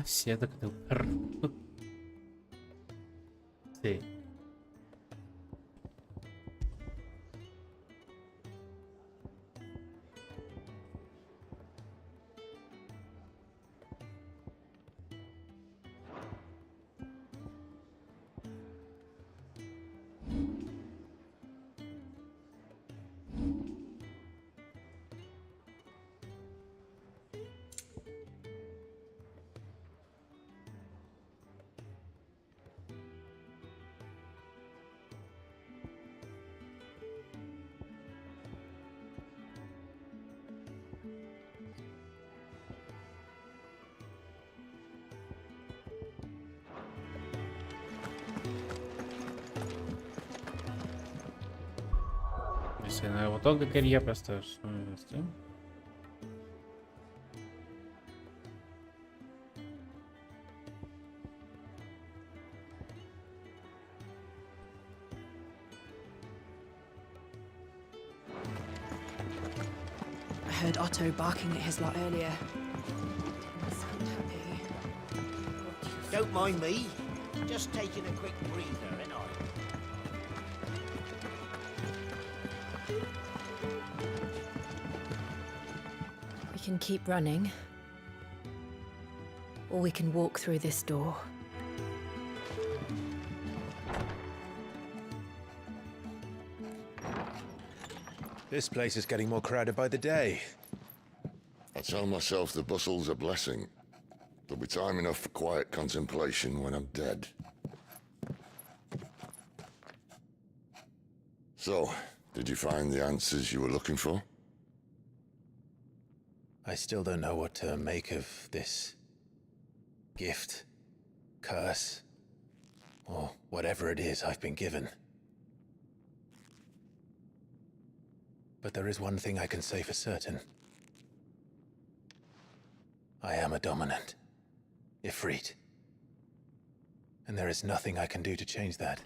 siento que tengo un perro. Sí. Ese no era el botón que quería, pero esto es este. I heard Otto barking at his lot earlier. Didn't sound happy. Don't mind me. Just taking a quick breather, ain't I? We can keep running. Or we can walk through this door. This place is getting more crowded by the day. I tell myself the bustle's a blessing. There'll be time enough for quiet contemplation when I'm dead. So, did you find the answers you were looking for? I still don't know what to make of this gift, curse, or whatever it is I've been given. But there is one thing I can say for certain. I am a dominant, Ifrit. And there is nothing I can do to change that.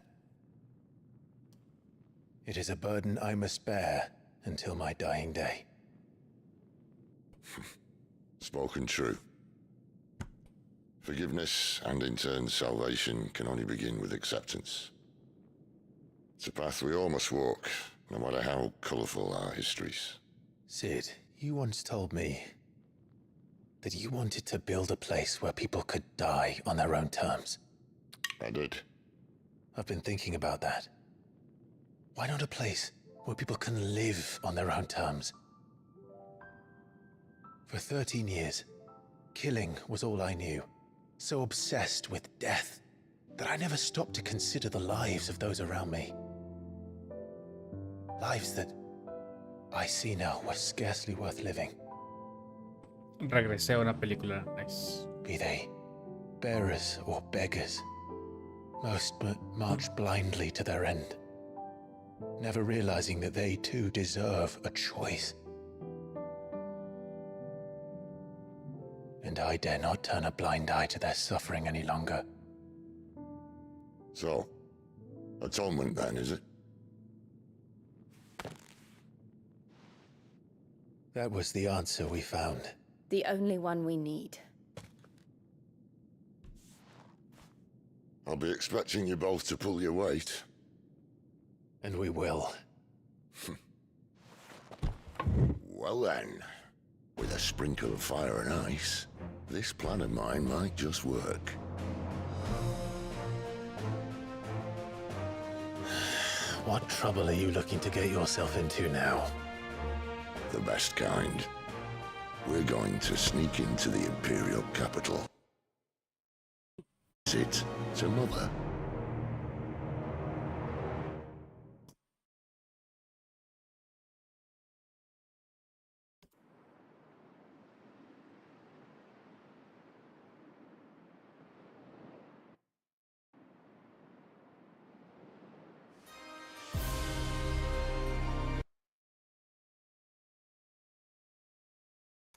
It is a burden I must bear until my dying day. Spoken true. Forgiveness, and in turn salvation, can only begin with acceptance. It's a path we all must walk, no matter how colourful our histories. Sid, you once told me that you wanted to build a place where people could die on their own terms. I did. I've been thinking about that. Why not a place where people can live on their own terms? For 13 years, killing was all I knew. So obsessed with death that I never stopped to consider the lives of those around me. Lives that I see now were scarcely worth living. Regresé a una película. Nice. Be they bearers or beggars, most march blindly to their end, never realizing that they too deserve a choice. And I dare not turn a blind eye to their suffering any longer. So, atonement then, is it? That was the answer we found. The only one we need. I'll be expecting you both to pull your weight. And we will. Well then, with a sprinkle of fire and ice, this plan of mine might just work. What trouble are you looking to get yourself into now? The best kind. We're going to sneak into the Imperial capital. It to Mother.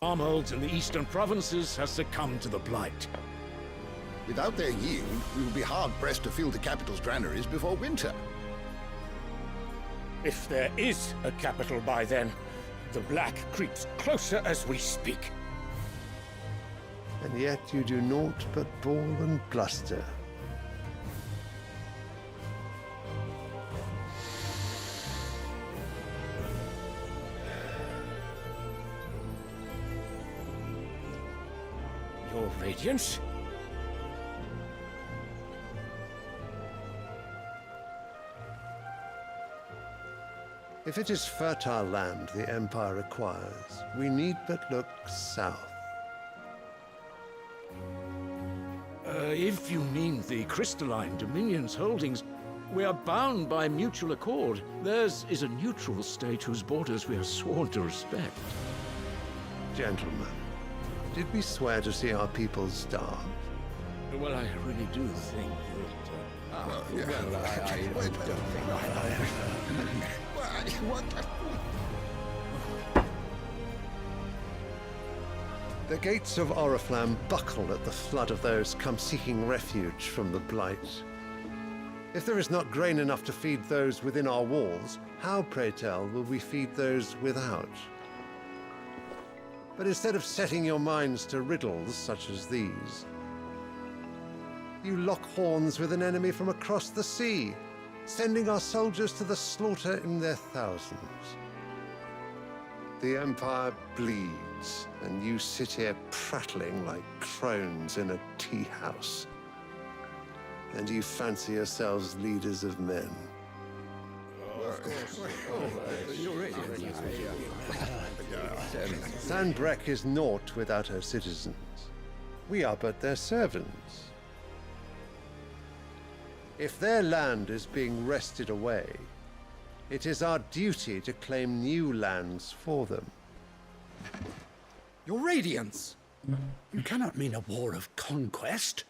Strongholds in the eastern provinces has succumbed to the Blight. Without their yield, we will be hard-pressed to fill the capital's granaries before winter. If there is a capital by then, the Black creeps closer as we speak. And yet you do naught but bawl and bluster. Your Radiance? If it is fertile land the Empire requires, we need but look south. If you mean the crystalline Dominion's holdings, we are bound by mutual accord. Theirs is a neutral state whose borders we are sworn to respect. Gentlemen, did we swear to see our people starve? Well, I really do think The gates of Oriflamme buckle at the flood of those come seeking refuge from the Blight. If there is not grain enough to feed those within our walls, how, pray tell, will we feed those without? But instead of setting your minds to riddles such as these, you lock horns with an enemy from across the sea, sending our soldiers to the slaughter in their thousands. The Empire bleeds, and you sit here prattling like crones in a tea house. And you fancy yourselves leaders of men. Sanbreque is naught without her citizens. We are but their servants. If their land is being wrested away, it is our duty to claim new lands for them. Your Radiance! You cannot mean a war of conquest.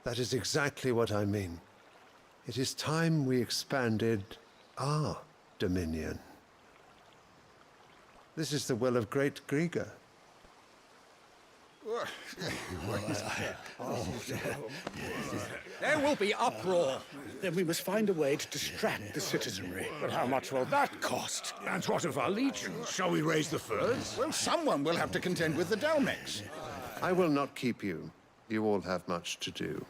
That is exactly what I mean. It is time we expanded our dominion. This is the will of great Griga. There will be uproar. Then we must find a way to distract the citizenry. But how much will that cost? And what of our legions? Shall we raise the furs? Well, someone will have to contend with the Dalmex. I will not keep you. You all have much to do.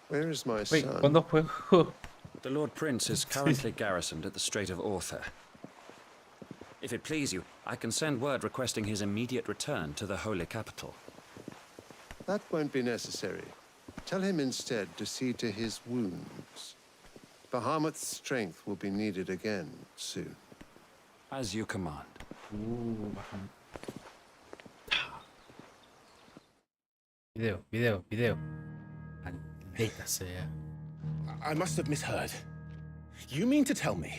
Where is my Wait, son? ¿cuándo juego? The Lord Prince is currently garrisoned at the Strait of Orther. If it please you, I can send word requesting his immediate return to the Holy Capital. That won't be necessary. Tell him instead to see to his wounds. Bahamut's strength will be needed again soon. As you command. Video. Maldita sea. I must have misheard. You mean to tell me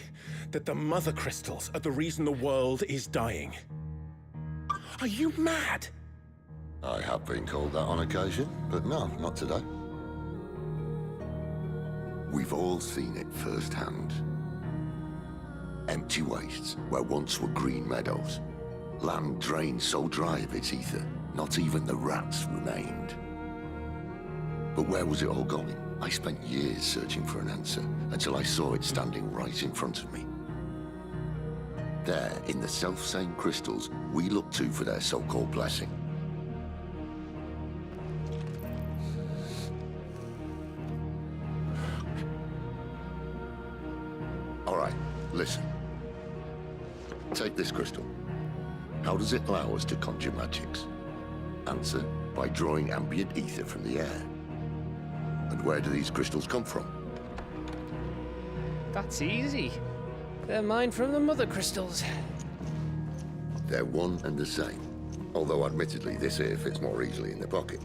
that the Mother Crystals are the reason the world is dying? Are you mad? I have been called that on occasion, but no, not today. We've all seen it firsthand. Empty wastes where once were green meadows. Land drained so dry of its ether, not even the rats remained. But where was it all going? I spent years searching for an answer, until I saw it standing right in front of me. There, in the self-same crystals we look to for their so-called blessing. All right, listen. Take this crystal. How does it allow us to conjure magics? Answer, by drawing ambient ether from the air. And where do these crystals come from? That's easy. They're mined from the Mother Crystals. They're one and the same. Although admittedly this here fits more easily in the pocket.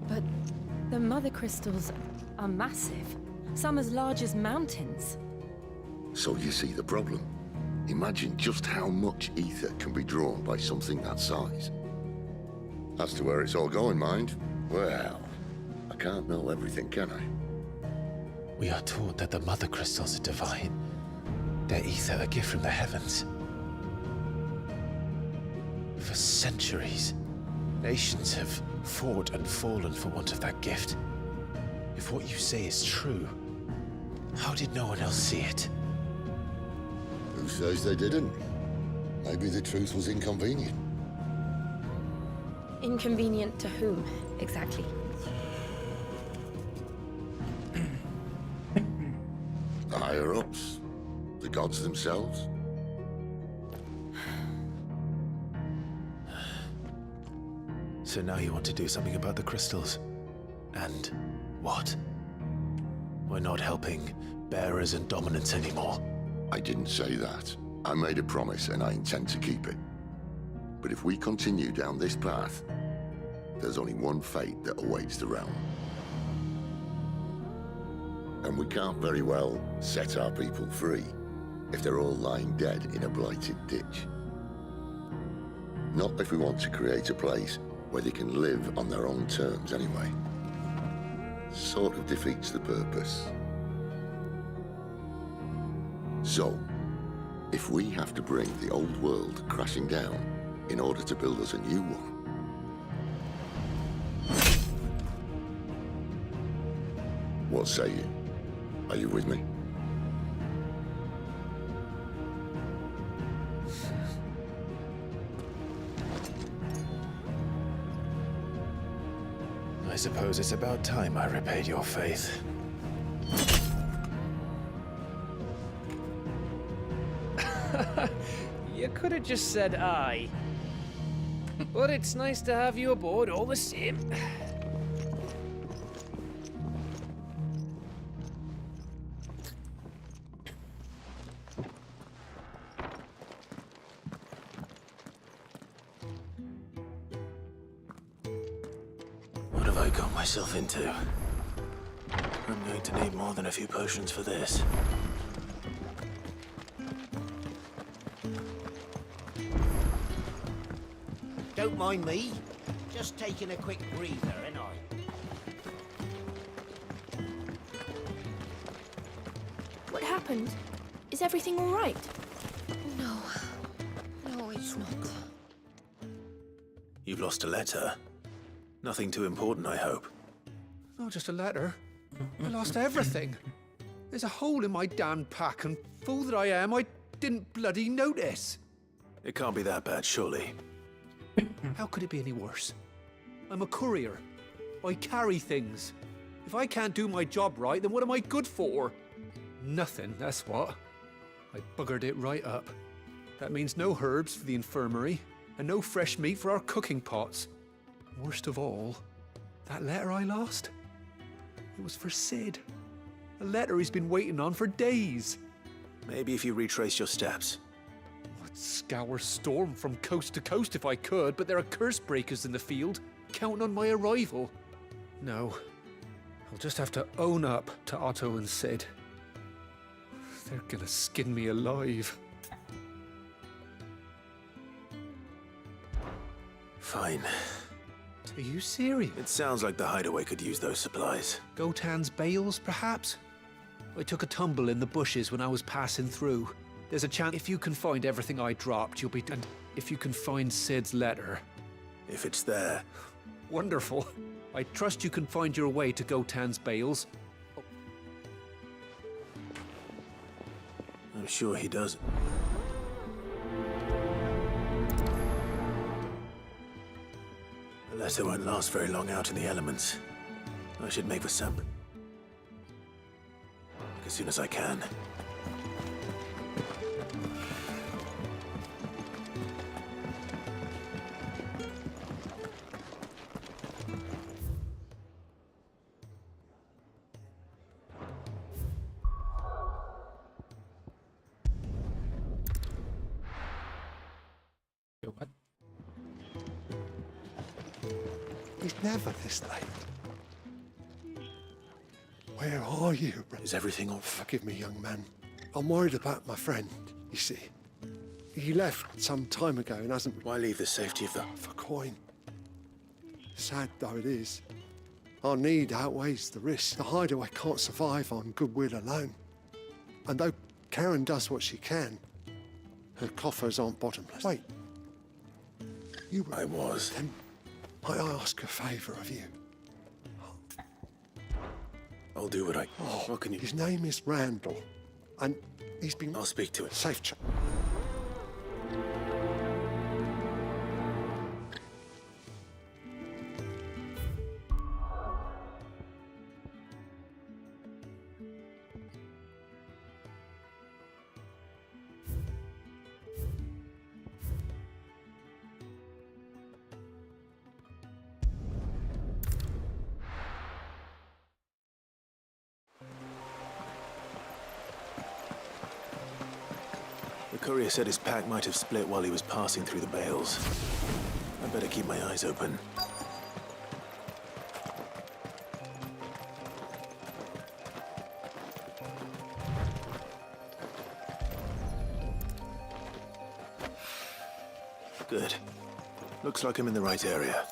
But the Mother Crystals are massive. Some as large as mountains. So you see the problem. Imagine just how much ether can be drawn by something that size. As to where it's all going, mind, well, I can't know everything, can I? We are taught that the mother crystals are divine, their ether a gift from the heavens. For centuries, nations have fought and fallen for want of that gift. If what you say is true, how did no one else see it? Who says they didn't? Maybe the truth was inconvenient. Inconvenient to whom, exactly? The higher-ups? The gods themselves? So now you want to do something about the crystals. And what? We're not helping bearers and dominants anymore. I didn't say that. I made a promise and I intend to keep it. But if we continue down this path, there's only one fate that awaits the realm. And we can't very well set our people free if they're all lying dead in a blighted ditch. Not if we want to create a place where they can live on their own terms anyway. Sort of defeats the purpose. So, if we have to bring the old world crashing down in order to build us a new one, what say you? Are you with me? I suppose it's about time I repaid your faith. You could have just said aye. But it's nice to have you aboard all the same. What have I got myself into? I'm going to need more than a few potions for this. Don't mind me. Just taking a quick breather, ain't I? What happened? Is everything all right? No. No, it's not. You've lost a letter. Nothing too important, I hope. Not just a letter. I lost everything. There's a hole in my damn pack, and fool that I am, I didn't bloody notice. It can't be that bad, surely. How could it be any worse? I'm a courier. I carry things. If I can't do my job right, then what am I good for? Nothing, that's what. I buggered it right up. That means no herbs for the infirmary, and no fresh meat for our cooking pots. Worst of all, that letter I lost? It was for Sid. A letter he's been waiting on for days. Maybe if you retrace your steps. I'd scour Storm from coast to coast if I could, but there are curse breakers in the field, counting on my arrival. No, I'll just have to own up to Otto and Sid. They're gonna skin me alive. Fine. Are you serious? It sounds like the hideaway could use those supplies. Gotan's bales, perhaps? I took a tumble in the bushes when I was passing through. There's a chance if you can find everything I dropped, you'll be... And if you can find Sid's letter... If it's there. Wonderful. I trust you can find your way to Gotan's bales. I'm sure he does. The letter won't last very long out in the elements. I should make for Samp as soon as I can. What? It's never this late. Where are you? Is everything all... Forgive me, young man. I'm worried about my friend, you see. He left some time ago and hasn't... Why leave the safety of the... For coin. Sad though it is. Our need outweighs the risk. The hideaway can't survive on goodwill alone. And though Karen does what she can, her coffers aren't bottomless. Wait. You were... I was. Then might I ask a favour of you? I'll do what I... What can you... His name is Randall, and he's been... I'll speak to him. Safe chat. The courier said his pack might have split while he was passing through the bales. I better keep my eyes open. Good. Looks like I'm in the right area.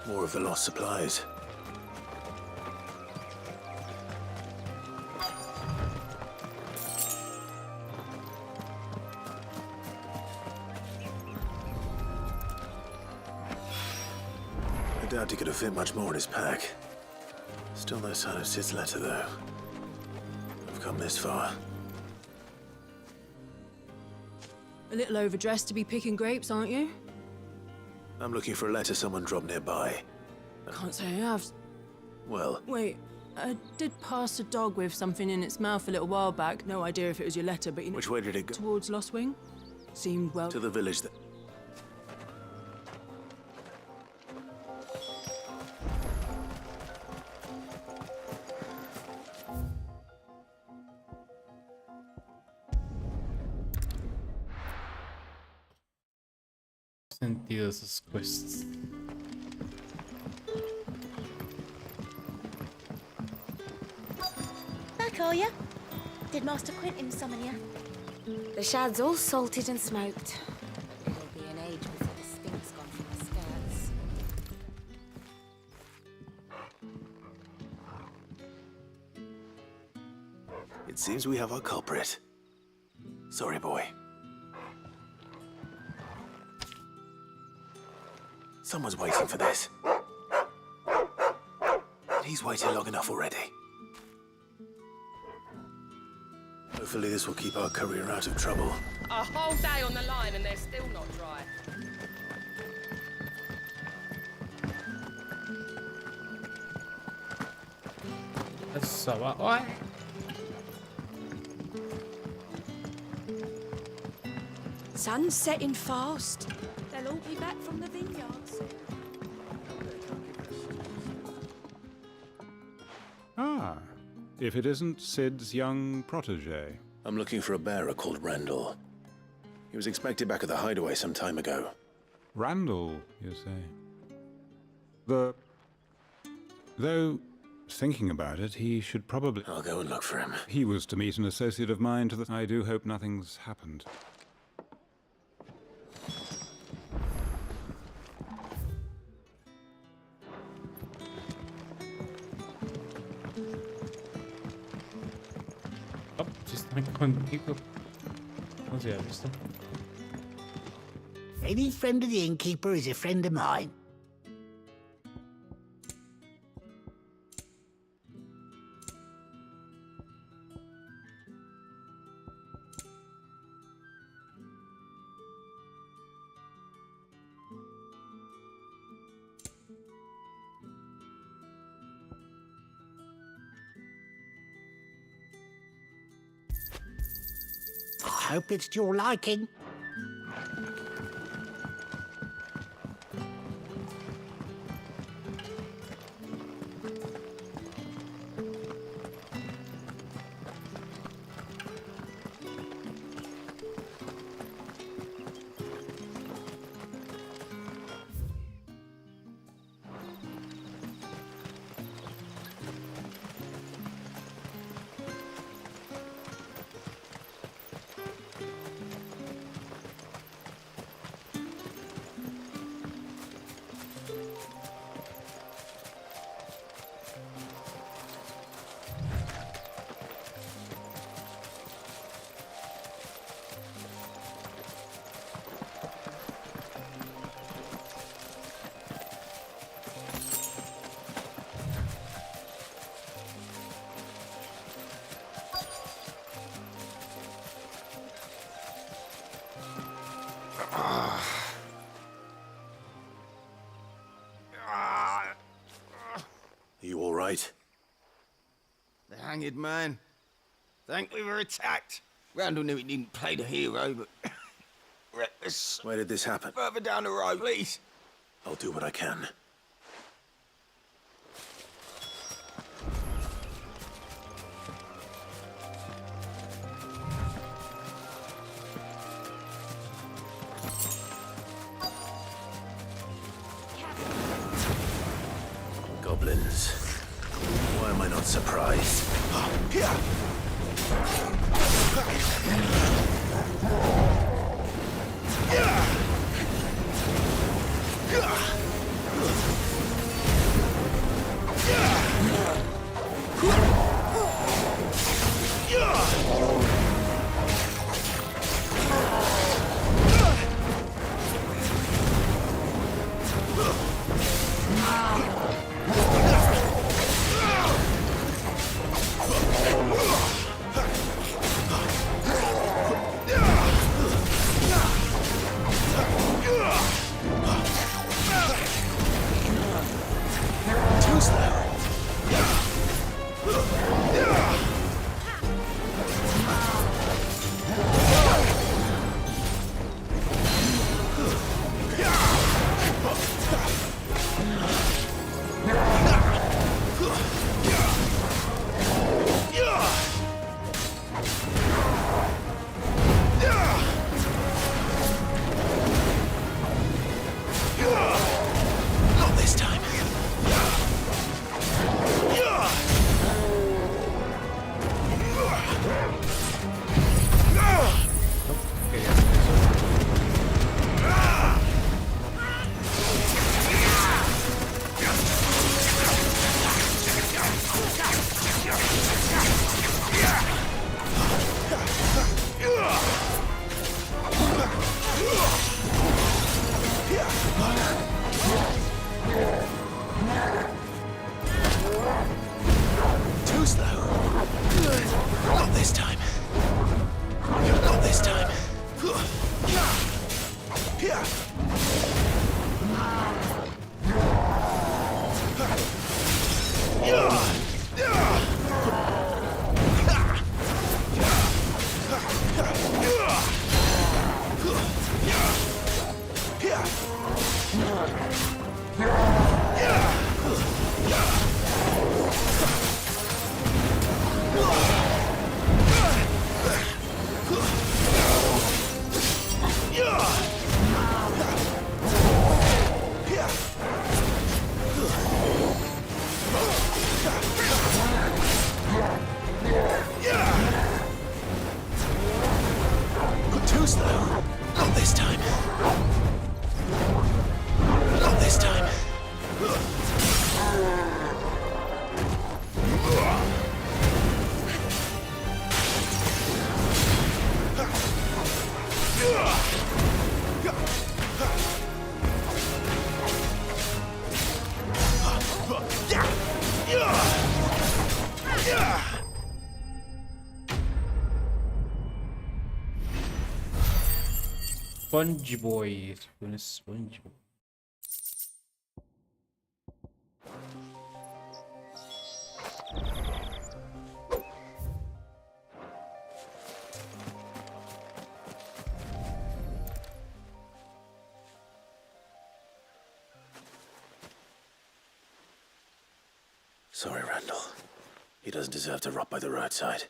More of the lost supplies. I doubt he could have fit much more in his pack. Still no sign of Sid's letter, though. I've come this far. A little overdressed to be picking grapes, aren't you? I'm looking for a letter someone dropped nearby. Can't say I have. Well, Wait, I did pass a dog with something in its mouth a little while back. No idea if it was your letter, but you know... which way did it go? Towards Lost Wing? Seemed well... To the village that... Sentido esas quests. Back, are ya? Did Master Quentin summon ya? The shad's all salted and smoked. It'll be an age before the stink's gone from the skirts. It seems we have our culprit. Sorry, boy. Someone's waiting for this. He's waited long enough already. Hopefully this will keep our courier out of trouble. A whole day on the line and they're still not dry. Eso va. ¡Ay! Sun's setting fast. They'll all be back from the vineyards. Ah, if it isn't Sid's young protege. I'm looking for a bearer called Randall. He was expected back at the hideaway some time ago. Randall, you say? Though, thinking about it, he should probably... I'll go and look for him. He was to meet an associate of mine to the... I do hope nothing's happened. Oh, si están conmigo. No sé, ¿has visto? Any friend of the innkeeper is a friend of mine. I hope it's to your liking. right? The hanged man. Think we were attacked. Randall knew he didn't play the hero, but... reckless. Where did this happen? Further down the road, please. I'll do what I can. Goblins. Why am I not surprised? Not this time. Too slow. Not this time. Not this time. Too slow. Not this time. Not this time. Sponge Boy. Sponge Boy. Sorry, Randall. He doesn't deserve to rot by the roadside.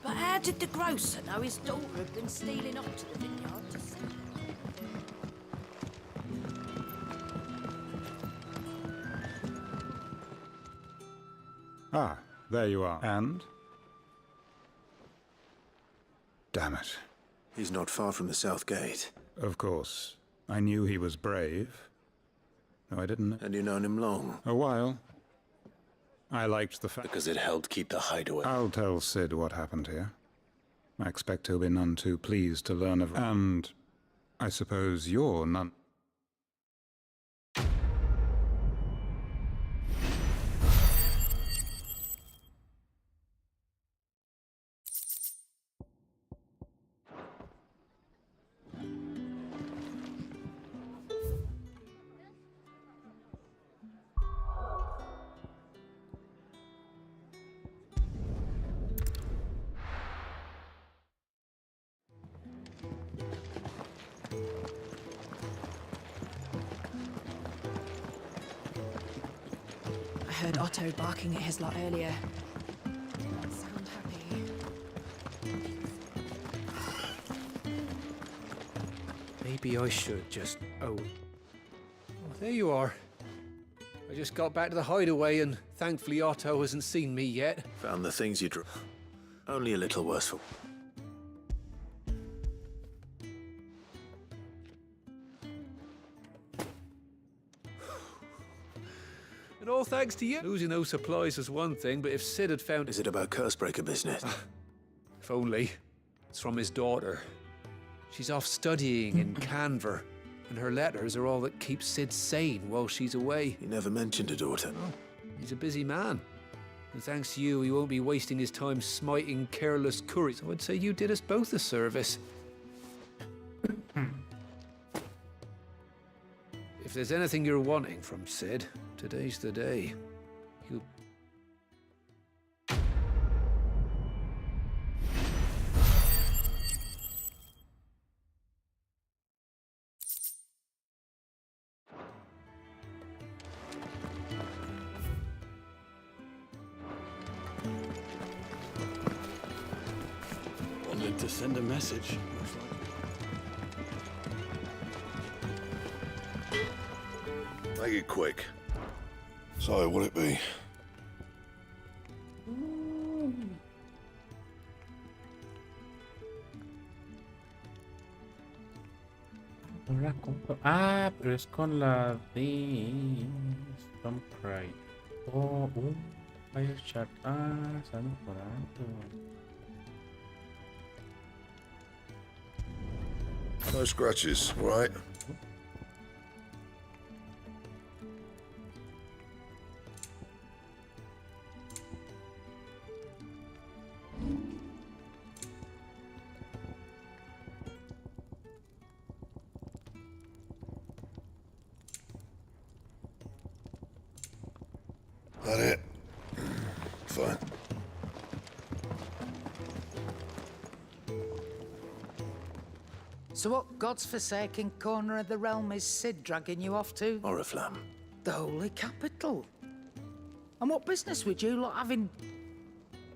But how did the grocer know his daughter had been stealing off to the vineyard to sell? Ah, there you are. And? Damn it. He's not far from the south gate. Of course. I knew he was brave. No, I didn't. And you known him long? A while. I liked the fact... Because it helped keep the hideaway. I'll tell Sid what happened here. I expect he'll be none too pleased to learn of... And I suppose you're none... I heard Otto barking at his lot earlier. Didn't sound happy. Maybe I should just... Oh, there you are. I just got back to the hideaway and thankfully Otto hasn't seen me yet. Found the things you drew. Only a little worse for... And all thanks to you. Losing those supplies was one thing, but if Sid had found... Is it about Cursebreaker business? If only. It's from his daughter. She's off studying in Canver, and her letters are all that keeps Sid sane while she's away. He never mentioned a daughter. Oh, he's a busy man. And thanks to you, he won't be wasting his time smiting careless couriers. I would say you did us both a service. If there's anything you're wanting from Sid, today's the day. You... Wanted to send a message. Make it quick. So, what'll it be? Ah, pero es con la de Storm Cry. Oh, Fire Shot. Ah, sale por alto. No scratches, right? That it? Fine. So what God's forsaken corner of the realm is Sid dragging you off to? Oriflamme. The holy capital. And what business would you lot having...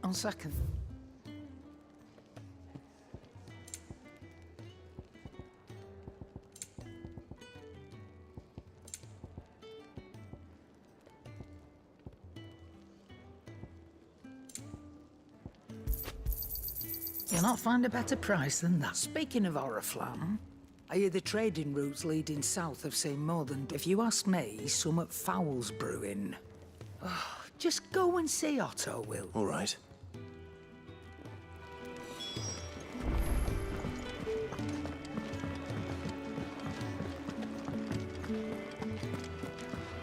On second? You'll not find a better price than that. Speaking of Oriflamme, I hear the trading routes leading south have seen more than... If you ask me, some foul's brewing. Oh, just go and see Otto, Will. All right.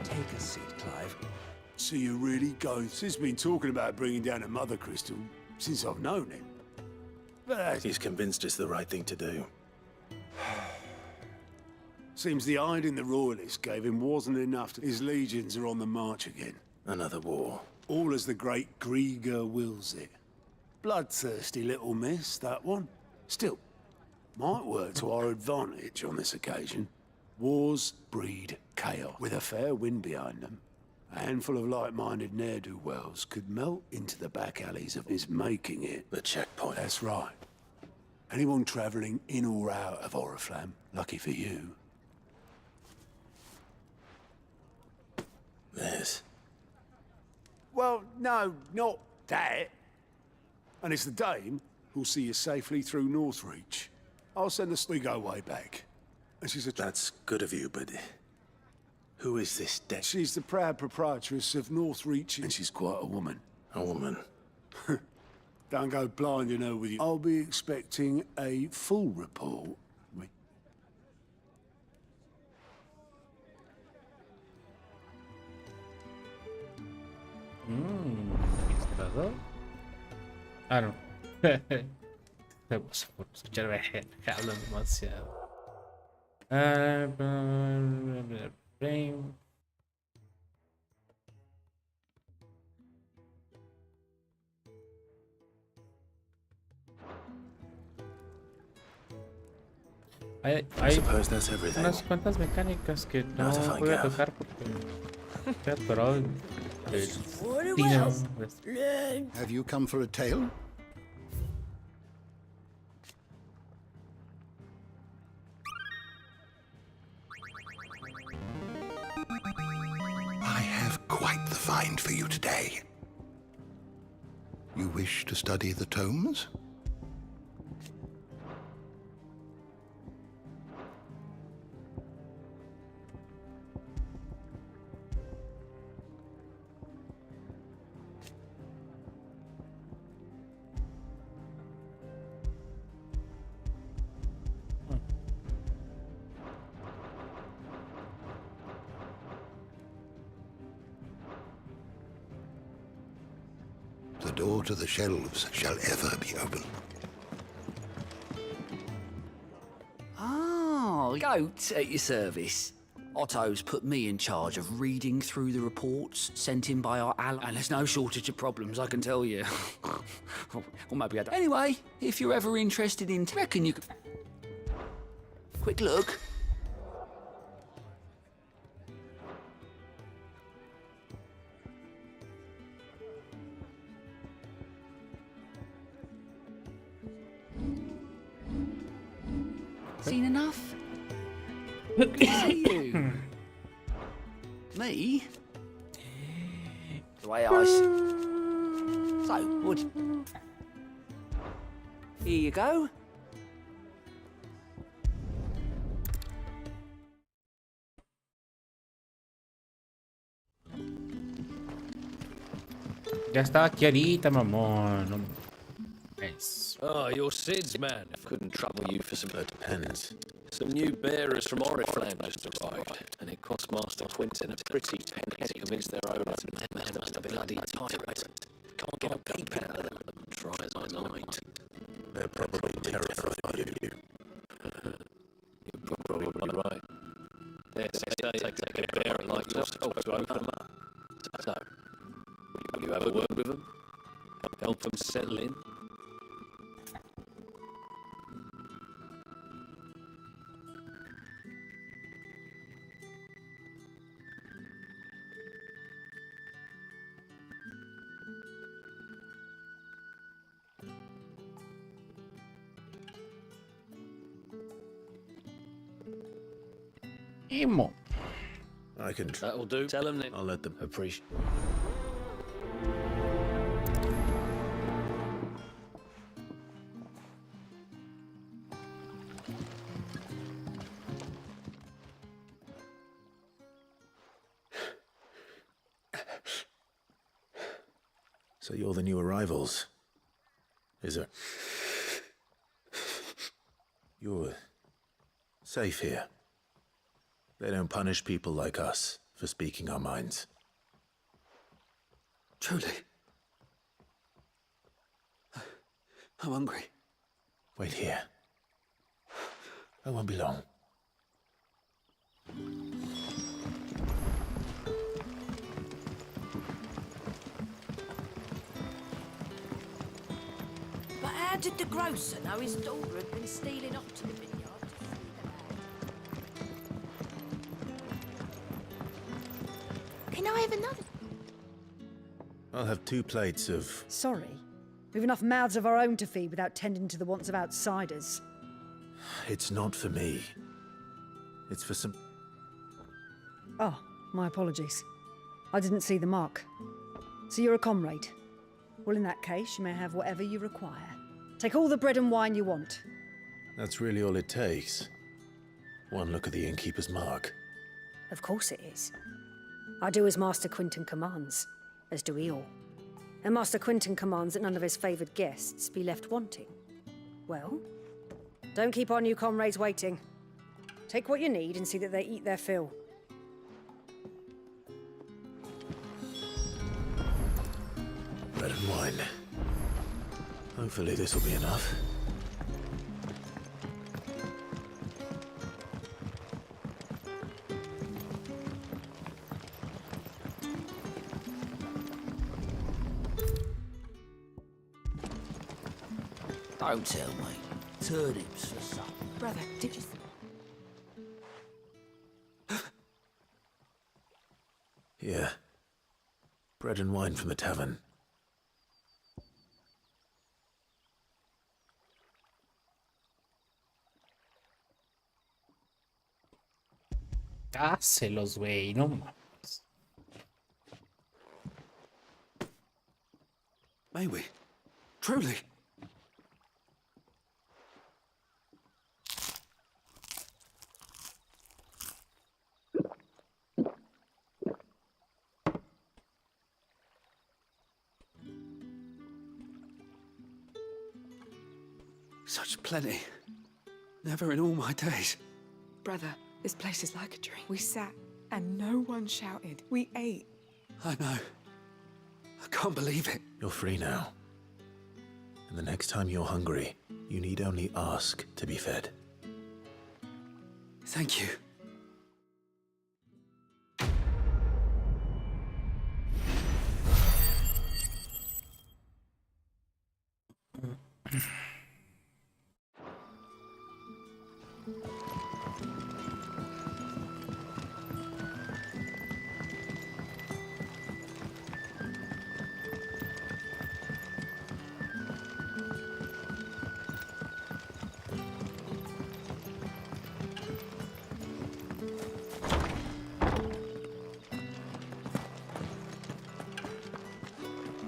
Take a seat, Clive. So you're really going... Sid's been talking about bringing down a Mother Crystal since I've known him. But he's convinced it's the right thing to do. Seems the hiding the Royalists gave him wasn't enough. His legions are on the march again. Another war. All as the great Grieger wills it. Bloodthirsty little miss, that one. Still, might work to our advantage on this occasion. Wars breed chaos. With a fair wind behind them, a handful of like-minded ne'er-do-wells could melt into the back alleys of his making it. The checkpoint. That's right. Anyone travelling in or out of Oriflamme, lucky for you. This. Well, no, not that. And it's the Dame who'll see you safely through Northreach. I'll send us... We go way back. And she's a... That's good of you, but who is this dead? She's the proud proprietress of North Reach, and she's quite a woman. A woman. Don't go blinding her with you. I'll be expecting a full report. ¿Administrador? Ah, no. Por escucharme que hablo demasiado. Hay unas cuantas mecánicas que no voy a tocar porque estoy atorado en el destino. Have you come for a tale? I have quite the find for you today. You wish to study the tomes? The door to the shelves shall ever be open. Oh, goat at your service. Otto's put me in charge of reading through the reports sent in by our ally, and there's no shortage of problems, I can tell you. Or maybe I don't. Anyway, if you're ever interested in... reckon you could... Quick look. Seen enough? See you. Me? The way I So, would... Here you go. Ya estaba aquí ahorita, mamón. Nice. Oh, you're Sid's man. Couldn't trouble you for some... Depends. Some new bearers from Oriflamme just arrived, and it cost Master Quinton a pretty penny to convince their owner. They must have been bloody tyrants. Can't get a peep out of them, try as I might. They're probably terrified of you. You're probably right. Yes, it takes a bearer like yourself to open them up. So, will you have a word with them? Help them settle in? Emo. I can... That'll do. Tell them then. I'll let them appreciate. So you're the new arrivals. Is it? You're safe here. They don't punish people like us for speaking our minds. Truly. I'm hungry. Wait here. I won't be long. But how did the grocer know his daughter had been stealing up to the vineyard? Can I have another? I'll have 2 plates of... Sorry. We've enough mouths of our own to feed without tending to the wants of outsiders. It's not for me. It's for some... Oh, my apologies. I didn't see the mark. So you're a comrade. Well, in that case, you may have whatever you require. Take all the bread and wine you want. That's really all it takes. One look at the innkeeper's mark. Of course it is. I do as Master Quinton commands, as do we all. And Master Quinton commands that none of his favoured guests be left wanting. Well, don't keep our new comrades waiting. Take what you need and see that they eat their fill. Bread and wine. Hopefully this will be enough. Don't tell me. Turnips for supper. Brother, did you... Yeah. Bread and wine from the tavern. Dáselos, güey, no mames. May we? Truly? Such plenty. Never in all my days. Brother, this place is like a dream. We sat and no one shouted. We ate. I know. I can't believe it. You're free now. And the next time you're hungry, you need only ask to be fed. Thank you.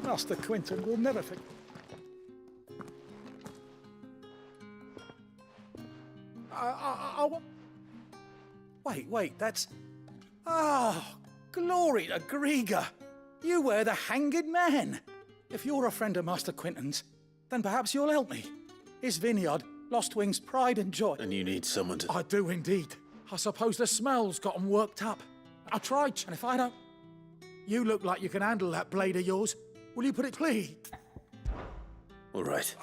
Master Quinton will never forget. Wait, that's... Oh, glory to Griga! You were the hanged man! If you're a friend of Master Quinton's, then perhaps you'll help me. His vineyard, Lost Wing's pride and joy. And you need someone to... I do indeed. I suppose the smell's got 'em worked up. I tried, and if I don't... You look like you can handle that blade of yours. Will you put it, please? All right.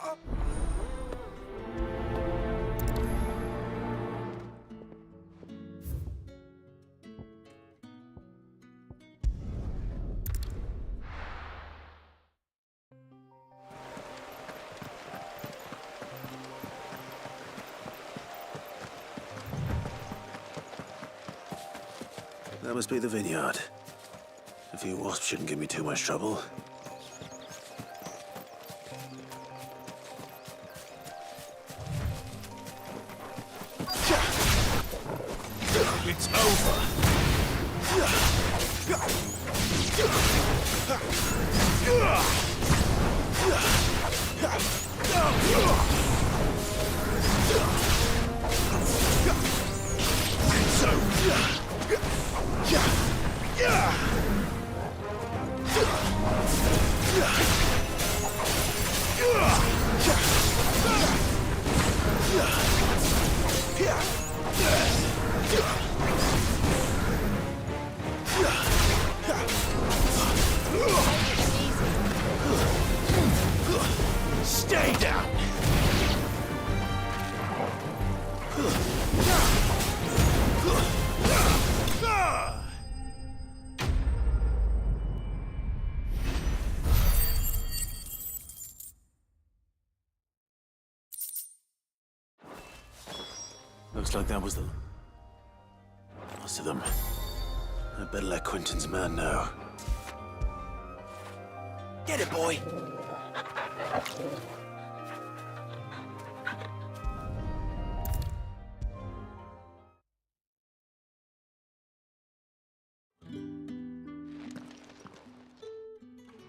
That must be the vineyard. A few wasps shouldn't give me too much trouble. It's over. Stay down. Looks like that was the last of them. I better let Quinton's man know. Get it, boy.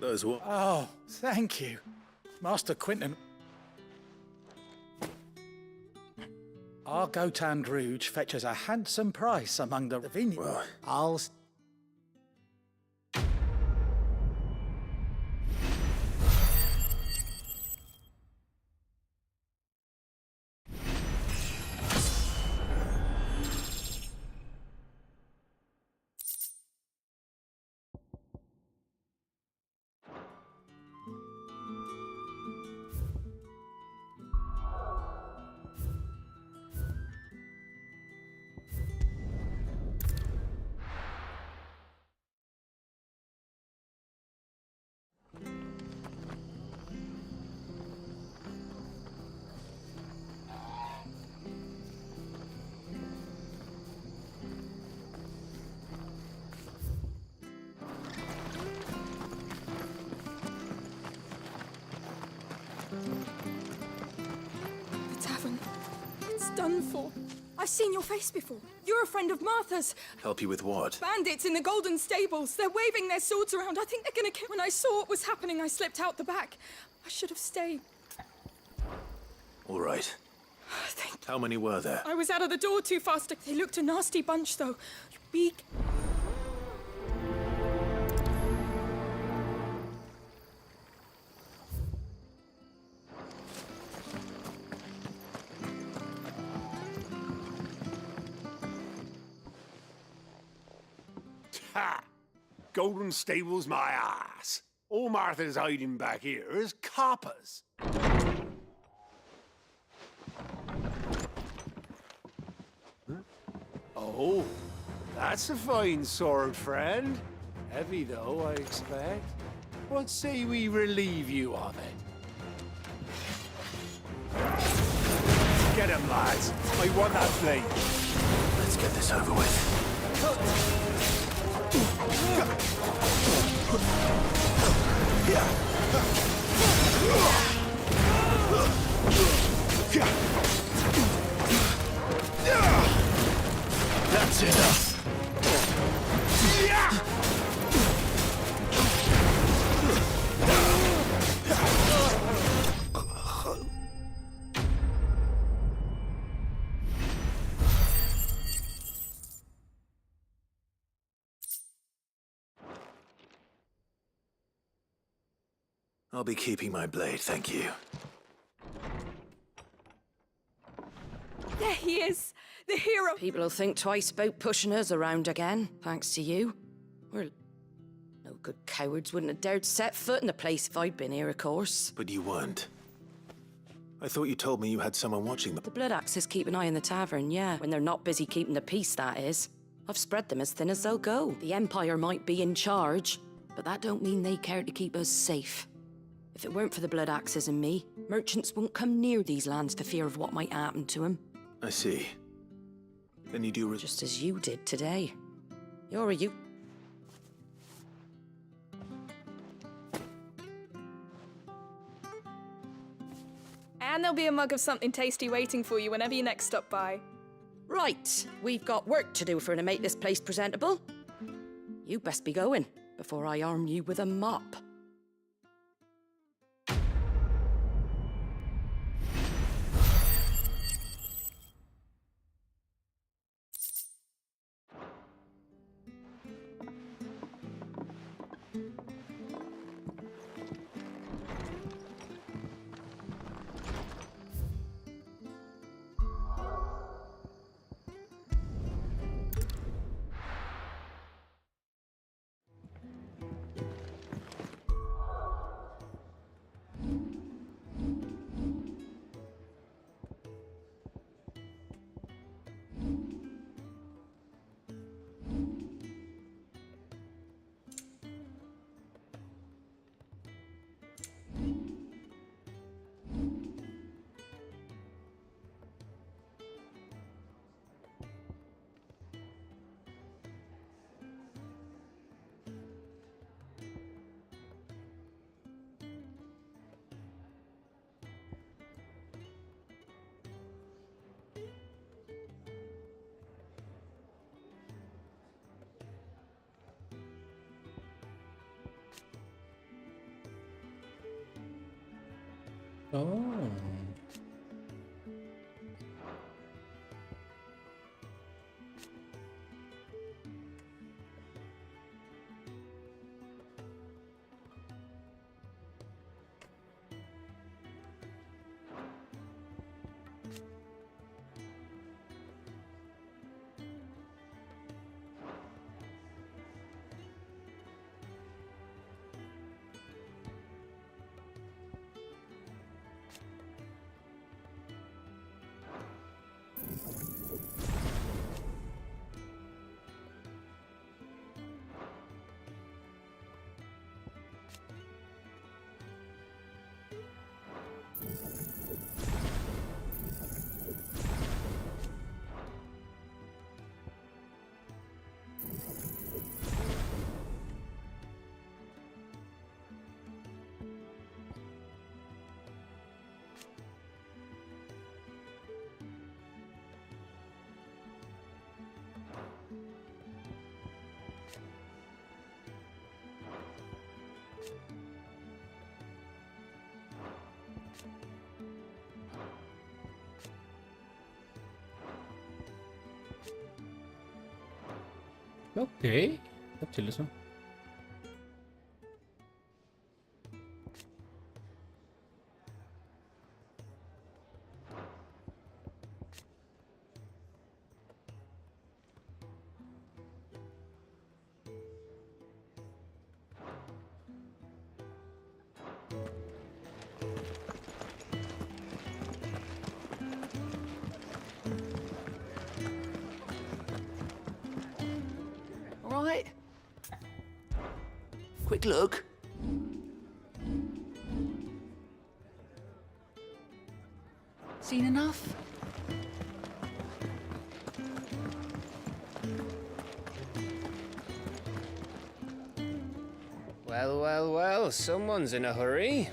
Those what? Oh, thank you. Master Quinton. Our Gotan Gruge fetches a handsome price among the vineyards. Well, I'll... The tavern. It's done for. I've seen your face before. You're a friend of Martha's. help you with what? Bandits in the Golden Stables. They're waving their swords around. I think they're gonna kill. When I saw what was happening, I slipped out the back. I should have stayed. All right. How many were there? I was out of the door too fast. They looked a nasty bunch, though. Be... Ha! Golden Stables, my ass. All Martha's hiding back here is coppers. Huh? Oh, that's a fine sword, friend. Heavy, though, I expect. What say we relieve you of it? Get him, lads. I want that blade. Let's get this over with. That's enough. I'll be keeping my blade, thank you. There he is! The hero! People will think twice about pushing us around again, thanks to you. We're... no good cowards wouldn't have dared set foot in the place if I'd been here, of course. But you weren't. I thought you told me you had someone watching them. The Blood Axes keep an eye on the tavern, yeah. When they're not busy keeping the peace, that is. I've spread them as thin as they'll go. The Empire might be in charge, but that don't mean they care to keep us safe. If it weren't for the Blood Axes and me, merchants won't come near these lands for fear of what might happen to them. I see. Then you do... Just as you did today. You're a you... And there'll be a mug of something tasty waiting for you whenever you next stop by. Right, we've got work to do for to make this place presentable. You best be going, before I arm you with a mop. Oh. Okej, det till så. All right. Quick look. Seen enough? Well, well, well, someone's in a hurry.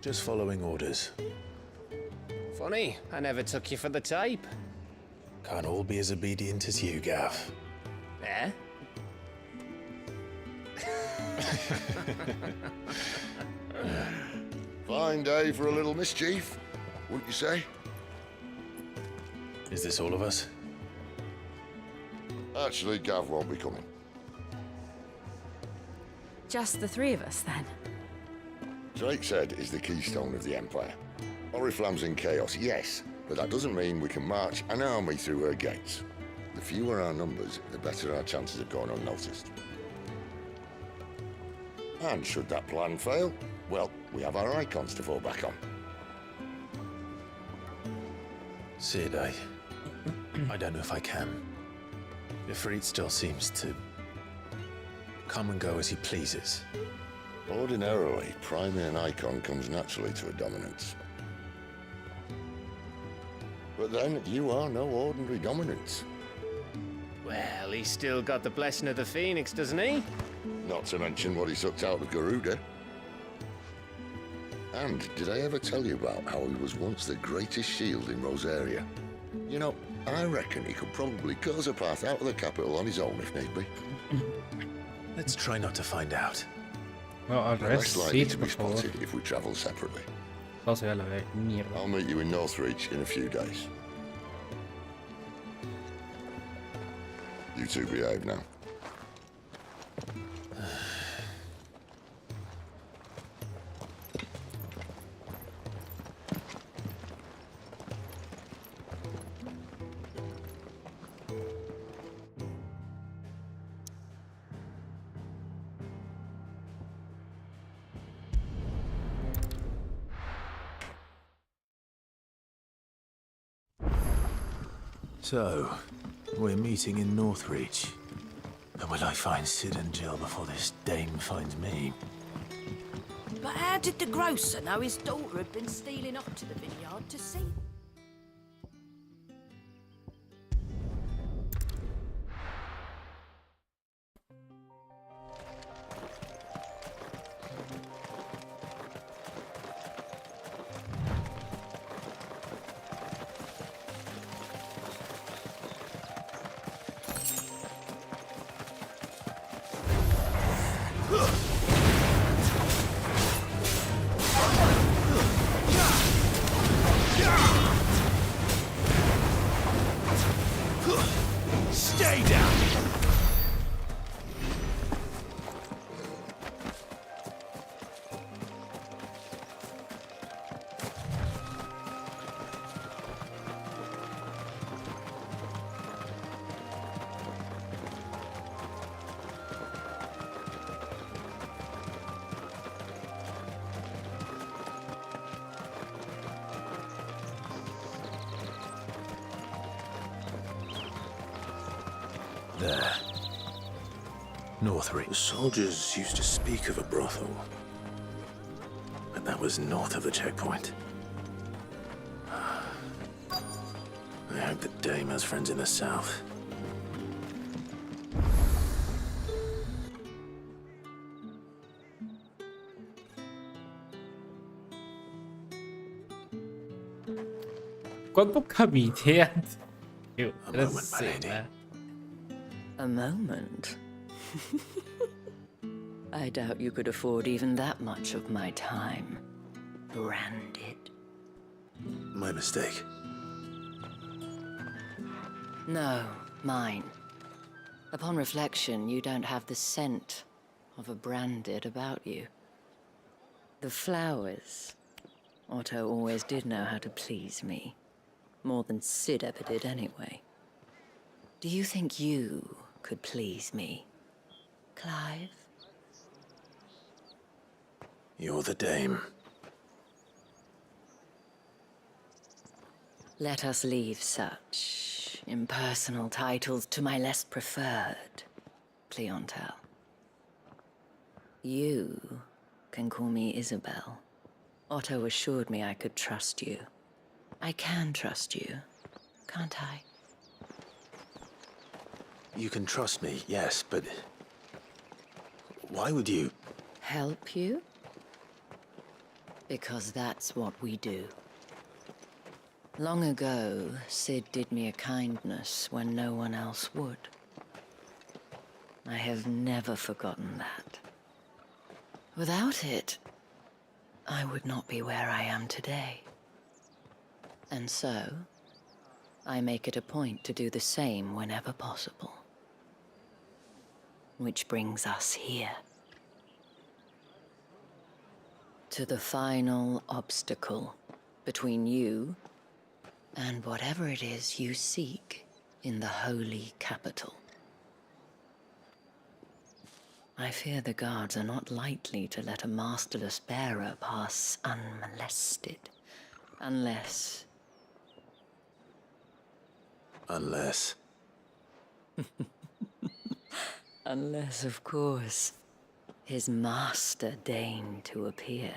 Just following orders. Funny, I never took you for the type. Can't all be as obedient as you, Gav. Eh? Fine day for a little mischief, wouldn't you say? Is this all of us? Actually, Gav won't be coming. Just the three of us, then? Drake's Head is the keystone of the Empire. Oriflamme's in chaos, yes, but that doesn't mean we can march an army through her gates. The fewer our numbers, the better our chances of going unnoticed. And should that plan fail, well, we have our icons to fall back on. Sid, I don't know if I can. Ifrit still seems to come and go as he pleases. Ordinarily, priming an icon comes naturally to a dominance. But then, you are no ordinary dominance. Well, he's still got the blessing of the Phoenix, doesn't he? Not to mention what he sucked out of Garuda. And did I ever tell you about how he was once the greatest shield in Rosaria? You know, I reckon he could probably cut us a path out of the capital on his own if need be. Let's try not to find out. Ja, Less likely to be på spotted if we travel separately. ta sig hela vägen ner. I'll meet you in Northreach in a few days. You two behave now. So, we're meeting in Northreach. And will I find Sid and Jill before this dame finds me? But how did the grocer know his daughter had been stealing up to the vineyard to see? Stay down! There. Northreach. The soldiers used to speak of a brothel. But that was north of the checkpoint. I hope the dame has friends in the south. Quanto capite? Io, A moment, my lady. A moment? I doubt you could afford even that much of my time. Branded. My mistake. No, mine. Upon reflection, you don't have the scent of a branded about you. The flowers. Otto always did know how to please me. More than Sid ever did anyway. Do you think you could please me, Clive? You're the dame. Let us leave such impersonal titles to my less preferred clientele. You can call me Isabel. Otto assured me I could trust you. I can trust you, can't I? You can trust me, yes, but why would you? Help you? Because that's what we do. Long ago, Sid did me a kindness when no one else would. I have never forgotten that. Without it, I would not be where I am today. And so, I make it a point to do the same whenever possible. Which brings us here. To the final obstacle between you and whatever it is you seek in the holy capital. I fear the guards are not likely to let a masterless bearer pass unmolested, unless... Unless... Unless, of course, his master deigned to appear.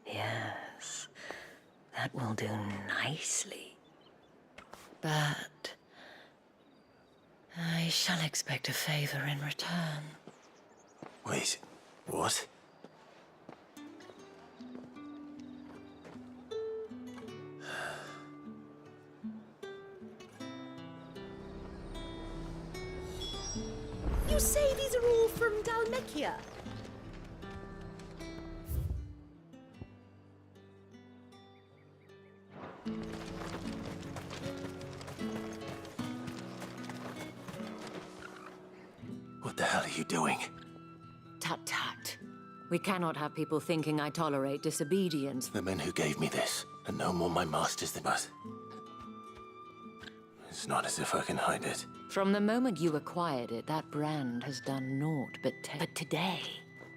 Yes, that will do nicely. But I shall expect a favor in return. Wait, what? You say these are all from Dhalmekia? What the hell are you doing? Tut-tut. We cannot have people thinking I tolerate disobedience. The men who gave me this are no more my masters than us. It's not as if I can hide it. From the moment you acquired it, that brand has done naught but But today,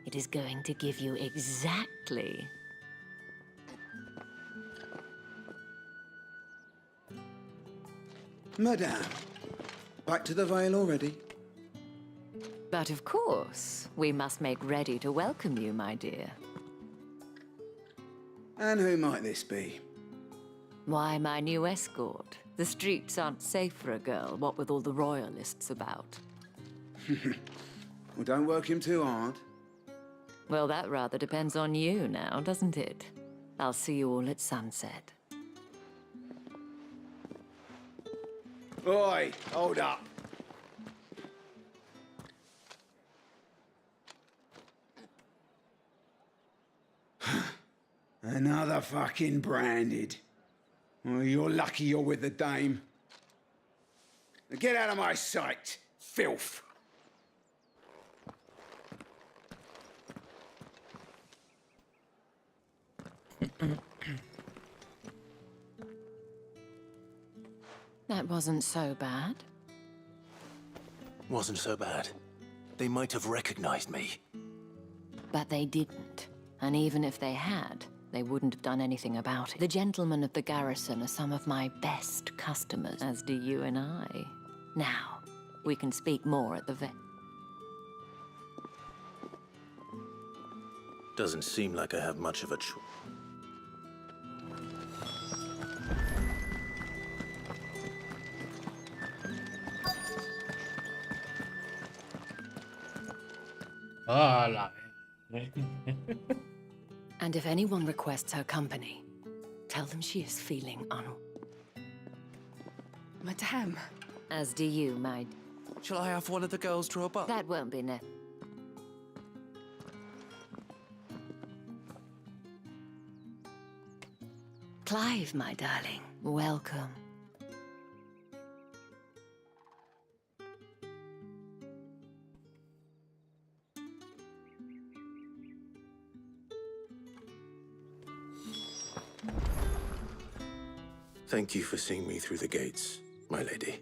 it is going to give you exactly... Madame, back to the Vale already? But of course, we must make ready to welcome you, my dear. And who might this be? Why, my new escort. The streets aren't safe for a girl, what with all the royalists about. Well, don't work him too hard. Well, that rather depends on you now, doesn't it? I'll see you all at sunset. Oi, hold up. Another fucking branded. Well, you're lucky you're with the dame. Now get out of my sight, filth. That wasn't so bad. Wasn't so bad. They might have recognized me. But they didn't. And even if they had, they wouldn't have done anything about it. The gentlemen of the garrison are some of my best customers, as do you and I. Now, we can speak more at the vet. Doesn't seem like I have much of a choice. Oh, la And if anyone requests her company, tell them she is feeling Madame. As do you, my... Shall I have one of the girls draw up? That won't be necessary. Clive, my darling, welcome. Thank you for seeing me through the gates, my lady.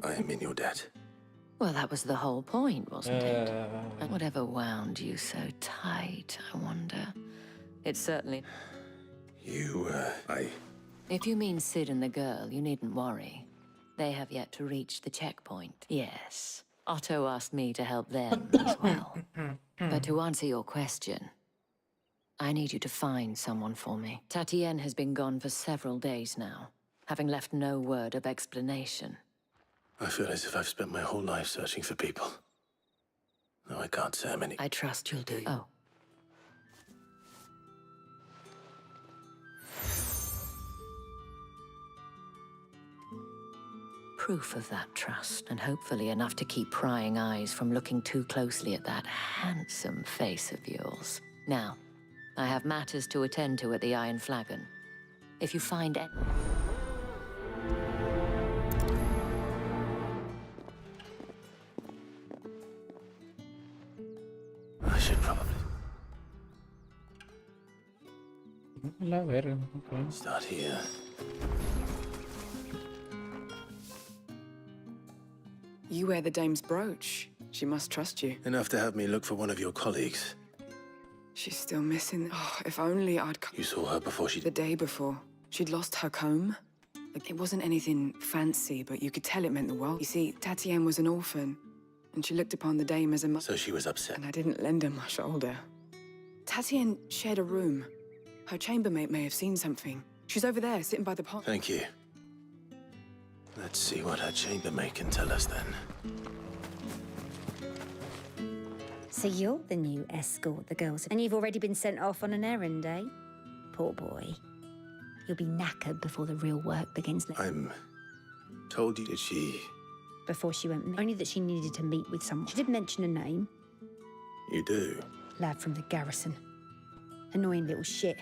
I am in your debt. Well, that was the whole point, wasn't it? And whatever wound you so tight, I wonder. It certainly... If you mean Sid and the girl, you needn't worry. They have yet to reach the checkpoint. Yes, Otto asked me to help them as well. But to answer your question, I need you to find someone for me. Tatienne has been gone for several days now, having left no word of explanation. I feel as if I've spent my whole life searching for people. Though I can't say how many. I trust you'll do. Oh. Proof of that trust, and hopefully enough to keep prying eyes from looking too closely at that handsome face of yours. Now, I have matters to attend to at the Iron Flagon. If you find any... I should probably... La verga, okay. Start here. You wear the dame's brooch. She must trust you. Enough to have me look for one of your colleagues. She's still missing. Oh, if only I'd... You saw her before she... The day before. She'd lost her comb. Like, it wasn't anything fancy, but you could tell it meant the world. You see, Tatienne was an orphan, and she looked upon the dame as a mother. So she was upset. And I didn't lend her my shoulder. Tatienne shared a room. Her chambermaid may have seen something. She's over there, sitting by the pot. Thank you. Let's see what her chambermaid can tell us then. So you're the new escort the girls... And you've already been sent off on an errand, eh? Poor boy. You'll be knackered before the real work begins. I'm told you that she... Before she went... Only that she needed to meet with someone. She did mention a name. You do? Lad from the garrison. Annoying little shit.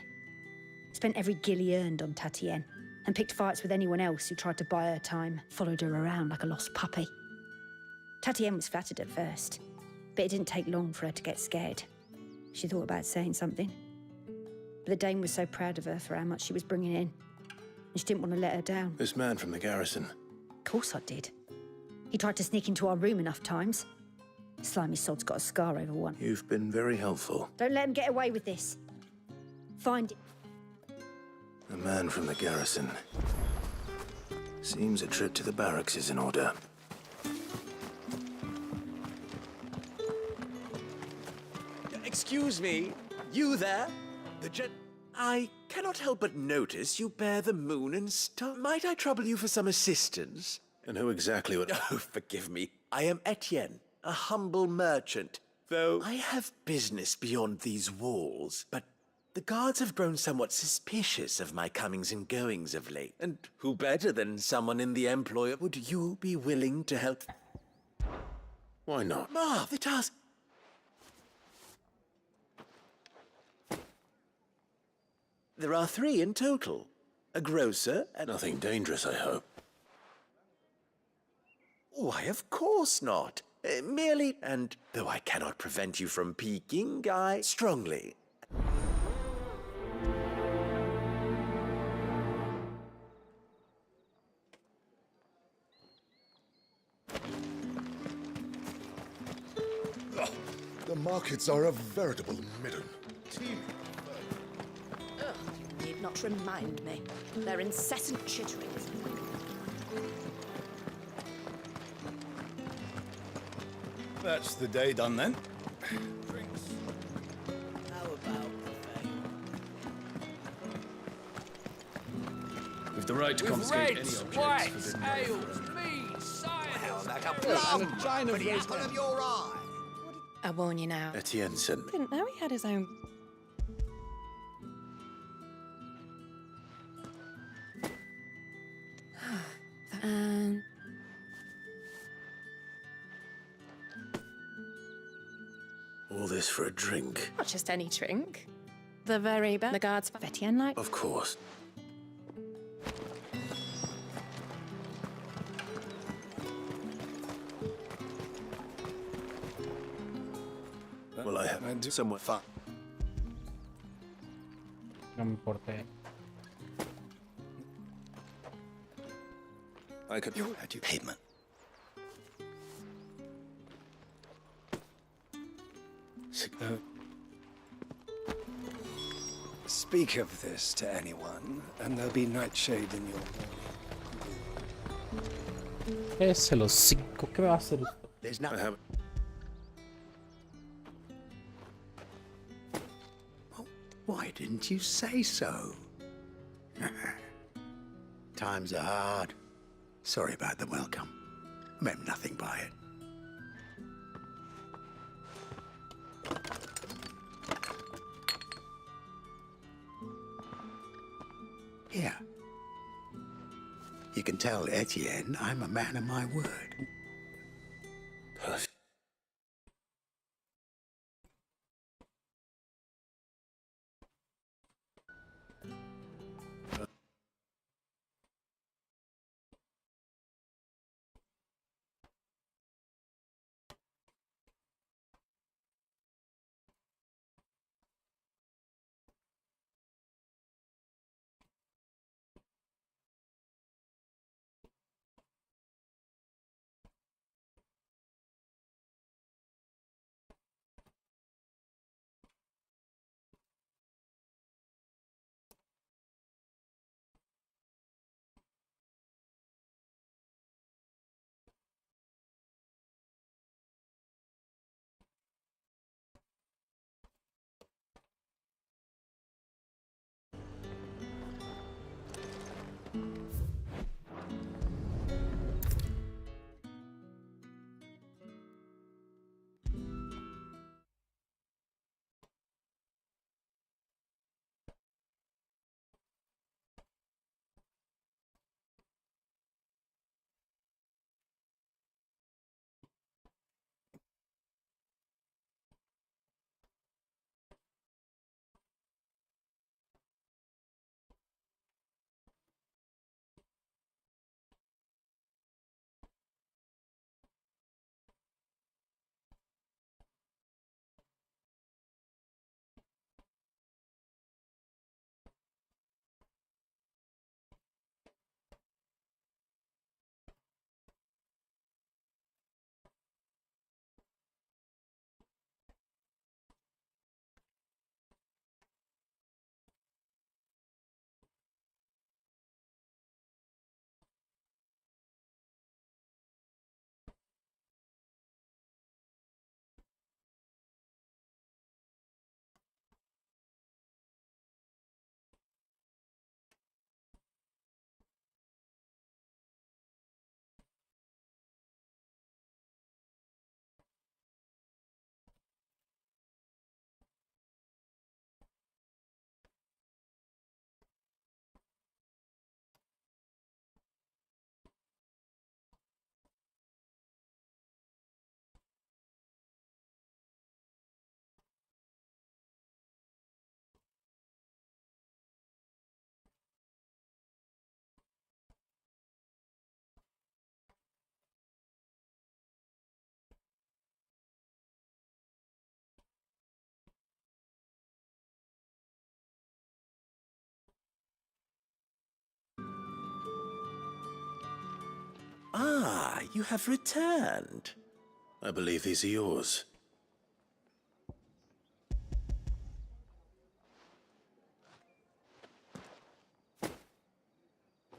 Spent every guil he earned on Tatienne. And picked fights with anyone else who tried to buy her time. Followed her around like a lost puppy. Tatienne was flattered at first. But it didn't take long for her to get scared. She thought about saying something. But the dame was so proud of her for how much she was bringing in. And she didn't want to let her down. This man from the garrison. Of course I did. He tried to sneak into our room enough times. Slimy sod's got a scar over one. You've been very helpful. Don't let him get away with this. Find it. A man from the garrison. Seems a trip to the barracks is in order. Excuse me, you there? I cannot help but notice you bear the moon and star. Might I trouble you for some assistance? And who exactly would... Oh, forgive me. I am Etienne, a humble merchant. Though I have business beyond these walls, but the guards have grown somewhat suspicious of my comings and goings of late. And who better than someone in the employ? Would you be willing to help? Why not? Ah, the task... There are 3 in total. A grocer and... Nothing dangerous, I hope. Why, of course not. Merely... And though I cannot prevent you from peeking, I strongly... The markets are a veritable midden. Ugh, you need not remind me. Their incessant chitterings. That's the day done then. How about With the right to confiscate any objects forbidden by ales, mead, cider, like a plum, for the apple of your eye. I warn you now. Etienne sent me. Didn't know he had his own... All this for a drink? Not just any drink. The very best. The guards for Etienne, like... Of course. Well, I have somewhat fun. No me importa. I could... You had your payment. Speak of this to anyone, and there'll be nightshade in your morning. Se lo sicco, che va a essere questo? There's no... Why didn't you say so? Times are hard. Sorry about the welcome. Meant nothing by it. Here. You can tell Etienne I'm a man of my word. Perfect. Ah, you have returned. I believe these are yours.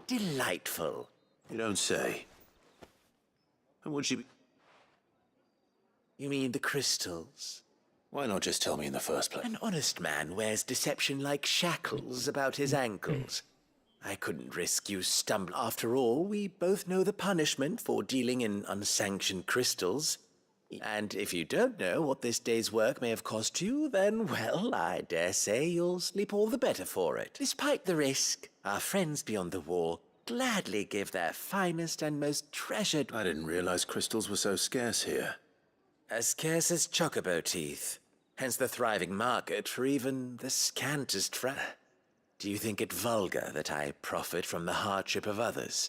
Delightful. You don't say. And would she be... You mean the crystals? Why not just tell me in the first place? An honest man wears deception like shackles about his ankles. I couldn't risk you stumbling. After all, we both know the punishment for dealing in unsanctioned crystals. And if you don't know what this day's work may have cost you, then, well, I dare say you'll sleep all the better for it. Despite the risk, our friends beyond the wall gladly give their finest and most treasured... I didn't realize crystals were so scarce here. As scarce as chocobo teeth. Hence the thriving market for even the scantest Do you think it vulgar that I profit from the hardship of others?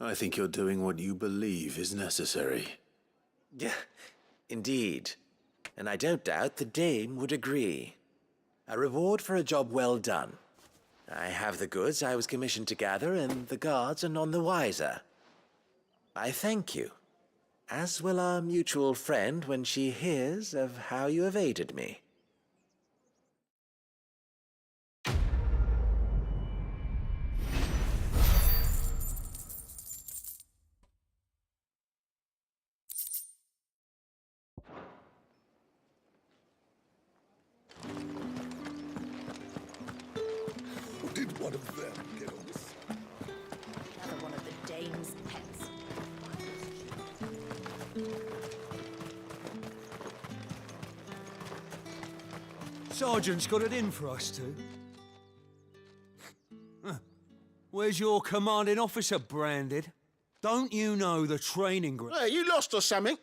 I think you're doing what you believe is necessary. Yeah, indeed. And I don't doubt the dame would agree. A reward for a job well done. I have the goods I was commissioned to gather, and the guards are none the wiser. I thank you. As will our mutual friend when she hears of how you have aided me. Did one of them get on this? Another one of the dame's pets. Sergeant's got it in for us two. Where's your commanding officer, Branded? Don't you know the training ground? Hey, you lost or something?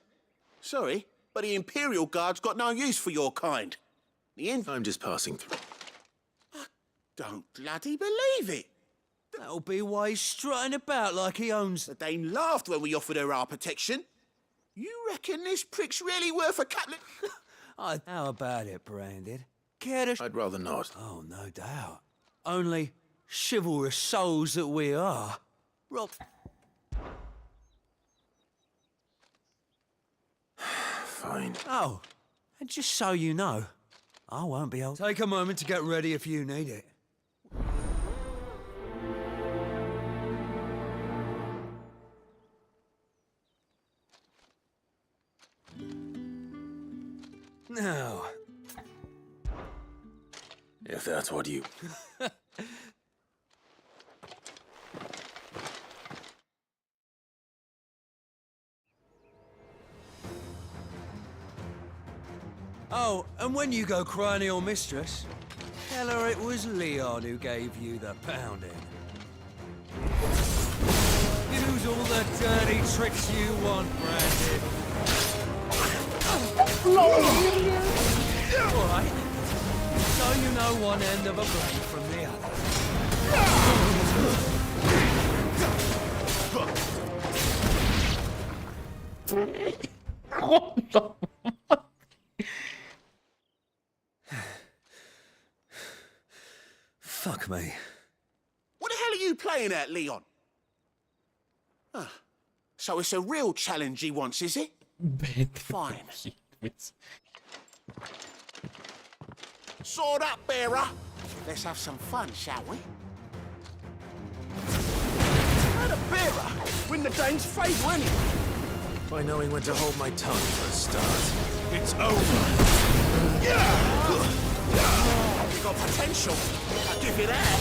Sorry, but the Imperial Guard's got no use for your kind. I'm just passing through. I don't bloody believe it. That'll be why he's strutting about like he owns... The Dame laughed when we offered her our protection. You reckon this prick's really worth a couple of... How about it, Branded? Care to... I'd rather not. Oh, no doubt. Only chivalrous souls that we are. Rob... Fine. Oh, and just so you know, I won't be able... Take a moment to get ready if you need it. Now... If that's what you... Oh, and when you go crying to your mistress, tell her it was Leon who gave you the pounding. Use all the dirty tricks you want, Branded. All right. So you know one end of a blade from the other. What the fuck? Fuck me. What the hell are you playing at, Leon? Ah, so it's a real challenge he wants, is it? Fine. Sword up, bearer. Let's have some fun, shall we? How the bearer win the Dane's favour, ain't he? By knowing when to hold my tongue for a start. It's over. Yeah! You got potential. I'll give you that.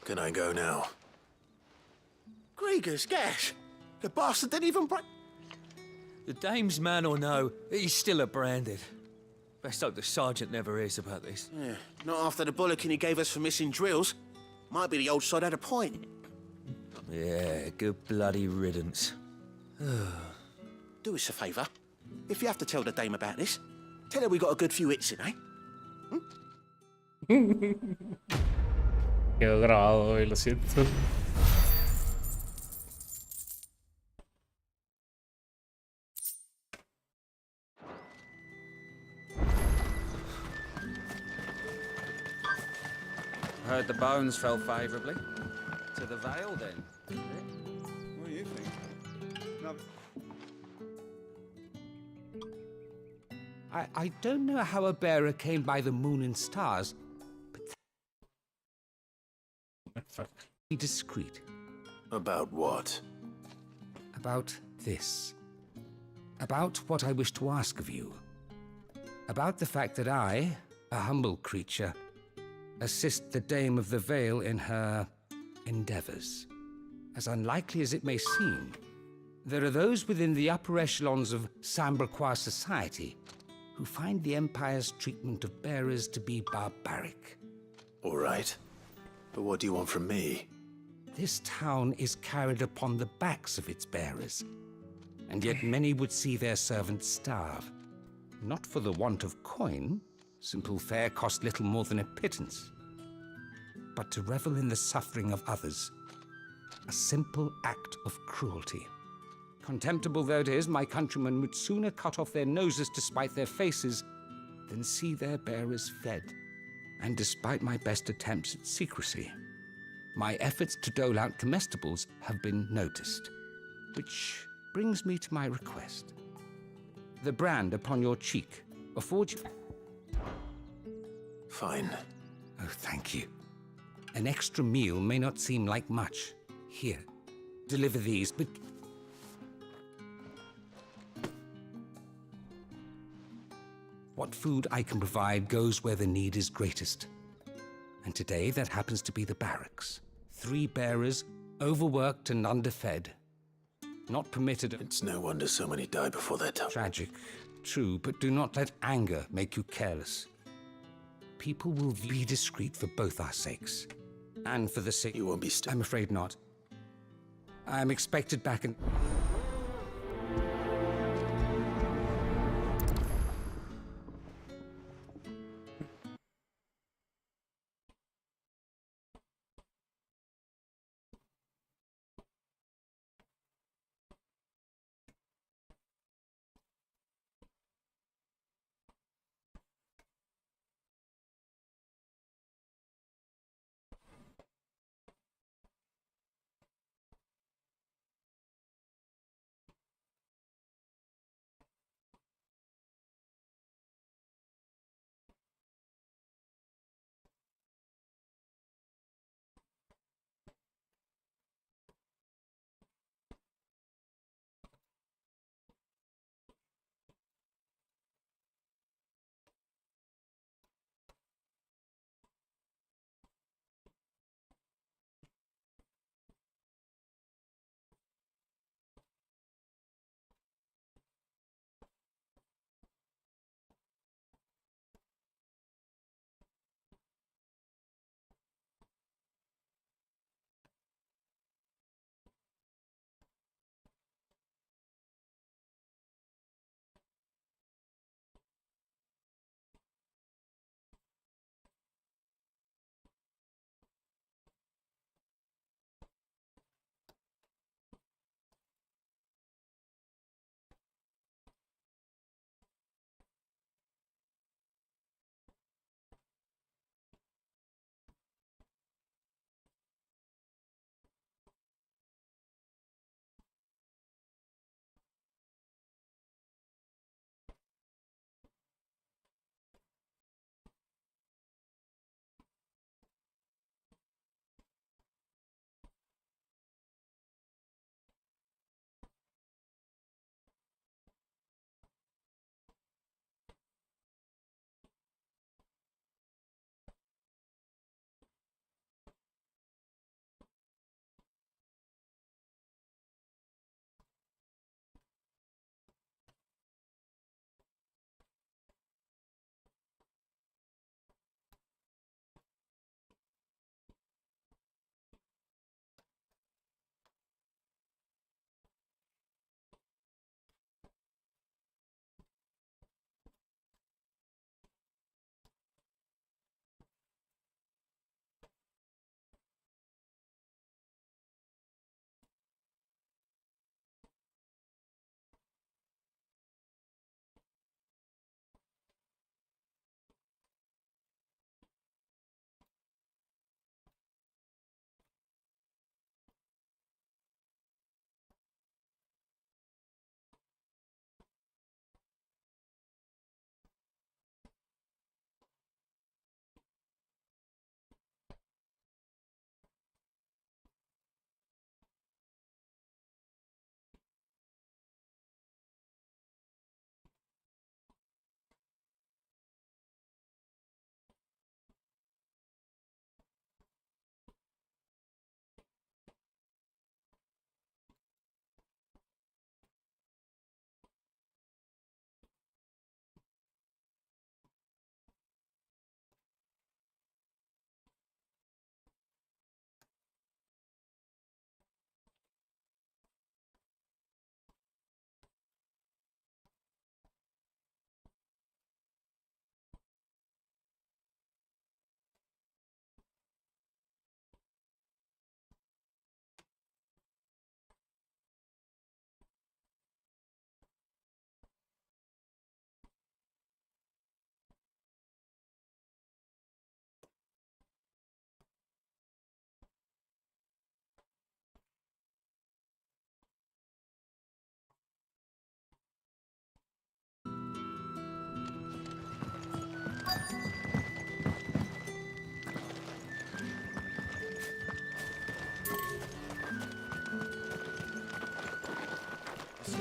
Can I go now? Grieger's gas. The bastard didn't even break. The Dame's man or no, he's still a Branded. Best hope the sergeant never hears about this. Yeah, not after the bullocking he gave us for missing drills. Might be the old sod had a point. Yeah, good bloody riddance. Do us a favour. If you have to tell the Dame about this, tell her we got a good few hits in, eh? Quedó grabado hoy, lo siento. Heard the bones fell favourably. To the Vale, then. What do you think? No. I don't know how a bearer came by the moon and stars, but be discreet. About what? About this. About what I wish to ask of you. About the fact that I, a humble creature, assist the Dame of the Vale in her endeavors. As unlikely as it may seem, there are those within the upper echelons of Samberquois society who find the Empire's treatment of bearers to be barbaric. All right. But what do you want from me? This town is carried upon the backs of its bearers. and yet many would see their servants starve. Not for the want of coin, simple fare cost little more than a pittance, but to revel in the suffering of others, a simple act of cruelty. Contemptible though it is, my countrymen would sooner cut off their noses to spite their faces than see their bearers fed. And despite my best attempts at secrecy, my efforts to dole out comestibles have been noticed. Which brings me to my request. The brand upon your cheek affords you... Fine. Oh, thank you. An extra meal may not seem like much. Here, deliver these, but... What food I can provide goes where the need is greatest. And today that happens to be the barracks. 3 bearers, overworked and underfed. Not permitted... It's no wonder so many die before their time. Tragic, true, but do not let anger make you careless. People will be discreet for both our sakes. And for the sake... You won't be still. I'm afraid not. I am expected back in...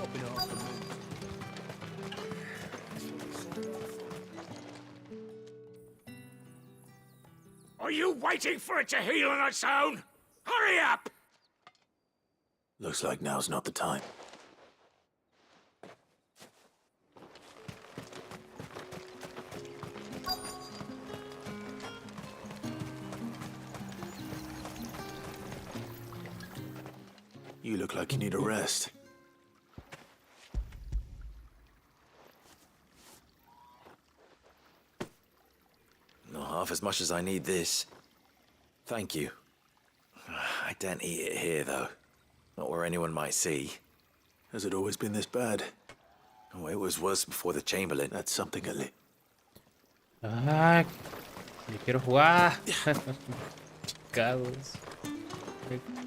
popping off the moon. Are you waiting for it to heal on its own? Hurry up! Looks like now's not the time. You look like you need a rest. Not half as much as I need this. Thank you. I daren't eat it here, though. Not where anyone might see. Has it always been this bad? Oh, it was worse before the Chamberlain. That's something at least. Ah, yo quiero jugar. Caos.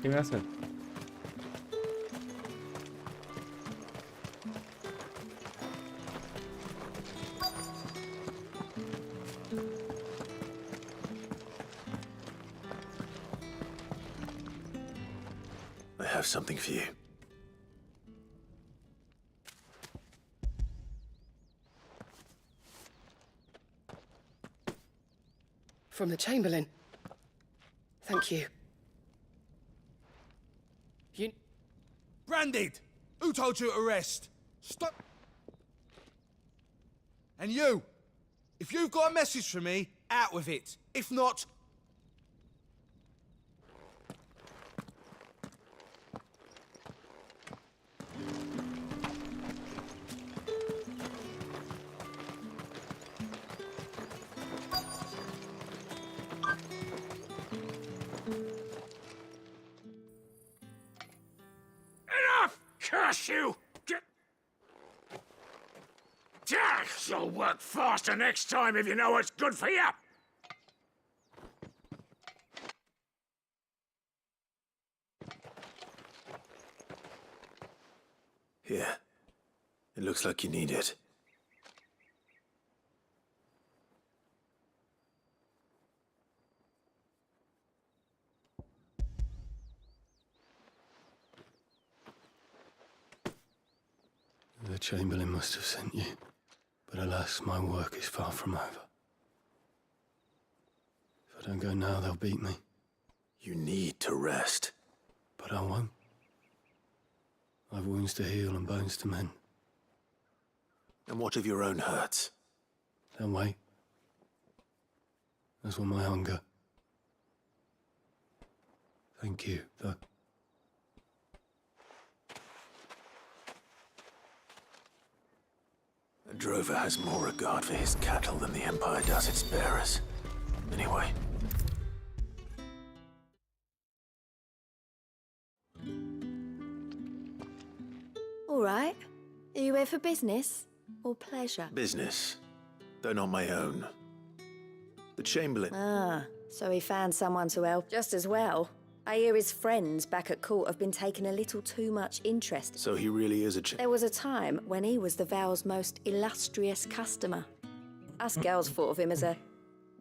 ¿Qué me hacen? I have something for you. From the Chamberlain. Thank you. You... Branded! Who told you to rest? Stop! And you! If you've got a message for me, out with it. If not... Curse you! You'll work faster next time if you know what's good for you! Here. It looks like you need it. The Chamberlain must have sent you, but alas, my work is far from over. If I don't go now, they'll beat me. You need to rest. But I won't. I've wounds to heal and bones to mend. And what of your own hurts? They'll wait. As will my hunger. Thank you, though. A drover has more regard for his cattle than the Empire does its bearers. Anyway. All right. Are you here for business or pleasure? Business. Though not my own. The Chamberlain... Ah, so he found someone to help just as well. I hear his friends back at court have been taking a little too much interest. So he really is a There was a time when he was the Val's most illustrious customer. Us girls thought of him as a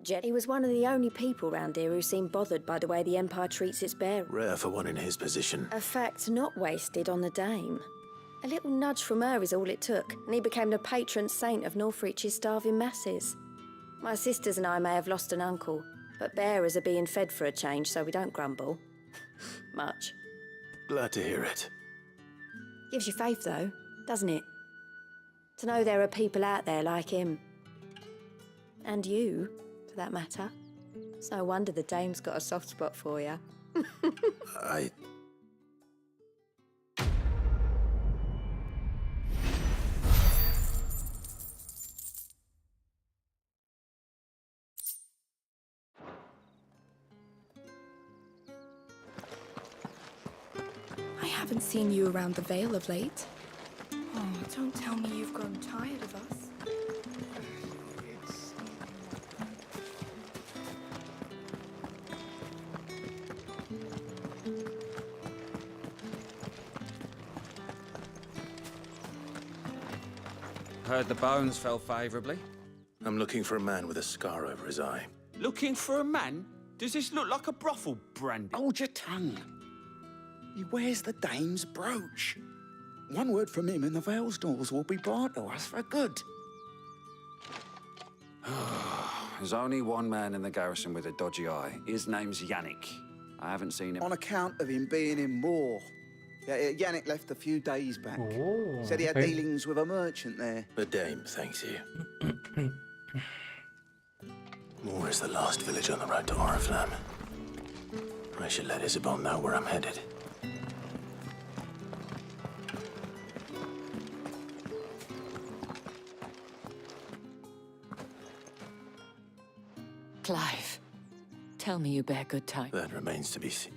jet. He was one of the only people round here who seemed bothered by the way the Empire treats its bearers. Rare for one in his position. A fact not wasted on the dame. A little nudge from her is all it took, and he became the patron saint of Northreach's starving masses. My sisters and I may have lost an uncle, but bearers are being fed for a change, so we don't grumble. Much. Glad to hear it. Gives you faith, though, doesn't it? To know there are people out there like him. And you, for that matter. It's no wonder the dame's got a soft spot for you. I haven't seen you around the Vale of late. Oh, don't tell me you've grown tired of us. Heard the bones fell favourably. I'm looking for a man with a scar over his eye. Looking for a man? Does this look like a brothel, Brandon? Hold your tongue. He wears the dame's brooch. One word from him and the Vale's doors will be barred to us for good. There's only one man in the garrison with a dodgy eye. His name's Yannick. I haven't seen him. On account of him being in war. Yeah, Yannick left a few days back. Oh, Said he had okay. dealings with a merchant there. The dame thanks you. Moor is the last village on the road to Oriflamme. I should let Isabel know where I'm headed. Clive, tell me you bear good time. That remains to be seen.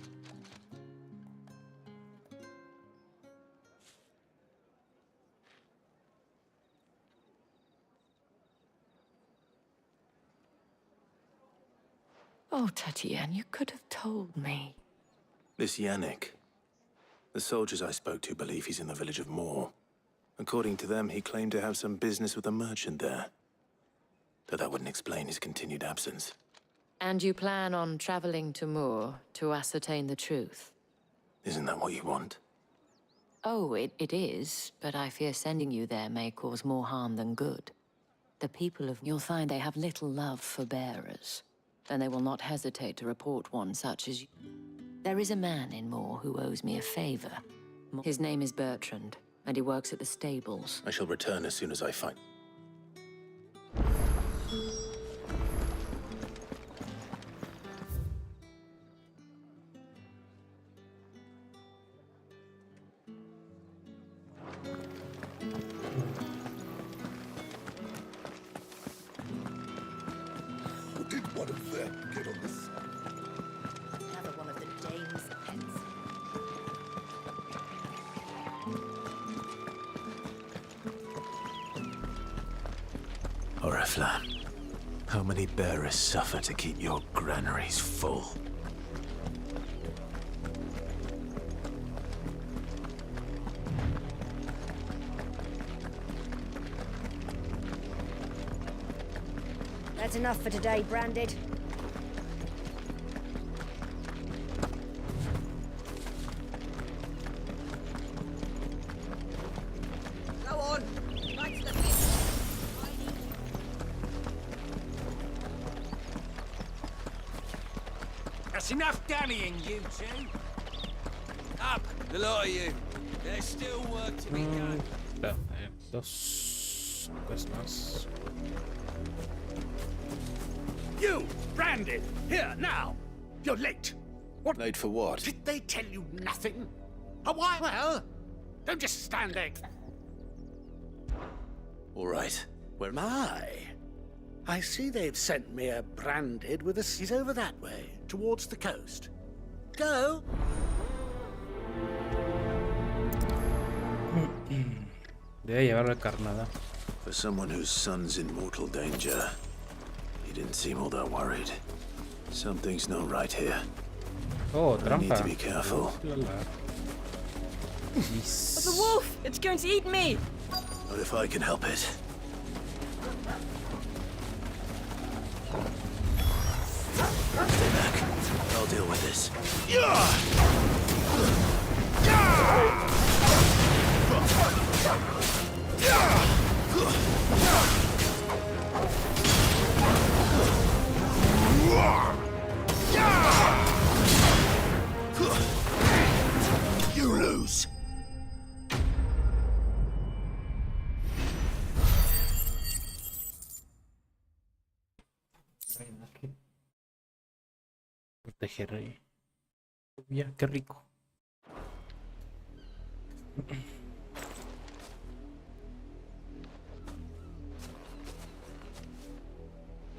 Oh, Tatienne, you could have told me. This Yannick. The soldiers I spoke to believe he's in the village of Moor. According to them, he claimed to have some business with a merchant there. Though that wouldn't explain his continued absence. And you plan on traveling to Moor to ascertain the truth? Isn't that what you want? Oh, it is, but I fear sending you there may cause more harm than good. The people of... You'll find they have little love for bearers, and they will not hesitate to report one such as you. There is a man in Moor who owes me a favor. His name is Bertrand, and he works at the stables. I shall return as soon as I find... How did one of them get on this? Another one of the dame's pets. Oriflamme. How many bearers suffer to keep your granaries full? That's enough for today, Branded. Go on. Right to the pit. That's enough dallying, you two. Up, the lot of you. There's still work to be done. Dos más. You, Branded, here now. You're late. What? Late for what? Did they tell you nothing? Oh, why? Well, don't just stand there. All right. Where... My. I see they've sent me a Branded with us. He's over that way, towards the coast. Go. Debe llevar la carnada. For someone whose son's in mortal danger, he didn't seem all that worried. Something's not right here. Oh, I need trampa. to be careful. The wolf! It's going to eat me! Not if I can help it. Stay back. I'll deal with this. You lose. Proteger. Ya, qué rico.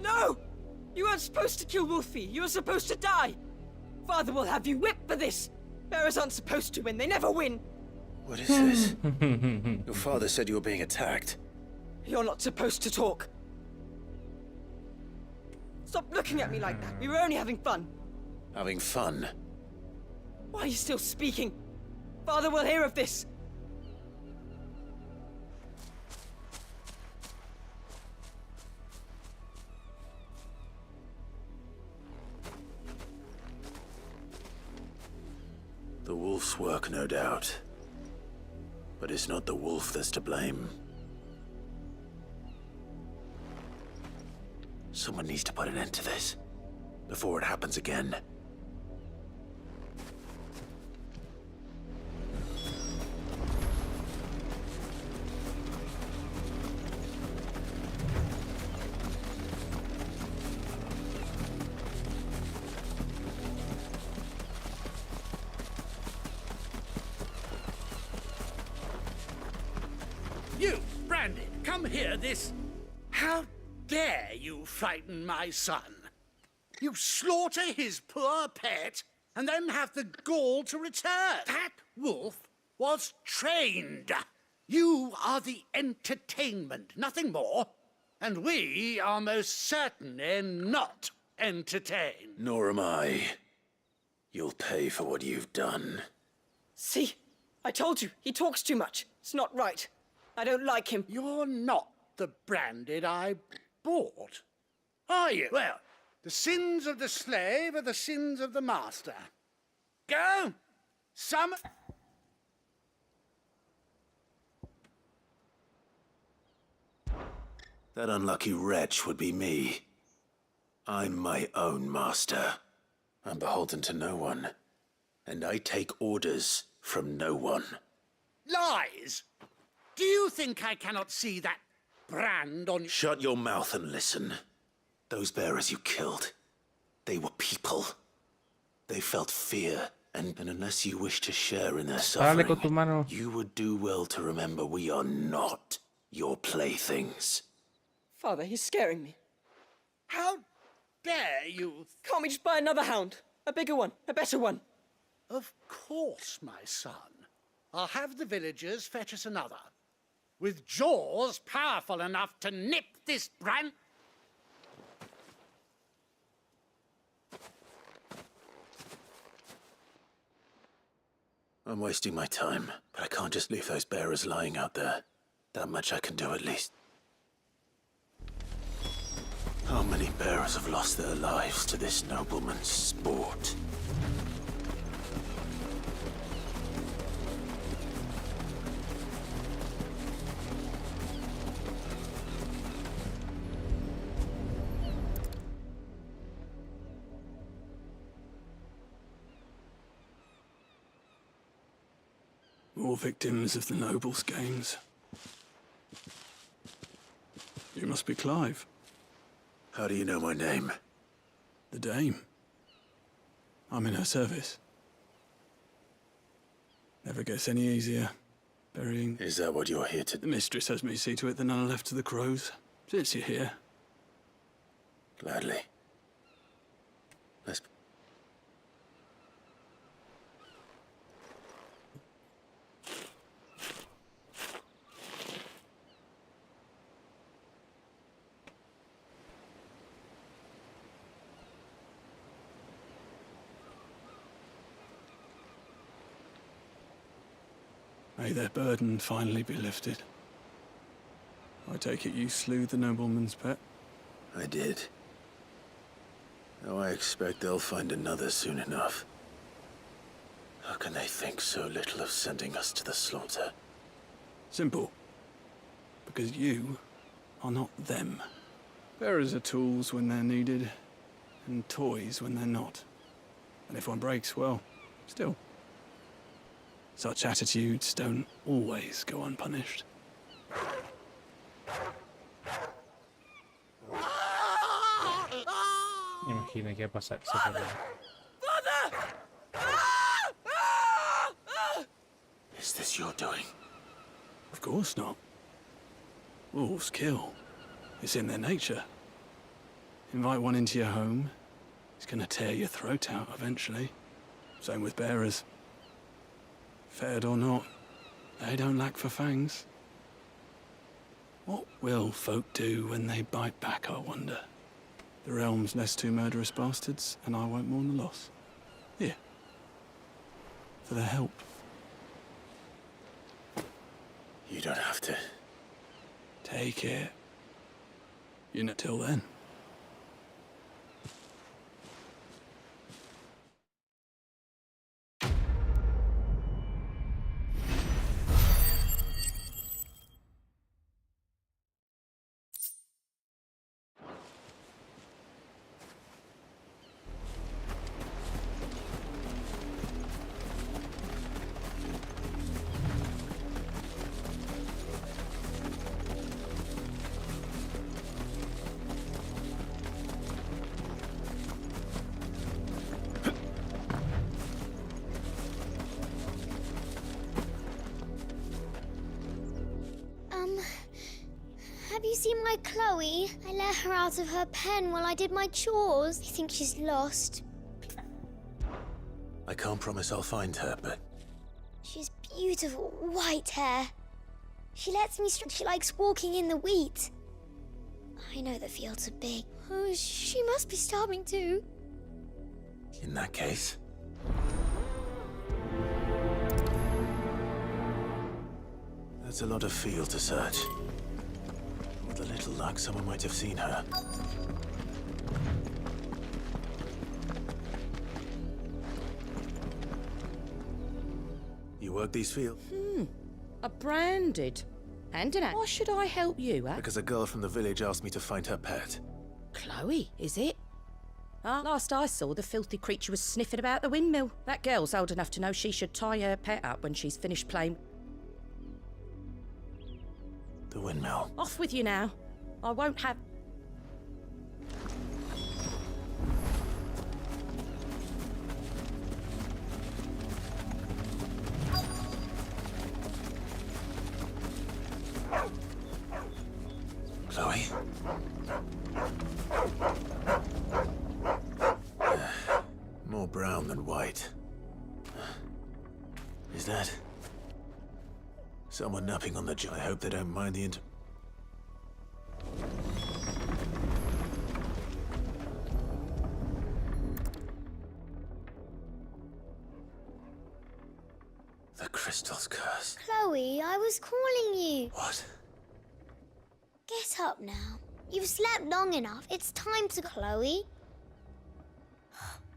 No! You weren't supposed to kill Wolfie. You were supposed to die. Father will have you whipped for this. Bearers aren't supposed to win. They never win. What is this? Your father said you were being attacked. You're not supposed to talk. Stop looking at me like that. We were only having fun. Having fun? Why are you still speaking? Father will hear of this. The wolf's work, no doubt. But it's not the wolf that's to blame. Someone needs to put an end to this before it happens again. You, Brandon, come here this... How dare you frighten my son? You slaughter his poor pet and then have the gall to return. That wolf was trained. You are the entertainment, nothing more. And we are most certainly not entertained. Nor am I. You'll pay for what you've done. See? I told you, he talks too much. It's not right. I don't like him. You're not the Branded I bought, are you? Well, the sins of the slave are the sins of the master. Go! Some... That unlucky wretch would be me. I'm my own master. I'm beholden to no one. And I take orders from no one. Lies! Do you think I cannot see that brand on... Shut your mouth and listen. Those bearers you killed, they were people. They felt fear, and unless you wish to share in their suffering, you would do well to remember we are not your playthings. Father, he's scaring me. How dare you... Can't we just buy another hound? A bigger one, a better one. Of course, my son. I'll have the villagers fetch us another. With jaws powerful enough to nip this brand... I'm wasting my time, but I can't just leave those bearers lying out there. That much I can do at least. How many bearers have lost their lives to this nobleman's sport? More victims of the nobles' games. You must be Clive. How do you know my name? The Dame. I'm in her service. Never gets any easier. Burying... Is that what you're here to... The mistress has me see to it that none are left to the crows. Since you're here. Gladly. Let's... May their burden finally be lifted. I take it you slew the nobleman's pet? I did. Now I expect they'll find another soon enough. How can they think so little of sending us to the slaughter? Simple. Because you are not them. Bearers are tools when they're needed, and toys when they're not. And if one breaks, well, still. Such attitudes don't always go unpunished. Imagina que pasa eso. Is this your doing? Of course not. Wolves kill. It's in their nature. Invite one into your home, he's gonna tear your throat out eventually. Same with bearers. Fed or not, they don't lack for fangs. What will folk do when they bite back, I wonder? The realm's less two murderous bastards, and I won't mourn the loss. Here. For their help. You don't have to. Take it. You know, till then. see my Chloe? I let her out of her pen while I did my chores. I think she's lost. I can't promise I'll find her, but She has beautiful white hair. She lets me she likes walking in the wheat. I know the fields are big. Oh, she must be starving too. in that case... That's a lot of field to search. With a little luck, someone might have seen her. You work these fields? A branded. And an Why should I help you, eh? Because a girl from the village asked me to find her pet. Chloe, is it? Last I saw, the filthy creature was sniffing about the windmill. That girl's old enough to know she should tie her pet up when she's finished playing. The windmill. Off with you now. I won't have... Chloe? More brown than white. Is that... someone napping on the job? I hope they don't mind the The crystal's curse. Chloe, I was calling you. What? Get up now. You've slept long enough. It's time to... Chloe?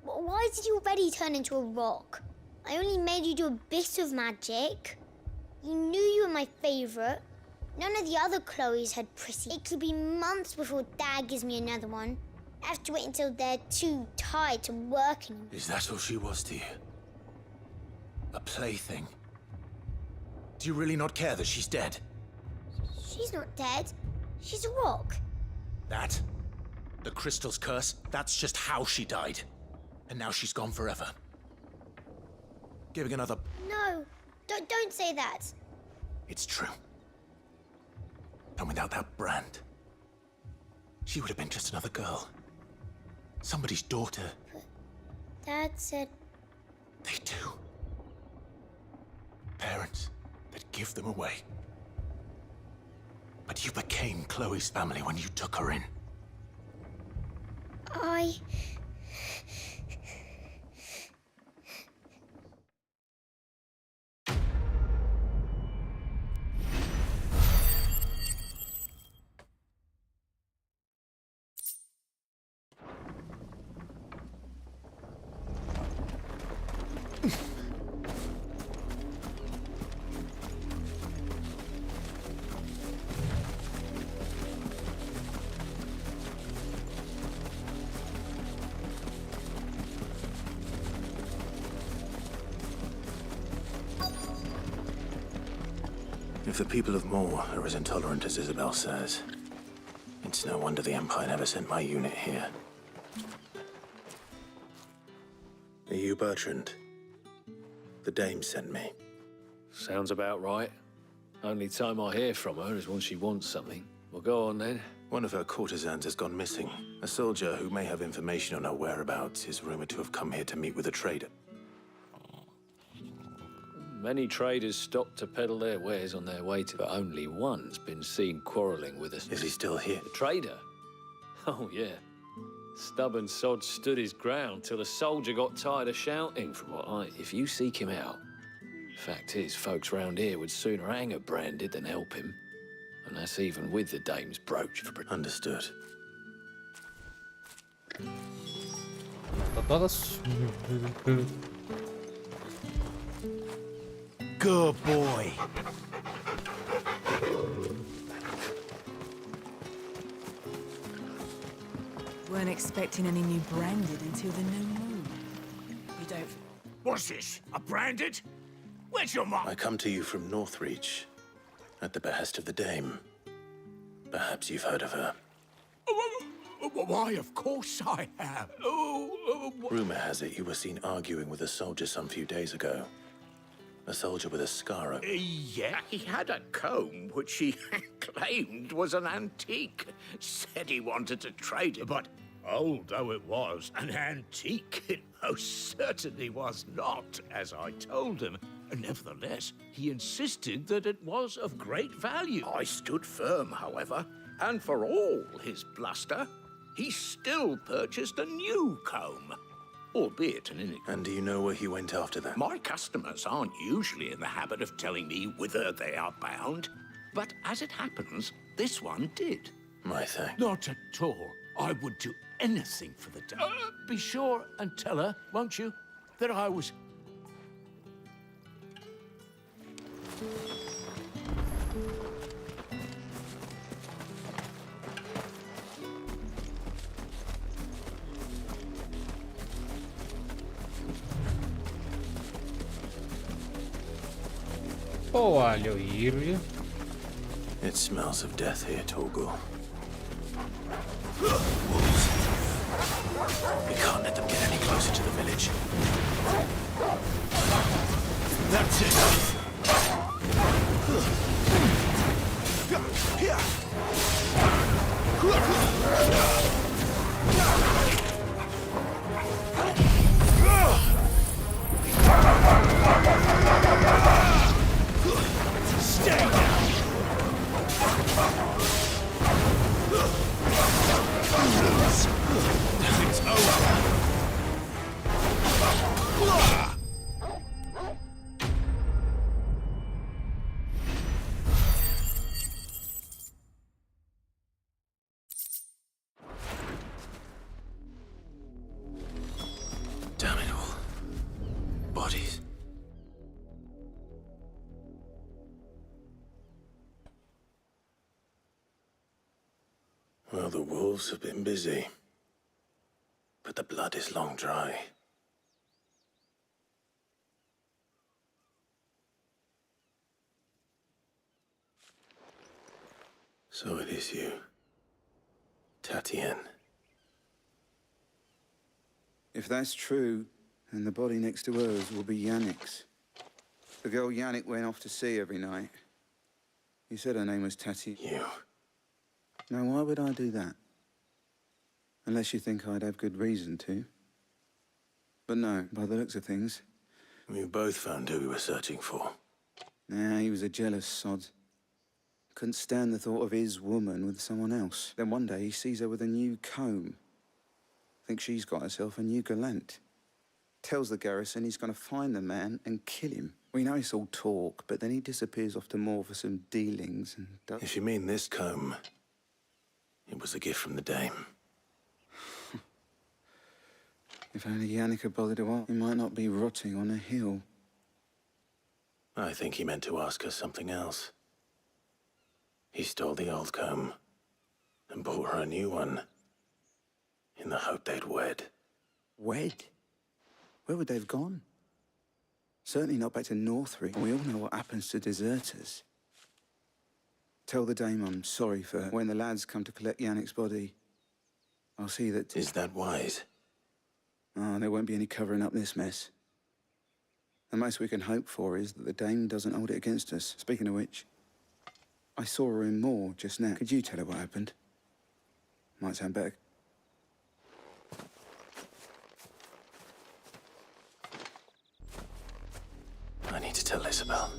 Why did you already turn into a rock? I only made you do a bit of magic. You knew you were my favourite. None of the other Chloes had pretty. It could be months before Dad gives me another one. I have to wait until they're too tired to work anymore. Is that all she was to you? A plaything? Do you really not care that she's dead? She's not dead. She's a rock. That? The crystal's curse? That's just how she died. And now she's gone forever. Giving another... No, don't say that. It's true. And without that brand, she would have been just another girl. Somebody's daughter. But Dad said... They do. Parents that give them away. But you became Chloe's family when you took her in. If the people of Moor are as intolerant as Isabel says, it's no wonder the Empire never sent my unit here. Are you Bertrand? The dame sent me. Sounds about right. Only time I hear from her is when she wants something. Well, go on then. One of her courtesans has gone missing. A soldier who may have information on her whereabouts is rumored to have come here to meet with a trader. Many traders stop to peddle their wares on their way to, but only one's been seen quarreling with us. Is he still here? The trader? Oh, yeah. Stubborn sod stood his ground till the soldier got tired of shouting, from what I... If you seek him out, fact is, folks round here would sooner hang a branded than help him. And that's even with the dame's brooch for... Understood. Good boy. Weren't expecting any new branded until the new moon. You don't... What's this? A branded? Where's your mom? I come to you from Northreach, at the behest of the dame. Perhaps you've heard of her. Why, of course I have. Rumor has it you were seen arguing with a soldier some few days ago. A soldier with a scar. Yeah, he had a comb which he claimed was an antique. Said he wanted to trade it, but old though it was, an antique it most certainly was not, as I told him. Nevertheless, he insisted that it was of great value. I stood firm, however, and for all his bluster, he still purchased a new comb. Albeit an inexpensive. And do you know where he went after that? My customers aren't usually in the habit of telling me whither they are bound, but as it happens, this one did. My thanks. Not at all. I would do anything for the dame. Be sure and tell her, won't you, that I was... Olha o Irving. It smells of death here, Torgal. We can't let them get any closer to the village. That's it. Stay down. It's over. Damn it all. Bodies. Well, the wolves have been busy. But the blood is long dry. So it is you, Tatienne. If that's true, then the body next to hers will be Yannick's. The girl Yannick went off to see every night. You said her name was Tatienne. You. Now, why would I do that? Unless you think I'd have good reason to. But no, by the looks of things. We both found who we were searching for. Nah, he was a jealous sod. Couldn't stand the thought of his woman with someone else. Then one day he sees her with a new comb. Thinks she's got herself a new gallant. Tells the garrison he's going to find the man and kill him. We know it's all talk, but then he disappears off to Moor for some dealings and does... If you mean this comb, it was a gift from the dame. If only Yannick had bothered to ask, he might not be rotting on a hill. I think he meant to ask her something else. He stole the old comb and bought her a new one in the hope they'd wed. Wed? Where would they have gone? Certainly not back to Northree. We all know what happens to deserters. Tell the dame I'm sorry for her. When the lads come to collect Yannick's body, I'll see that... Is that wise? Oh, there won't be any covering up this mess. The most we can hope for is that the dame doesn't hold it against us. Speaking of which, I saw her in Moor just now. Could you tell her what happened? Might sound better. I need to tell Isabel.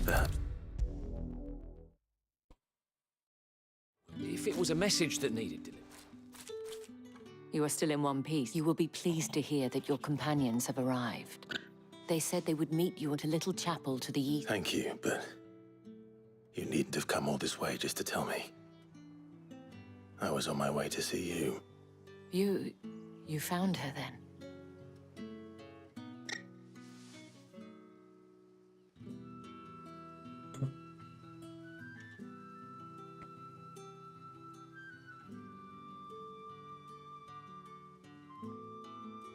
That. If it was a message that needed delivery. You are still in one piece. You will be pleased to hear that your companions have arrived. They said they would meet you at a little chapel to the east. Thank you, but you needn't have come all this way just to tell me. I was on my way to see you. You found her then?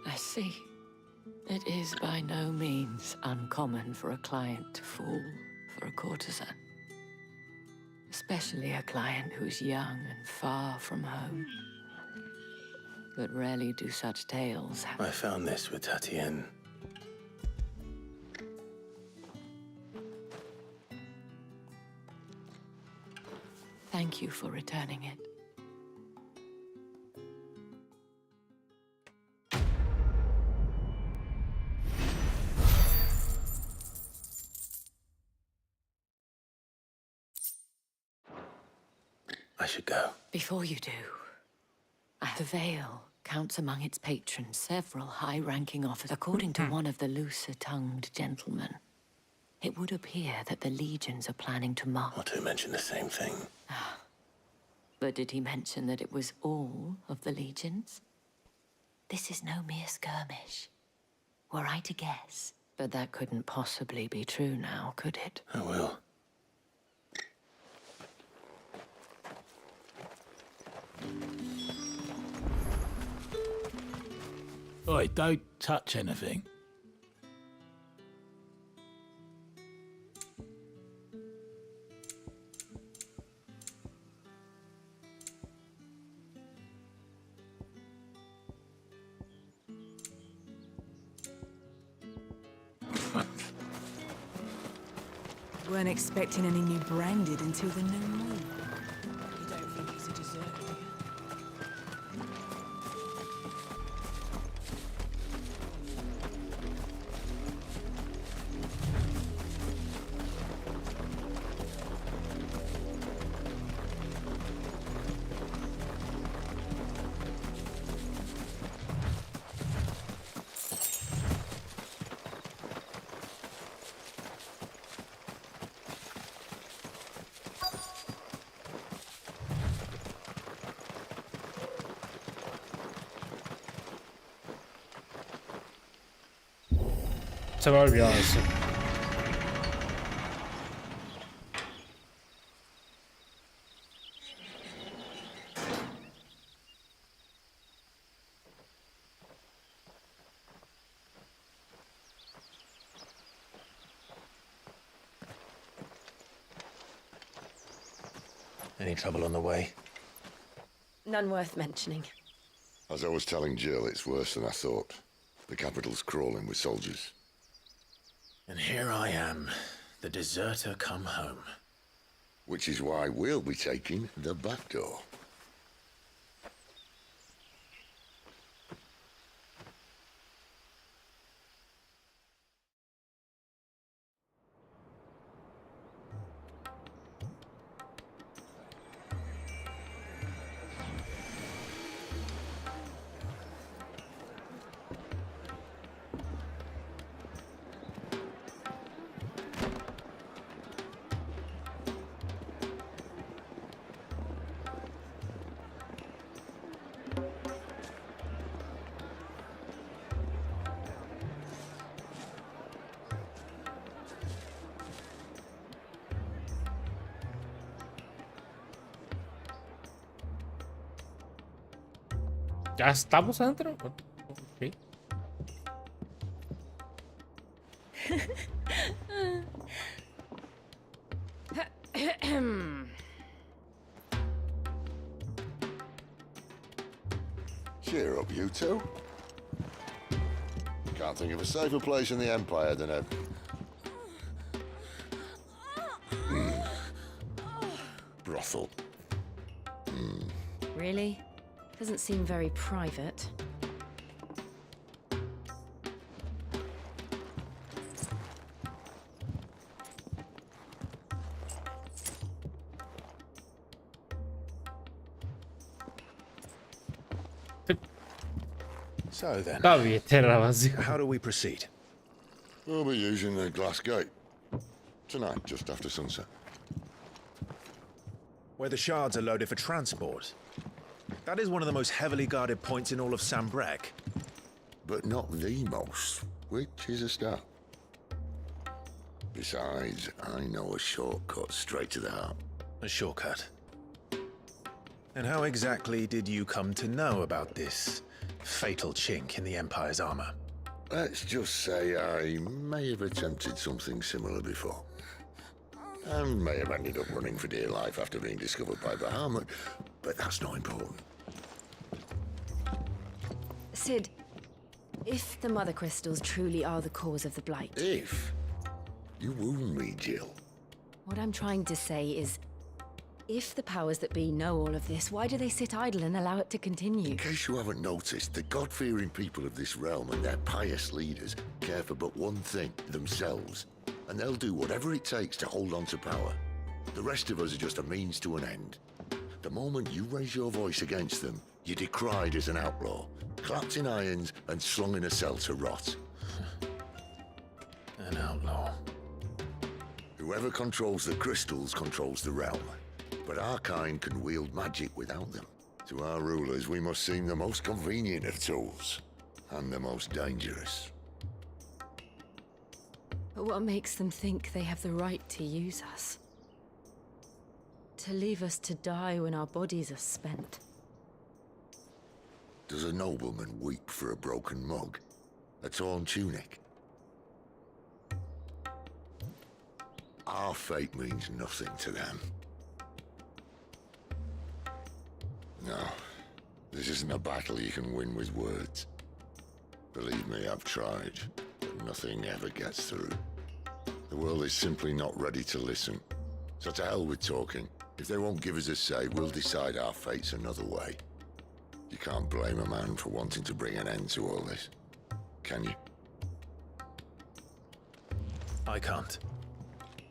I see. It is by no means uncommon for a client to fall for a courtesan. Especially a client who's young and far from home. But rarely do such tales happen. I found this with Tatienne Thank you for returning it. I should go. Before you do, the Vale counts among its patrons several high-ranking officers. According to one of the looser-tongued gentlemen, it would appear that the legions are planning to march. Not to mention the same thing. But did he mention that it was all of the legions? This is no mere skirmish. Were I to guess. But that couldn't possibly be true now, could it? I will. Oi, don't touch anything. Weren't expecting any new branded until the new moon. You don't think he's a deserter, do you? Ça va bien ça. Any trouble on the way? None worth mentioning. As I was telling Jill, it's worse than I thought. The capital's crawling with soldiers. And here I am, the deserter come home. Which is why we'll be taking the back door. ¿Ya estamos adentro? Ok. Cheer up, you two. Can't think of a safer place in the Empire than a... brothel. Really? Doesn't seem very private. So then, La billetera básica. How do we proceed? We'll be using the glass gate. Tonight, just after sunset. Where the shards are loaded for transport. That is one of the most heavily guarded points in all of Sambrec. But not the most, which is a start. Besides, I know a shortcut straight to the heart. A shortcut? And how exactly did you come to know about this fatal chink in the Empire's armor? Let's just say I may have attempted something similar before. And may have ended up running for dear life after being discovered by Bahamut, but that's not important. Sid, if the Mother Crystals truly are the cause of the Blight... If? You wound me, Jill. What I'm trying to say is... If the powers that be know all of this, why do they sit idle and allow it to continue? In case you haven't noticed, the God-fearing people of this realm and their pious leaders care for but one thing, themselves. And they'll do whatever it takes to hold on to power. The rest of us are just a means to an end. The moment you raise your voice against them, you're decried as an outlaw, clapped in irons and slung in a cell to rot. An outlaw. Whoever controls the crystals controls the realm. But our kind can wield magic without them. To our rulers, we must seem the most convenient of tools, and the most dangerous. But what makes them think they have the right to use us? To leave us to die when our bodies are spent? Does a nobleman weep for a broken mug? A torn tunic? Our fate means nothing to them. No, this isn't a battle you can win with words. Believe me, I've tried, but nothing ever gets through. The world is simply not ready to listen. So to hell with talking. If they won't give us a say, we'll decide our fates another way. You can't blame a man for wanting to bring an end to all this, can you? I can't.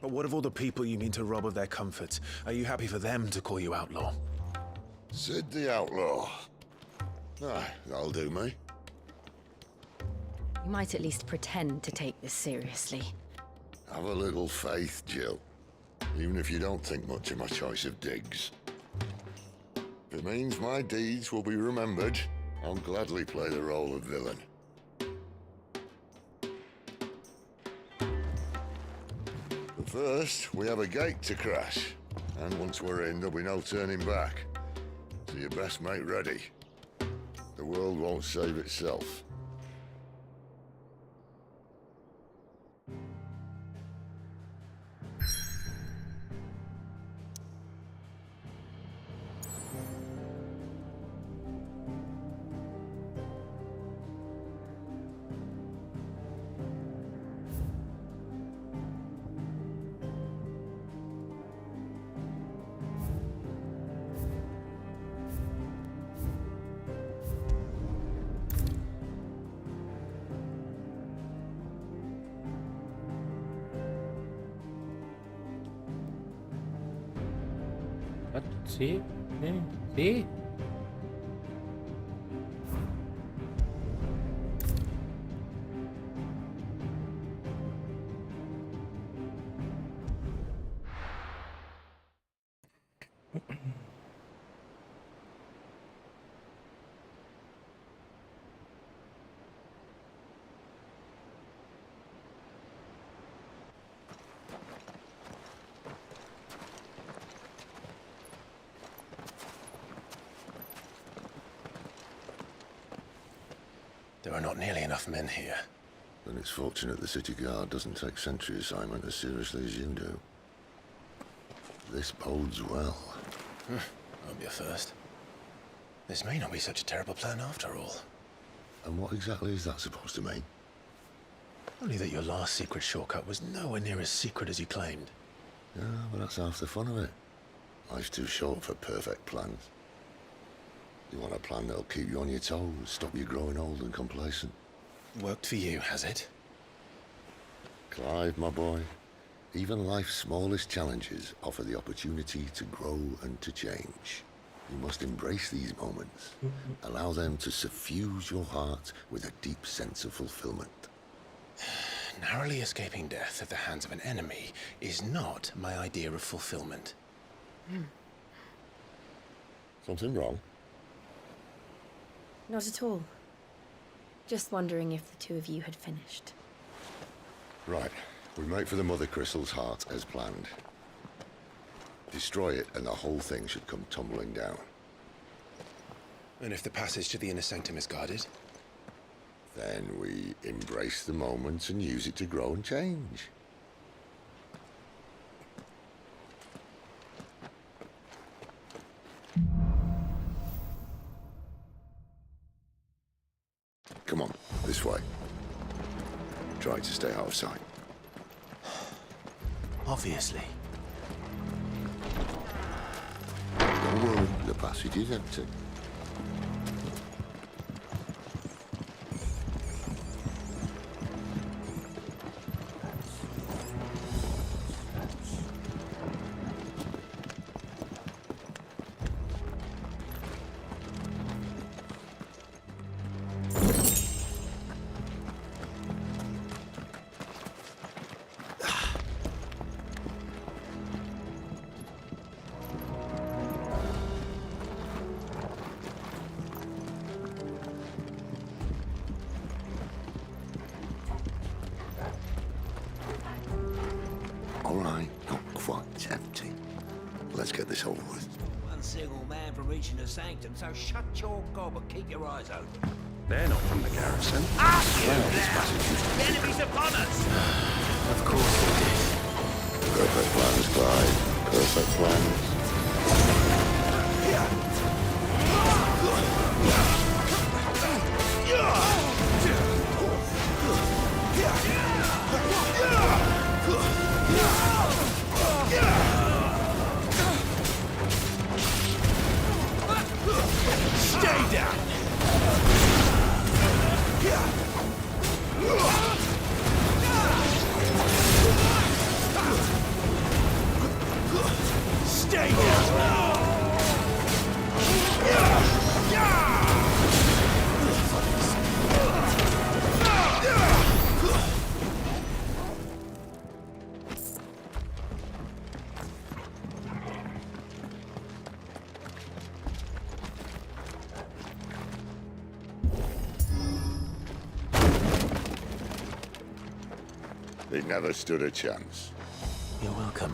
But what of all the people you mean to rob of their comforts? Are you happy for them to call you outlaw? Sid the Outlaw. Aye, that'll do me. You might at least pretend to take this seriously. Have a little faith, Jill. Even if you don't think much of my choice of digs. If it means my deeds will be remembered, I'll gladly play the role of villain. But first, we have a gate to crash. And once we're in, there'll be no turning back. So you best make ready. The world won't save itself. What? See? See? There are not nearly enough men here. Then it's fortunate the city guard doesn't take sentry assignment as seriously as you do. This bodes well. Won't be a first. This may not be such a terrible plan after all. And what exactly is that supposed to mean? Only that your last secret shortcut was nowhere near as secret as you claimed. Yeah, but that's half the fun of it. Life's too short for perfect plans. You want a plan that'll keep you on your toes, stop you growing old and complacent. Worked for you, has it? Clive, my boy, even life's smallest challenges offer the opportunity to grow and to change. You must embrace these moments. Allow them to suffuse your heart with a deep sense of fulfillment. Narrowly escaping death at the hands of an enemy is not my idea of fulfillment. Something wrong? Not at all. Just wondering if the two of you had finished. Right. We make for the Mother Crystal's heart as planned. Destroy it and the whole thing should come tumbling down. And if the passage to the inner sanctum is guarded? Then we embrace the moment and use it to grow and change. Come on, this way. Try to stay out of sight. Obviously. passage is empty. All right, not quite empty. Let's get this over with. One single man from reaching the sanctum, so shut your gob and keep your eyes open. They're not from the garrison. The enemy's upon us! Of course they did. Perfect plans, Clyde. Perfect plans. Stay down! Stay down! They never stood a chance. You're welcome.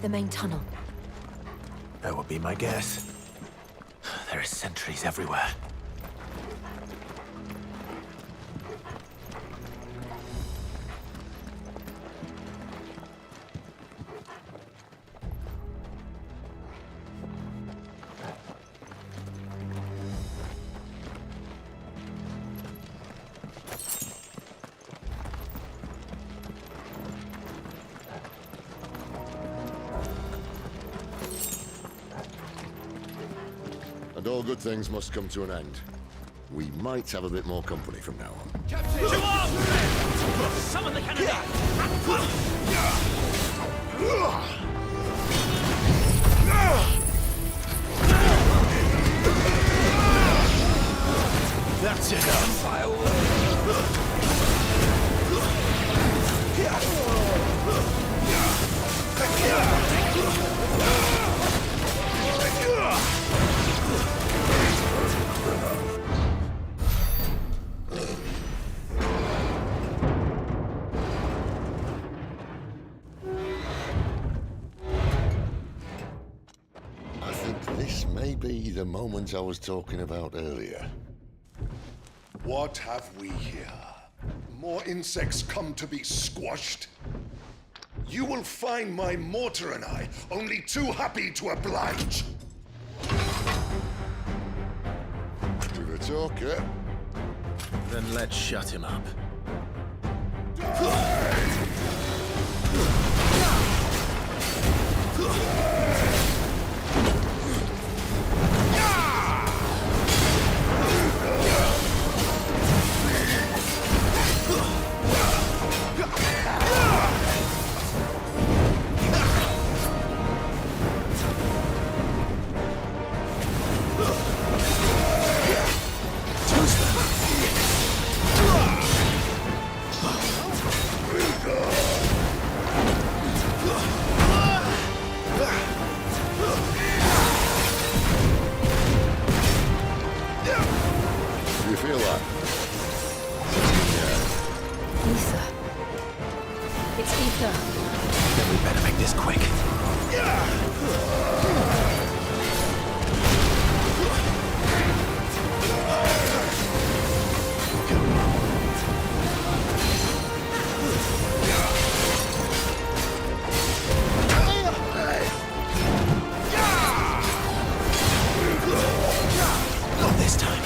The main tunnel. That would be my guess. There are sentries everywhere. And all good things must come to an end. We might have a bit more company from now on. Captain! To arms! Summon the cannon! That's enough. Fire away! I think this may be the moment I was talking about earlier. What have we here? More insects come to be squashed? You will find my mortar and I only too happy to oblige. With a talker. Then let's shut him up. Do you feel that? Ether. It's ether. Then we better make this quick. Not this time.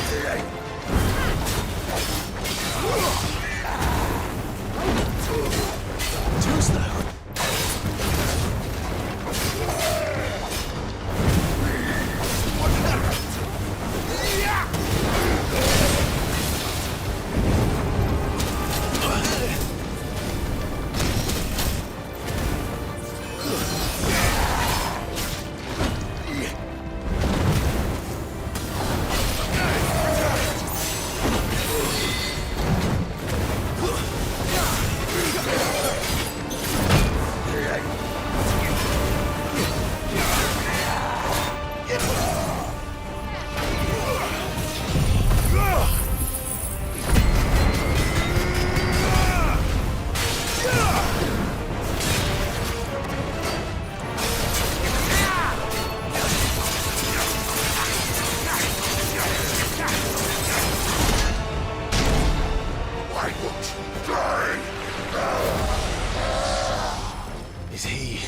I won't die! Is he?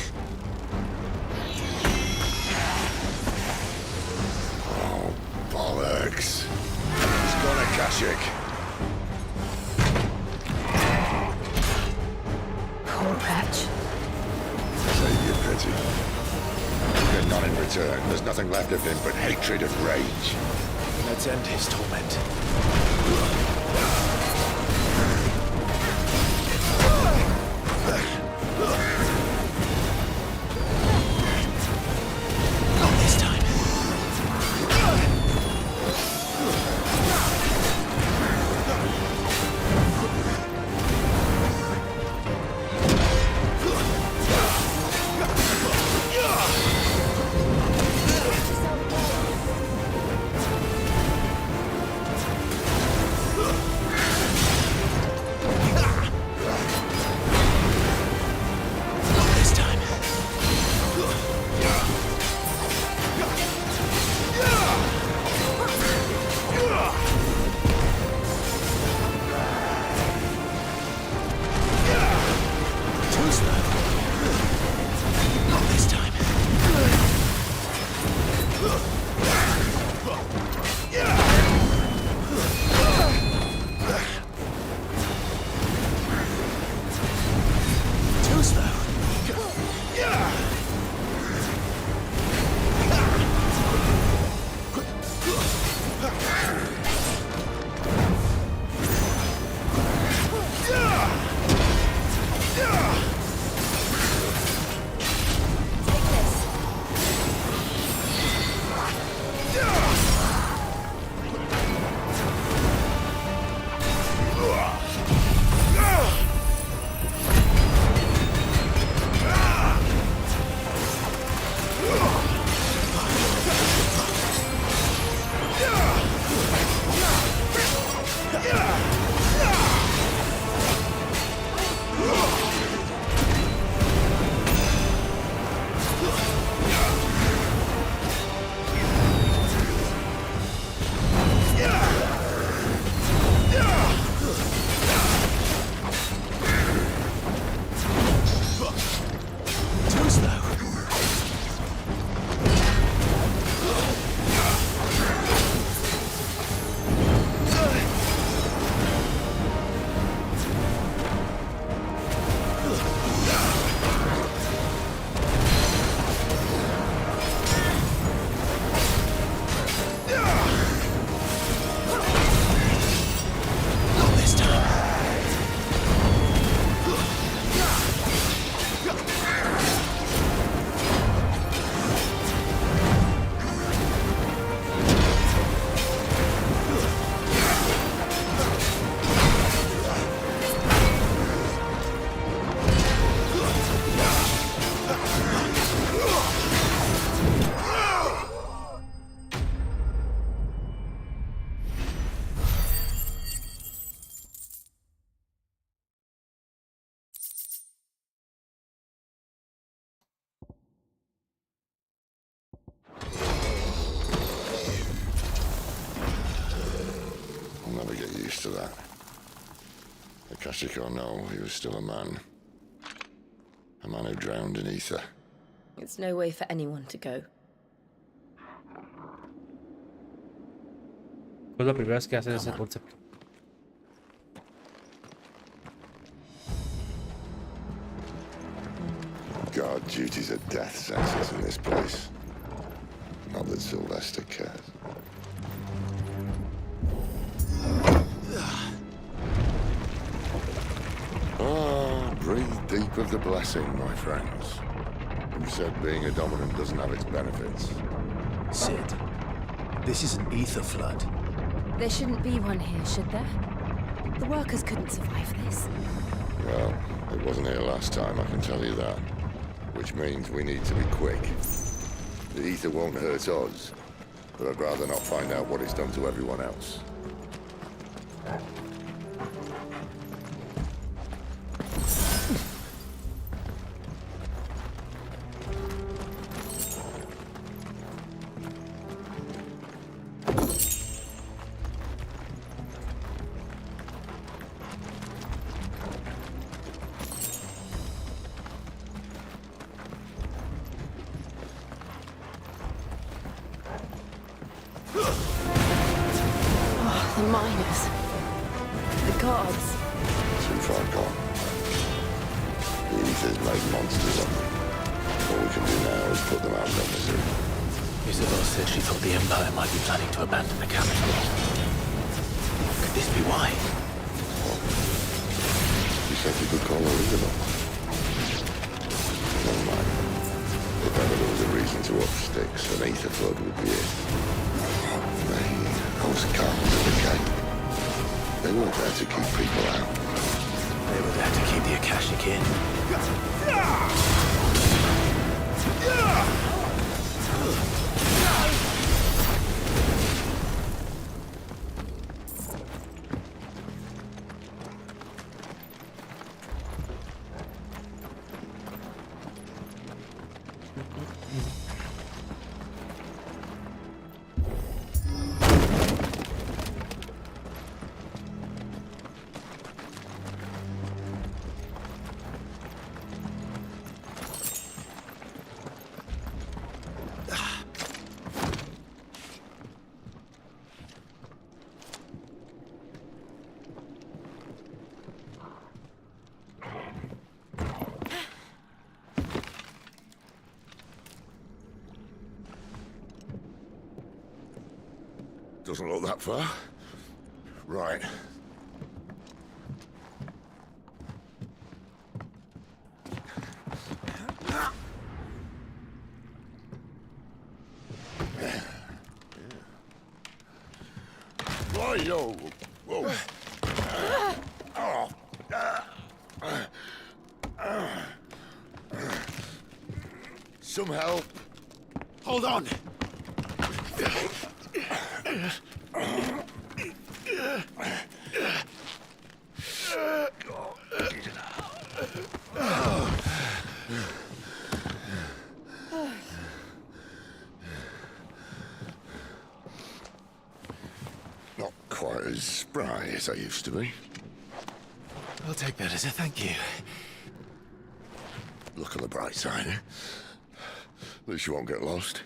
Oh, bollocks. He's gone, Akashic. Poor wretch. Save your pity. You get none in return. There's nothing left of him but hatred and rage. Let's end his torment. Not this time. To that. Akashic or no, he was still a man. A man who drowned in ether. It's no way for anyone to go. Cosa primera vez que haces ese concepto? Guard duties are death sentences in this place. Not that Sylvester cares. Breathe deep of the blessing, my friends. Who said being a dominant doesn't have its benefits? Sid, this is an ether flood. There shouldn't be one here, should there? The workers couldn't survive this. Well, it wasn't here last time, I can tell you that. Which means we need to be quick. The ether won't hurt us, but I'd rather not find out what it's done to everyone else. miners. The gods. Too far gone. The Aether's made monsters of them. All we can do now is put them out of their misery. Isabel said she thought the Empire might be planning to abandon the capital. Could this be why? She said you could call her Isabel. Never mind. If ever there was a reason to up sticks, an Aether flood would be it. Those cartons at the gate. They weren't there to keep people out. They were there to keep the Akashic in. Doesn't look that far. Right. Whoa. Whoa. Some help. Hold on. Not quite as spry as I used to be. I'll take that as a thank you. Look on the bright side, eh? At least you won't get lost.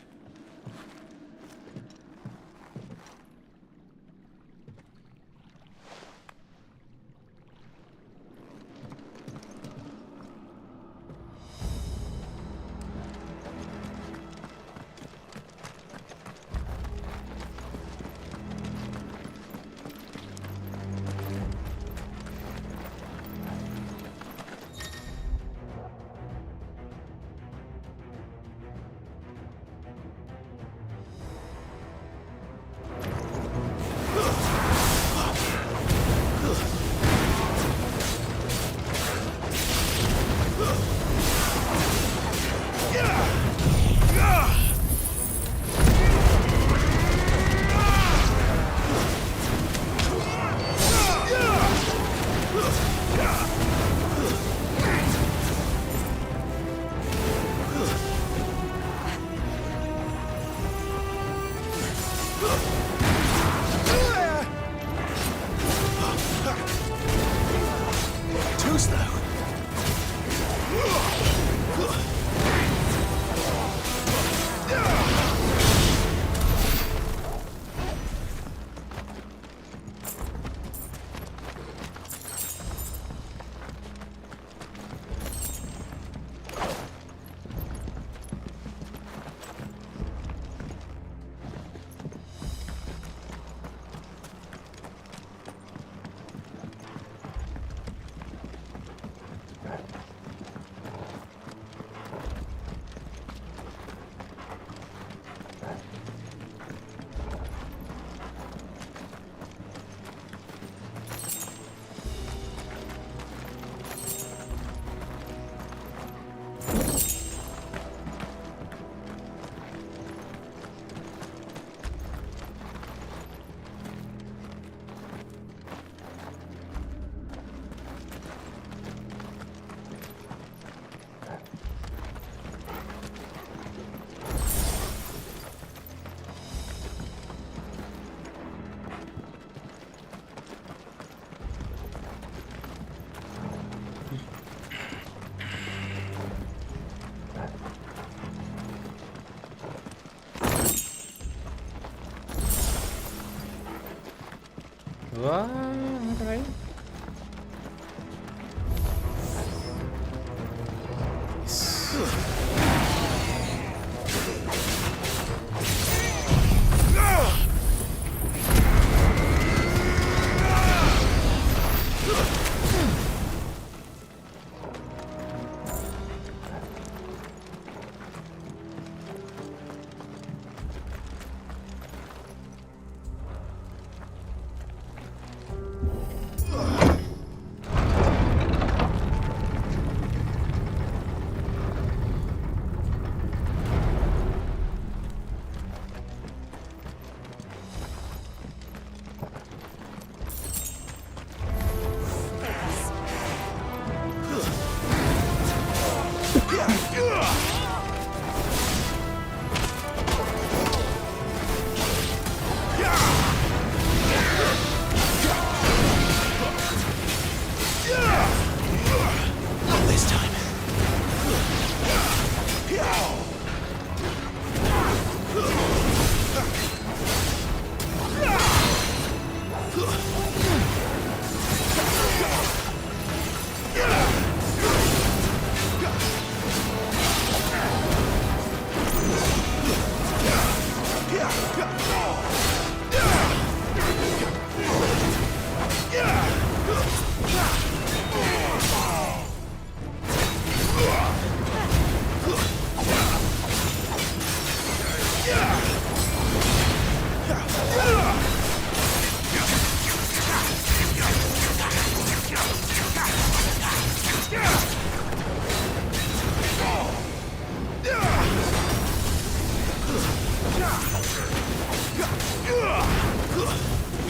Alright.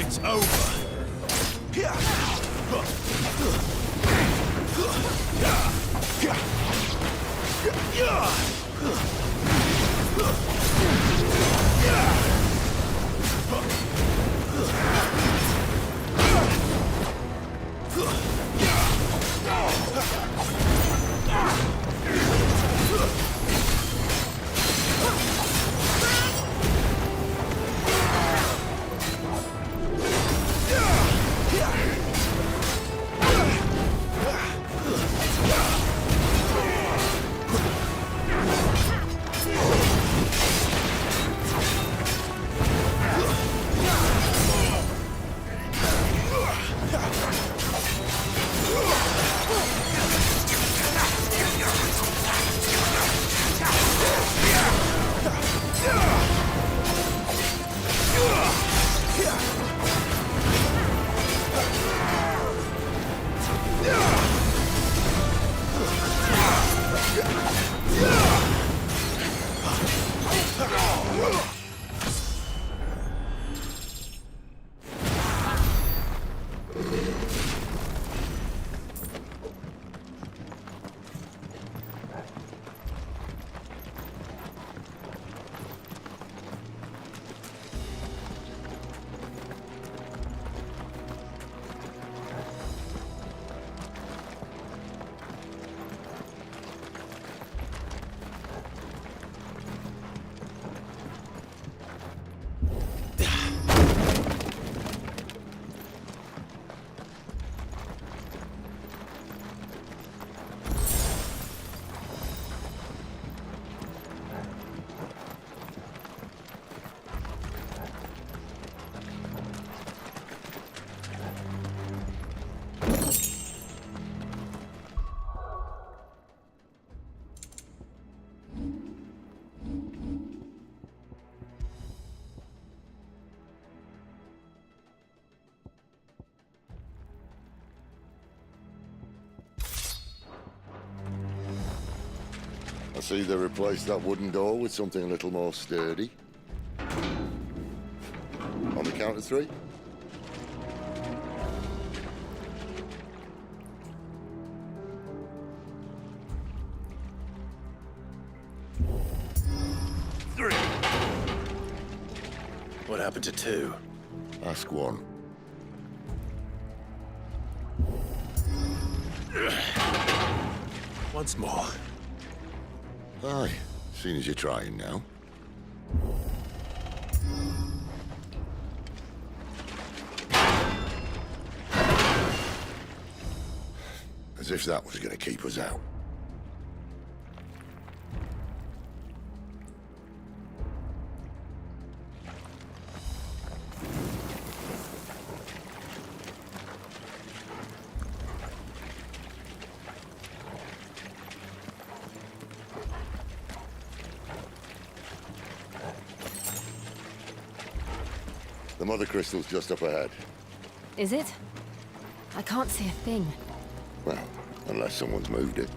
It's over. I see they replaced that wooden door with something a little more sturdy. On the count of three. Three. What happened to two? Ask one. Once more. Aye, seeing as you're trying now. As if that was going to keep us out. The mother crystal's just up ahead. Is it? I can't see a thing. Well, unless someone's moved it.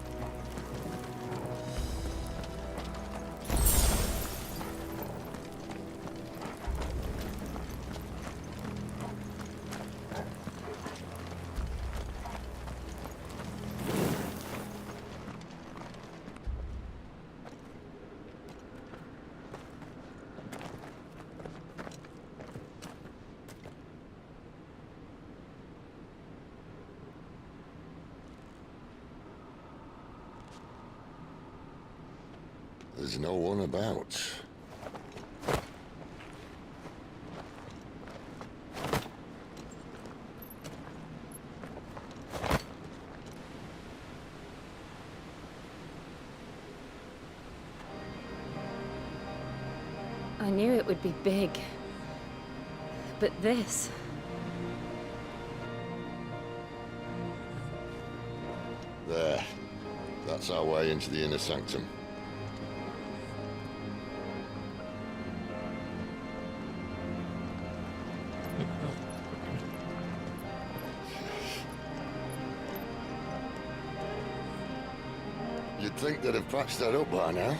There's no one about. I knew it would be big. But this... There. That's our way into the inner sanctum. You'd think they'd have patched that up by now.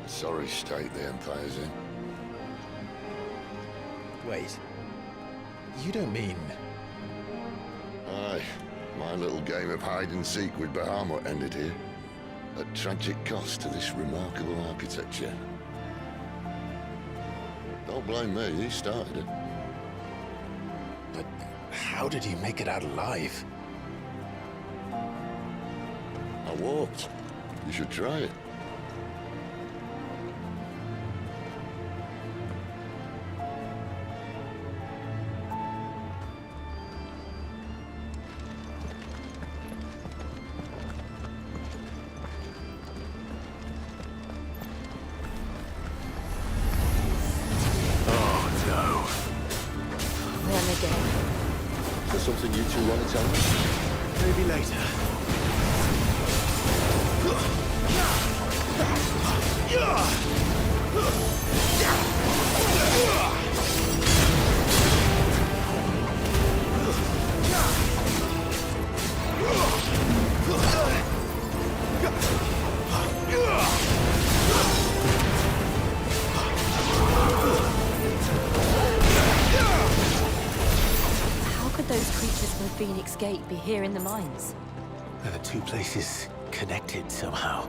A sorry state the Empire's in. Wait. You don't mean... Aye. My little game of hide-and-seek with Bahamut ended here. At tragic cost to this remarkable architecture. Don't blame me, he started it. But how did he make it out alive? I walked. You should try it. Them again. Is there something you two want to tell me? Maybe later. How could those creatures from Phoenix Gate be here in the mines? Are the two places connected somehow?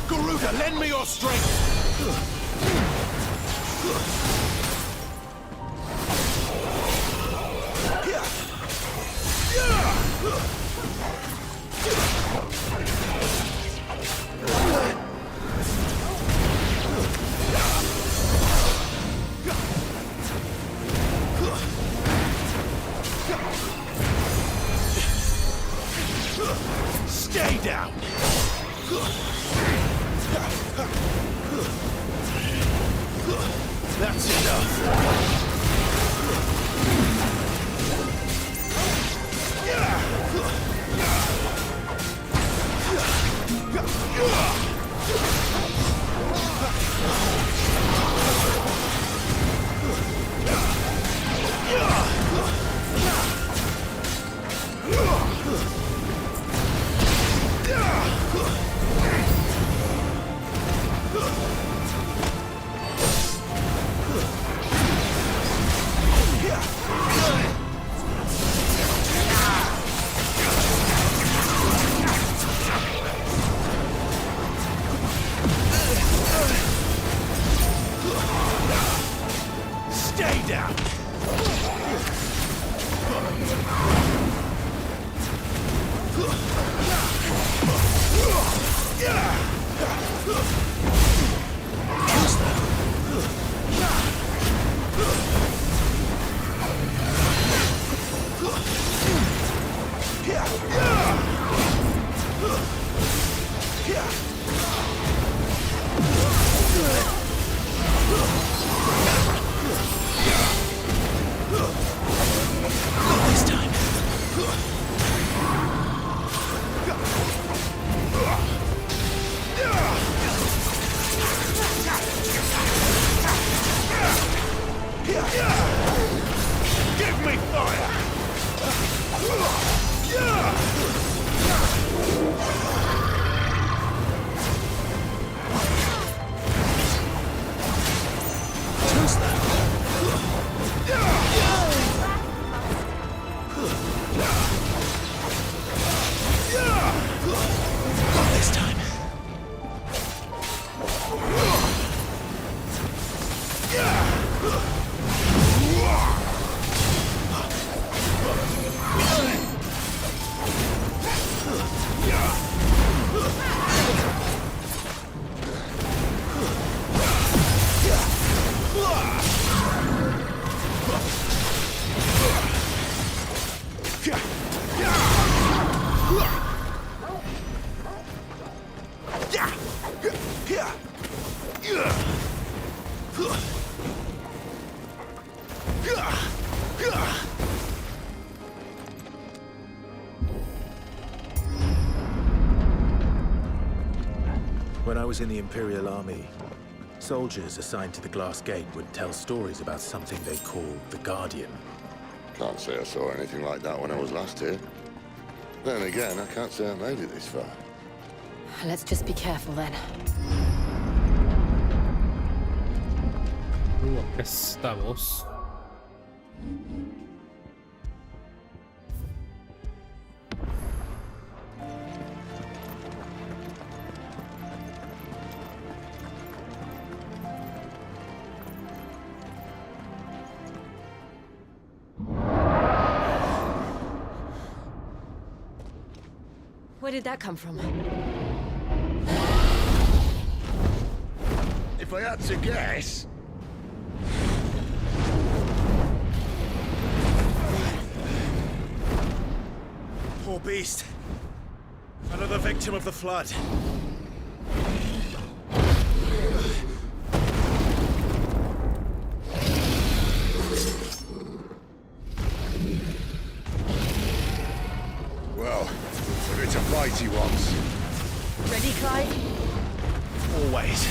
Garuda, lend me your strength! Stay down! That's enough! This time. Give me fire! Toast that. Not this time. When I was in the Imperial Army, soldiers assigned to the Glass Gate would tell stories about something they called the Guardian. Can't say I saw anything like that when I was last here. Then again, I can't say I made it this far. Let's just be careful then. Acá estamos. Where did that come from? If I had to guess... Poor beast. Another victim of the flood. Well, we're to fight he wants. Ready, Clive? Always.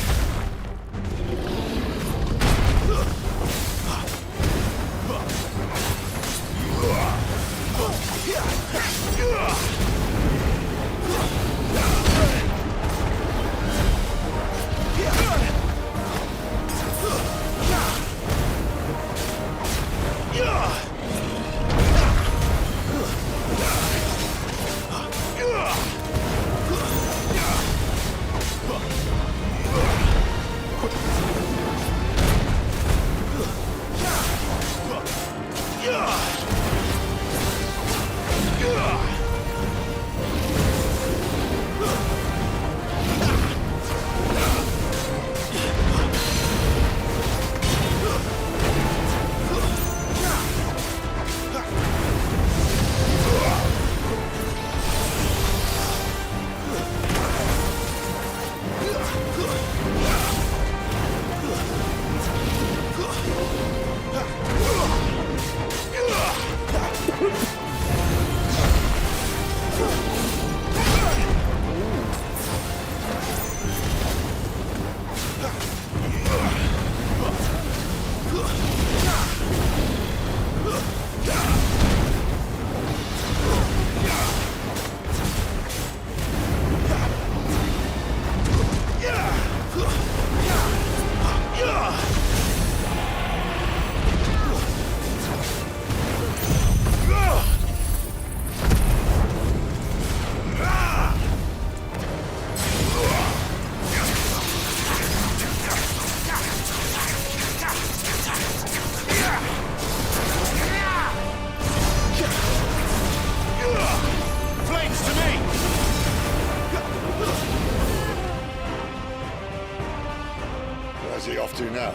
Where's he off to now?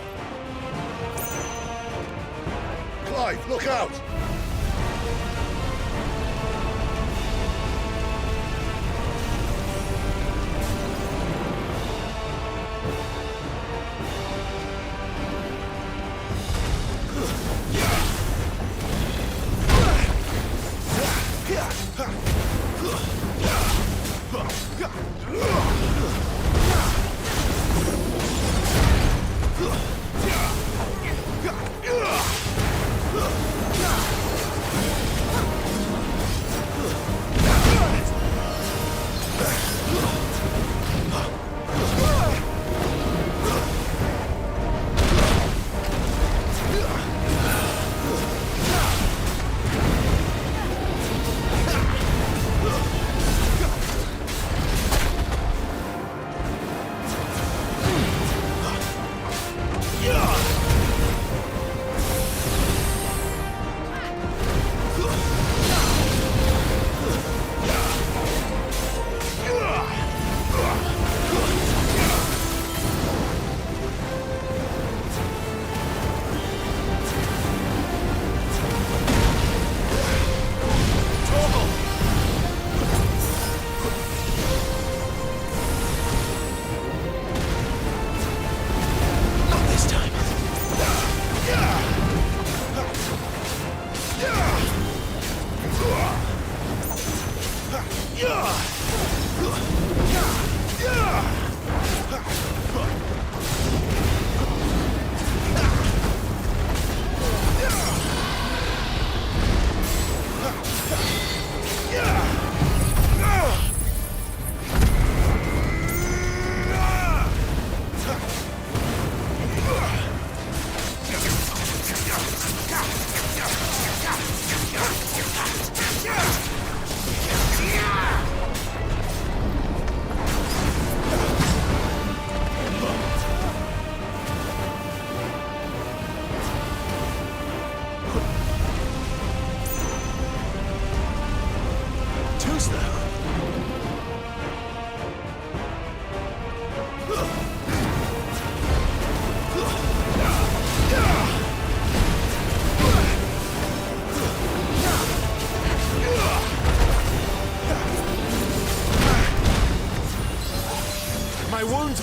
Clive, look out!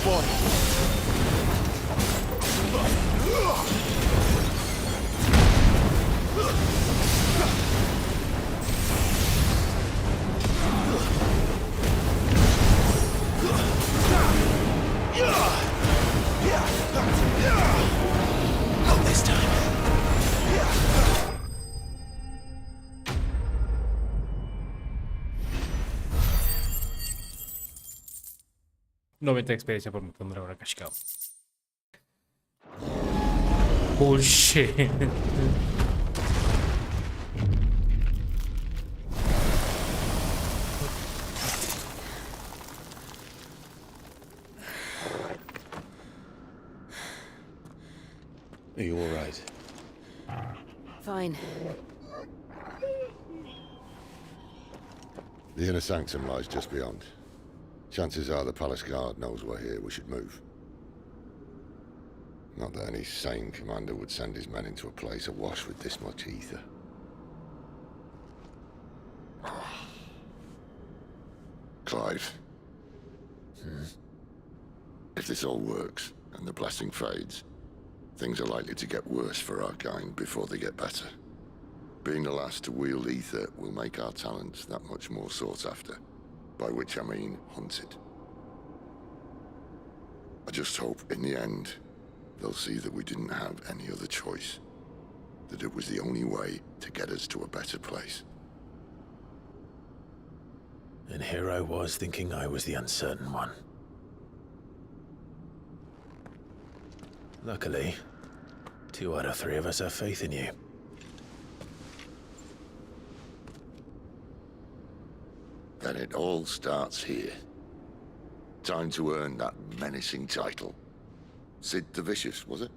one. Not this time. ...90 experiencia por mi cámara ahora cascado. Bullshit. Are you all right? Fine. The inner sanctum lies just beyond. Chances are the palace guard knows we're here. We should move. Not that any sane commander would send his men into a place awash with this much ether. Clive. If this all works, and the blessing fades, things are likely to get worse for our kind before they get better. Being the last to wield ether will make our talents that much more sought after. By which I mean hunted. I just hope, in the end, they'll see that we didn't have any other choice. That it was the only way to get us to a better place. And here I was thinking I was the uncertain one. Luckily, 2 out of 3 of us have faith in you. Then it all starts here. Time to earn that menacing title. Sid the Vicious, was it?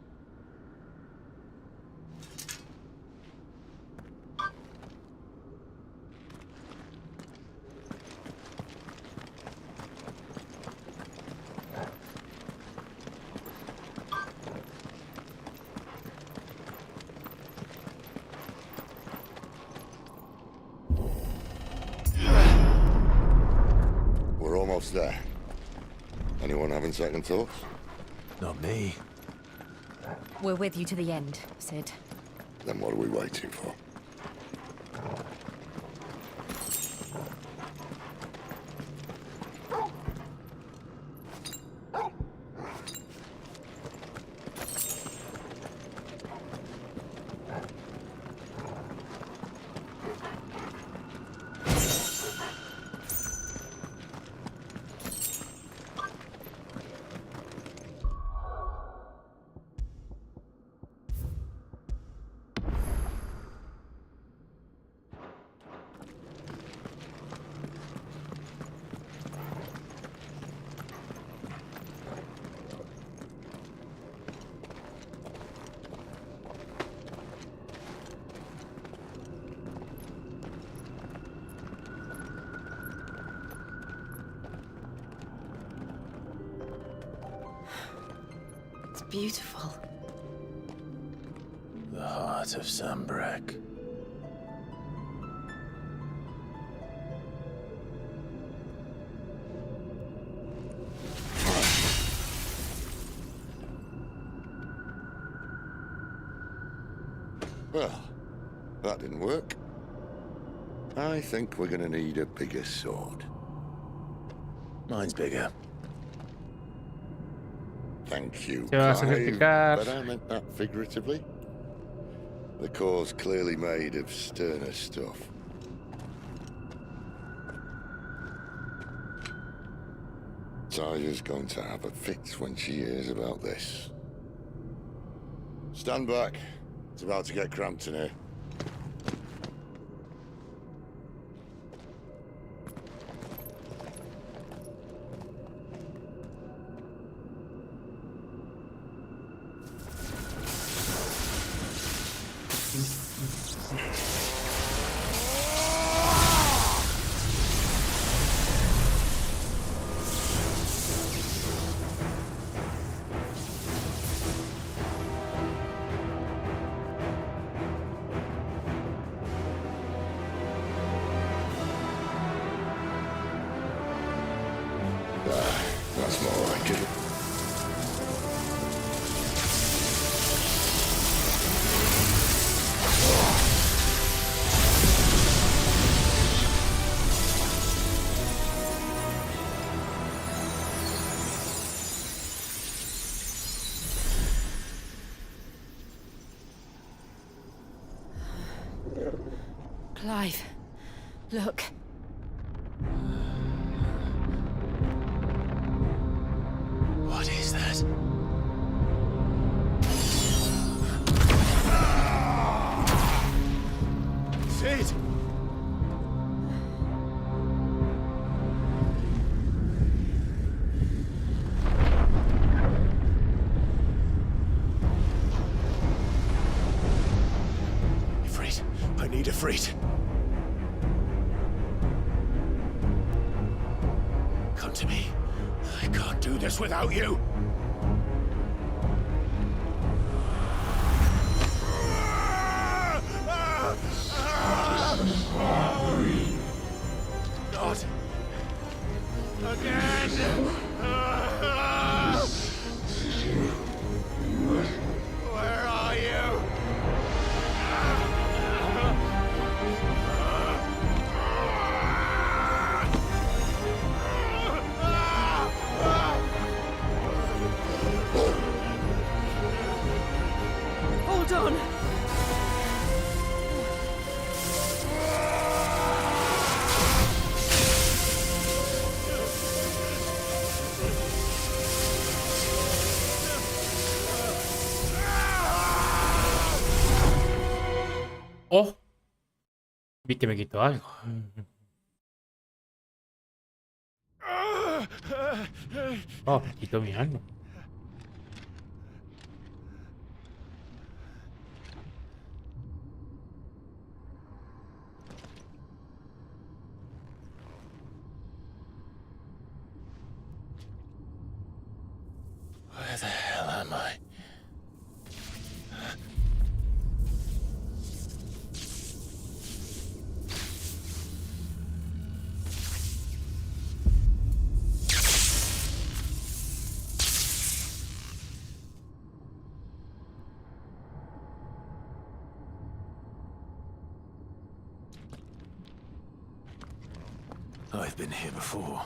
We're almost there. Anyone having second thoughts? Not me. We're with you to the end, Sid. Then what are we waiting for? It's beautiful. The heart of Sambrek. Well, that didn't work. I think we're gonna need a bigger sword. Mine's bigger. Thank you, Se va a Clive, sacrificar. but I meant that figuratively. The core's clearly made of sterner stuff. Taya's going to have a fit when she hears about this. Stand back. It's about to get cramped in here. That's more like it. Alive. Look. What is that? Sid! Ifrit, I need Ifrit. Come to me. I can't do this without you. Not again. Where are you? Hold on. Oh, vi que me quitó algo. Oh, me quitó mi alma. Where the hell am I? I've been here before.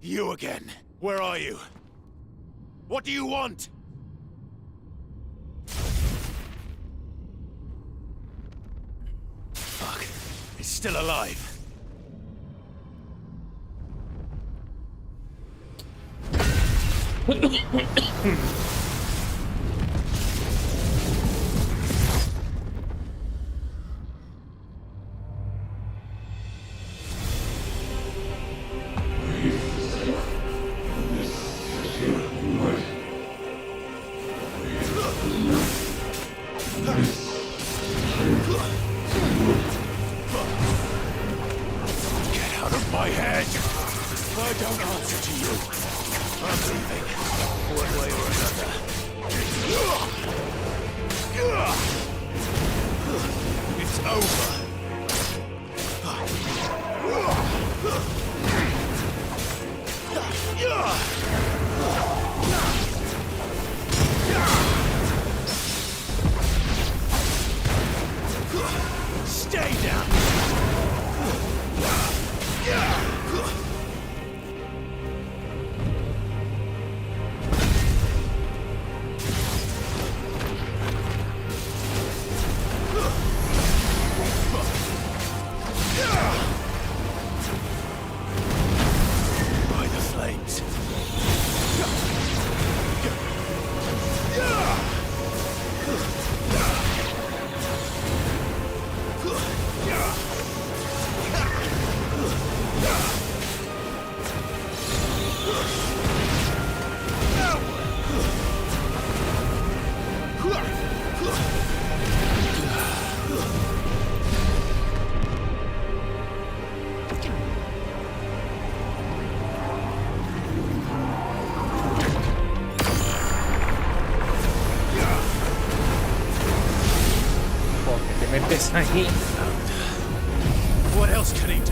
You again. Where are you? What do you want? Fuck. It's still alive. Get out of my head! I don't answer to you. I'm leaving, one way or another. It's over. Stay down. By the flames. Metes ahí. What else can he do?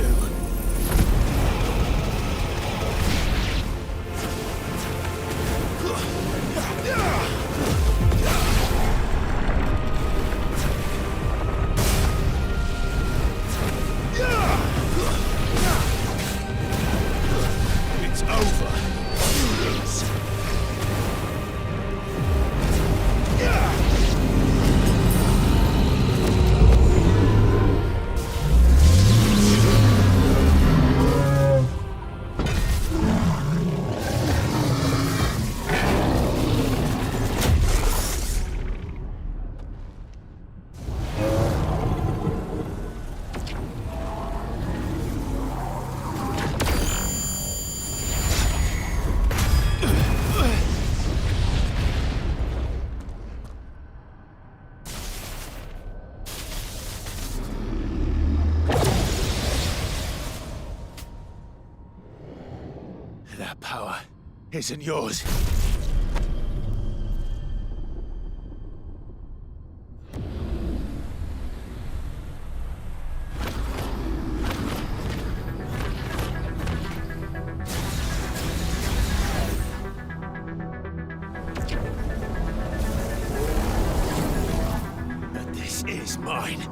isn't yours. But this is mine.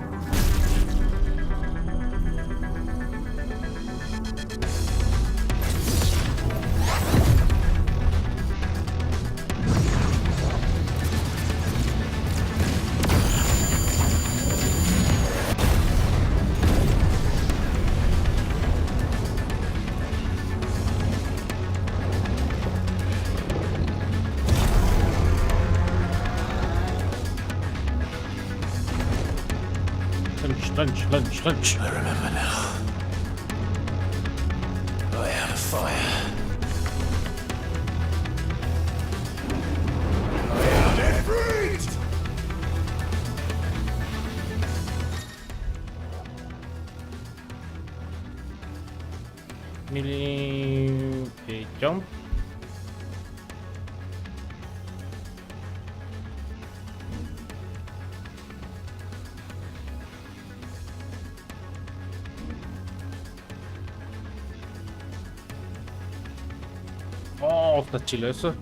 Lunch. I remember now. I am fire. I am Ifrit! Melee jump. Oh, está chilo eso.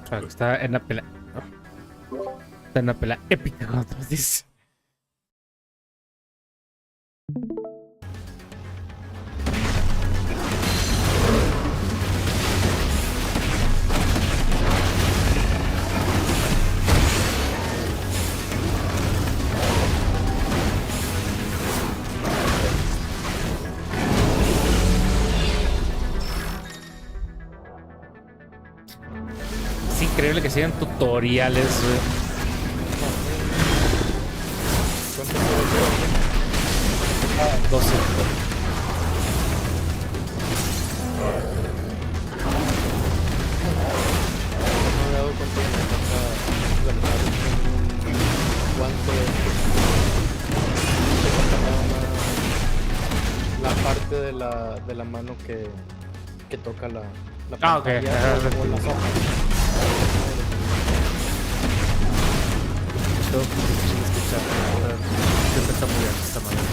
Claro, está en la pelea. Está en una pelea épica con otros dices. Es increíble que sigan tutoriales, güey. ¿Cuánto puede ser aquí? 12. No me he dado cuenta que me toca ganar un guante. Me toca nada más la parte de la mano que toca la Ah, ok. pantalla o las hojas. Tengo que escuchar. Siempre está muy bien esta manera.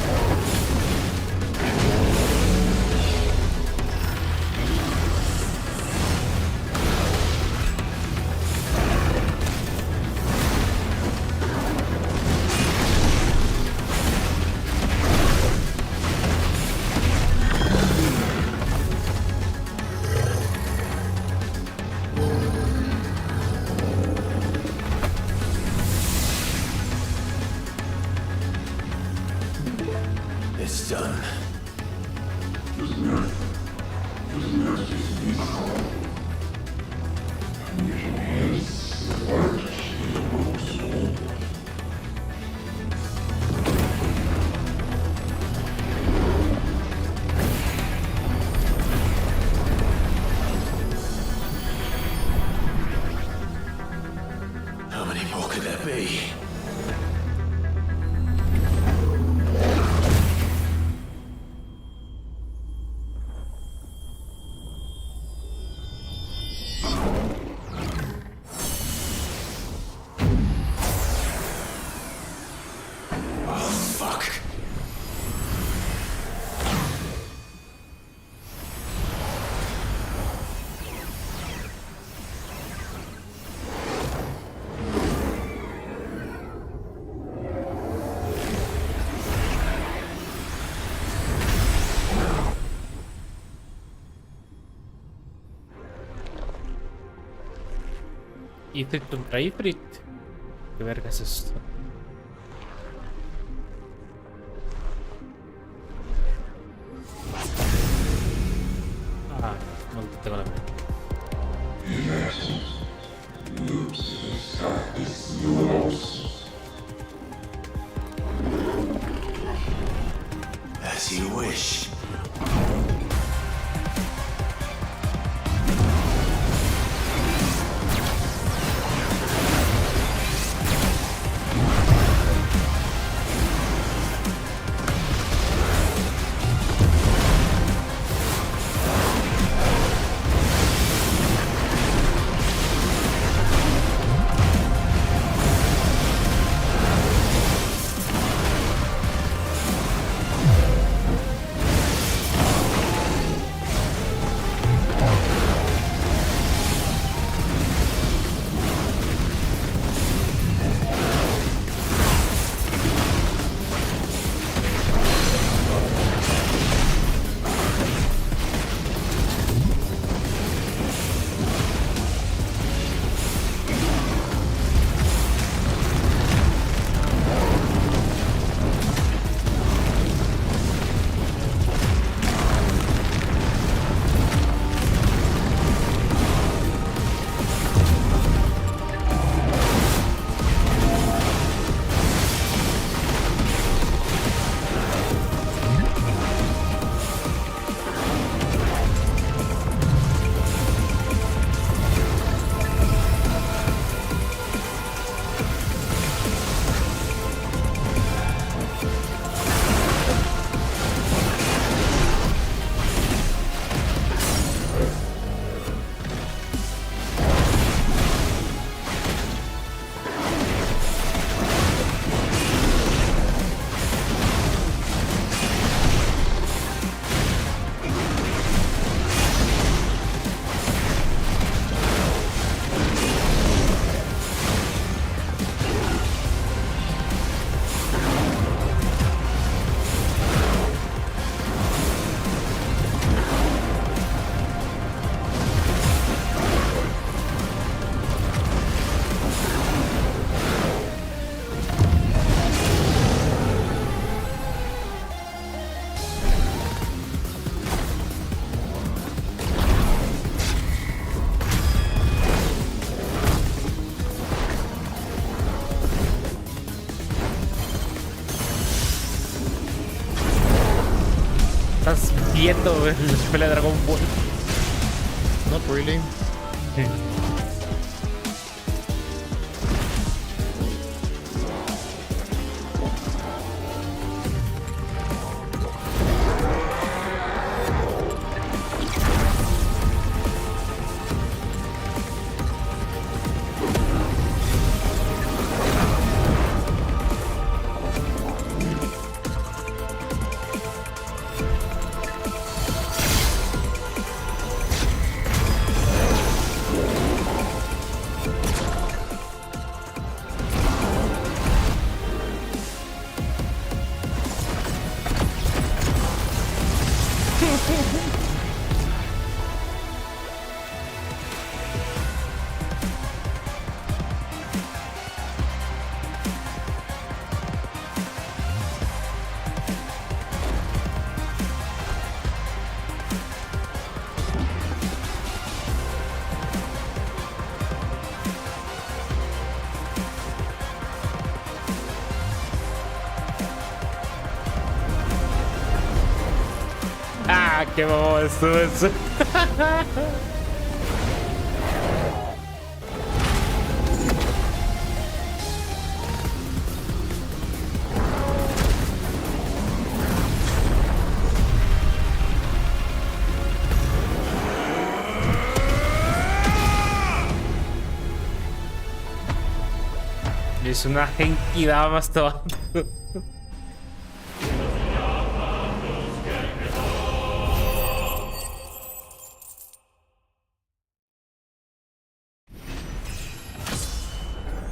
It's done. How many more could there be? Ifrit contra Ifrit. ¿Qué verga es esto? Ah, no tengo la mente. As you wish. Estás viendo la pelea de Dragon Ball. Not really. Ah, qué mamón estuvo eso. Es una genkidama esto.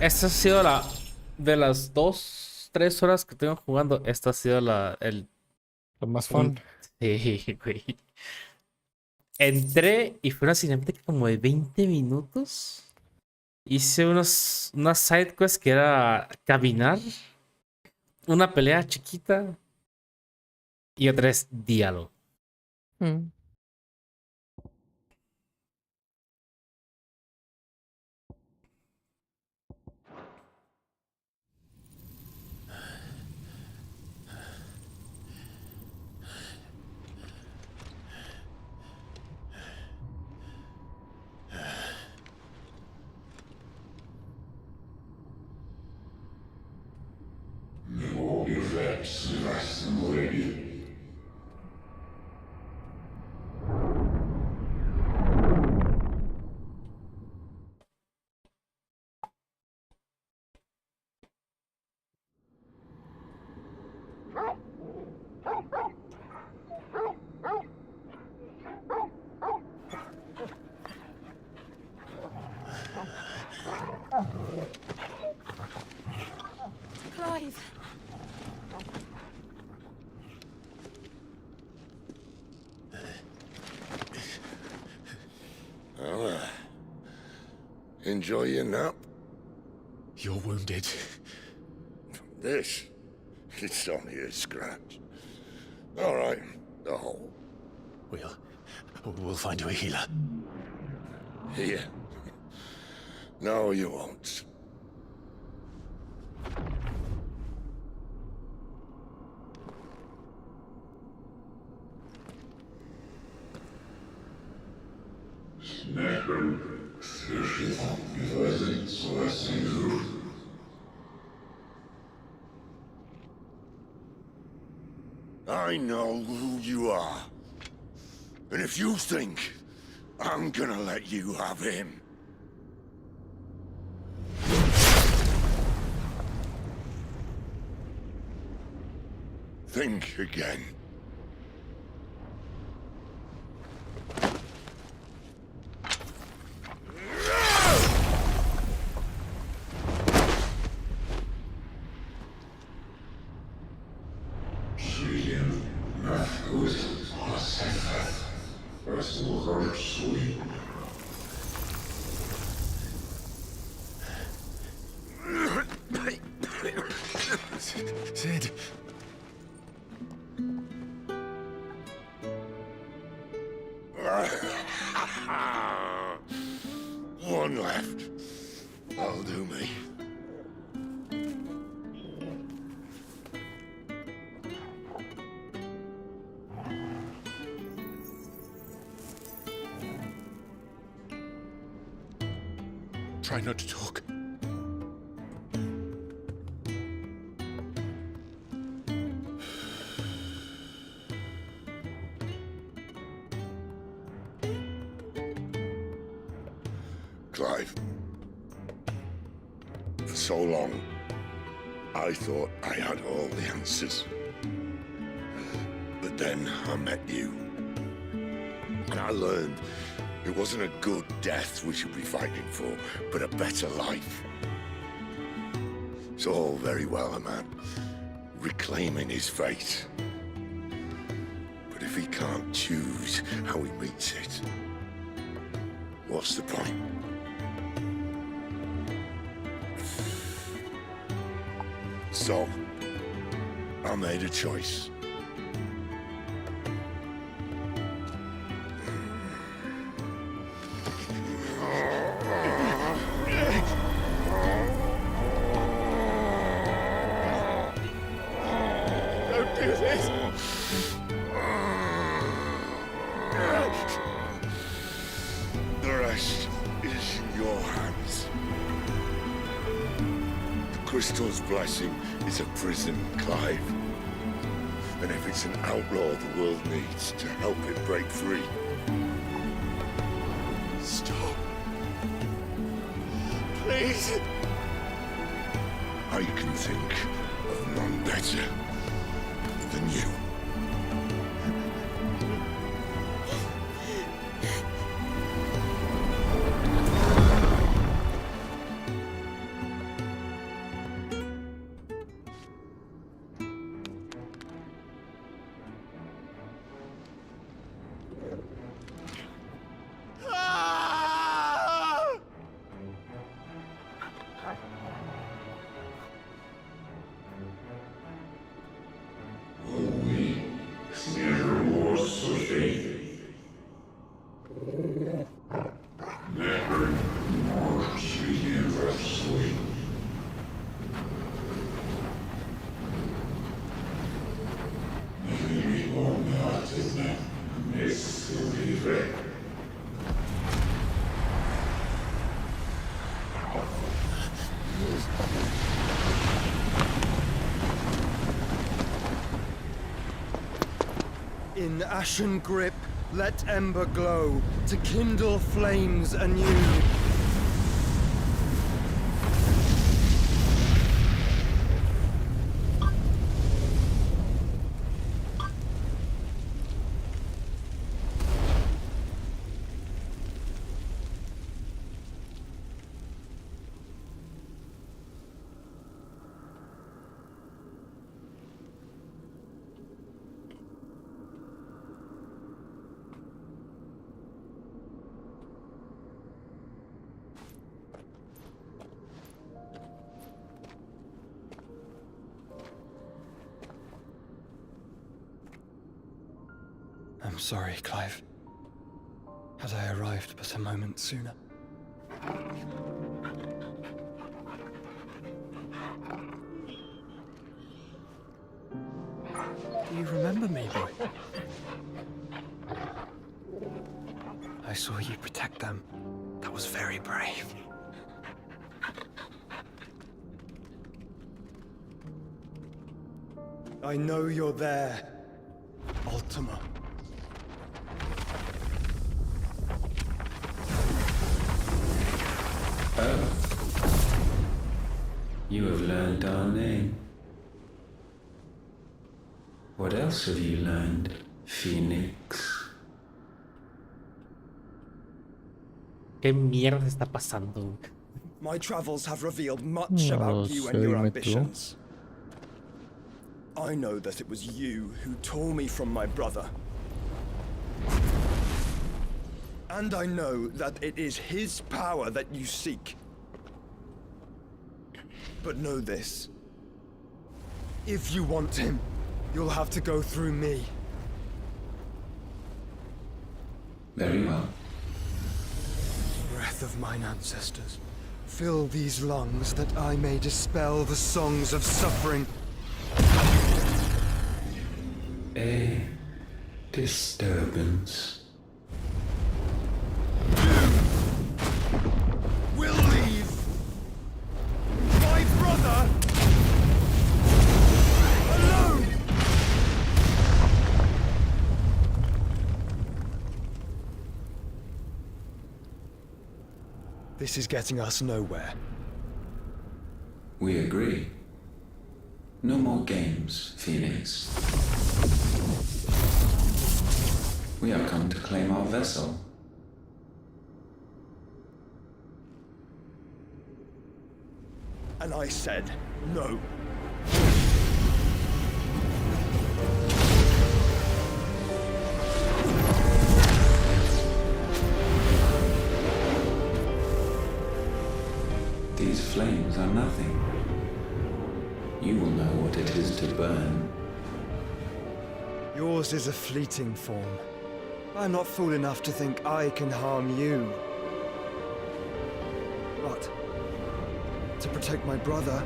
Esta ha sido la de las 2-3 horas que tengo jugando. Esta ha sido lo más fun. Sí, güey. Entré y fue una cinemática como de 20 minutos. Hice unas side quests que era caminar, una pelea chiquita y otra es diálogo. Clive. Well, enjoy your nap. You're wounded. This? It's only a scratch. All right, the hole. We'll find you a healer. Here. No, you won't. I know who you are. And if you think I'm gonna let you have him... think again. Sid. One left. That'll do me. Try not to talk. Clive. For so long, I thought I had all the answers. But then I met you. And I learned it wasn't a good death we should be fighting for, but a better life. It's all very well, a man reclaiming his fate. But if he can't choose how he meets it, what's the point? So, I made a choice. Don't do this! The rest is in your hands. The Crystal's blessing is a prison, Clive. And if it's an outlaw the world needs to help it break free... Stop. Please. I can think of none better than you. In ashen grip, let ember glow, to kindle flames anew. I'm sorry, Clive. Had I arrived but a moment sooner. Do you remember me, boy? I saw you protect them. That was very brave. I know you're there, Ultima. Oh. You have learned our name. What else have you learned, Phoenix? ¿Qué mierda está pasando? My travels have revealed much about you and your ambitions. I know that it was you who tore me from my brother. And I know that it is his power that you seek. But know this. If you want him, you'll have to go through me. Very well. Breath of mine ancestors, fill these lungs that I may dispel the songs of suffering. A disturbance. We'll leave. My brother alone. This is getting us nowhere. We agree. No more games, Phoenix. We have come to claim our vessel. And I said no. These flames are nothing. You will know what it is to burn. Yours is a fleeting form. I'm not fool enough to think I can harm you. But to protect my brother,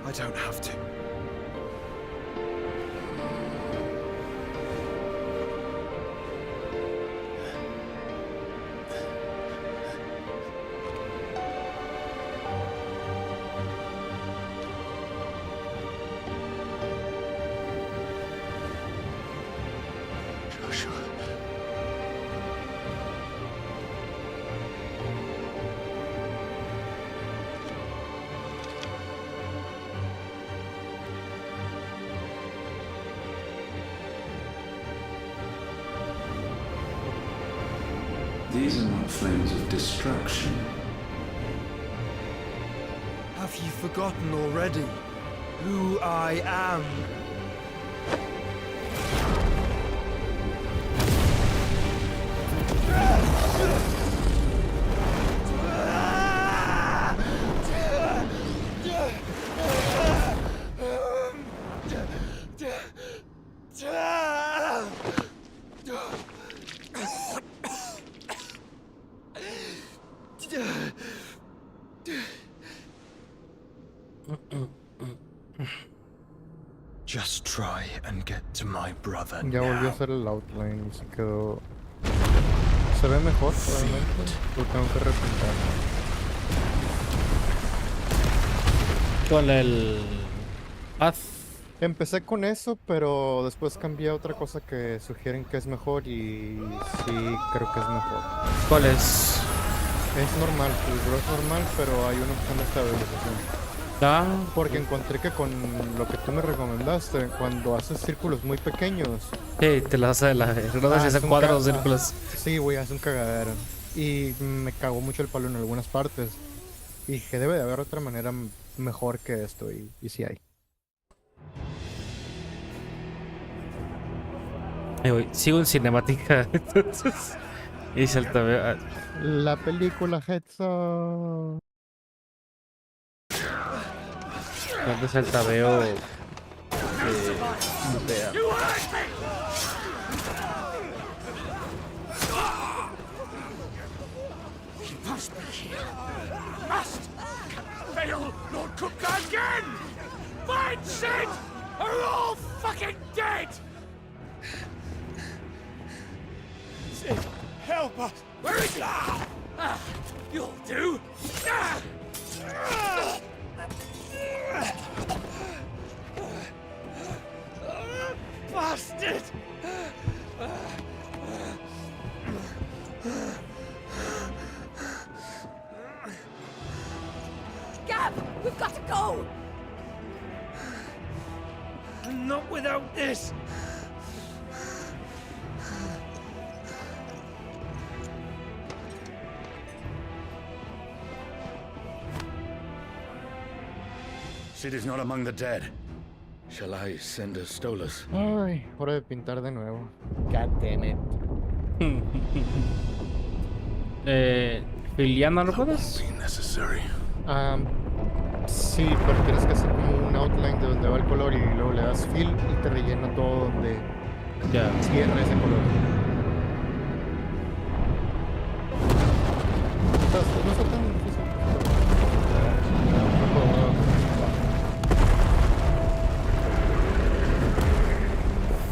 I don't have to. These are not flames of destruction. Have you forgotten already who I am? Just try and get to my brother Ya volvió a now. hacer el outline y se quedó. Se ve mejor, probablemente. Lo tengo que repintar. Con el Path. Empecé con eso, pero después cambié a otra cosa que sugieren que es mejor y sí creo que es mejor. ¿Cuál es? Es normal, el bro es normal, pero hay una opción de estabilización. Porque encontré que con lo que tú me recomendaste, cuando haces círculos muy pequeños... Sí, te las hace de la... No sé si hace cuadros, círculos. Sí, güey, hace un cagadero. Y me cagó mucho el palo en algunas partes. Y dije, debe de haber otra manera mejor que esto, y sí hay. Sigo en cinemática, entonces... Y salta... La película Headshot. Antes el tabeo mutea. must be here. Must! Fail Lord Kupka again! Find Sid! Or we're all fucking dead! Sid, help us! Where is he? You'll do! Bastard! Gab, we've got to go! Not without this! Sid is not among the dead. Shall I send a Stolas? Ay, hora de pintar de nuevo. God damn it. ¿Filiana no puedes? Sí, pero tienes que hacer como un outline de donde va el color y luego le das fill y te rellena todo donde cierra ese color. No está tan difícil.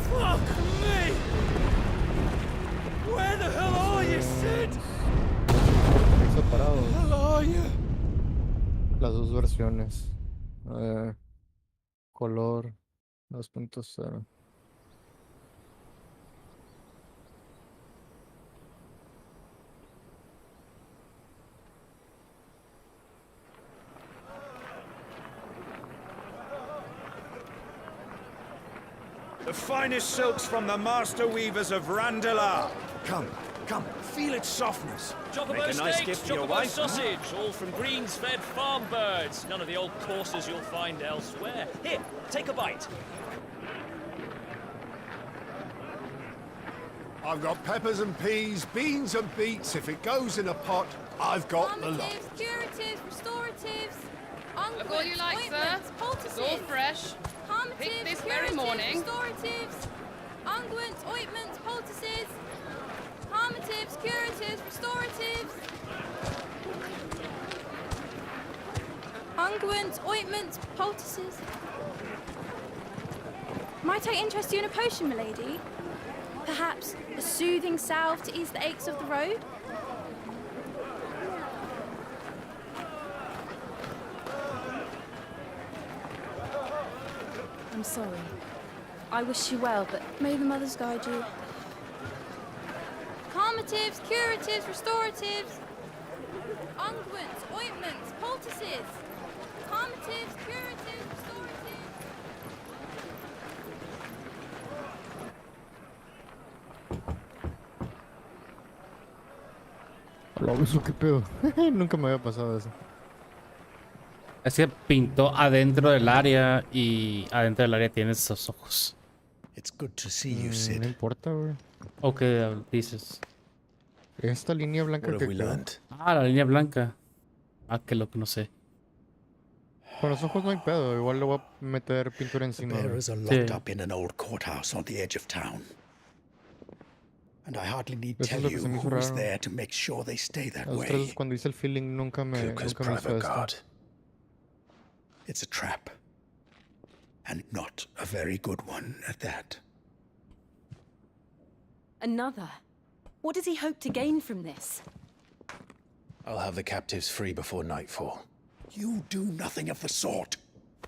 Fuck me! Where the hell are you, Sid? Separados. Where the hell are you? Las dos versiones. Color 2.0. The finest silks from the master weavers of Randalar. Come, feel its softness. Chocobo Make a nice steaks, gift for your chocobo wife. sausage, all from greens-fed farm birds. None of the old courses you'll find elsewhere. Here, take a bite. I've got peppers and peas, beans and beets. If it goes in a pot, I've got the lot. Curatives, restoratives, Look all you like, sir. It's all fresh. Picked this very morning. Restoratives, unguents, ointments, poultices, harmatives, curatives, restoratives, unguents, ointments, poultices. Might I interest you in a potion, milady? Perhaps a soothing salve to ease the aches of the road? I'm sorry. I wish you well, but may the mothers guide you. Calmatives, curatives, restoratives, unguents, ointments, poultices. Calmatives, curatives, restoratives. Eso qué pedo. Nunca me había pasado eso. Es que pintó adentro del área y adentro del área tienes esos ojos. It's good to see you, Sid. No importa, güey. ¿O qué dices? Esta línea blanca que quedó. Ah, la línea blanca. Ah, que lo que no sé. Con los ojos no hay pedo. Igual le voy a meter pintura encima. The bearers are locked up in an old courthouse on the edge of town. And I hardly need Eso tell es lo que you se me hizo who's raro. there to make sure they stay that Las otras way. veces cuando hice el feeling nunca me hizo esto. It's a trap. And not a very good one at that. Another? What does he hope to gain from this? I'll have the captives free before nightfall. You do nothing of the sort.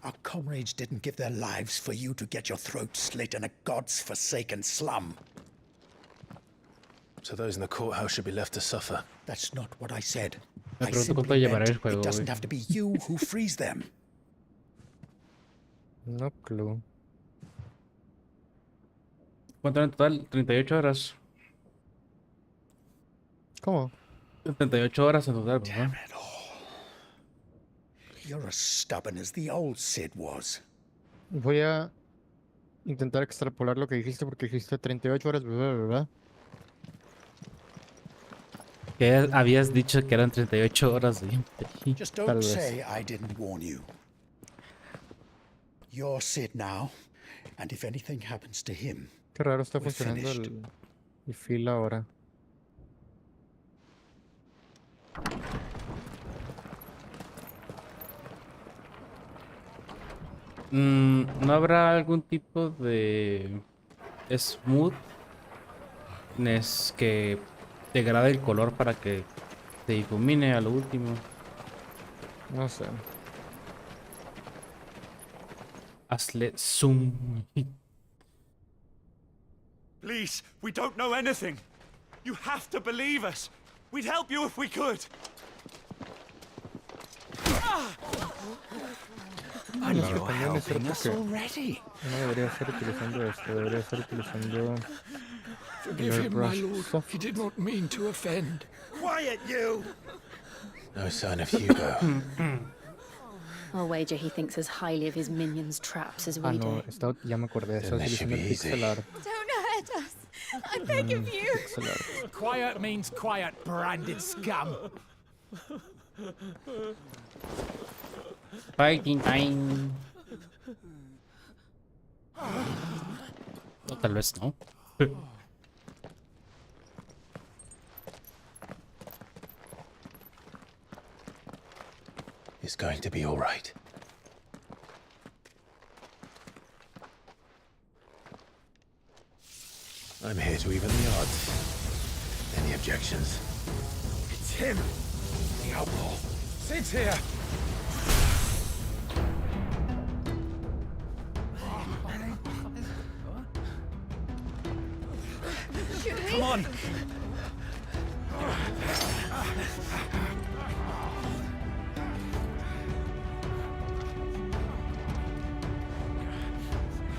Our comrades didn't give their lives for you to get your throat slit in a god's forsaken slum. So those in the courthouse should be left to suffer. That's not what I said. Me I pregunto simply cuánto llevará el meant juego, it doesn't güey. have to be you who frees them. No clue. ¿Cuánto en total? 38 horas. ¿Cómo? 38 horas en total, ¿verdad? You're as stubborn as the old Sid was. Voy a intentar extrapolar lo que dijiste porque dijiste 38 horas, ¿verdad? Que habías dicho que eran 38 horas de gameplay. Just Tal don't vez. say I didn't warn you. You're Sid now, and if anything happens to him, Qué raro está we're funcionando finished. el feel ahora. ¿No habrá algún tipo de smoothness que degrade el color para que se difumine a lo último? No sé. Hazle zoom. Please, we don't know anything. You have to believe us. We'd help you if we could. No sé, también es cierto que no debería estar utilizando esto, debería estar utilizando Forgive him, my lord. He did not mean to offend. Quiet, you! No sign of Hugo. I'll wager he thinks as highly of his minions' traps as we Ah, no, do. ya me acordé, está utilizando el pixel art. Don't hurt us. I beg of you. Pixel art. Quiet means quiet, branded scum. Fighting time. O tal vez no. It's going to be all right. I'm here to even the odds. Any objections? It's him, the outlaw. Sit here. Come on.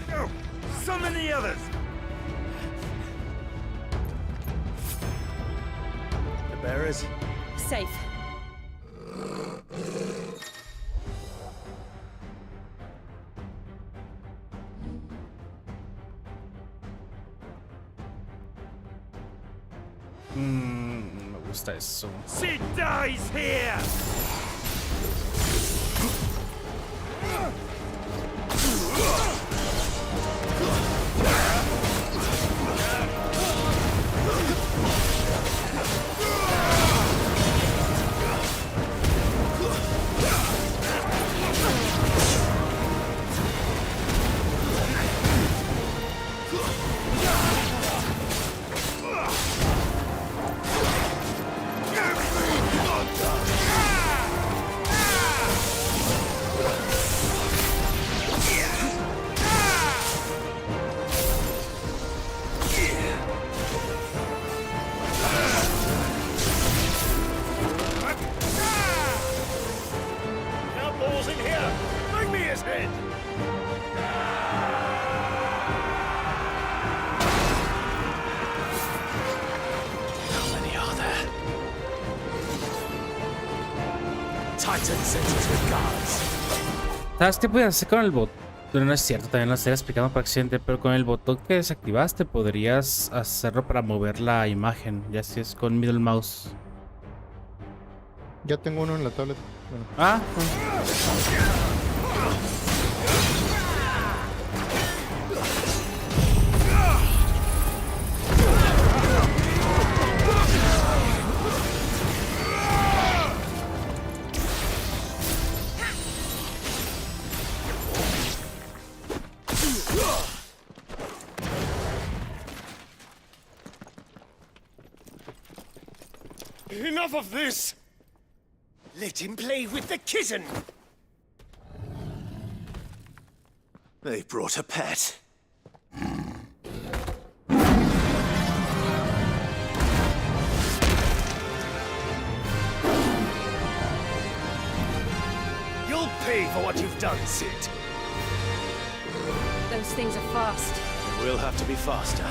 Go! Summon the others! The bearers? Safe. Me gusta eso. Sid dies here! Outlaws in here! Bring me his head! How many are there? Titan sends his regards. ¿Sabes qué puedes hacer con el botón? No es cierto, también lo estoy explicando por accidente, pero con el botón que desactivaste podrías hacerlo para mover la imagen, ya si es con middle mouse. Ya tengo uno en la tablet. Bueno. Ah. Enough of this! Let him play with the kitten! They brought a pet. You'll pay for what you've done, Sid. Those things are fast. We'll have to be faster.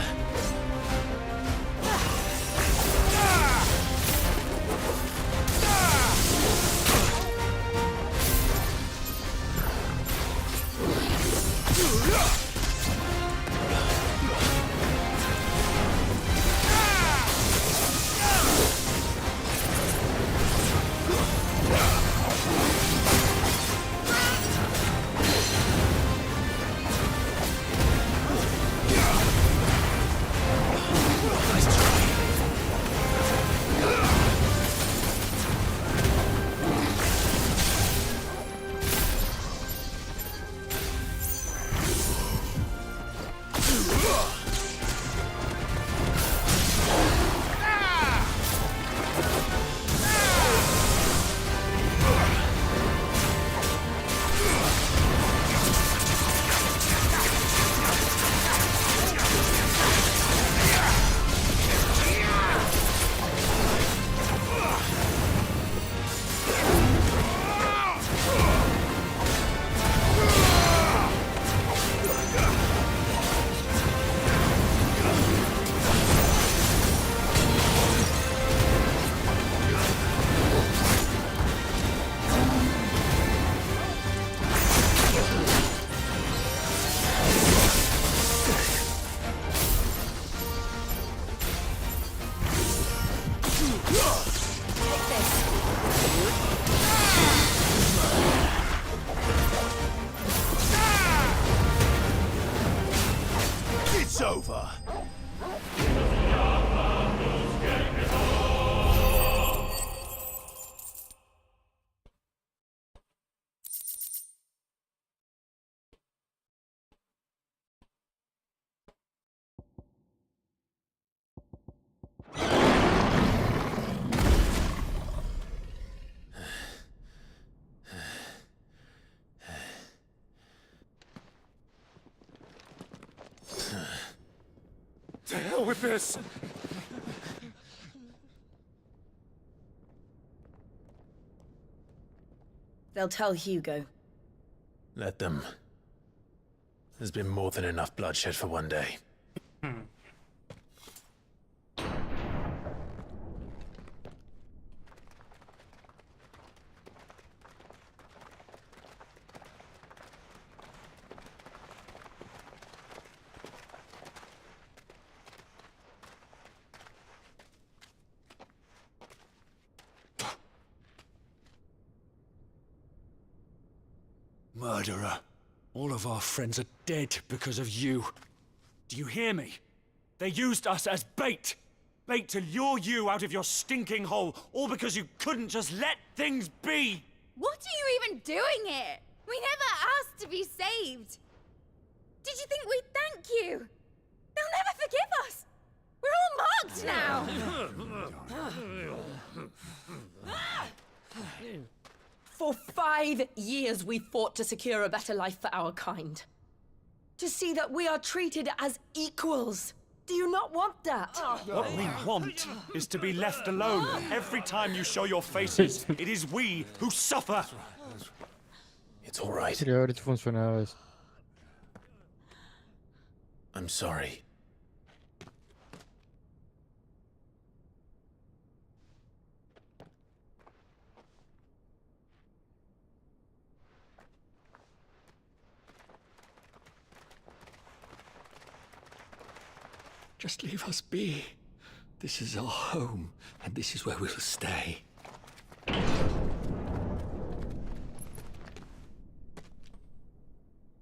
It's over. To hell with this! They'll tell Hugo. Let them. There's been more than enough bloodshed for one day. Murderer. All of our friends are dead because of you. Do you hear me? They used us as bait! Bait to lure you out of your stinking hole, all because you couldn't just let things be! What are you even doing here? We never asked to be saved. Did you think we'd thank you? They'll never forgive us. We're all marked now. For 5 years we fought to secure a better life for our kind. To see that we are treated as equals. Do you not want that? What we want is to be left alone. Every time you show your faces, it is we who suffer. It's all right. Quería ver si funcionaba eso. I'm sorry. Just leave us be. This is our home, and this is where we'll stay.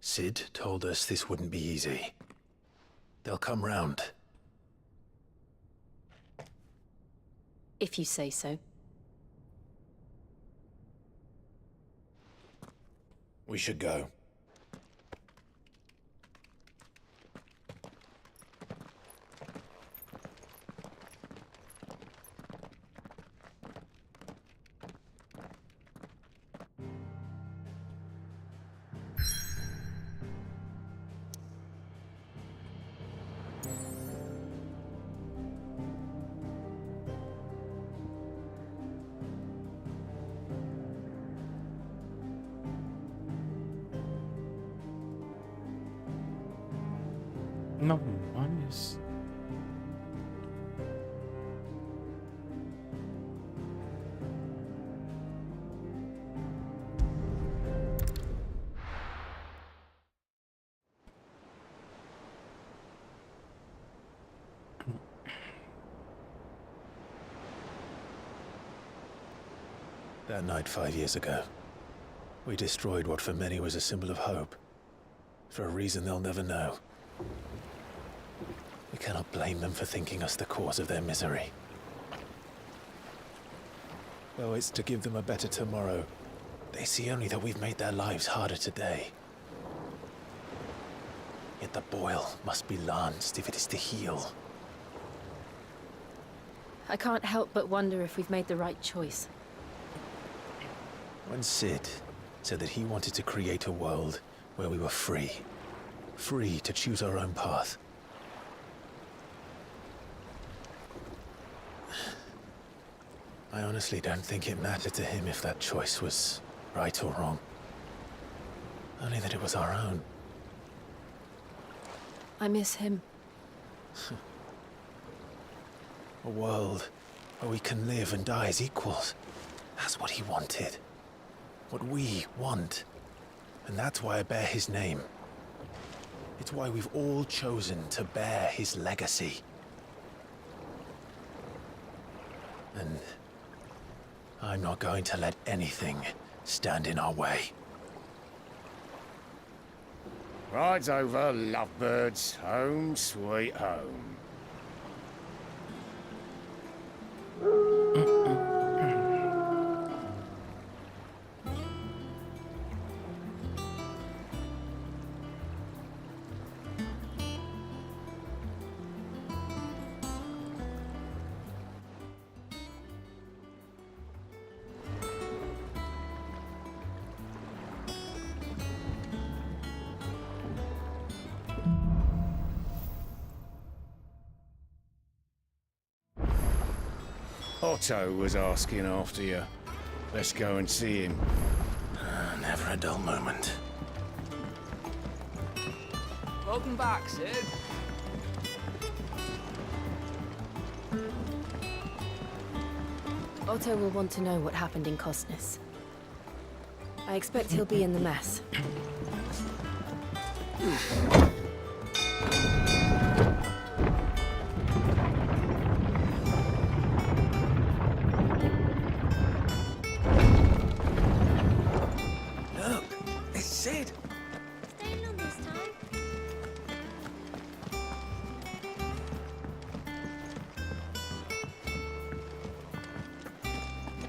Sid told us this wouldn't be easy. They'll come round. If you say so. We should go. No mames. That night 5 years ago, we destroyed what for many was a symbol of hope. For a reason they'll never know. We cannot blame them for thinking us the cause of their misery. Though it's to give them a better tomorrow, they see only that we've made their lives harder today. Yet the boil must be lanced if it is to heal. I can't help but wonder if we've made the right choice. When Sid said that he wanted to create a world where we were free. Free to choose our own path. I honestly don't think it mattered to him if that choice was right or wrong. Only that it was our own. I miss him. A world where we can live and die as equals. That's what he wanted. What we want. And that's why I bear his name. It's why we've all chosen to bear his legacy. And I'm not going to let anything stand in our way. Rides over, lovebirds. Home sweet home. Otto was asking after you. Let's go and see him. Never a dull moment. Welcome back, Sid. Otto will want to know what happened in Costness. I expect he'll be in the mess. Look, it's Sid. Staying on this time?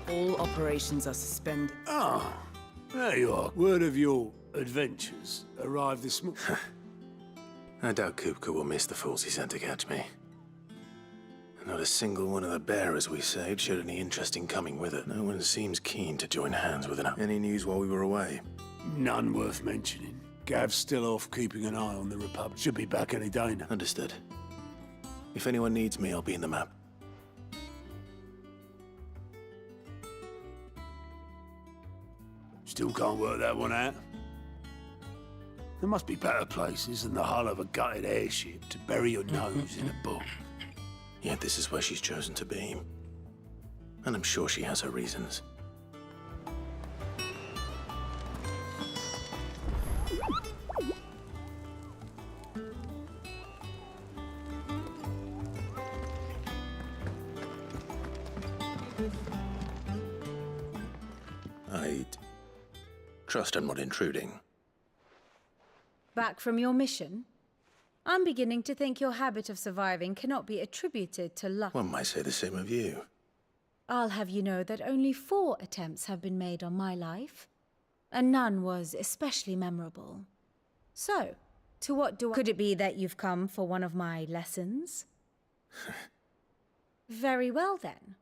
All operations are suspended. Ah, there you are. Word of your adventures arrived this morning. I doubt Kupka will miss the fools he sent to catch me. Not a single one of the bearers we saved showed any interest in coming with it. No one seems keen to join hands with it. Any news while we were away? None worth mentioning. Gav's still off keeping an eye on the Republic. Should be back any day now. Understood. If anyone needs me, I'll be in the map. Still can't work that one out. There must be better places than the hull of a gutted airship to bury your nose in a book. Yet this is where she's chosen to be. And I'm sure she has her reasons. I'd trust I'm not intruding. Back from your mission? I'm beginning to think your habit of surviving cannot be attributed to luck. One might say the same of you. I'll have you know that only 4 attempts have been made on my life, and none was especially memorable. So, to what do I... Could it be that you've come for one of my lessons? Very well, then.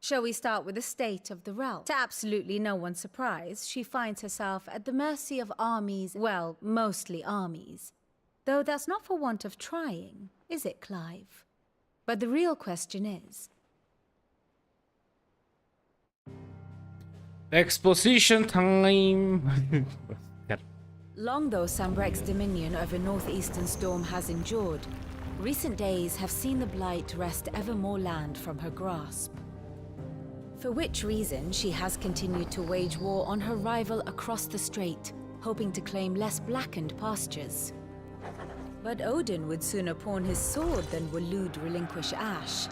Shall we start with the state of the realm? To absolutely no one's surprise, she finds herself at the mercy of armies, well, mostly armies. Though that's not for want of trying, is it, Clive? But the real question is... Exposition time! Long though Sambrek's dominion over northeastern Storm has endured, recent days have seen the Blight wrest ever more land from her grasp. For which reason, she has continued to wage war on her rival across the strait, hoping to claim less blackened pastures. But Odin would sooner pawn his sword than Waloed relinquish Ash.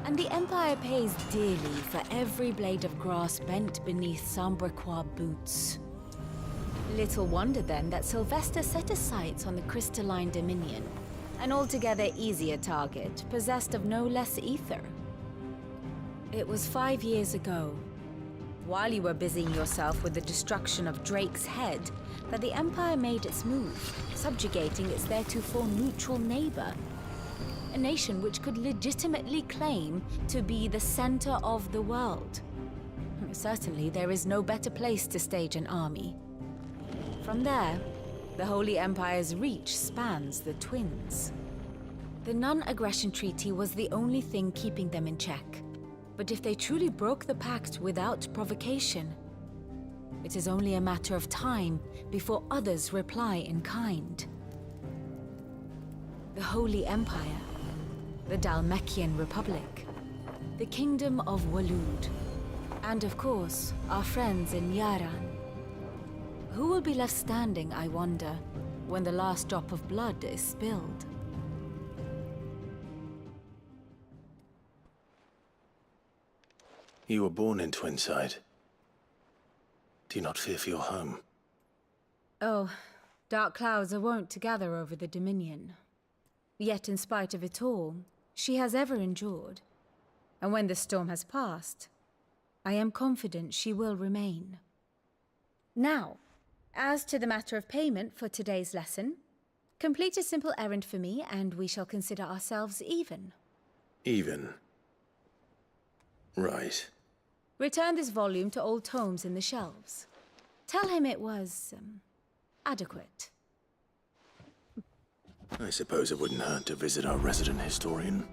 And the Empire pays dearly for every blade of grass bent beneath Sambrequois boots. Little wonder then that Sylvester set his sights on the Crystalline Dominion, an altogether easier target, possessed of no less ether. It was 5 years ago, while you were busying yourself with the destruction of Drake's head, that the Empire made its move, subjugating its theretofore neutral neighbor. A nation which could legitimately claim to be the center of the world. Certainly, there is no better place to stage an army. From there, the Holy Empire's reach spans the Twins. The non-aggression treaty was the only thing keeping them in check. But if they truly broke the pact without provocation, it is only a matter of time before others reply in kind. The Holy Empire, the Dhalmekian Republic, the Kingdom of Waloed, and of course, our friends in Yaran. Who will be left standing, I wonder, when the last drop of blood is spilled? You were born in Twinside. Do you not fear for your home? Oh, dark clouds are wont to gather over the Dominion. Yet in spite of it all, she has ever endured. And when the storm has passed, I am confident she will remain. Now, as to the matter of payment for today's lesson, complete a simple errand for me and we shall consider ourselves even. Even? Right. Return this volume to old tomes in the shelves. Tell him it was, adequate. I suppose it wouldn't hurt to visit our resident historian.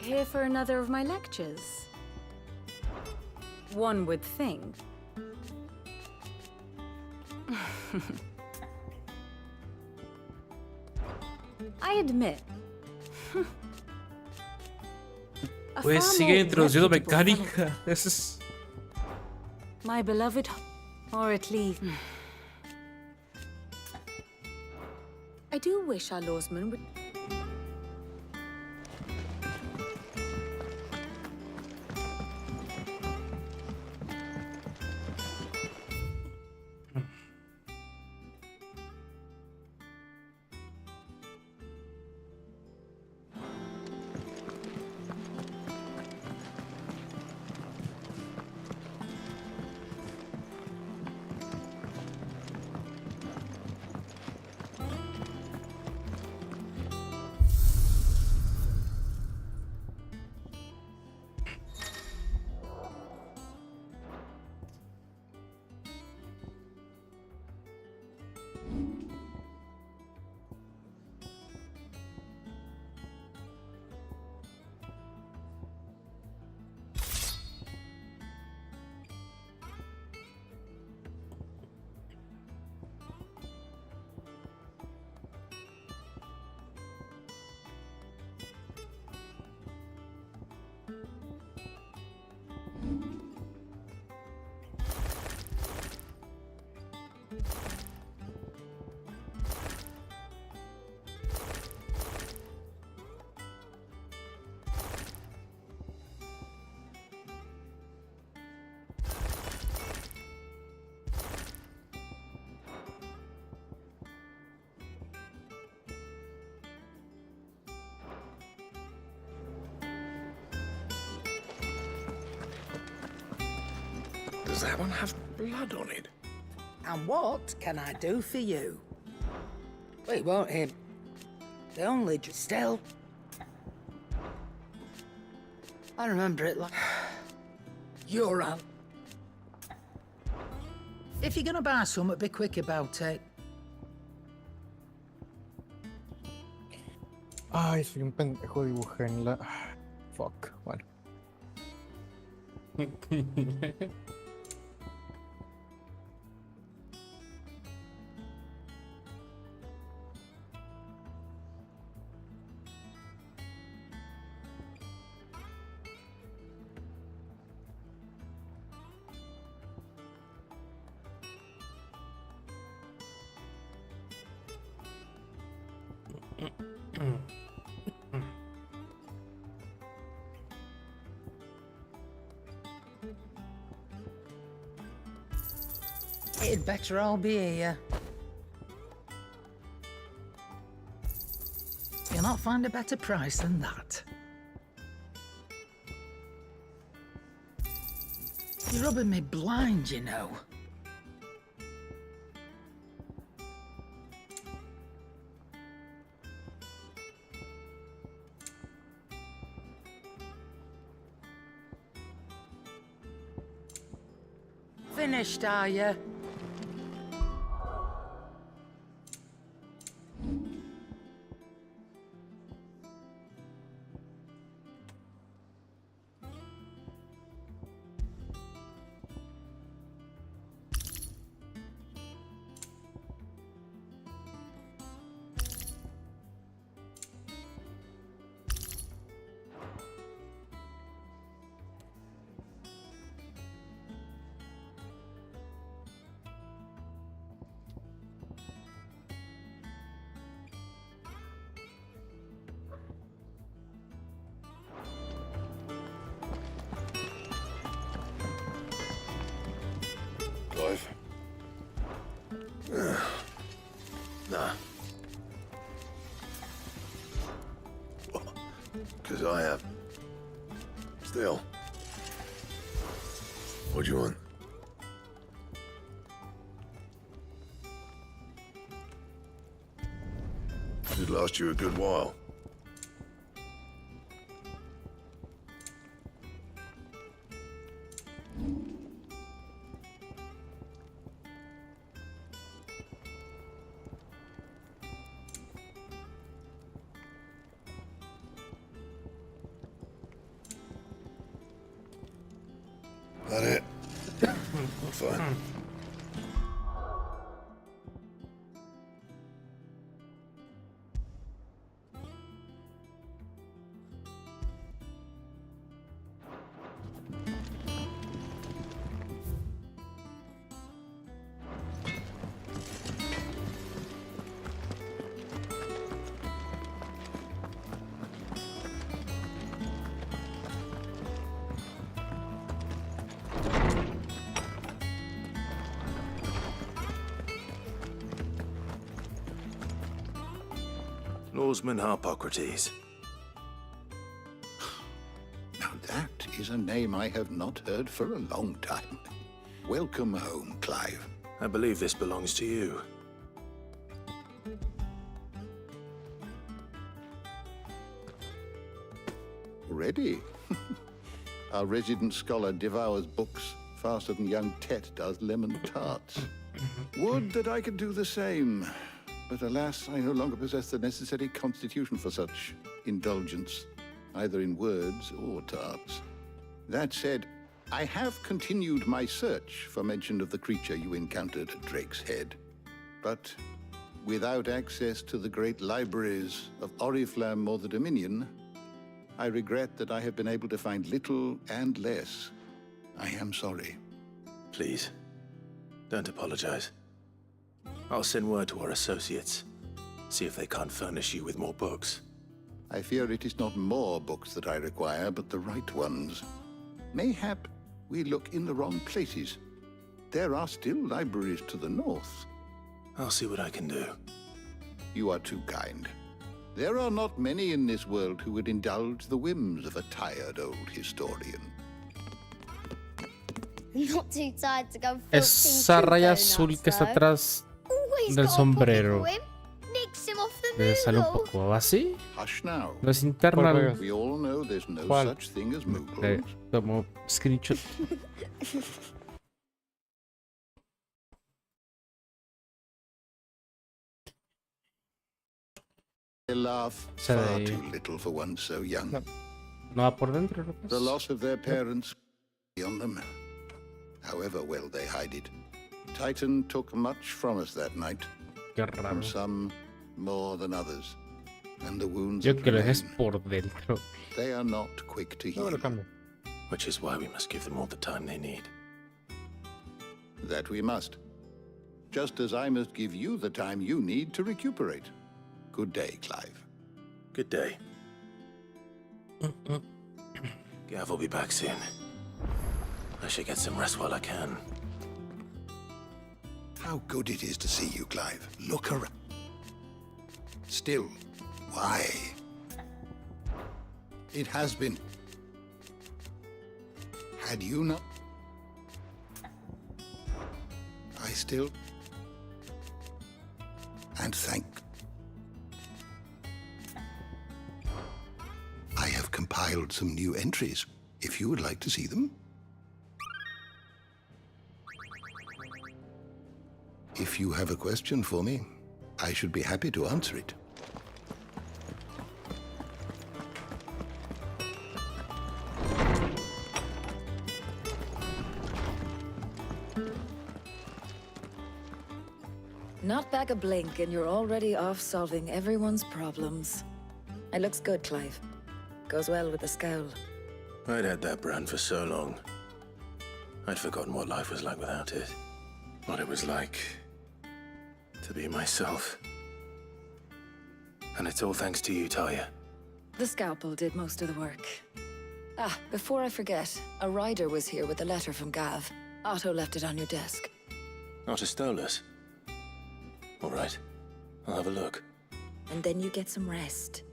Here for another of my lectures? One would think. I admit. Pues sigue introduciendo mecánica. Eso es... My beloved, or at least... I do wish our lawsman would... Does that one have blood on it? And what can I do for you? We want him. The only still. I remember it like... You're out. If you're gonna buy something, be quick about it. Ay, soy un pendejo, dibujé en la... Fuck, bueno. It'd better all be here. You'll not find a better price than that. You're rubbing me blind, you know. Finished, are you? 'cause I have. Still. What do you want? Should last you a good while. That it? Fine. Lawsman Harpocrates. Now that is a name I have not heard for a long time. Welcome home, Clive. I believe this belongs to you. Ready? Our resident scholar devours books faster than young Tet does lemon tarts. Would that I could do the same. But alas, I no longer possess the necessary constitution for such indulgence, either in words or tarts. That said, I have continued my search for mention of the creature you encountered at Drake's Head. But without access to the great libraries of Oriflamme or the Dominion, I regret that I have been able to find little and less. I am sorry. Please, don't apologize. I'll send word to our associates. See if they can't furnish you with more books. I fear it is not more books that I require, but the right ones. Mayhap we look in the wrong places. There are still libraries to the north. I'll see what I can do. You are too kind. There are not many in this world who would indulge the whims of a tired old historian. Not too tired to go Esa raya azul que está atrás del sombrero. Le sale un poco así. No es interna. We all know there's no such thing as Le tomo screenshot. They laugh far too little for one so young. No va por dentro. The loss of their parents on them, however well they hide it. Titan took much from us that night. From some more than others. And the wounds Yo que lo dejes por dentro. They are not quick to heal. Which is why we must give them all the time they need. That we must. Just as I must give you the time you need to recuperate. Good day, Clive. Good day. Gav will be back soon. I should get some rest while I can. How good it is to see you, Clive. Look around. Still, why? It has been. Had you not... I still... And thank... I have compiled some new entries, if you would like to see them. If you have a question for me, I should be happy to answer it. Not back a blink and you're already off solving everyone's problems. It looks good, Clive. Goes well with the scowl. I'd had that brand for so long. I'd forgotten what life was like without it. What it was like to be myself. And it's all thanks to you, Talia. The scalpel did most of the work. Ah, before I forget, a rider was here with a letter from Gav. Otto left it on your desk. Otto stole us. All right, I'll have a look. And then you get some rest.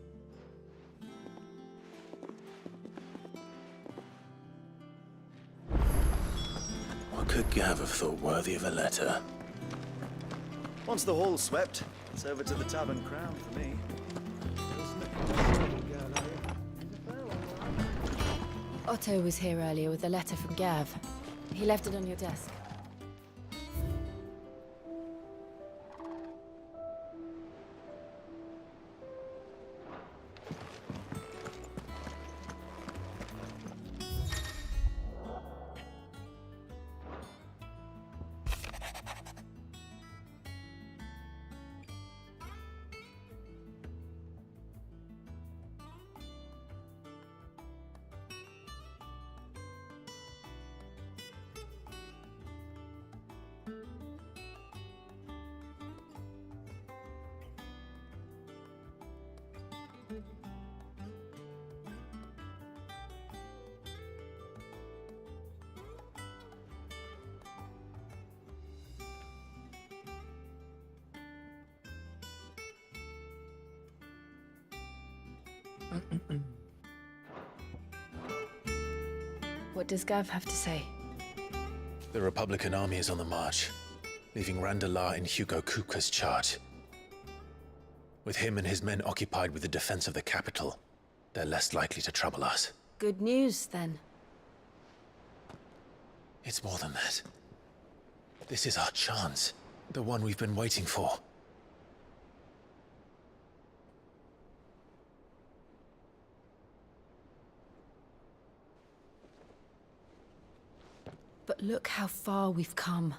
could Gav have thought worthy of a letter? Once the hall's swept, it's over to the Tavern Crown for me. Otto was here earlier with a letter from Gav. He left it on your desk. What does Gav have to say? The Republican army is on the march, leaving Randalar in Hugo Kupka's charge. With him and his men occupied with the defense of the capital, they're less likely to trouble us. Good news, then. It's more than that. This is our chance, the one we've been waiting for. But look how far we've come.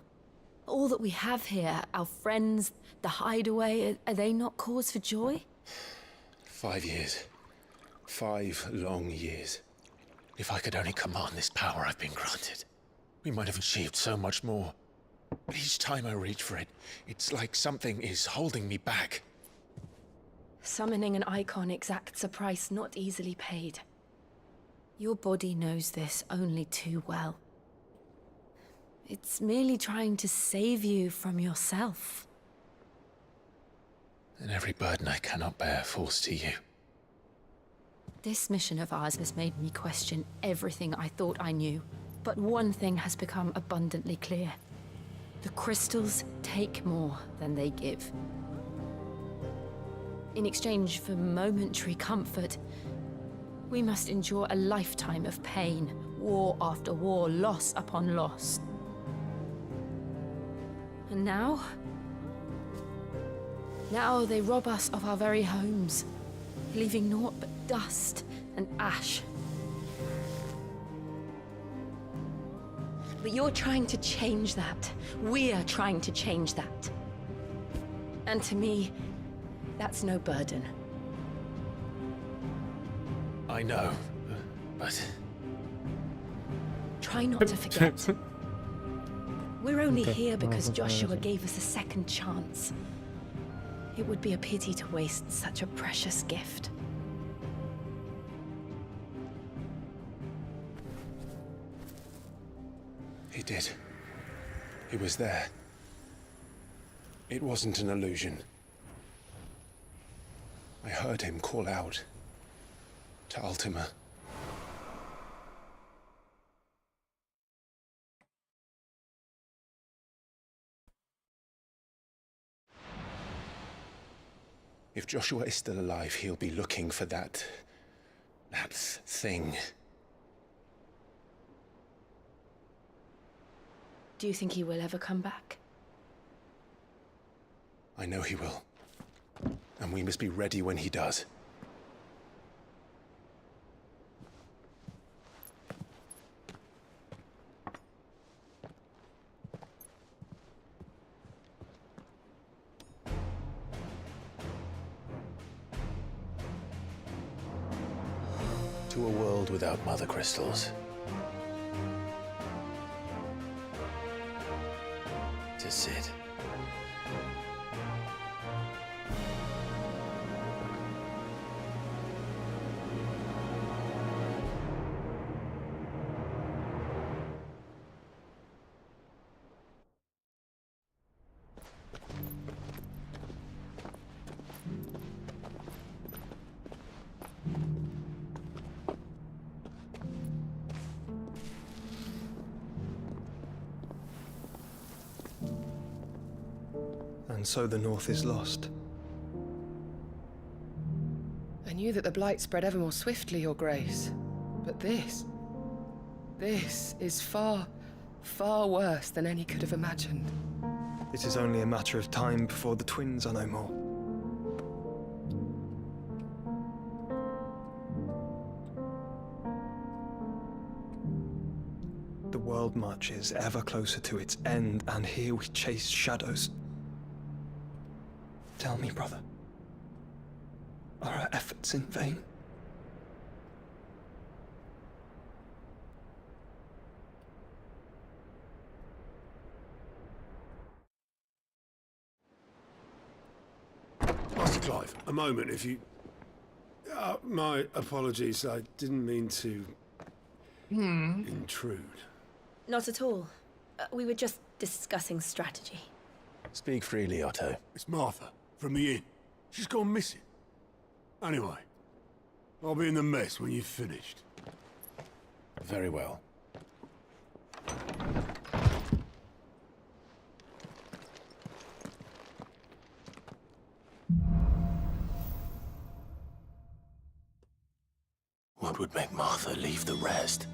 All that we have here, our friends, the hideaway, are they not cause for joy? 5 years. 5 long years. If I could only command this power I've been granted, we might have achieved so much more. But each time I reach for it, it's like something is holding me back. Summoning an icon exacts a price not easily paid. Your body knows this only too well. It's merely trying to save you from yourself. And every burden I cannot bear falls to you. This mission of ours has made me question everything I thought I knew. But one thing has become abundantly clear. The crystals take more than they give. In exchange for momentary comfort, we must endure a lifetime of pain, war after war, loss upon loss. And now they rob us of our very homes, leaving naught but dust and ash. But you're trying to change that. We're trying to change that. And to me, that's no burden. I know, but... Try not to forget. We're only here because Joshua gave us a second chance. It would be a pity to waste such a precious gift. He did. He was there. It wasn't an illusion. I heard him call out to Ultima. If Joshua is still alive, he'll be looking for that thing. Do you think he will ever come back? I know he will. And we must be ready when he does. To a world without mother crystals. To Cid. and so the North is lost. I knew that the Blight spread ever more swiftly, Your Grace. But this is far, far worse than any could have imagined. It is only a matter of time before the twins are no more. The world marches ever closer to its end, and here we chase shadows. Tell me, brother, are our efforts in vain? Master Clive, a moment, if you... my apologies, I didn't mean to... intrude. Not at all. We were just discussing strategy. Speak freely, Otto. It's Martha, from the inn. She's gone missing. Anyway, I'll be in the mess when you've finished. Very well. What would make Martha leave the rest?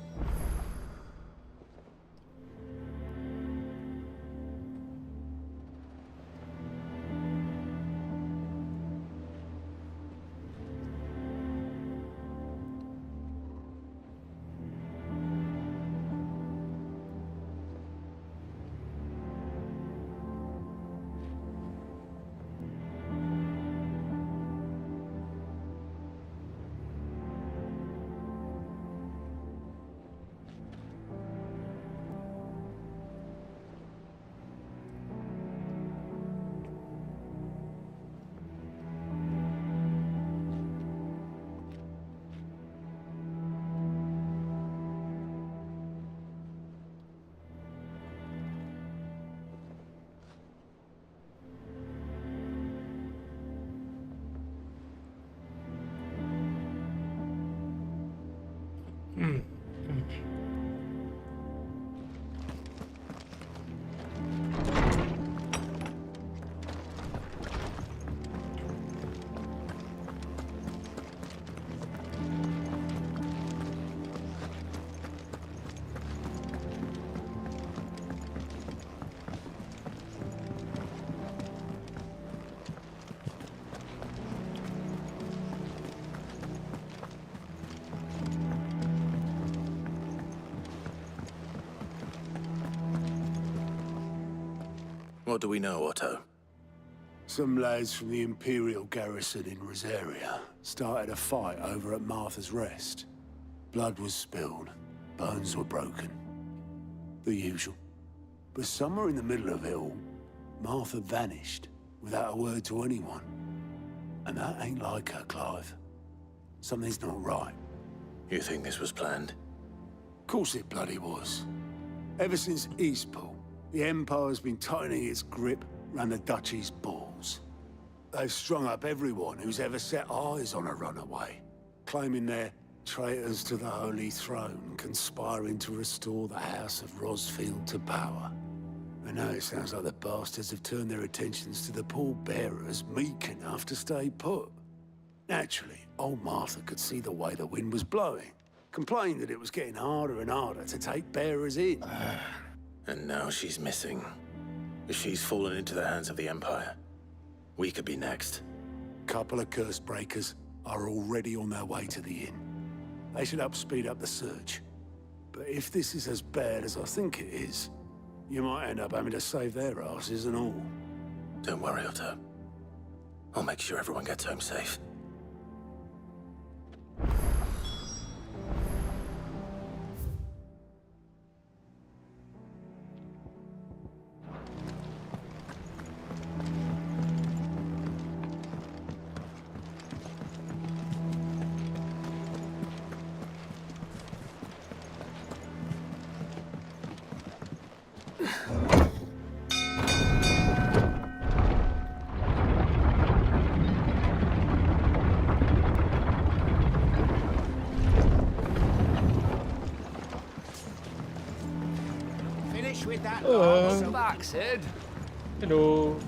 What do we know, Otto? Some lads from the Imperial garrison in Rosaria started a fight over at Martha's Rest. Blood was spilled, bones were broken. The usual. But somewhere in the middle of it all, Martha vanished without a word to anyone. And that ain't like her, Clive. Something's not right. You think this was planned? Of course it bloody was. Ever since Eastpool, the Empire's been tightening its grip round the Duchy's balls. They've strung up everyone who's ever set eyes on a runaway, claiming they're traitors to the Holy Throne, conspiring to restore the House of Rosfield to power. And now it sounds like the bastards have turned their attentions to the pallbearers meek enough to stay put. Naturally, old Martha could see the way the wind was blowing, complained that it was getting harder and harder to take bearers in. And now she's missing. She's fallen into the hands of the Empire. We could be next. Couple of curse breakers are already on their way to the inn. They should help speed up the search. But if this is as bad as I think it is, you might end up having to save their asses and all. Don't worry, Otto. I'll make sure everyone gets home safe. With that, welcome back, Sid. Hello.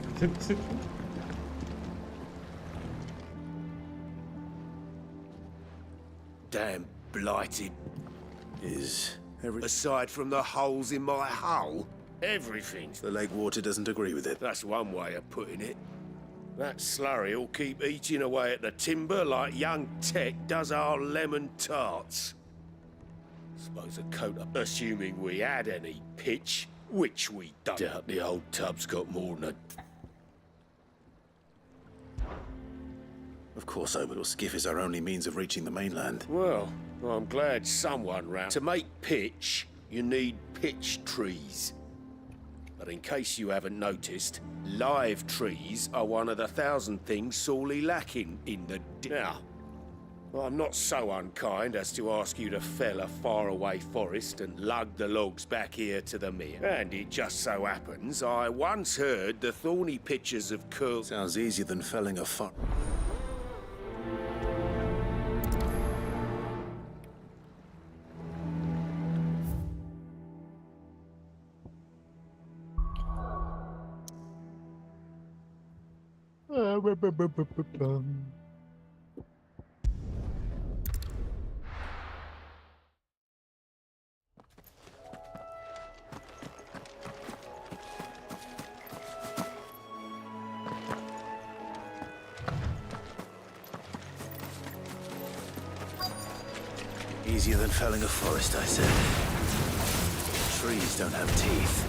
Damn blighted. Is Aside from the holes in my hull, everything. the lake water doesn't agree with it? That's one way of putting it. That slurry will keep eating away at the timber like young Tech does our lemon tarts. Suppose a coat of... Assuming we had any pitch, which we don't. Doubt the old tub's got more than a... Of course, our little skiff is our only means of reaching the mainland. Well, I'm glad someone round. To make pitch, you need pitch trees. But in case you haven't noticed, live trees are one of the 1,000 things sorely lacking in the... Now, I'm not so unkind as to ask you to fell a faraway forest and lug the logs back here to the mere. And it just so happens I once heard the thorny pitchers of curl... Sounds easier than felling a forest. Easier than felling a forest, I said. Trees don't have teeth.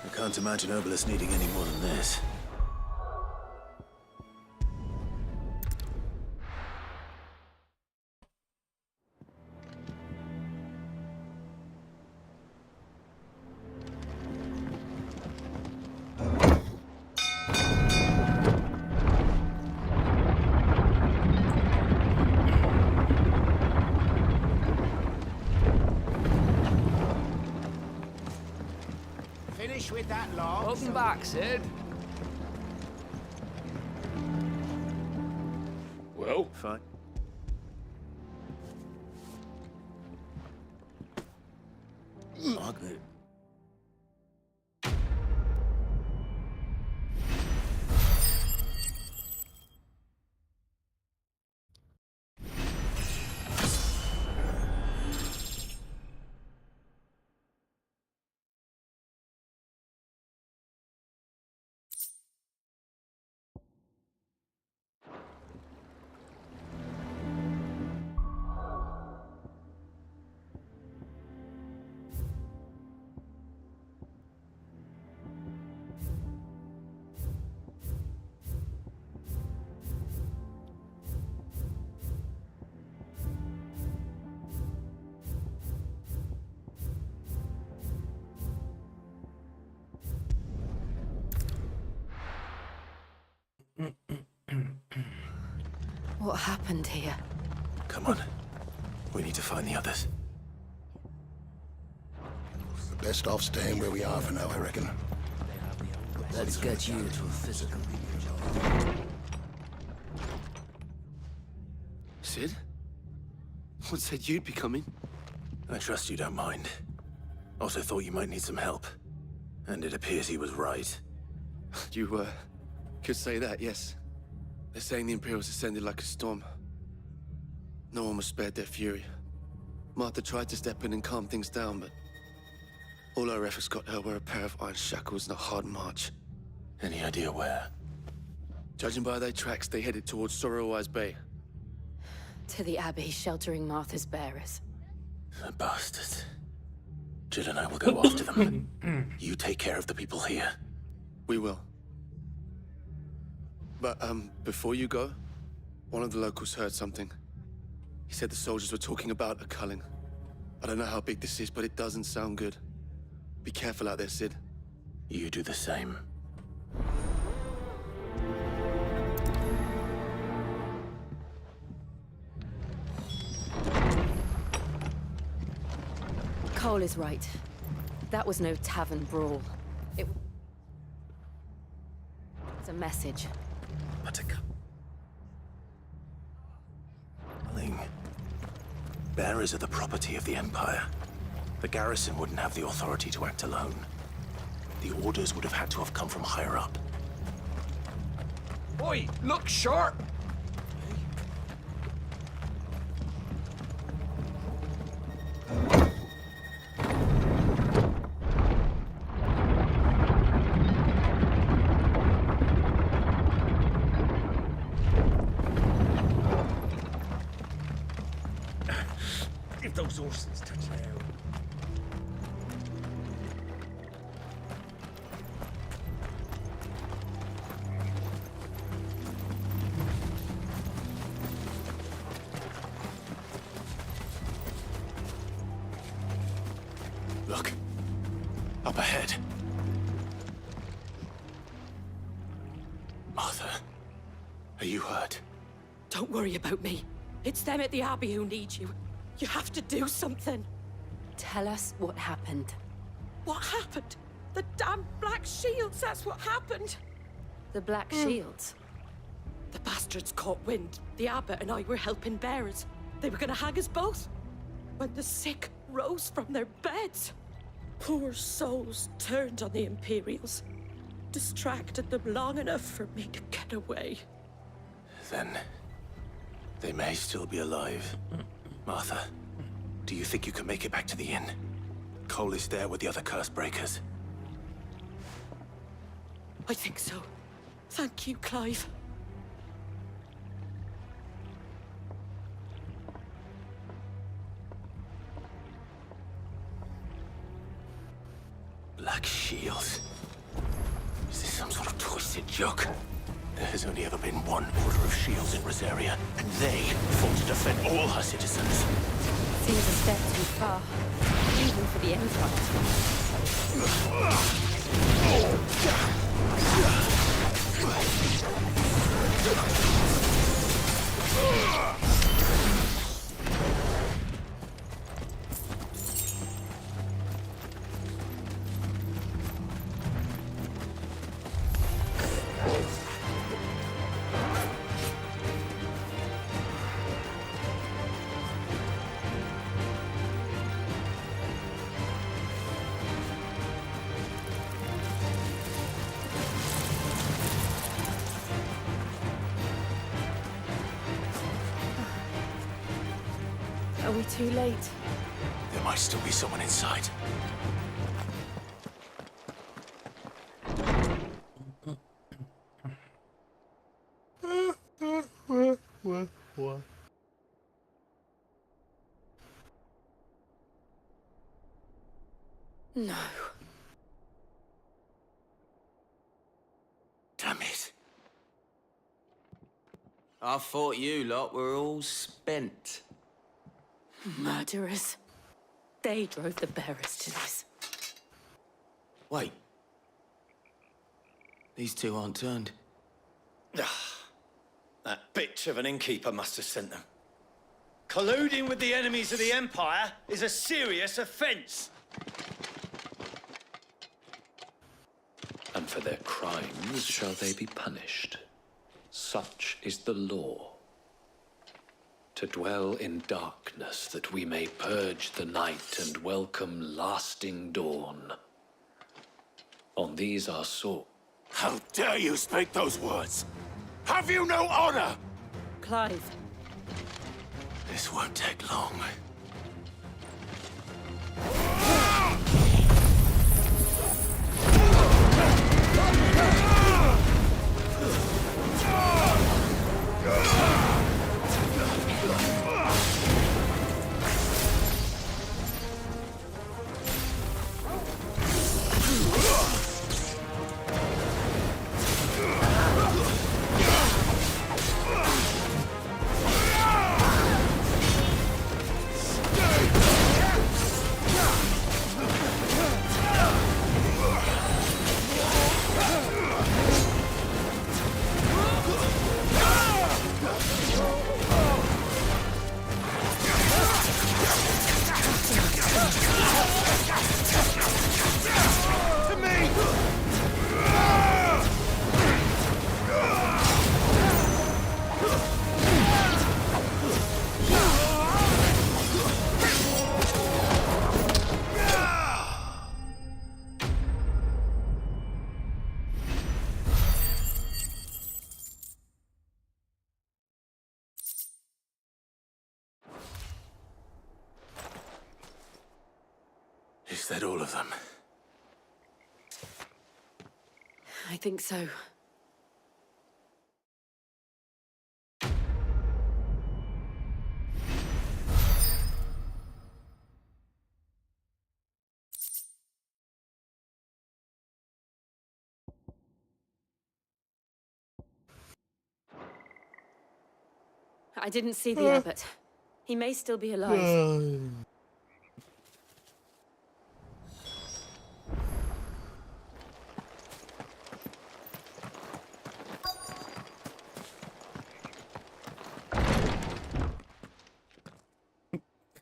I can't imagine Obelisk needing any more than this. Finish with that log. Welcome back, Sid. Well, fine. Margaret. What happened here? Come on. We need to find the others. Best off staying where we are for now, I reckon. Let's get you to a physical. Sid? What said you'd be coming? I trust you don't mind. Also thought you might need some help. And it appears he was right. You, could say that, yes. They're saying the Imperials ascended like a storm. No one was spared their fury. Martha tried to step in and calm things down, but all our efforts got her were a pair of iron shackles and a hard march. Any idea where? Judging by their tracks, they headed towards Sorrowwise Bay. To the Abbey sheltering Martha's bearers. The bastards. Jill and I will go after them. You take care of the people here. We will. But, before you go, one of the locals heard something. He said the soldiers were talking about a culling. I don't know how big this is, but it doesn't sound good. Be careful out there, Cid. You do the same. Cole is right. That was no tavern brawl. It's a message. Buttercup. Ling. Bearers are the property of the Empire. The garrison wouldn't have the authority to act alone. The orders would have had to have come from higher up. Oi, look sharp! If those horses touch the air. Look. Up ahead. Martha. Are you hurt? Don't worry about me. It's them at the Abbey who need you. You have to do something. Tell us what happened. What happened? The damn Black Shields, that's what happened. The Black Shields? The bastards caught wind. The Abbot and I were helping bearers. They were gonna hang us both. When the sick rose from their beds, poor souls turned on the Imperials. Distracted them long enough for me to get away. Then... they may still be alive. Martha, do you think you can make it back to the inn? Cole is there with the other curse breakers. I think so. Thank you, Clive. Black Shields? Is this some sort of twisted joke? There has only ever been one Order of Shields in Rosaria, and they fought to defend all her citizens. Seems a step too far, even for the Empire. Are we too late? There might still be someone inside. What? No. Damn it. I thought you lot were all spent. Murderers. They drove the bearers to this. Wait. These two aren't turned. That bitch of an innkeeper must have sent them. Colluding with the enemies of the Empire is a serious offense. And for their crimes shall they be punished. Such is the law. To dwell in darkness that we may purge the night and welcome lasting dawn. On these our swords. How dare you speak those words? Have you no honor? Clive. This won't take long. Is that all of them? I think so. I didn't see the abbot. He may still be alive.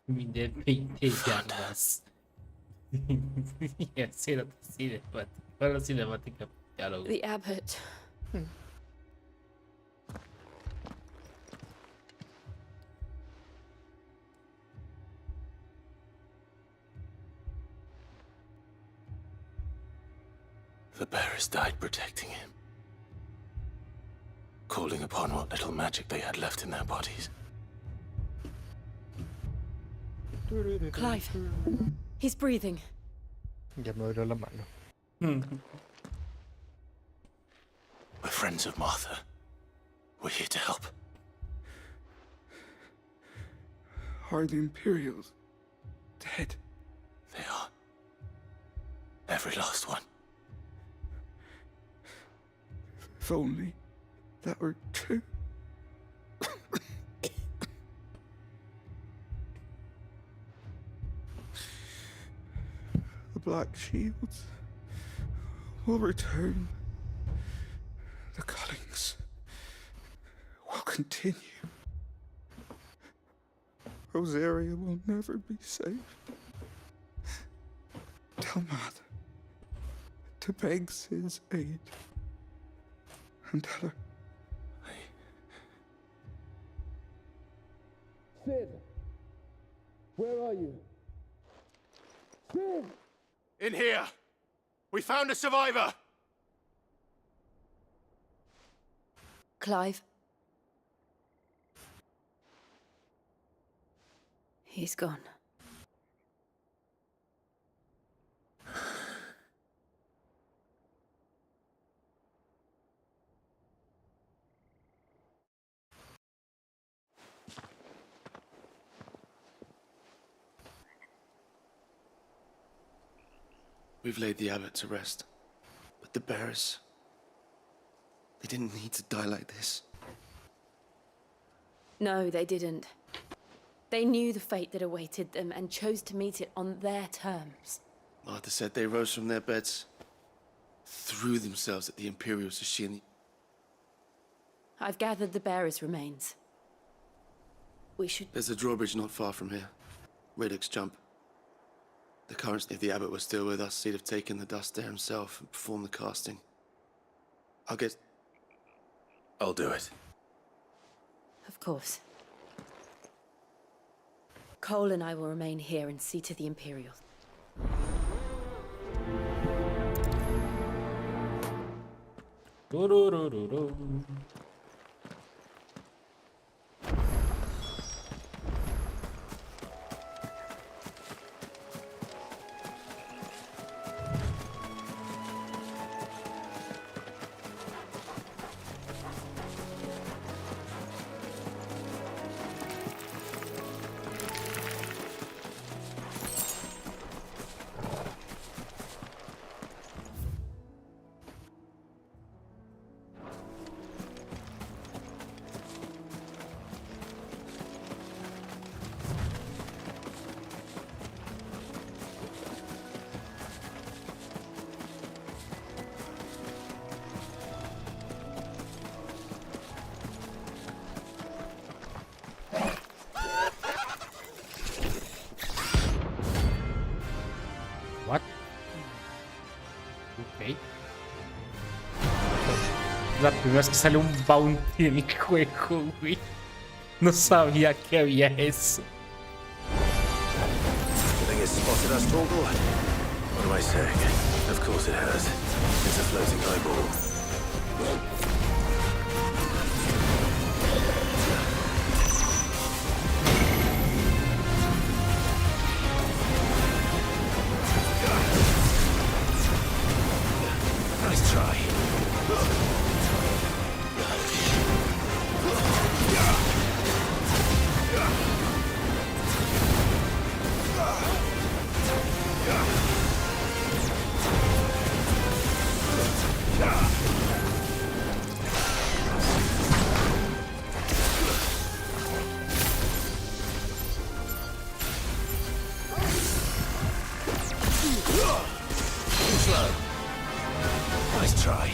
De 20 llamas. Cinemática. Diálogo. The abbot. The bearers died protecting him, calling upon what little magic they had left in their bodies. Clive. He's breathing. Ya me dolió la mano. We're friends of Martha. We're here to help. Are the Imperials dead? They are. Every last one. If only that were true. The Black Shields will return. The cullings will continue. Rosaria will never be safe. Tell Mother to beg his aid. And tell her. Sid! Where are you? Sid! In here! We found a survivor! Clive. He's gone. We've laid the abbot to rest. But the bearers... they didn't need to die like this. No, they didn't. They knew the fate that awaited them and chose to meet it on their terms. Martha said they rose from their beds, threw themselves at the Imperial Sashini. I've gathered the bearers' remains. We should... There's a drawbridge not far from here. Radix Jump. The currents, if the abbot was still with us, he'd have taken the dust there himself and performed the casting. I'll do it. Of course. Cole and I will remain here and see to the Imperials. What? Ok. La primera vez que sale un bounty en el juego, güey. No sabía que había eso. You think it's spotted us, Torgal? What am I saying? Of course it has. It's a floating eyeball. Nice try. Too slow. Nice try.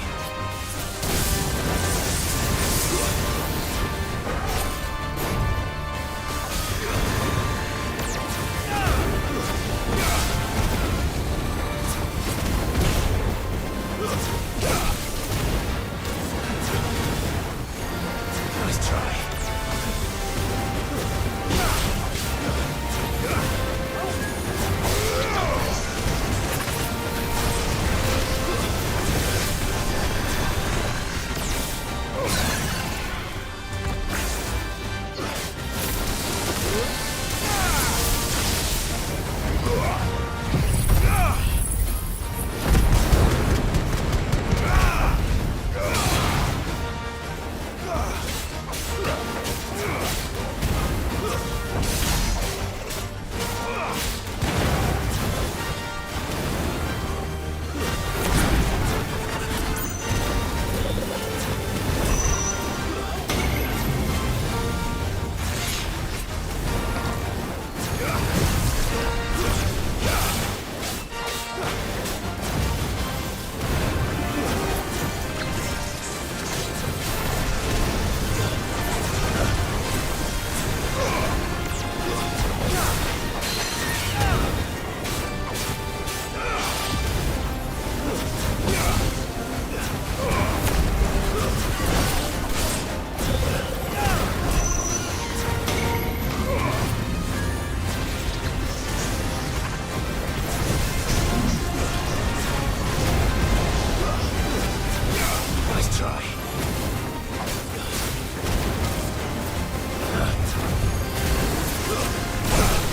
Nice try.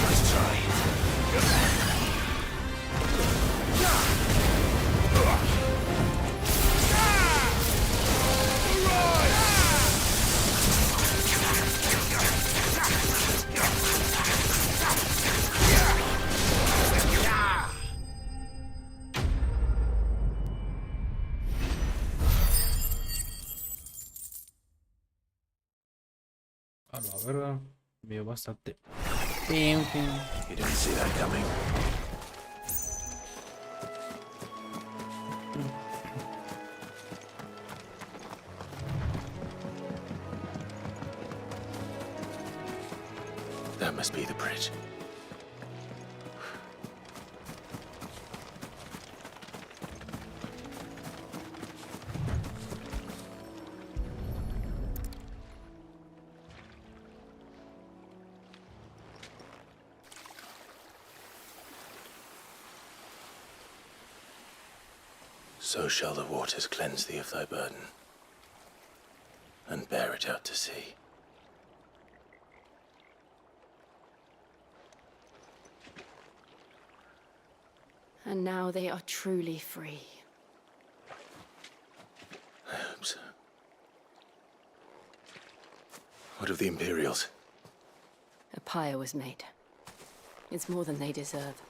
Nice try. Nice try. A la verga, me dio bastante. You didn't see that coming. That must be the bridge. So shall the waters cleanse thee of thy burden, and bear it out to sea. And now they are truly free. I hope so. What of the Imperials? A pyre was made. It's more than they deserve.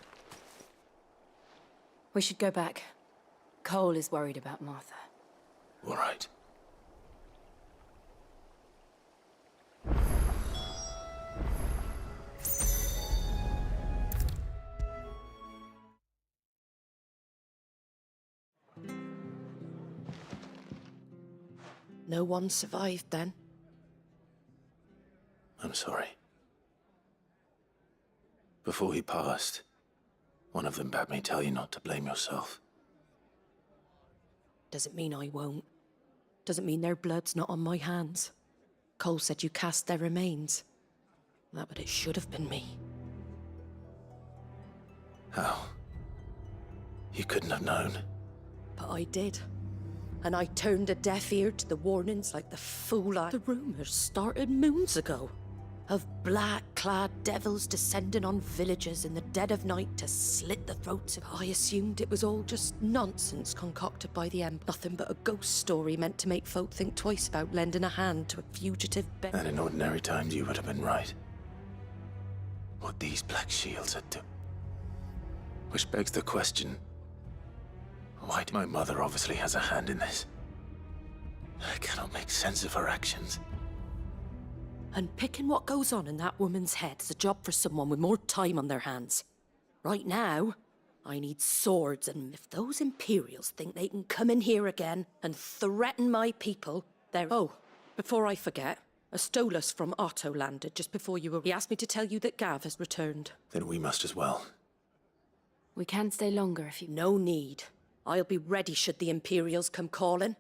We should go back. Cole is worried about Martha. All right. No one survived then? I'm sorry. Before he passed, One of them bade me tell you not to blame yourself. Doesn't mean I won't. Doesn't mean their blood's not on my hands. Cole said you cast their remains. That, but it should have been me. How? You couldn't have known. But I did. And I turned a deaf ear to the warnings like the fool I... The rumors started moons ago. Of black-clad devils descending on villages in the dead of night to slit the throats of... I assumed it was all just nonsense concocted by the Empire. Nothing but a ghost story meant to make folk think twice about lending a hand to a fugitive And in ordinary times you would have been right. What these Black Shields are doing. Which begs the question, why my mother obviously has a hand in this? I cannot make sense of her actions. And picking what goes on in that woman's head is a job for someone with more time on their hands. Right now, I need swords, and if those Imperials think they can come in here again and threaten my people, they're... Oh, before I forget, a Stolas from Otto landed just before you were... He asked me to tell you that Gav has returned. Then we must as well. We can stay longer if you... No need. I'll be ready should the Imperials come calling.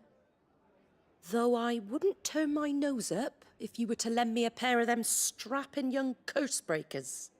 Though I wouldn't turn my nose up if you were to lend me a pair of them strapping young curse breakers.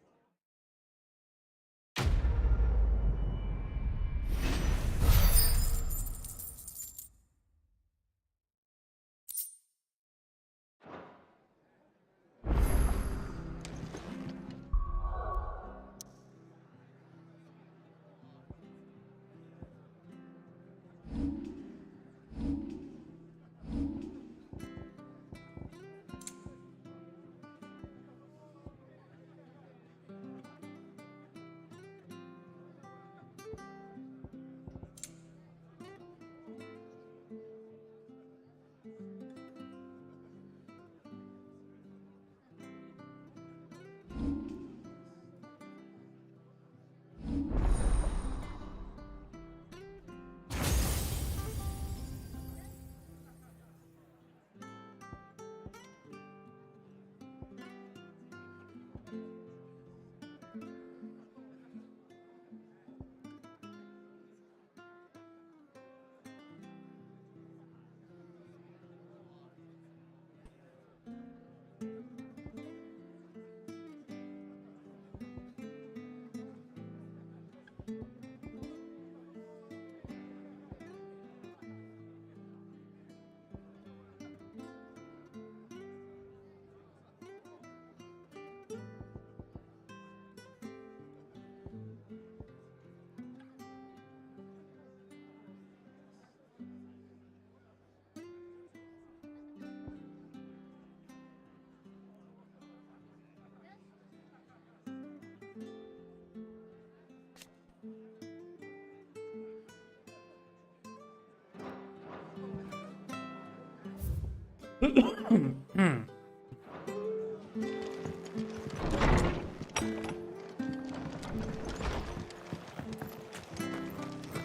We're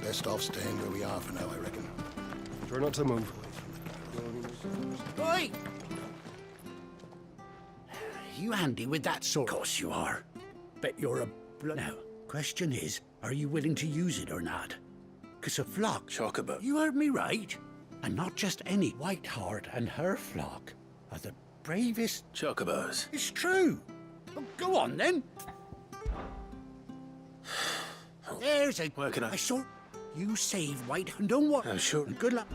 best off staying where we are for now, I reckon. Try not to move. Oi! You handy with that sword? Of course you are. Bet you're a blood. Now, question is, are you willing to use it or not? 'Cause a flock... Chocobo. You heard me right. And not just any. Whiteheart and her flock are the bravest... Chocobos. It's true. Well, go on, then. There's a... Where can I... I saw... You save White and don't worry. I'm sure. And good luck.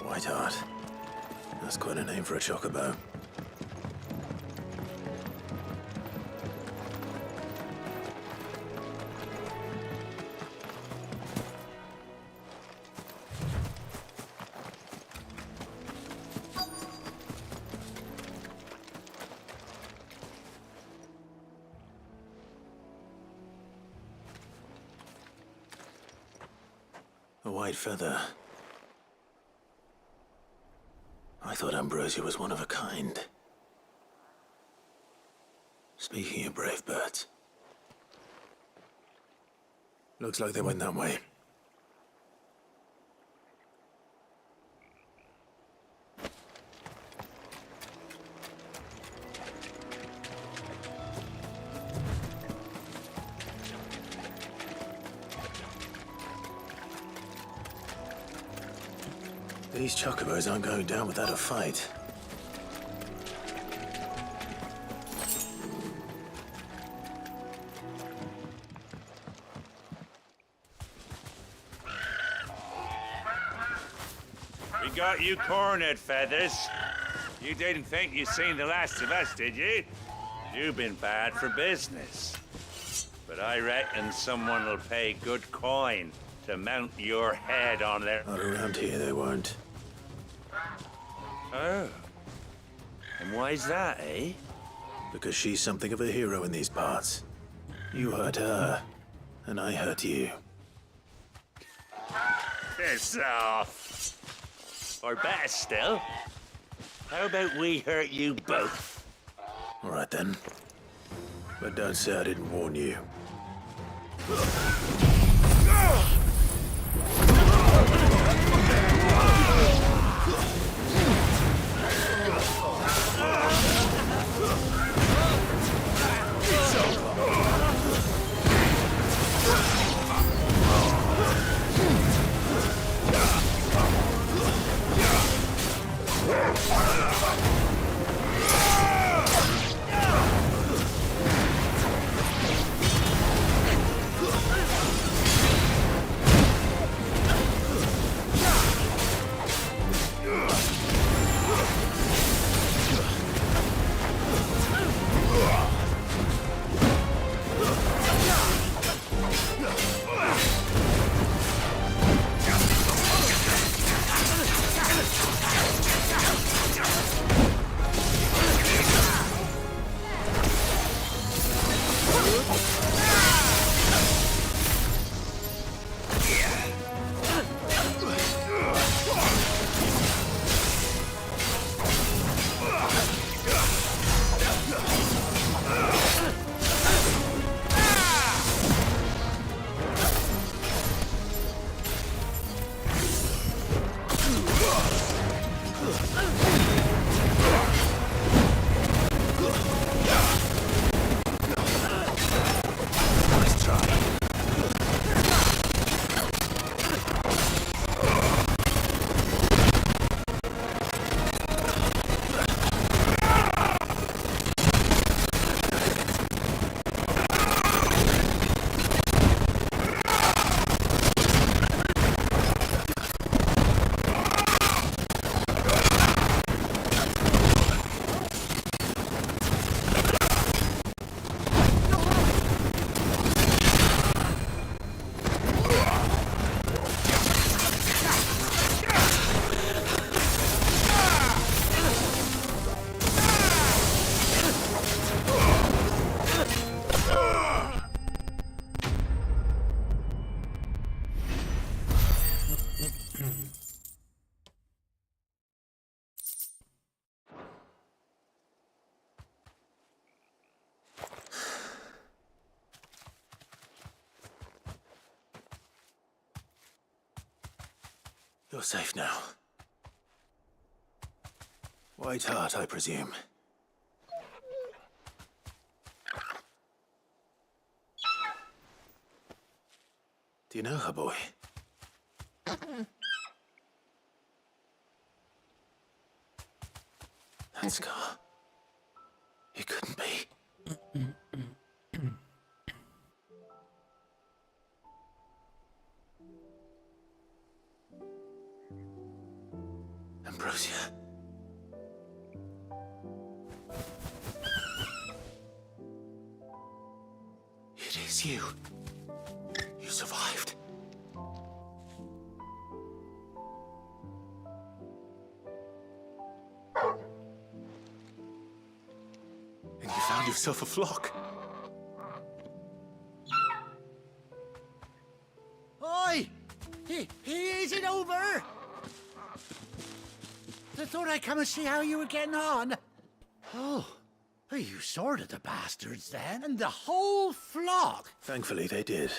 Whiteheart. That's quite a name for a chocobo. A white feather. I thought Ambrosia was one of a kind. Speaking of brave birds, looks like they went that way. These chocobos aren't going down without a fight. We got you cornered, Feathers. You didn't think you'd seen the last of us, did you? You've been bad for business. But I reckon someone will pay good coin to mount your head on their... Not around here, they won't. Oh. And why's that, eh? Because she's something of a hero in these parts. You hurt her, and I hurt you. Piss off. Or better still, how about we hurt you both? All right then. But don't say I didn't warn you. You're safe now. White Hart, I presume. Do you know her, boy? That scar. It couldn't be. Ambrosia. It is you. You survived. And you found yourself a flock. Oi! Is it over? I thought I'd come and see how you were getting on. Oh, Oh, you sorted the bastards then, and the whole flock. Thankfully, they did.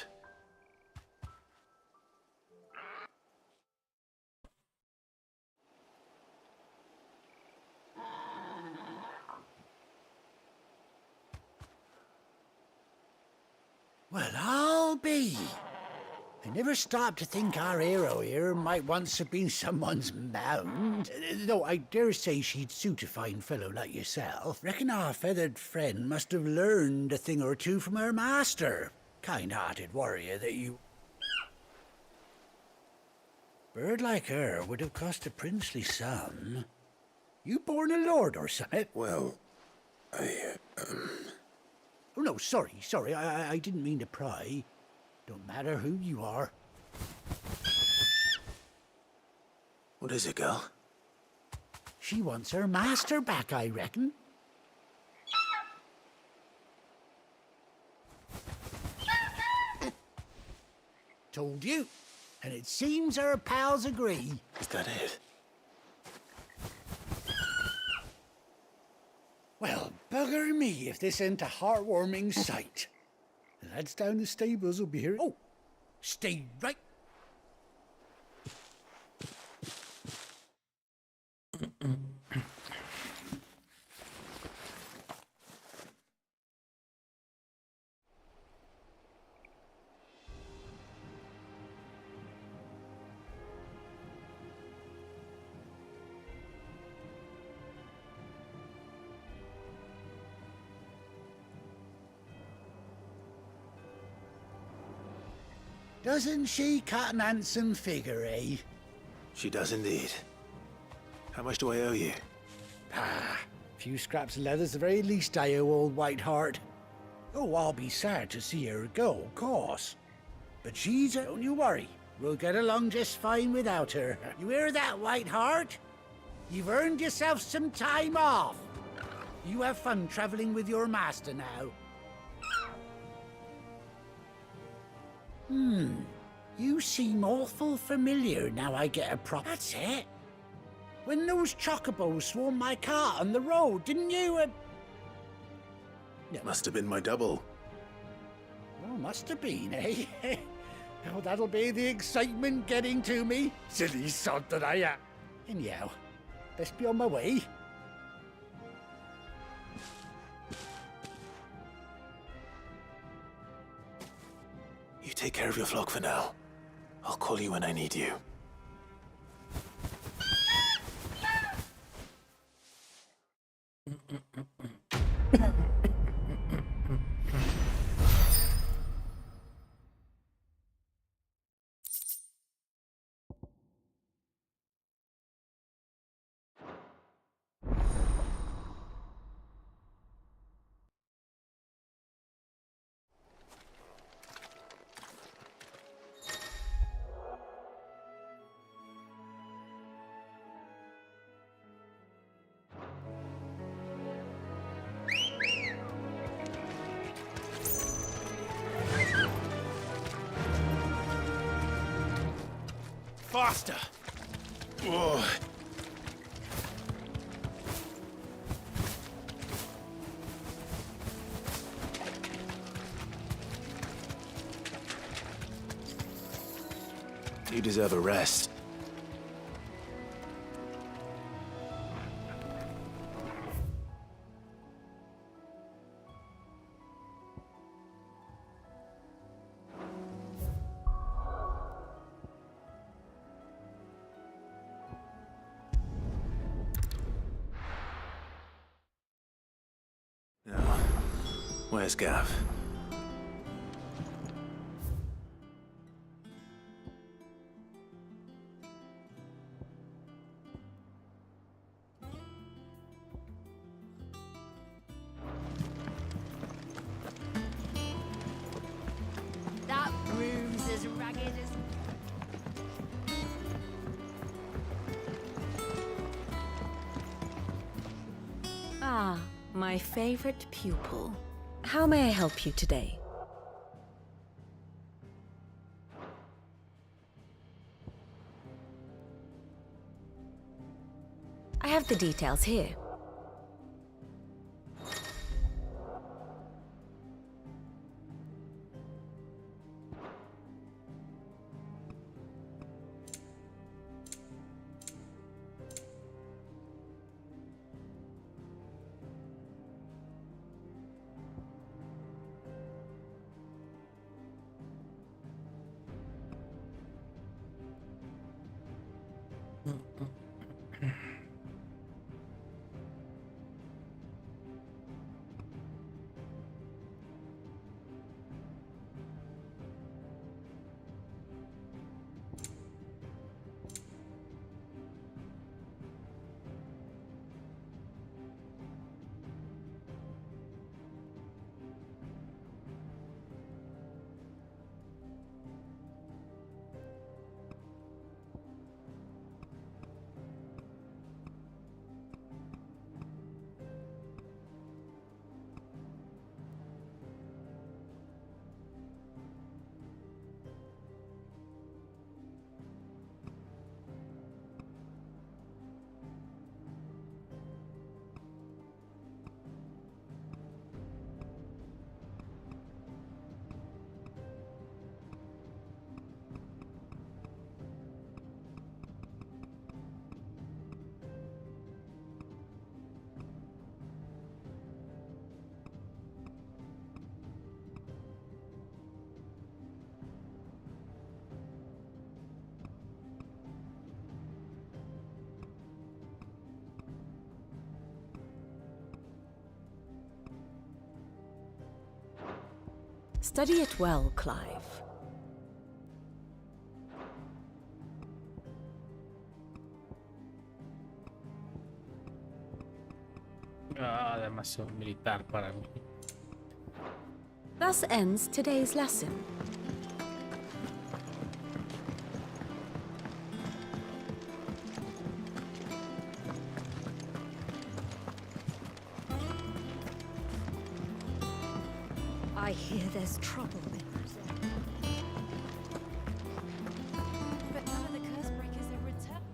Well, I'll be. I never stopped to think our hero here might once have been someone's mound. Though I dare say she'd suit a fine fellow like yourself. Reckon our feathered friend must have learned a thing or two from her master. Kind-hearted warrior that you... Bird like her would have cost a princely sum. You born a lord or something? Well, Oh, no, sorry. I didn't mean to pry. Don't matter who you are. What is it, girl? She wants her master back, I reckon. Told you. And it seems her pals agree. Is that it? Well, bugger me if this ain't a heartwarming sight. The lads down the stables will be here. Oh, stay right. Doesn't she cut an handsome figure, eh? She does indeed. How much do I owe you? Ah, a few scraps of leather's the very least I owe old Whiteheart. Oh, I'll be sad to see her go, of course. But don't you worry. We'll get along just fine without her. You hear that, Whiteheart? You've earned yourself some time off. You have fun traveling with your master now. You seem awful familiar now I get a prop. That's it. When those chocobos swarmed my car on the road, didn't you? It must have been my double. Well, must have been, eh? Oh, that'll be the excitement getting to me. Silly sod that I am. Anyhow, best be on my way. You take care of your flock for now. I'll call you when I need you. Faster! Whoa. You deserve a rest. Now, where's Gav? That room's as ragged as... Ah, my favorite pupil. How may I help you today? I have the details here. Study it well, Clive. Ah, demasiado militar para mí. Thus ends today's lesson. I hear there's trouble. But none of the curse breakers have returned.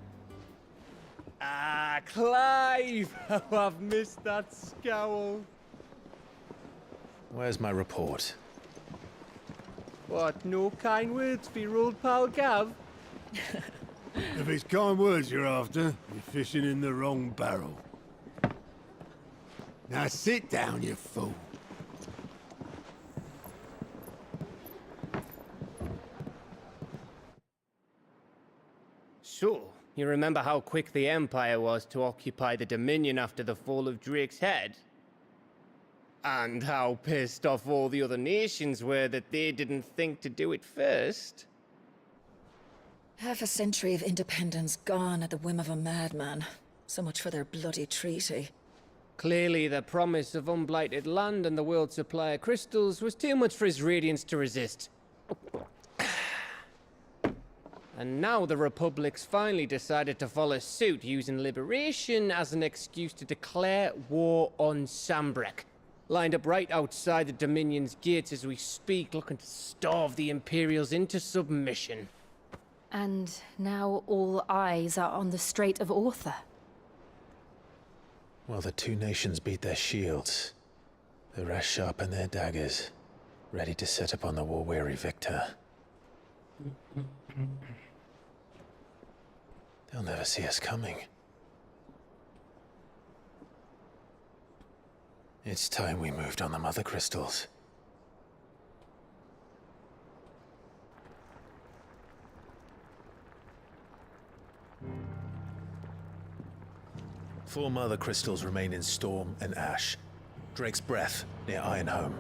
Ah, Clive! How I've missed that scowl. Where's my report? What, no kind words for your old pal Gav? If it's kind words you're after, you're fishing in the wrong barrel. Now sit down, you fool. So, you remember how quick the Empire was to occupy the Dominion after the fall of Drake's head? And how pissed off all the other nations were that they didn't think to do it first? Half a century of independence gone at the whim of a madman. So much for their bloody treaty. Clearly, the promise of unblighted land and the world's supply of crystals was too much for his radiance to resist. And now the Republic's finally decided to follow suit, using liberation as an excuse to declare war on Sanbreque. Lined up right outside the Dominion's gates as we speak, looking to starve the Imperials into submission. And now all eyes are on the Strait of Author. Well, the two nations beat their shields. The rest sharpen their daggers, ready to set upon the war-weary victor. They'll never see us coming. It's time we moved on the Mother Crystals. Four Mother Crystals remain in Storm and Ash. Drake's Breath near Ironhome.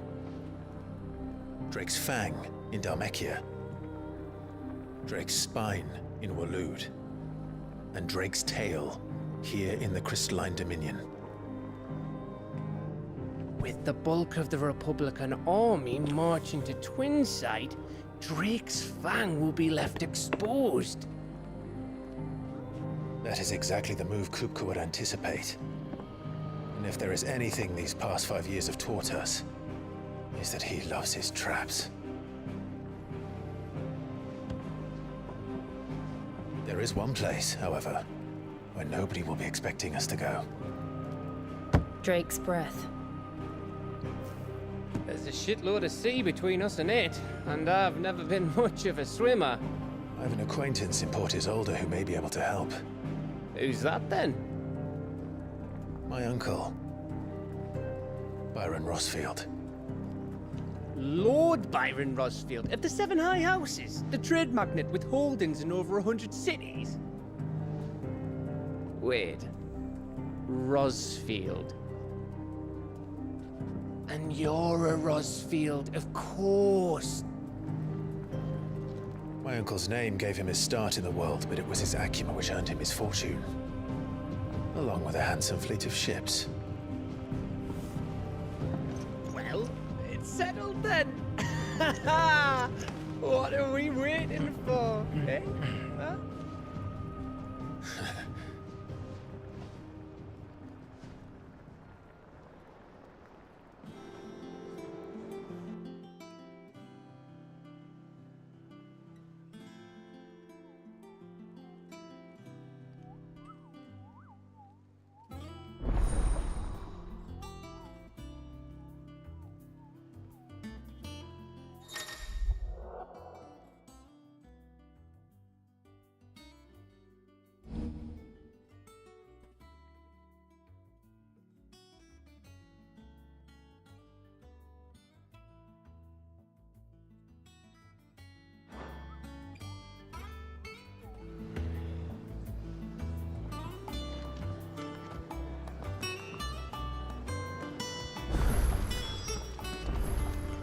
Drake's Fang in Dhalmekia. Drake's Spine in Waloed. And Drake's Tail here in the Crystalline Dominion. With the bulk of the Republican army marching to Twinside, Drake's Fang will be left exposed. That is exactly the move Kupka would anticipate. And if there is anything these past 5 years have taught us, is that he loves his traps. There is one place, however, where nobody will be expecting us to go. Drake's Breath. There's a shitload of sea between us and it, and I've never been much of a swimmer. I have an acquaintance in Port Isolde who may be able to help. Who's that then? My uncle, Byron Rosfield. Lord Byron Rosfield of the Seven High Houses, the trade magnate with holdings in over 100 cities. wait. Rosfield. And you're a Rosfield, of course. My uncle's name gave him his start in the world, but it was his acumen which earned him his fortune. Along with a handsome fleet of ships. Well, it's settled then. What are we waiting for, eh? Huh?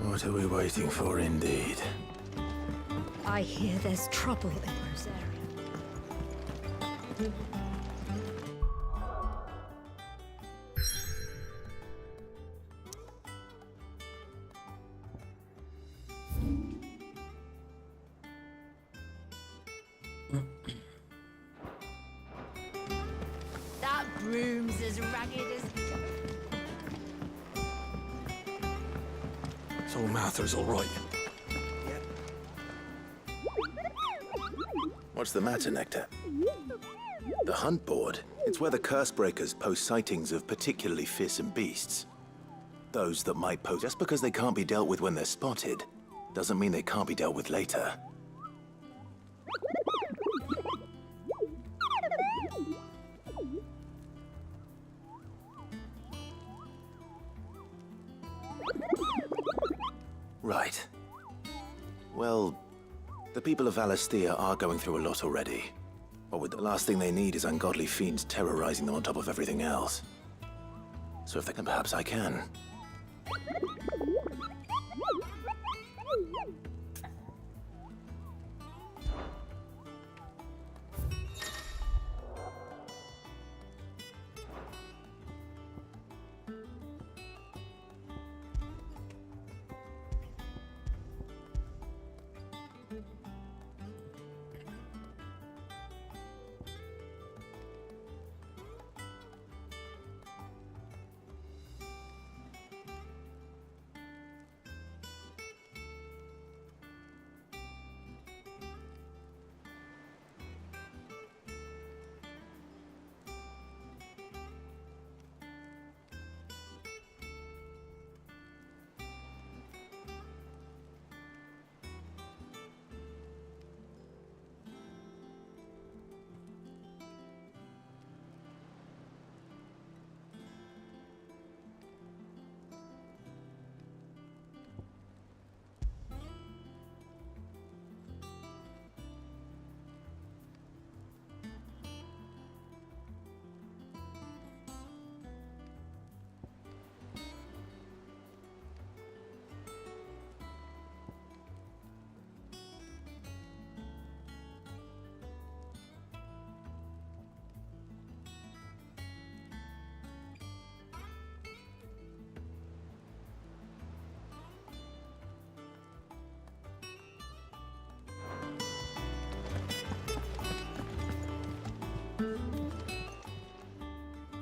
What are we waiting for, indeed? I hear there's trouble in Rosaria. That broom's as ragged as... So Mather's all right. What's the matter, Nectar? The hunt board? It's where the Cursebreakers post sightings of particularly fearsome beasts. Those that might pose. Just because they can't be dealt with when they're spotted, doesn't mean they can't be dealt with later. Right. Well, the people of Alastia are going through a lot already. But with the last thing they need is ungodly fiends terrorizing them on top of everything else. So if they can, perhaps I can.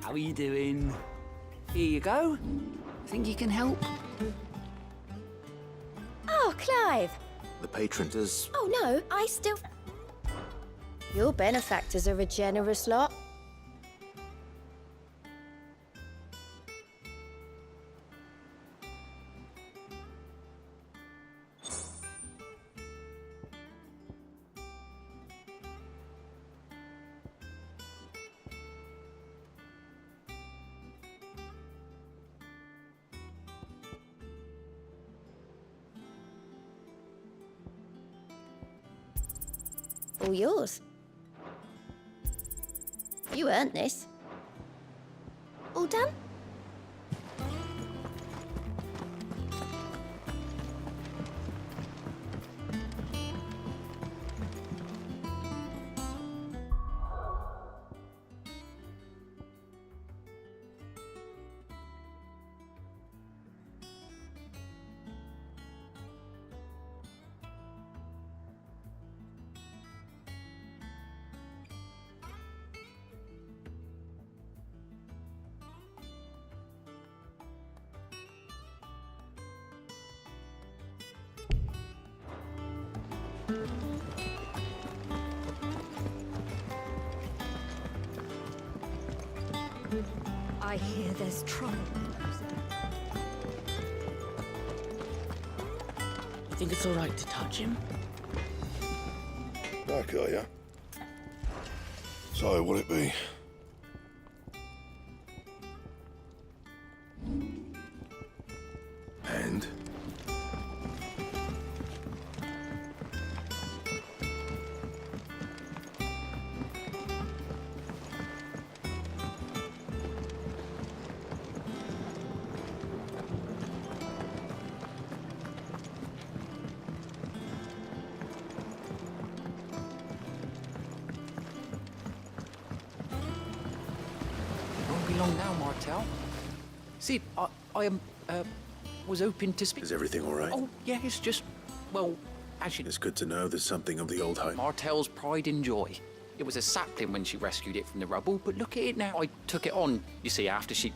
How are you doing? Here you go. Think you can help? Oh, Clive! The patron does... Oh, no, I still... Your benefactors are a generous lot. All yours. You earned this. All done? I hear there's trouble. You think it's all right to touch him? Back, are ya? So, will it be? And? Won't be long now, Martel. See, I was hoping to speak. Is everything all right? Oh, yeah, it's just, well, actually... It's good to know there's something of the old home. Martel's pride and joy. It was a sapling when she rescued it from the rubble, but look at it now. I took it on, you see, after she...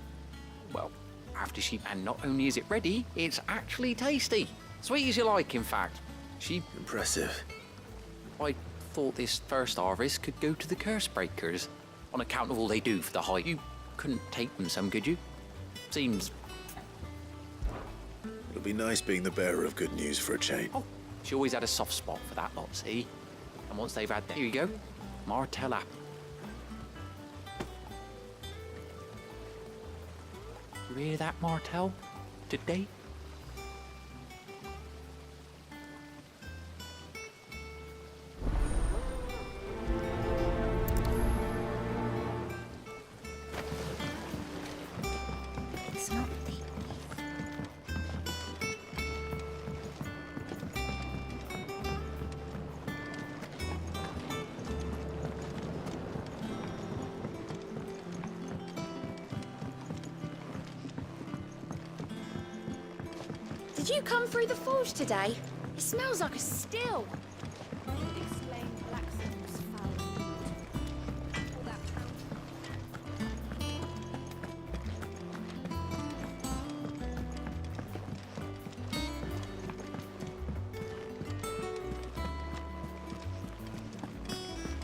And not only is it ready, it's actually tasty. Sweet as you like, in fact. Impressive. I thought this first harvest could go to the curse breakers, on account of all they do for the high. You couldn't take them some, could you? Seems... It'll be nice being the bearer of good news for a change. Oh, she always had a soft spot for that lot, see? And once they've had that, here you go, Martel apple. You hear that, Martel? Today? It's not the... Did you come through the forge today? It smells like a still. Explain Blackson's foul. All that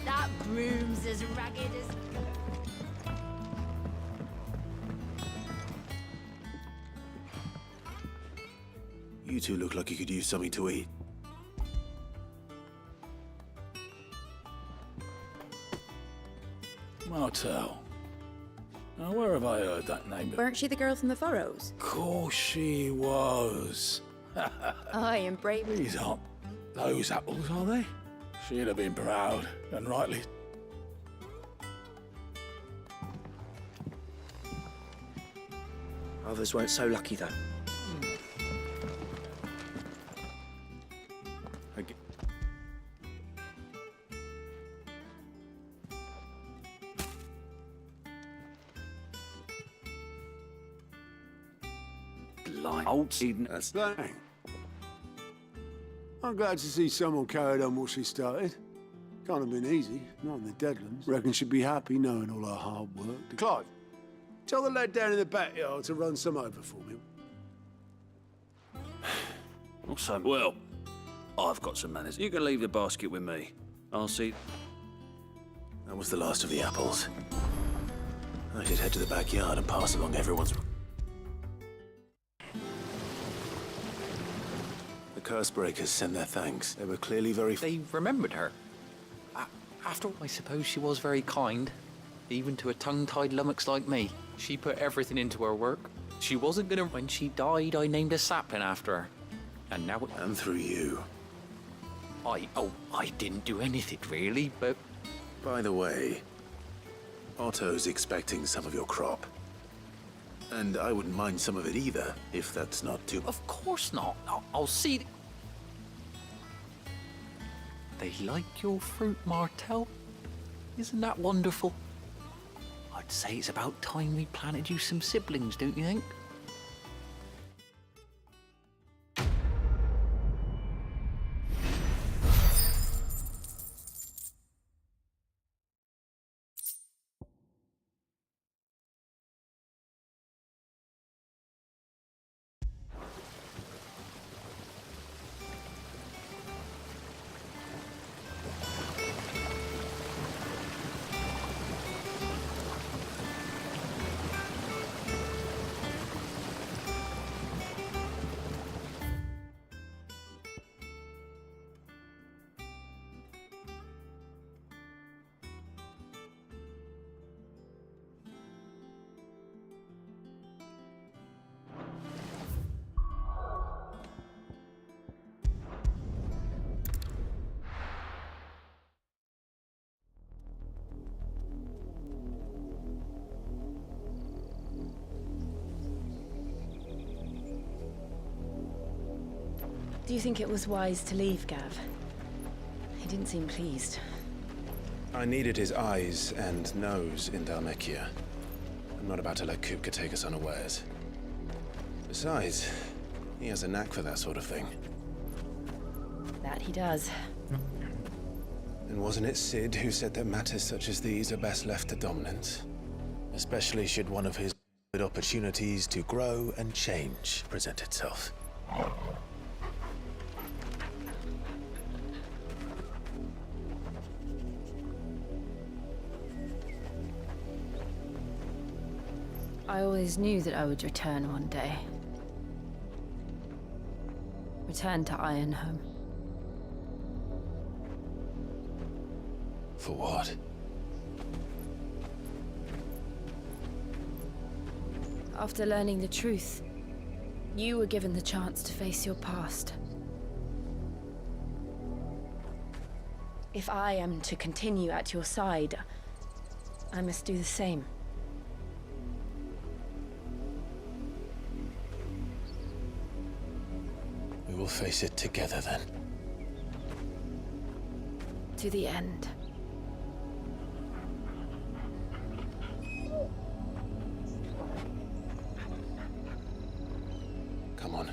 That broom's as ragged as... You two look like you could use something to eat. Martel. Now, where have I heard that name? Weren't she the girl from the Furrows? Course she was. Aye, and brave. These aren't those apples, are they? She'd have been proud, and rightly. Others weren't so lucky, though. Old Eden. Bang. I'm glad to see someone carried on what she started. Can't have been easy, not in the Deadlands. Reckon she'd be happy knowing all her hard work. Clive, tell the lad down in the backyard to run some over for me. Also, well, I've got some manners. You can leave the basket with me. I'll see. That was the last of the apples. I should head to the backyard and pass along everyone's... The Curse Breakers sent their thanks. They were clearly very... They remembered her. After all, I suppose she was very kind. Even to a tongue-tied lummox like me. She put everything into her work. She wasn't gonna... When she died, I named a sapling after her. And now... And through you. I didn't do anything, really, but... By the way, Otto's expecting some of your crop. And I wouldn't mind some of it either, if that's not too... Of course not. I'll see... They like your fruit, Martel. Isn't that wonderful? I'd say it's about time we planted you some siblings, don't you think? Do you think it was wise to leave, Gav? He didn't seem pleased. I needed his eyes and nose in Dhalmekia. I'm not about to let Kupka take us unawares. Besides, he has a knack for that sort of thing. That he does. And wasn't it Sid who said that matters such as these are best left to dominance? Especially should one of his opportunities to grow and change present itself. I always knew that I would return one day. Return to Ironhome. For what? After learning the truth, you were given the chance to face your past. If I am to continue at your side, I must do the same. We will face it together then. To the end. Come on.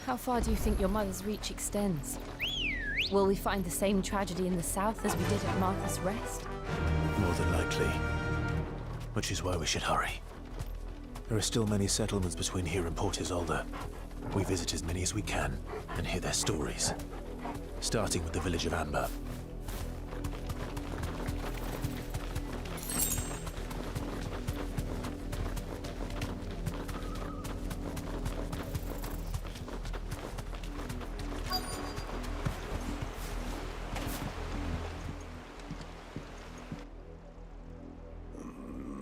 How far do you think your mother's reach extends? Will we find the same tragedy in the south as we did at Martha's Rest? More than likely. Which is why we should hurry. There are still many settlements between here and Port Isolde. We visit as many as we can and hear their stories. Starting with the village of Amber.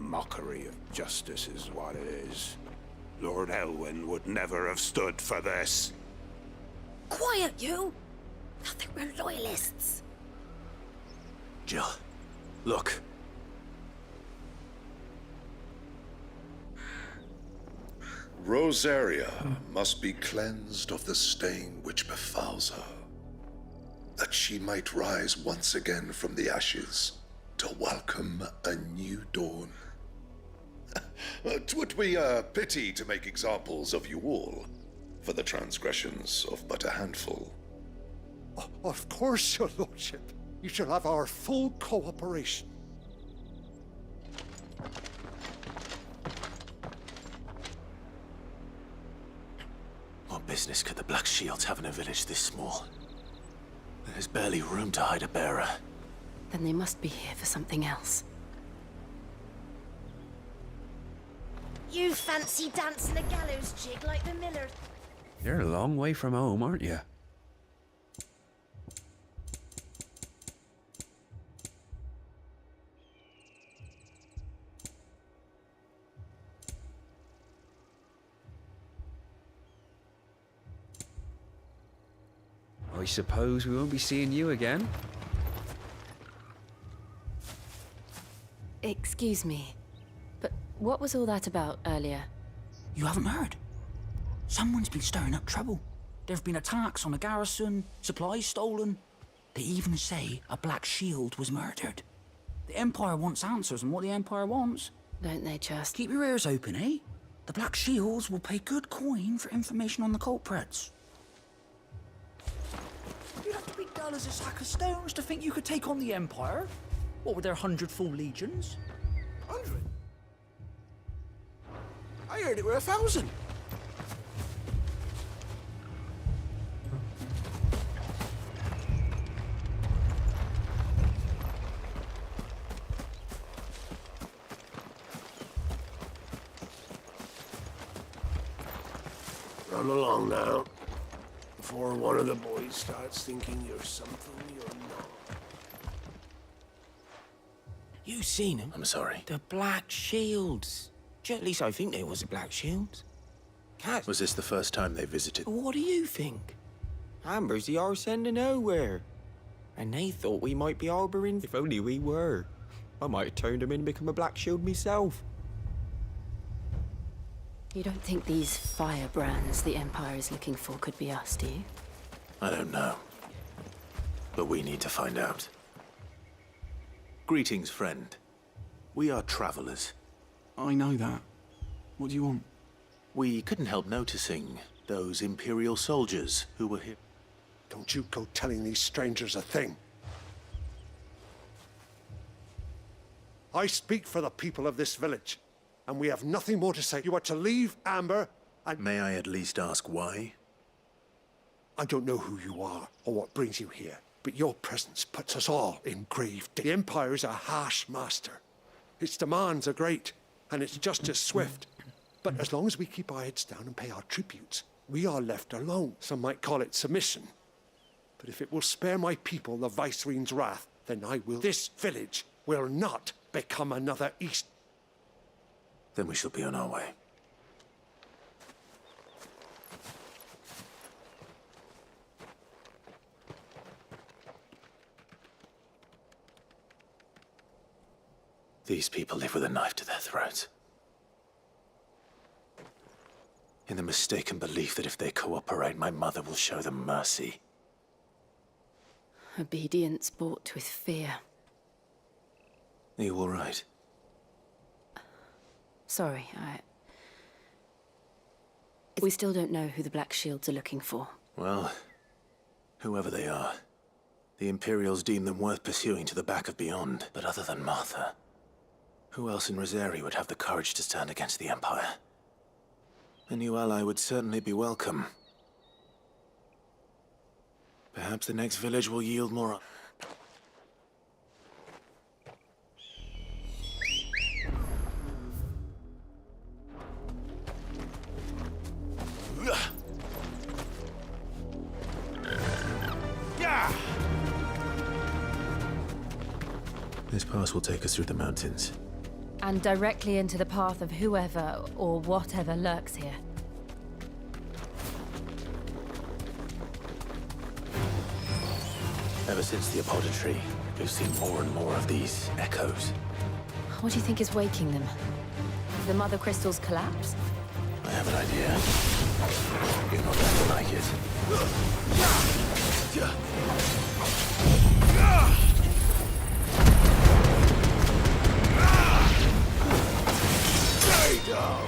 Mockery of justice is what it is. Lord Elwyn would never have stood for this. Quiet, you! Thought they were loyalists. Jill, look. Rosaria must be cleansed of the stain which befouls her, that she might rise once again from the ashes to welcome a new dawn. 'Twould be a pity to make examples of you all, for the transgressions of but a handful. Of course, your lordship. You shall have our full cooperation. What business could the Black Shields have in a village this small? There's barely room to hide a bearer. Then they must be here for something else. You fancy dancing a gallows jig like the miller? You're a long way from home, aren't you? I suppose we won't be seeing you again. Excuse me, but what was all that about earlier? You haven't heard? Someone's been stirring up trouble. There've been attacks on the garrison, supplies stolen. They even say a Black Shield was murdered. The Empire wants answers, and what the Empire wants... Don't they just... Keep your ears open, eh? The Black Shields will pay good coin for information on the culprits. You'd have to be dull as a sack of stones to think you could take on the Empire. What with their 100 full legions? 100? I heard it were 1,000. Run along now, before one of the boys starts thinking you're something you're not. You seen them? I'm sorry. The Black Shields. At least I think there was a Black Shield. Was this the first time they visited? What do you think? Amber's the arse end of nowhere. And they thought we might be harbouring. If only we were. I might have turned them in and become a Black Shield myself. You don't think these firebrands the Empire is looking for could be us, do you? I don't know. But we need to find out. Greetings, friend. We are travelers. I know that. What do you want? We couldn't help noticing those Imperial soldiers who were here. Don't you go telling these strangers a thing. I speak for the people of this village, and we have nothing more to say. You are to leave Amber, and... May I at least ask why? I don't know who you are or what brings you here, but your presence puts us all in grave danger. The Empire is a harsh master. Its demands are great, and its justice swift. But as long as we keep our heads down and pay our tributes, we are left alone. Some might call it submission. But if it will spare my people the Viceroy's wrath, then I will. This village will not become another East. Then we shall be on our way. These people live with a knife to their throats. In the mistaken belief that if they cooperate, my mother will show them mercy. Obedience bought with fear. Are you all right? Sorry, we still don't know who the Black Shields are looking for. Well, whoever they are, the Imperials deem them worth pursuing to the back of beyond. But other than Martha, who else in Rosari would have the courage to stand against the Empire? A new ally would certainly be welcome. Perhaps the next village will yield more. This pass will take us through the mountains. And directly into the path of whoever or whatever lurks here. Ever since the Apothecary, we've seen more and more of these echoes. What do you think is waking them? Have the Mother Crystals collapsed? I have an idea. You're not going to like it. Stay down!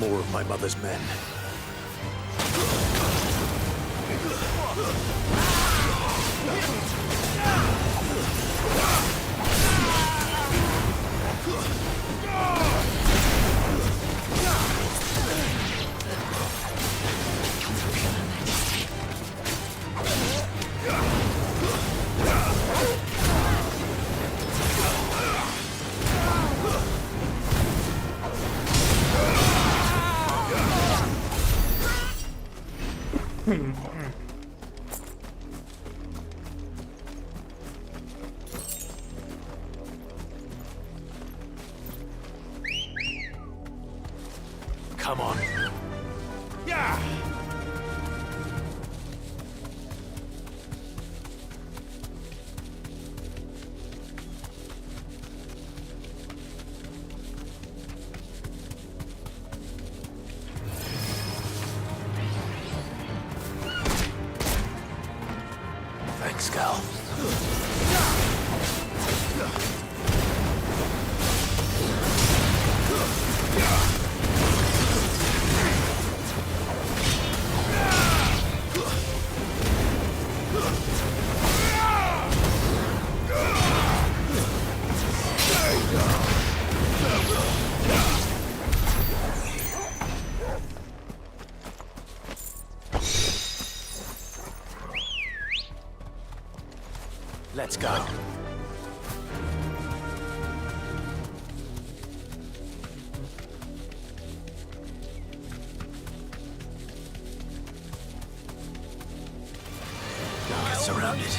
More of my mother's men. Come on. Yeah! Thanks, Gal. Let's go. Get surrounded.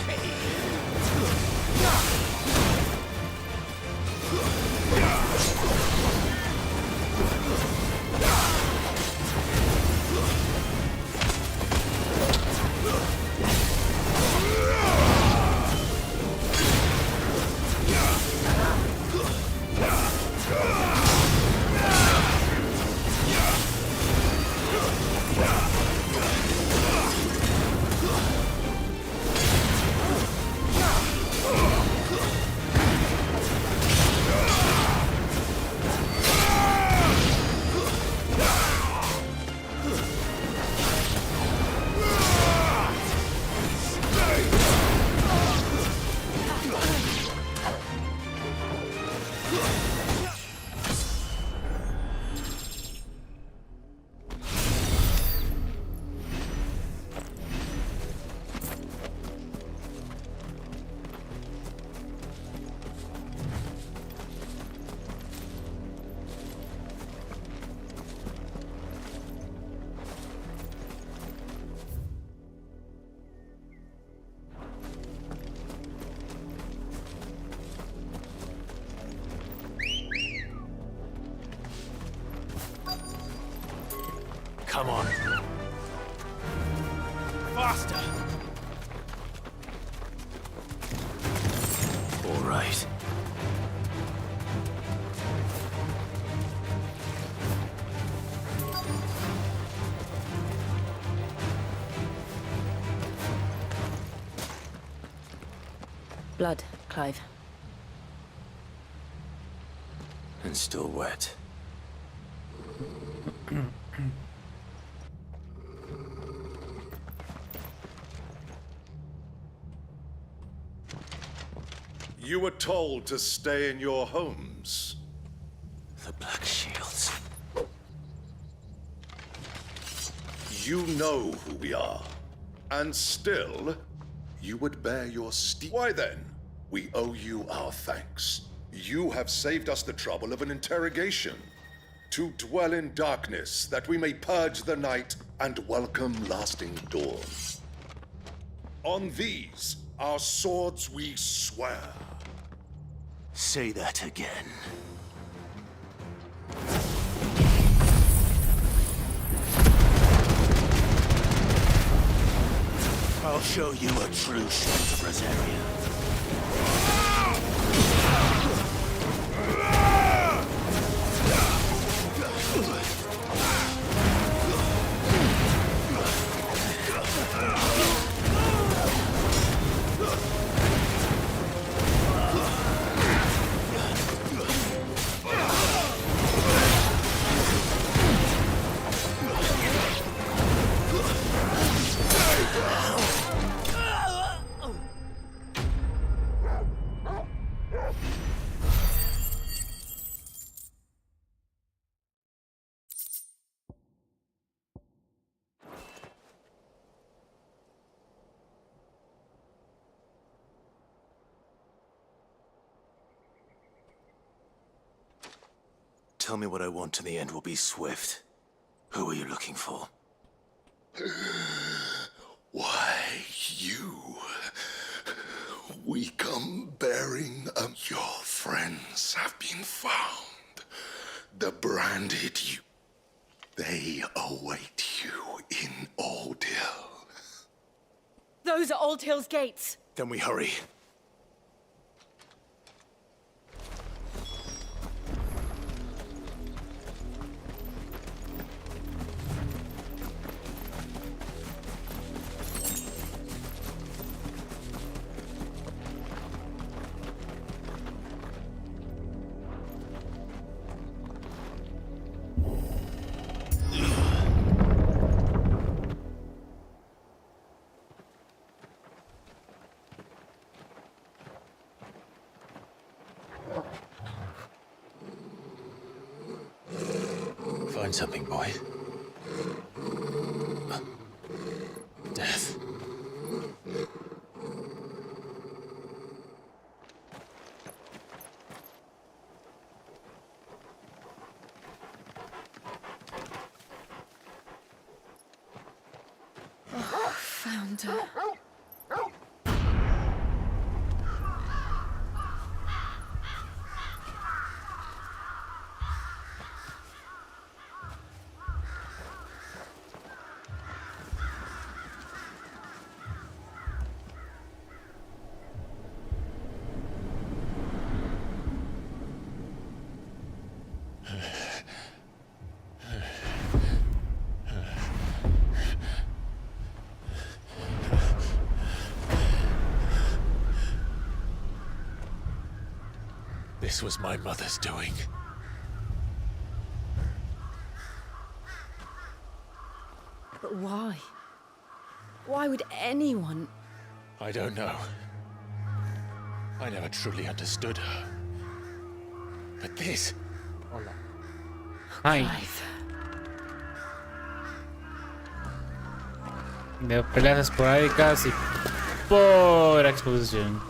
Come on. Faster. All right. Blood, Clive. And still wet. You were told to stay in your homes. The Black Shields. You know who we are. And still, you would bear your steed. Why then, we owe you our thanks. You have saved us the trouble of an interrogation. To dwell in darkness, that we may purge the night and welcome lasting dawn. On these, our swords we swear. Say that again. I'll show you a true shot of Rosaria. Tell me what I want and the end will be swift. Who are you looking for? Why, you... We come bearing your friends have been found. The branded you. They await you in Old Hill. Those are Old Hill's gates. Then we hurry. Find something, boy. Death. Found her. This was my mother's doing. But why? Why would anyone... I don't know. I never truly understood her. But this... Hola. Hi. De peleas esporádicas y por exposición.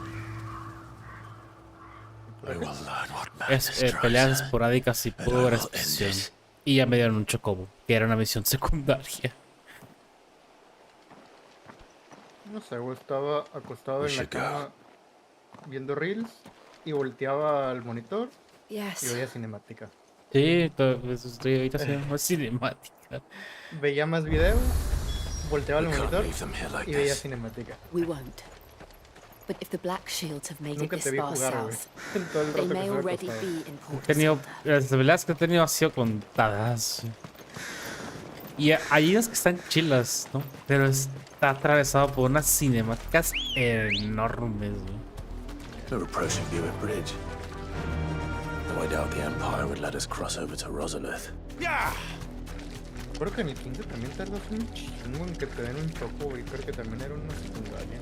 Peleas esporádicas y por exposición. Y ya me dieron un chocobo, que era una misión secundaria. No sé, güey, estaba acostado en la cama viendo reels y volteaba al monitor y veía cinemática. Sí, estoy ahorita haciendo cinemática. Veía más videos, volteaba al monitor y veía cinemática. We won't. But if the Black Shields have made it Nunca this te vi far jugar, güey. south, Todo el they rato que may estuve already acostado. be in He Port tenido, las peleas que he tenido han sido contadas. Y hay unas que están chilas, ¿no? Pero está atravesado por unas cinemáticas enormes, güey. We're approaching Buick Bridge. Though I doubt the Empire would let us cross over to Rosalith. Creo que en el 15 también tardas un chingo en que te den un choco, güey. Creo que también era una secundaria.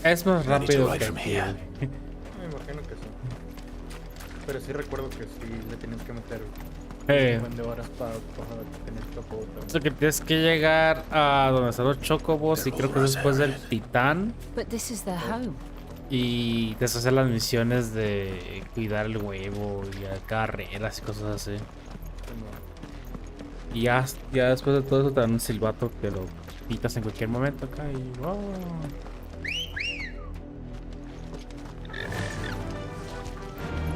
Es más rápido que aquí. Me imagino que sí. Pero sí recuerdo que sí le tenías que meter un buen de horas para tener choco. O sea, que tienes que llegar a donde están los chocobos y creo que es después del titán. But this is their home. Y te hacer las misiones de cuidar el huevo y carreras y cosas así. Y ya después de todo eso te dan un silbato que lo quitas en cualquier momento acá y wow.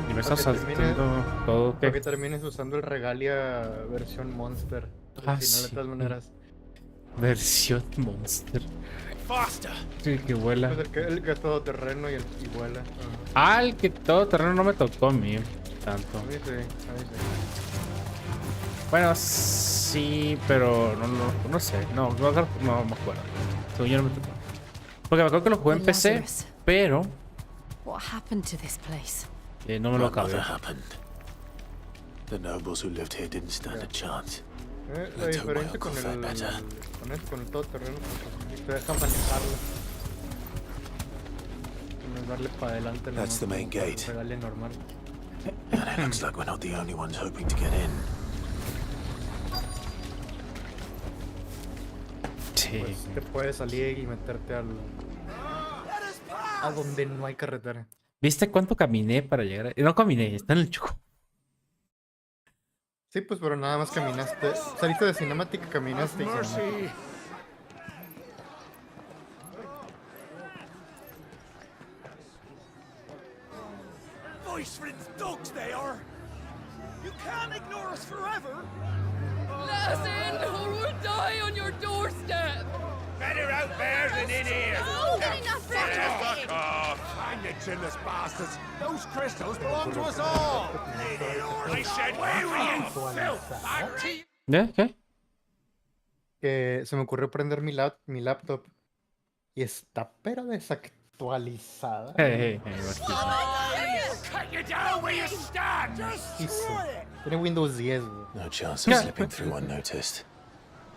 Y me estás saltando todo. Para que termines usando el Regalia versión Monster. Al final, de todas maneras. Versión Monster. Sí, que vuela. Pues el que es todo terreno y vuela. Ah, el que todo terreno no me tocó a mí tanto. A mí sí, a mí sí. Bueno, sí, pero no sé. No me acuerdo. Según yo no me tocó. Porque me acuerdo que lo jugué en PC, pero What happened to this place? no me lo acabé. Nothing happened. The nobles who lived here didn't stand a chance. La diferencia con el todoterreno es que te deja manejarlo. No es darle para adelante. That's the main gate. Regalia normal. And it looks like we're not the only ones hoping to get in. Sí. Pues te puedes salir y meterte a donde no hay carretera. ¿Viste cuánto caminé para llegar? No caminé, está en el choco. Sí, pues pero nada más caminaste. Saliste de cinemática, caminaste y cinemática. Ishrin's dogs they are! You can't ignore us forever! Let us in, or we'll die on your doorstep! Better out there than in here! Oh, Fuck off! Hang the chinless bastards! Those crystals belong to us all! I said, where you filth! Back to you! ¿Qué? Que se me ocurrió prender mi laptop y está pero desactualizada. Cut you down where you stand! Tiene Windows 10, güey. No chance of slipping through unnoticed.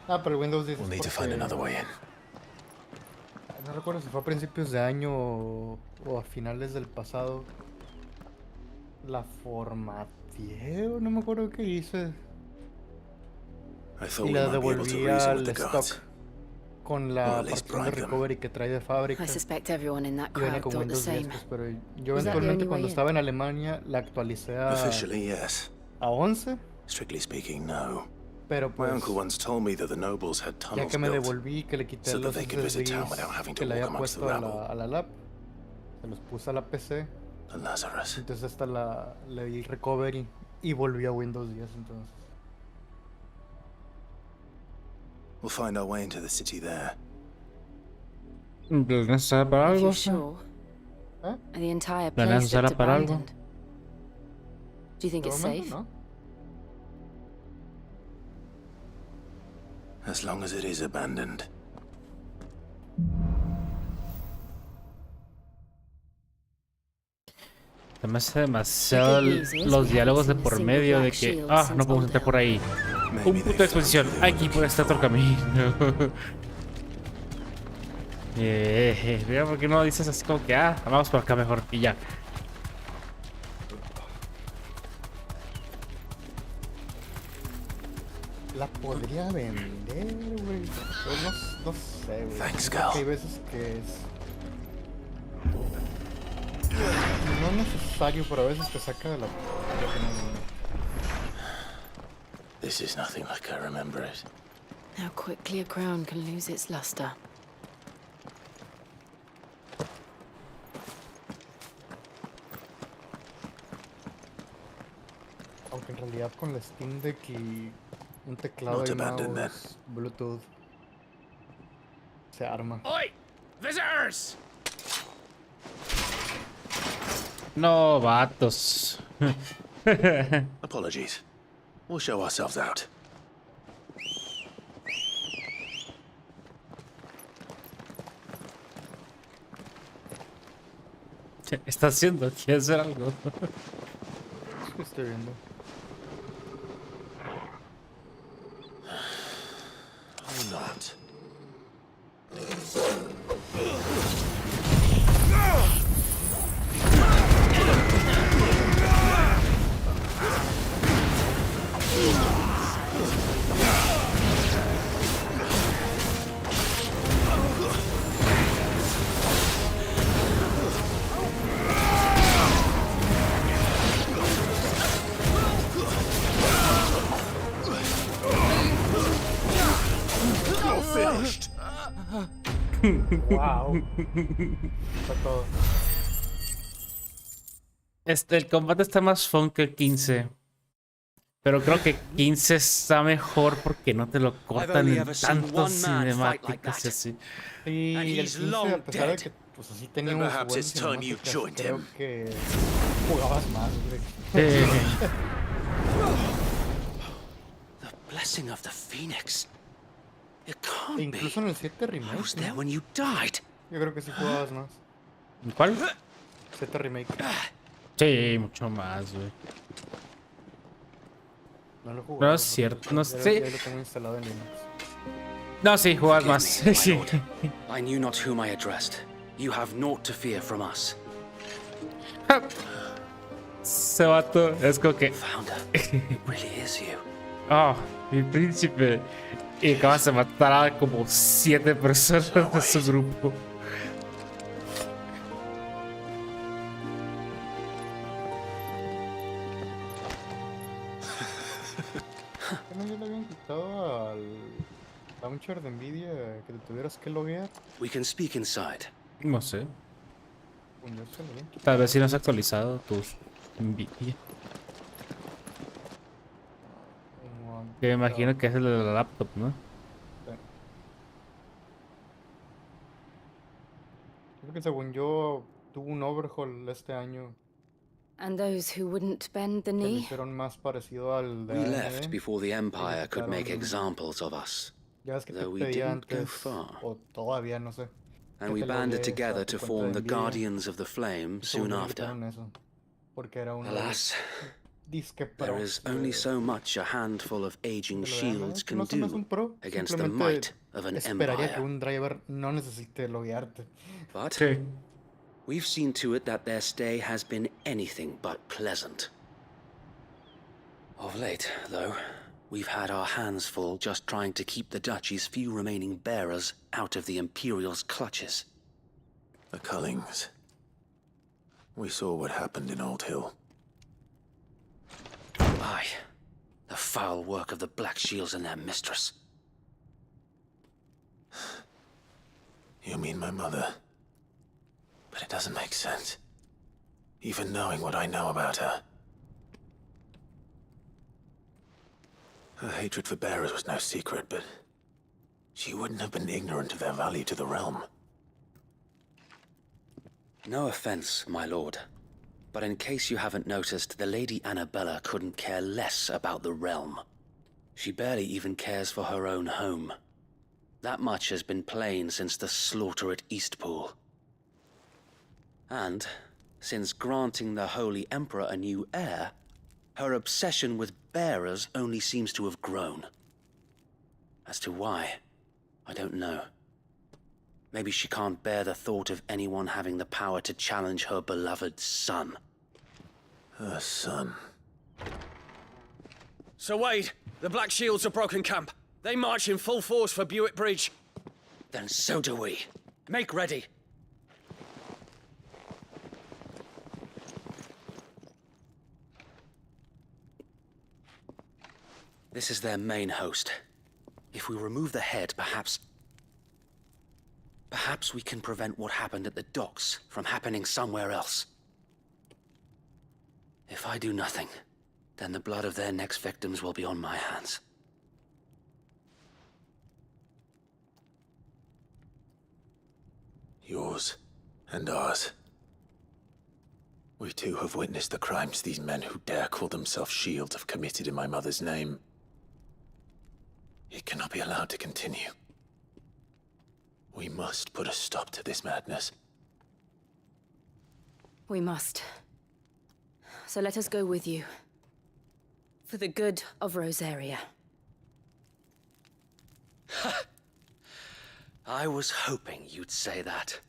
Ah, pero el Windows 10 We'll need to find another way in. No recuerdo si fue a principios de año o a finales del pasado. La formateé o no me acuerdo qué hice. Y la devolví al stock con la partición de recovery que trae de fábrica. I suspect everyone in that Y venía crowd con thought the Windows 10, same. pues, pero yo Was that the eventualmente only cuando way estaba en Alemania la actualicé Officially, yes. a 11. Strictly speaking, no. Pero My pues, uncle once told me that the nobles had ya tunnels que me built devolví, que le quité so that los they could visit town without SSDs having que to le walk había amongst the puesto a rabble. la lap, se los puse a la PC. The Lazarus. Entonces esta le di recovery y volví a Windows 10 entonces. We'll find our way into the city there. ¿Planeas usar para Are algo? you sure? The entire ¿Planeas place looked usarla para algo? abandoned. Do you think De it's momento, safe? ¿no? As long as it is abandoned. Se me hace demasiado los diálogos de por medio de que, no podemos entrar por ahí. Un punto de exposición, aquí por este otro camino. Mira, ¿por qué no dices así como que, vamos por acá mejor y ya? La podría vender, güey. No sé, güey. Thanks, Creo que hay Cal. veces que es no necesario, pero a veces te saca de la... This is nothing like I remember it. How quickly a crown can lose its luster. Aunque en realidad con la Steam Deck y un teclado Not y abandoned, mouse Bluetooth se arma. Oi! Visitors! No, vatos. Apologies. We'll show ourselves out. ¿Qué está haciendo? ¿Quiere hacer algo? Estoy viendo. Or not. You're finished. Wow. Está todo. El combate está más fun que el 15. Pero creo que 15 está mejor porque no te lo cortan en tantas cinemáticas y así. Y el 15, a pesar de que pues así teníamos Perhaps it's time you joined creo him. que jugabas más, güey. The blessing of the Phoenix. It E can't be. incluso en el 7 I remake, was there ¿no? when you died. Yo creo que sí jugabas más. ¿Cuál? 7 remake. Sí, mucho más, güey. No lo he jugado. No es cierto, no sé. Ya lo tengo instalado en Linux. No, sí, jugabas más. Sí. I knew not whom I addressed. You have naught to fear from us. Ese vato es como que. Founder, it really is you. Mi príncipe. Y acabas de matar a como 7 personas de su grupo. ¿No ya le habían quitado al launcher de Nvidia que te tuvieras que loguear? We can speak inside. No sé. Pues yo se lo vi. Tal vez si no has actualizado tus Envidia. Que me imagino que es el de la laptop, ¿no? Creo que según yo tuvo un overhaul este año. And those who wouldn't bend the Que lo knee? hicieron más parecido al de We AMD. left before the Empire could make quitaron- examples of us. Ya ves que te Though we pedía didn't go antes, far. o todavía no sé. And que we te banded loguees together a tu to cuenta form de the Nvidia. Guardians of the Flame Y soon según yo after. quitaron eso, porque era uno de Alas, los disque there pros is only de- so much a handful of aging de lo de AMD, shields que can no se me hace un do pro, against the simplemente might of an esperaría que empire. un driver no necesite loguearte. But we've seen to it that their stay has been anything but pleasant. Of late, though, we've had our hands full just trying to keep the Duchy's few remaining bearers out of the Imperial's clutches. The Cullings. We saw what happened in Old Hill. Aye, the foul work of the Black Shields and their mistress. You mean my mother? But it doesn't make sense. Even knowing what I know about her. Her hatred for bearers was no secret, but she wouldn't have been ignorant of their value to the realm. No offense, my lord, but in case you haven't noticed, the Lady Annabella couldn't care less about the realm. She barely even cares for her own home. That much has been plain since the slaughter at Eastpool. And, since granting the Holy Emperor a new heir, her obsession with bearers only seems to have grown. As to why, I don't know. Maybe she can't bear the thought of anyone having the power to challenge her beloved son. Her son. Sir Wade, the Black Shields have broken camp. They march in full force for Buick Bridge. Then so do we. Make ready. This is their main host. If we remove the head, perhaps we can prevent what happened at the docks from happening somewhere else. If I do nothing, then the blood of their next victims will be on my hands. Yours and ours. We too have witnessed the crimes these men who dare call themselves Shields have committed in my mother's name. It cannot be allowed to continue. We must put a stop to this madness. We must. So let us go with you. For the good of Rosaria. I was hoping you'd say that.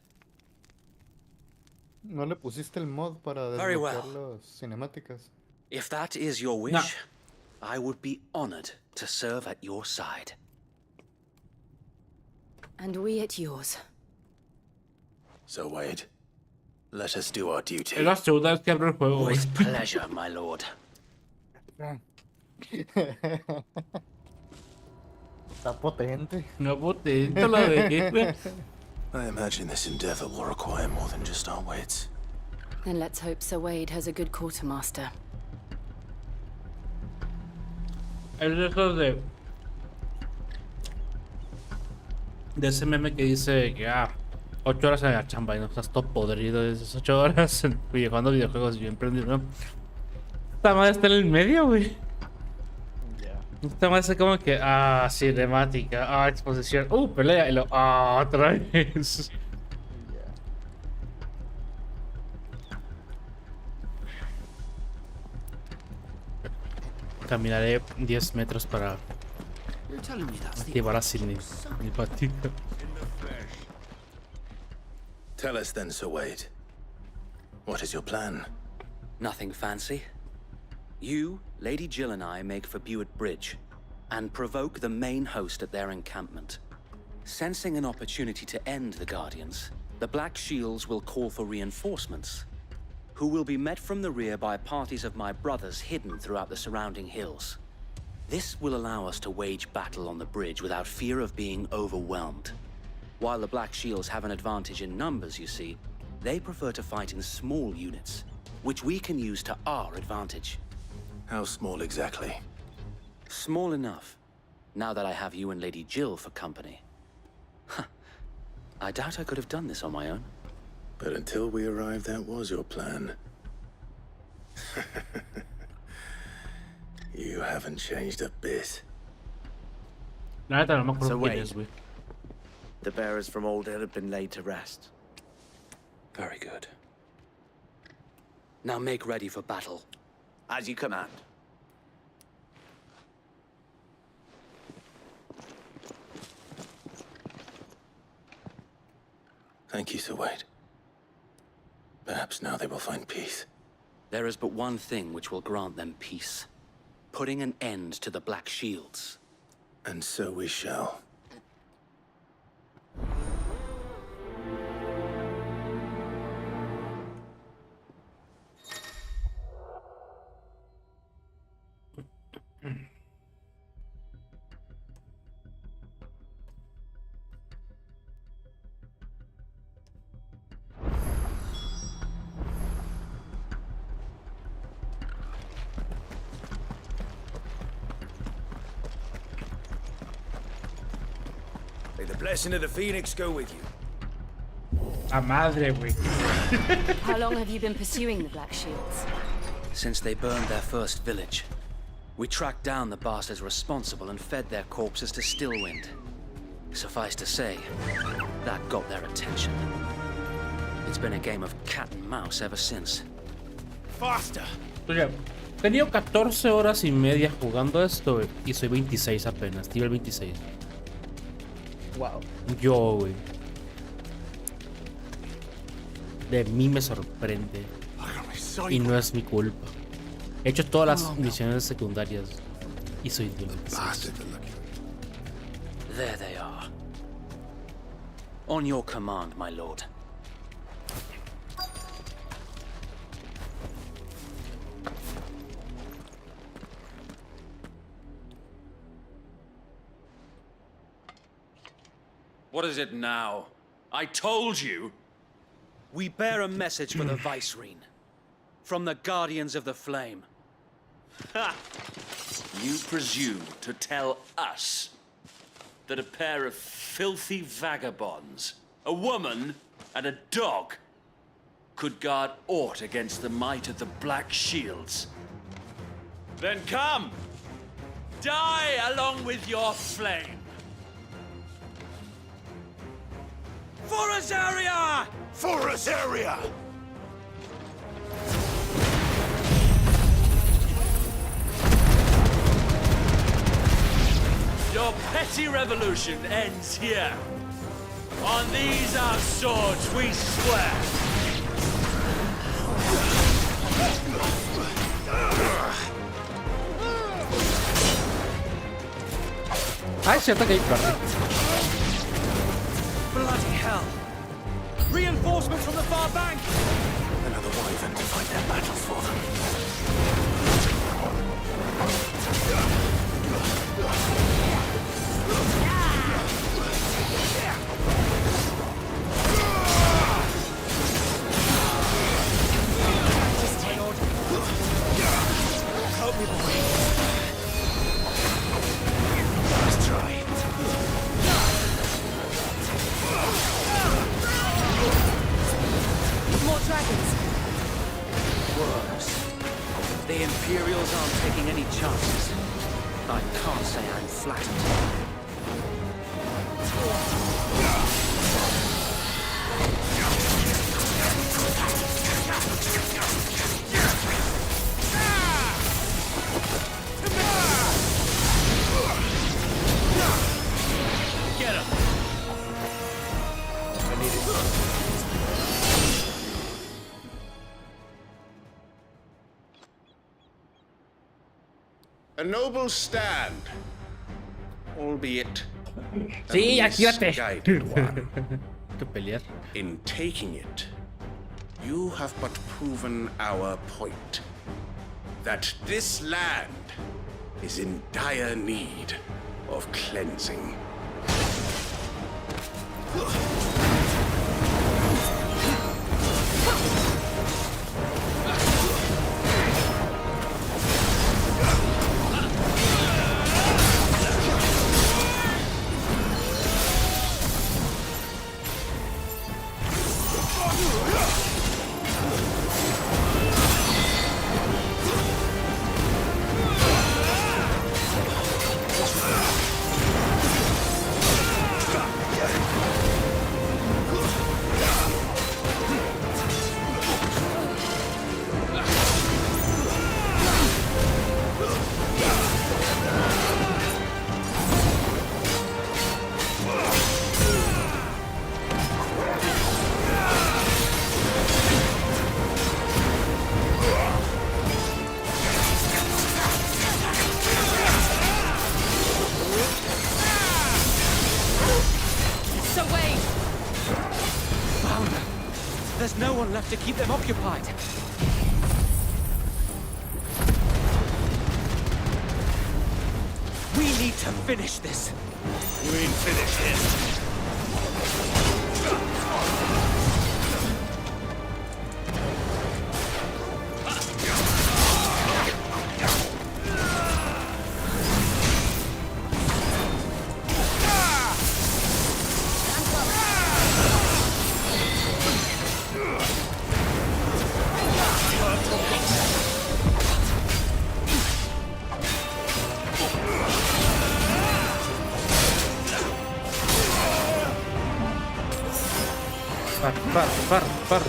¿No le pusiste el mod para Very desbloquear well. las cinemáticas? If that is your wish, No. I would be honored to serve at your side. And we at yours. So, Wade, let us do our duty. Es la segunda vez que abro el juego. güey. With pleasure, my lord. Está potente. No potente la de. I imagine this endeavor will require more than just our wits. Then let's hope Sir Wade has a good quartermaster. Es de esos de ese meme que dice que 8 horas en la chamba y no estás todo podrido de esas 8 horas jugando videojuegos y bien prendido, ¿no? Esta madre está en el medio, güey. Esta madre es como que, cinemática, exposición, pelea, y lo, otra vez. Caminaré 10 metros para You're telling me that's the activar a Sidney. Mi patita. Tell us then, Sir Wade. What is your plan? Nothing fancy. You, Lady Jill and I make for Buick Bridge and provoke the main host at their encampment. Sensing an opportunity to end the Guardians, the Black Shields will call for reinforcements, who will be met from the rear by parties of my brothers hidden throughout the surrounding hills. This will allow us to wage battle on the bridge without fear of being overwhelmed. While the Black Shields have an advantage in numbers, you see, they prefer to fight in small units, which we can use to our advantage. How small exactly? Small enough, now that I have you and Lady Jill for company. I doubt I could have done this on my own. But until we arrived, that was your plan. You haven't changed a bit. La neta no me acuerdo So quién wait. es, güey. The bearers from Old Hill have been laid to rest. Very good. Now make ready for battle. As you command. Thank you, Sir Wade. Perhaps now they will find peace. There is but one thing which will grant them peace. Putting an end to the Black Shields. And so we shall. May the blessing of the Phoenix go with you. A madre, güey. How long have you been pursuing the Black Shields? Since they burned their first village, we tracked down the bastards responsible and fed their corpses to Stillwind. Suffice to say, that got their attention. It's been a game of cat and mouse ever since. Faster! Oye, he tenido 14 horas y media jugando esto, güey, y soy 26 apenas, nivel 26. Wow. Yo, güey. De mí me sorprende. Y no es mi culpa. He hecho todas las misiones secundarias y soy nivel 26. There they are. On your command, my lord. What is it now? I told you! We bear a message for the Vicereine. From the Guardians of the Flame. Ha! You presume to tell us that a pair of filthy vagabonds, a woman and a dog, could guard aught against the might of the Black Shields? Then come! Die along with your flame! For Azaria! For Azaria! Your petty revolution ends here. On these our swords we swear. Ah, es cierto que hay parte. Bloody hell! Reinforcements from the far bank! Another wyvern to fight their battles for them. Help me, boy. Let's try. More dragons. Worms. The Imperials aren't taking any chances. I can't say I'm flattered. Get him! A noble stand, albeit a Sí, actívate. misguided one. Que pelear. In taking it, you have but proven our point that this land is in dire need of cleansing. one left to keep them occupied. We need to finish this. You ain't finished yet. Par. Claro.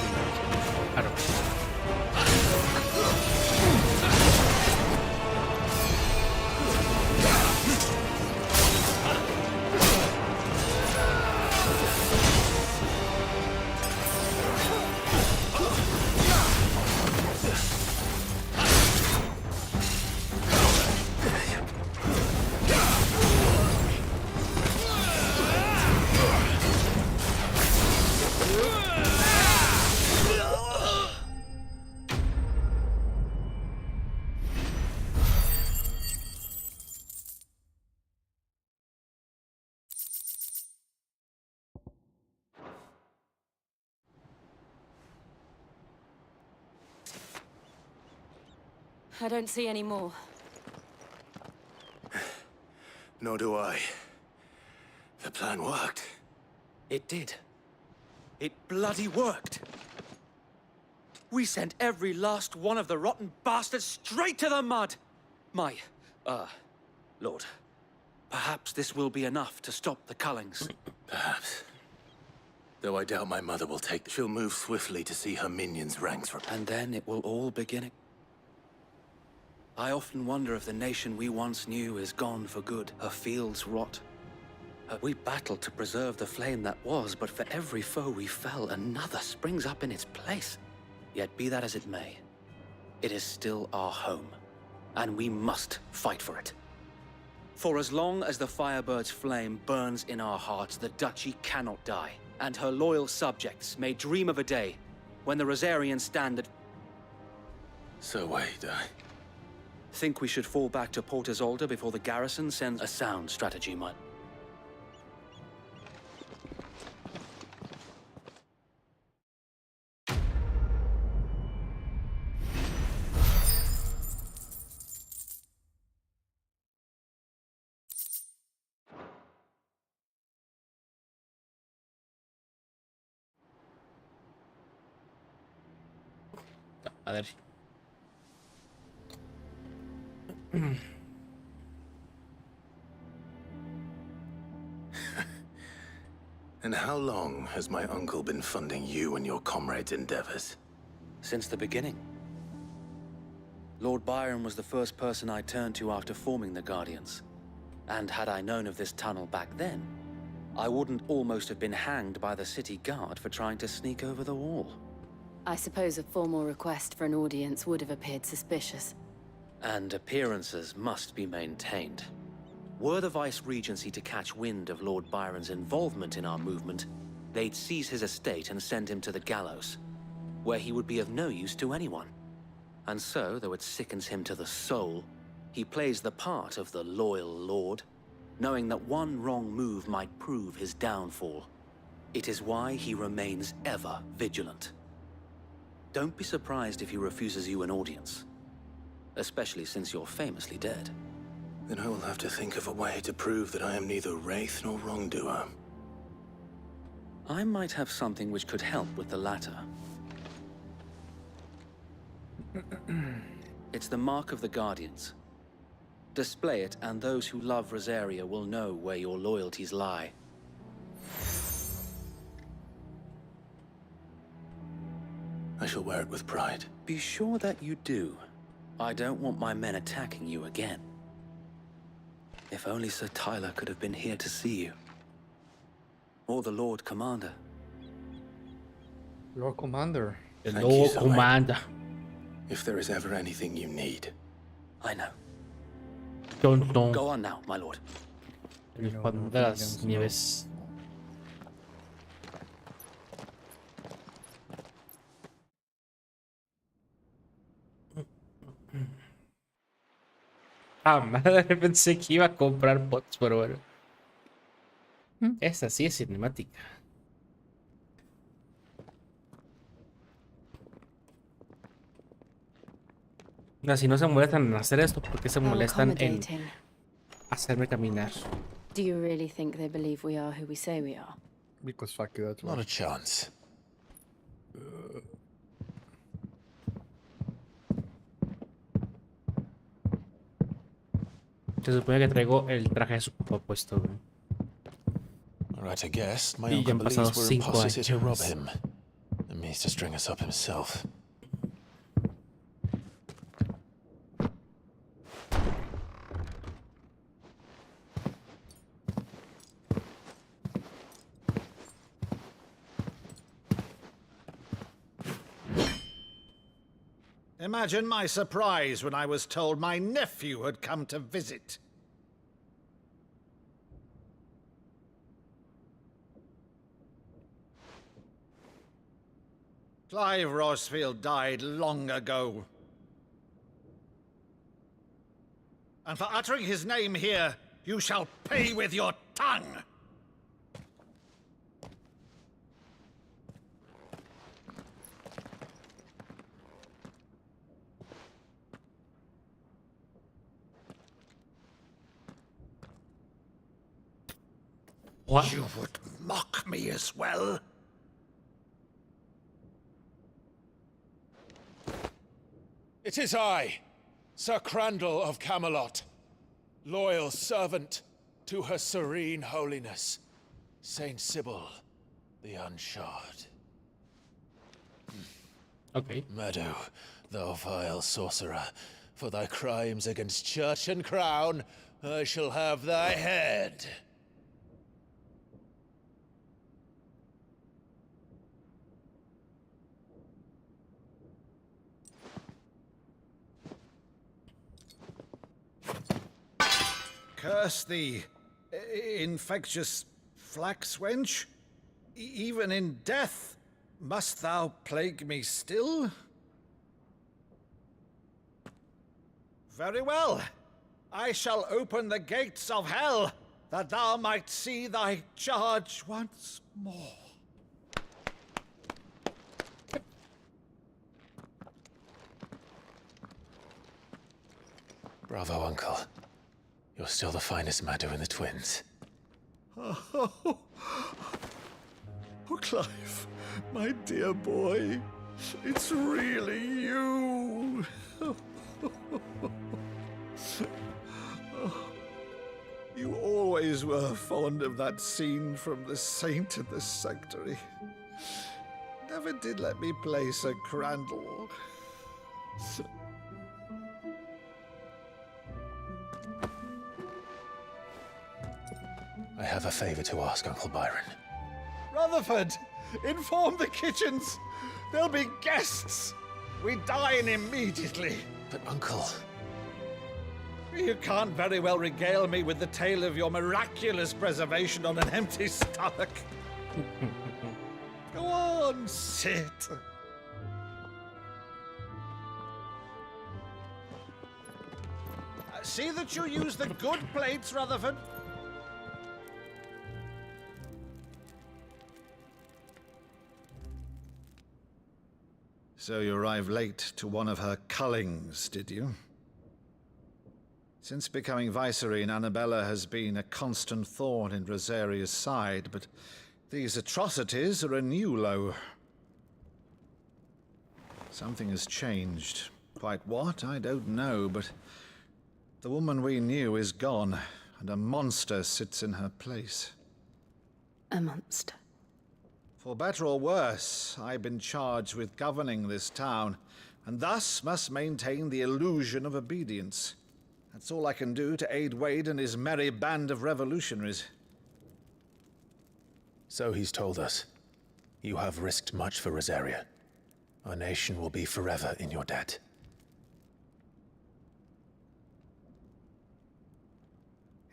I don't see any more. Nor do I. The plan worked. It did. It bloody worked. We sent every last one of the rotten bastards straight to the mud. Lord, perhaps this will be enough to stop the Cullings. Perhaps. Though I doubt my mother will take... She'll move swiftly to see her minions' ranks... And then it will all begin. I often wonder if the nation we once knew is gone for good. Her fields rot. We battled to preserve the flame that was, but for every foe we fell, another springs up in its place. Yet be that as it may, it is still our home, and we must fight for it. For as long as the Firebird's flame burns in our hearts, the Duchy cannot die, and her loyal subjects may dream of a day when the Rosarians stand at... So wait, Think we should fall back to Port Isolde before the garrison sends a sound strategy, might... A ver. And how long has my uncle been funding you and your comrades' endeavors? Since the beginning. Lord Byron was the first person I turned to after forming the Guardians. And had I known of this tunnel back then, I wouldn't almost have been hanged by the city guard for trying to sneak over the wall. I suppose a formal request for an audience would have appeared suspicious. And appearances must be maintained. Were the Vice-Regency to catch wind of Lord Byron's involvement in our movement, they'd seize his estate and send him to the gallows, where he would be of no use to anyone. And so, though it sickens him to the soul, he plays the part of the loyal lord, knowing that one wrong move might prove his downfall. It is why he remains ever vigilant. Don't be surprised if he refuses you an audience, especially since you're famously dead. Then I will have to think of a way to prove that I am neither wraith nor wrongdoer. I might have something which could help with the latter. It's the mark of the Guardians. Display it, and those who love Rosaria will know where your loyalties lie. I shall wear it with pride. Be sure that you do. I don't want my men attacking you again. If only Sir Tyler could have been here to see you. Or the Lord Commander. Lord Commander. The Thank Lord you, Zoe. Commander. If there is ever anything you need. I know. Don't. Go on now, my lord. El Escuadrón de las Nieves. Madre, pensé que iba a comprar bots, pero bueno. Esta sí es cinemática. No, si no se molestan en hacer esto, ¿por qué se How molestan en accommodating. hacerme caminar? Do you really think they believe we are who we say we are? Because fuck you, that's Not why. a chance. Se supone que traigo el traje de su papá puesto, güey. All right, I guess. My Y ya uncle han pasado believes we're 5 imposters here to rob años. him. And means to string us up himself. Imagine my surprise when I was told my nephew had come to visit. Clive Rosfield died long ago. And for uttering his name here, you shall pay with your tongue! What? You would mock me as well? It is I, Sir Crandall of Camelot, loyal servant to Her Serene Holiness, Saint Sybil the Unshod. Okay. Meadow, thou vile sorcerer, for thy crimes against church and crown, I shall have thy head. Curse thee, infectious flax wench. Even in death, must thou plague me still? Very well. I shall open the gates of hell, that thou might see thy charge once more. Bravo, Uncle. You're still the finest Meadow in the twins. Oh, Clive, my dear boy, it's really you. You always were fond of that scene from The Saint and the Sanctuary. Never did let me play Sir Crandall. I have a favor to ask, Uncle Byron. Rutherford, inform the kitchens. There'll be guests. We dine immediately. But, Uncle... You can't very well regale me with the tale of your miraculous preservation on an empty stomach. Go on, sit. See that you use the good plates, Rutherford. So you arrived late to one of her cullings, did you? Since becoming Vicereine, Annabella has been a constant thorn in Rosaria's side, but these atrocities are a new low. Something has changed. Quite what, I don't know, but the woman we knew is gone, and a monster sits in her place. A monster. For better or worse, I've been charged with governing this town, and thus must maintain the illusion of obedience. That's all I can do to aid Wade and his merry band of revolutionaries. So he's told us. You have risked much for Rosaria. Our nation will be forever in your debt.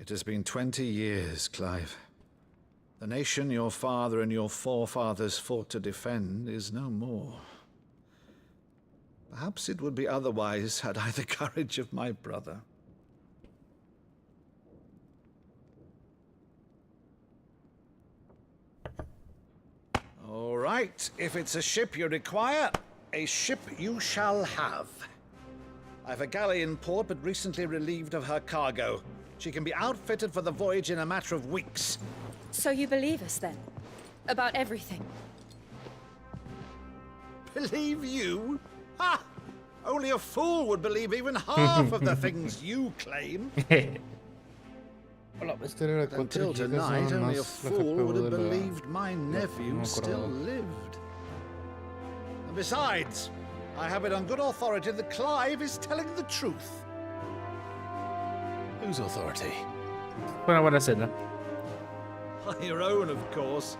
It has been 20 years, Clive. The nation your father and your forefathers fought to defend is no more. Perhaps it would be otherwise had I the courage of my brother. right. If it's a ship you require, a ship you shall have. I've a galley in port, but recently relieved of her cargo. She can be outfitted for the voyage in a matter of weeks. So you believe us then? About everything? Believe you? Ha! Only a fool would believe even half of the things you claim. Until tonight, only a fool would have believed my nephew still lived. And besides, I have it on good authority that Clive is telling the truth. Whose authority? Una buena cena. Your own, of course.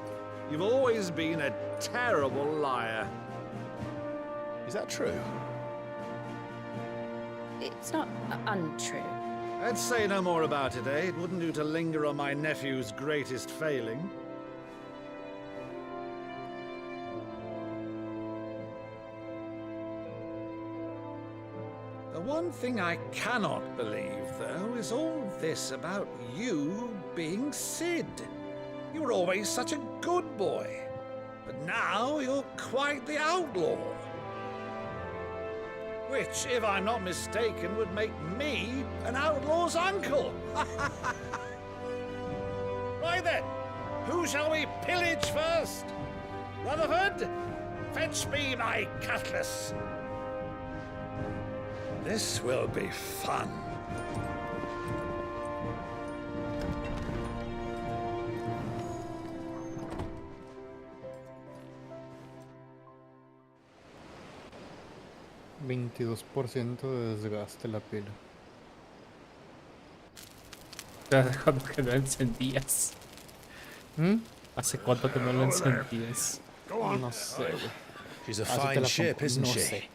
You've always been a terrible liar. Is that true? It's not untrue. I'd say no more about it, eh? It wouldn't do to linger on my nephew's greatest failing. The one thing I cannot believe, though, is all this about you being Sid. You were always such a good boy, but now you're quite the outlaw. Which, if I'm not mistaken, would make me an outlaw's uncle. Right then, who shall we pillage first? Rutherford, fetch me my cutlass. This will be fun. %22 de desgaste la pila. ¿Hace cuánto que no lo encendías? ¿Hace cuánto que no lo encendías? No sé, güey. She's a Así te fine la ship, pongo, isn't no she? sé.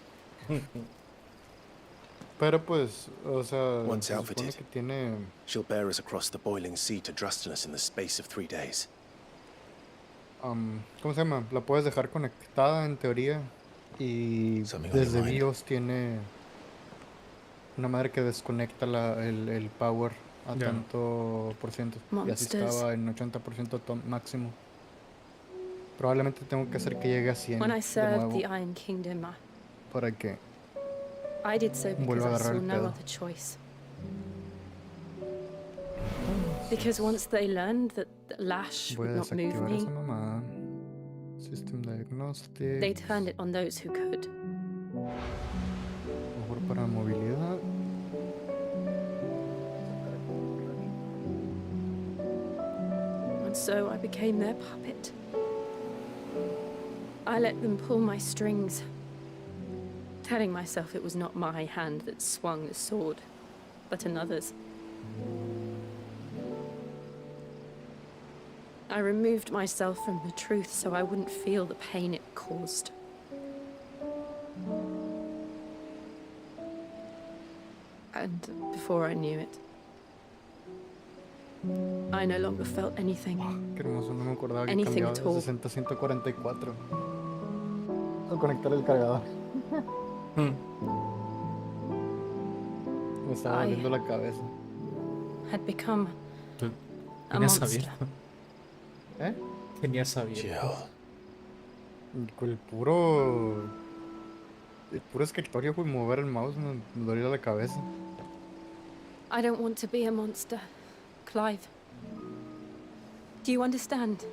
Pero pues, o sea, Once se supone outfitted, que tiene... she'll bear us across the boiling sea to Drustinus in the space of 3 days. ¿Cómo se llama? La puedes dejar conectada en teoría. Y Something on your desde mind? BIOS tiene una madre que desconecta el power a Ya. tanto por ciento. Y así Monsters. estaba en 80% máximo. Probablemente tengo que hacer que llegue a 100 When I de served nuevo the Iron Kingdom, para que I did so because vuelva a I agarrar saw el no pedo. other choice. Because once they learned that Lash Voy would a not move desactivar me, esa mamada. System Diagnostic. they turned it on those who could. Mejor para movilidad. And so I became their puppet. I let them pull my strings, telling myself it was not my hand that swung the sword, but another's. I removed myself from the truth so I wouldn't feel the pain it caused. And before I knew it, I no longer felt anything. Qué hermoso, no me acordaba que Anything cambiaba at all. de 60 a 144 al conectar el cargador. Me estaba Ay. doliendo la cabeza. Had become a Tenías monster. abierto. ¿Eh? Tenías abierto. Y con el puro escritorio, güey, mover el mouse me dolía la cabeza. I don't want to be a monster, Clive. Do you understand?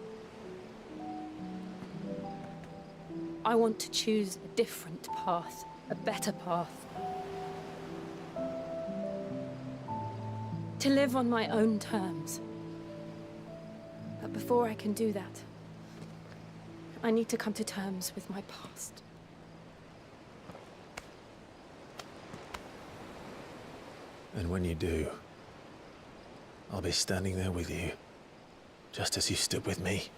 I want to choose a different path, a better path. To live on my own terms. But before I can do that, I need to come to terms with my past. And when you do, I'll be standing there with you, just as you stood with me.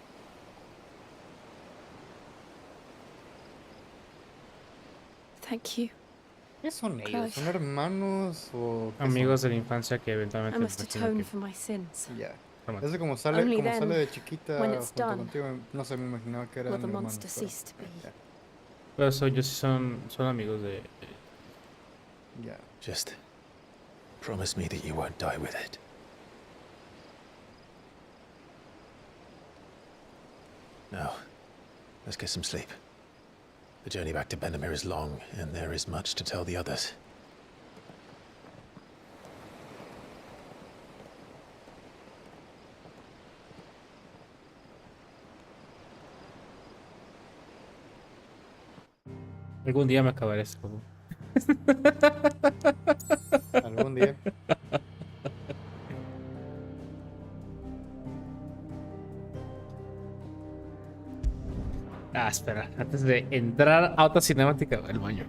Thank you. ¿Qué son ellos? Clive. ¿Son hermanos o qué Amigos de la infancia que eventualmente I must imagino atone que- for my sins. son? Ya. Romance. Es como sale, Only como then, sale de chiquita when it's junto done, contigo. No sé, me imaginaba que eran Will the hermanos. monster pero- cease to be? Pero ellos sí son amigos de... Ya. Just promise me that you won't die with it. Now, Let's get some sleep. The journey back to Benamir is long, and there is much to tell the others. Algún día me acabaré ese juego. Algún día. Ah, espera. Antes de entrar a otra cinemática, el baño.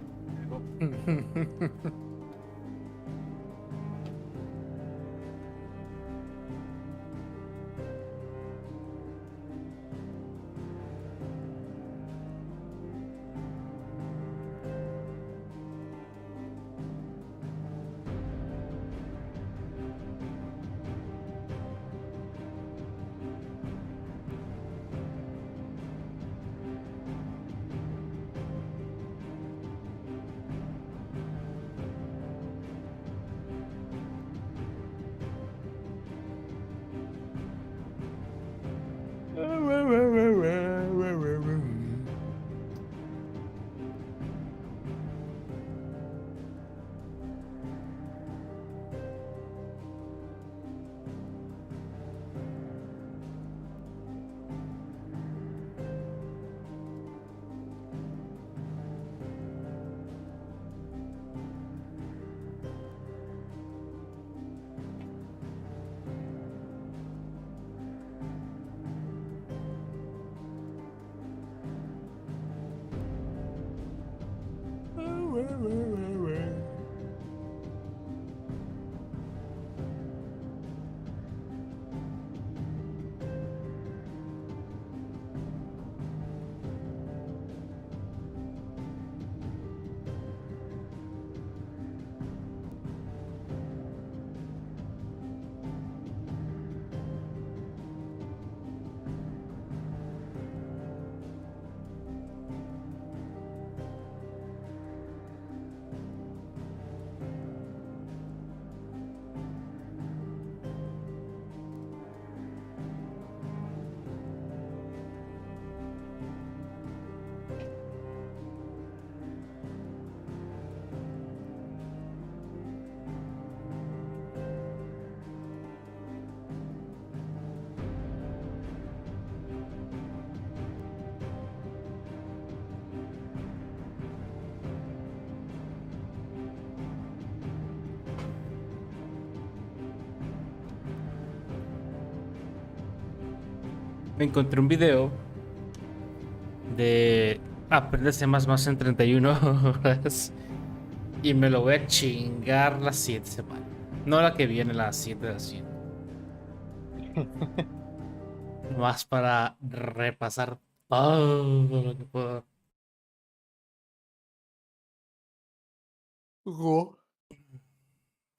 Me encontré un video de aprender C++ en 31 horas y me lo voy a chingar la siguiente semana. No la que viene, la siguiente de la siguiente. Más para repasar todo lo que puedo.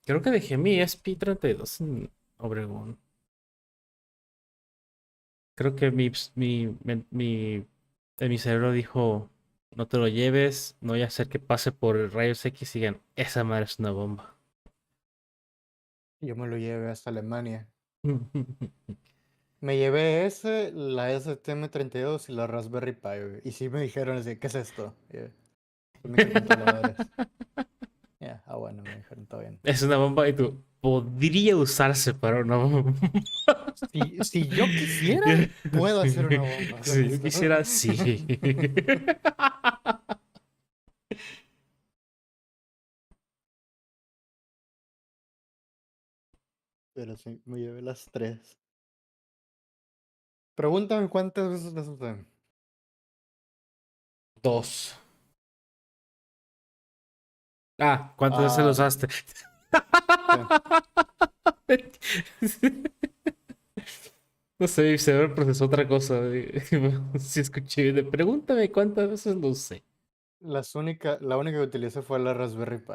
Creo que dejé mi SP32 en Obregón. Creo que mi cerebro dijo, no te lo lleves, no voy a hacer que pase por rayos X y digan, esa madre es una bomba. Yo me lo llevé hasta Alemania. Me llevé ese, la STM32 y la Raspberry Pi, güey. Y sí me dijeron así, ¿qué es esto? Son microcontroladores. Bueno, me dijeron, todo bien. Es una bomba y tú, podría usarse para una bomba. Si yo quisiera, puedo hacer una bomba. Si yo quisiera, sí. Pero sí, me llevé las 3. Pregúntame cuántas veces las usé. 2. ¿Cuántas veces lo usaste? No sé, mi cerebro procesó otra cosa. Si escuché, pregúntame cuántas veces lo usé. La única que utilicé fue la Raspberry Pi.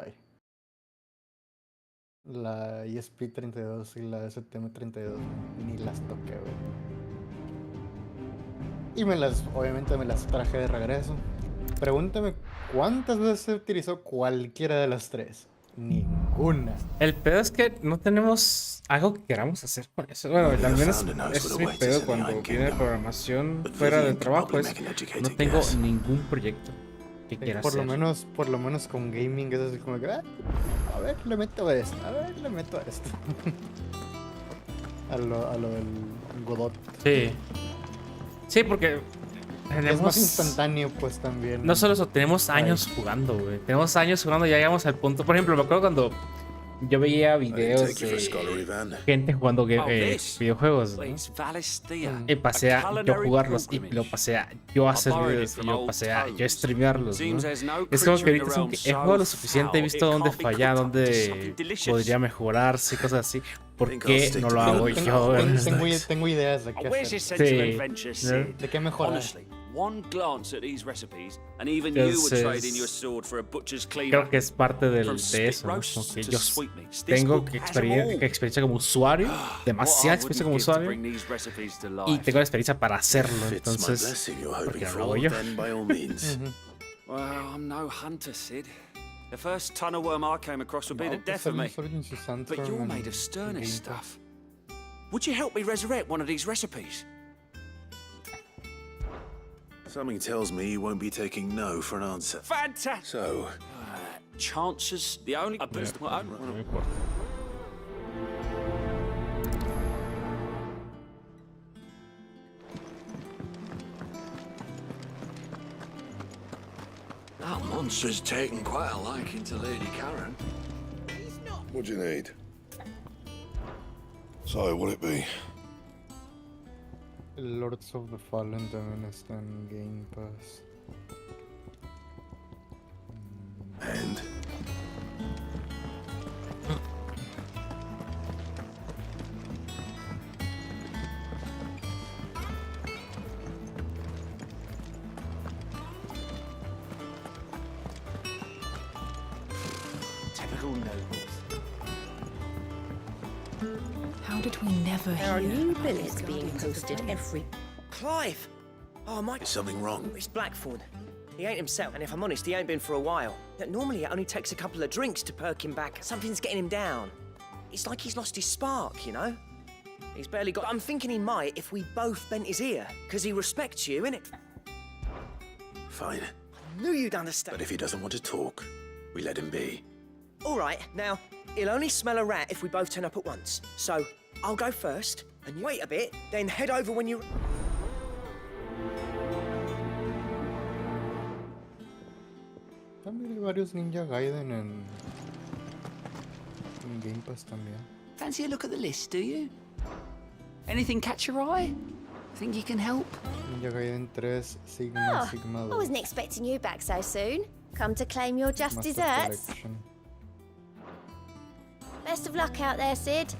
La ESP32 y la STM32 ni las toqué, güey. Y obviamente me las traje de regreso. Pregúntame cuántas veces se utilizó cualquiera de las 3. Ninguna. Ninguna. El pedo es que no tenemos algo que queramos hacer con eso. Bueno, al menos ese es mi pedo cuando viene programación fuera de trabajo. No tengo ningún proyecto que quiera Por hacer. lo menos con gaming es así como que, a ver, le meto a esto, a ver, le meto a esto. a lo del Godot. Sí. Sí, porque tenemos... Es más instantáneo, pues también. No solo eso, tenemos años jugando, güey. Tenemos años jugando, ya llegamos al punto. Por ejemplo, me acuerdo cuando yo veía videos de gente jugando videojuegos, ¿no? Y pasé a yo jugarlos, y lo pasé a yo hacer videos, y yo pasé a yo streamearlos, ¿no? Es como que ahorita es que he jugado lo suficiente, he visto dónde falla, dónde podría mejorarse, cosas así. ¿Por qué no lo hago yo? Tengo ideas de qué hacer. ¿De qué mejorar? Honestly, one glance at these recipes, and even you would trade in your sword for a butcher's cleaver. Creo que es parte de eso, ¿no? Como que yo tengo experiencia como usuario, demasiada experiencia como usuario, y tengo la experiencia para hacerlo, entonces, ¿por qué no lo hago yo? Well, I'm no hunter, Sid. The first ton of worm I came across would be the death of me. But you're made of sterner stuff. Would you help me resurrect one of these recipes? Something tells me you won't be taking no for an answer. Fantastic. So, chances, the only... That monster's taken quite a liking to Lady Karen. What do you need? So, what'll it be? Lords of the Fallen también está en Game Pass. And? Typical nobles. How did we never There are hear new about billets these being guardians of the posted flame? every... Clive! Oh, my... Is something wrong? It's Blackthorn. He ain't himself, and if I'm honest, he ain't been for a while. Normally, it only takes a couple of drinks to perk him back. Something's getting him down. It's like he's lost his spark, you know? He's barely got... I'm thinking he might if we both bent his ear, because he respects you, innit? Fine. I knew you'd understand. But if he doesn't want to talk, we let him be. All right, now, he'll only smell a rat if we both turn up at once. So, I'll go first, and you wait a bit, then head over when you... También hay varios Ninja Gaiden en Game Pass también. Fancy a look at the list, do you? Anything catch your eye? Think you can help? Ninja Gaiden 3, Sigma, Sigma 2. I wasn't expecting you back so soon. Come to claim your just Master desserts. Collection. Best of luck out there, Sid.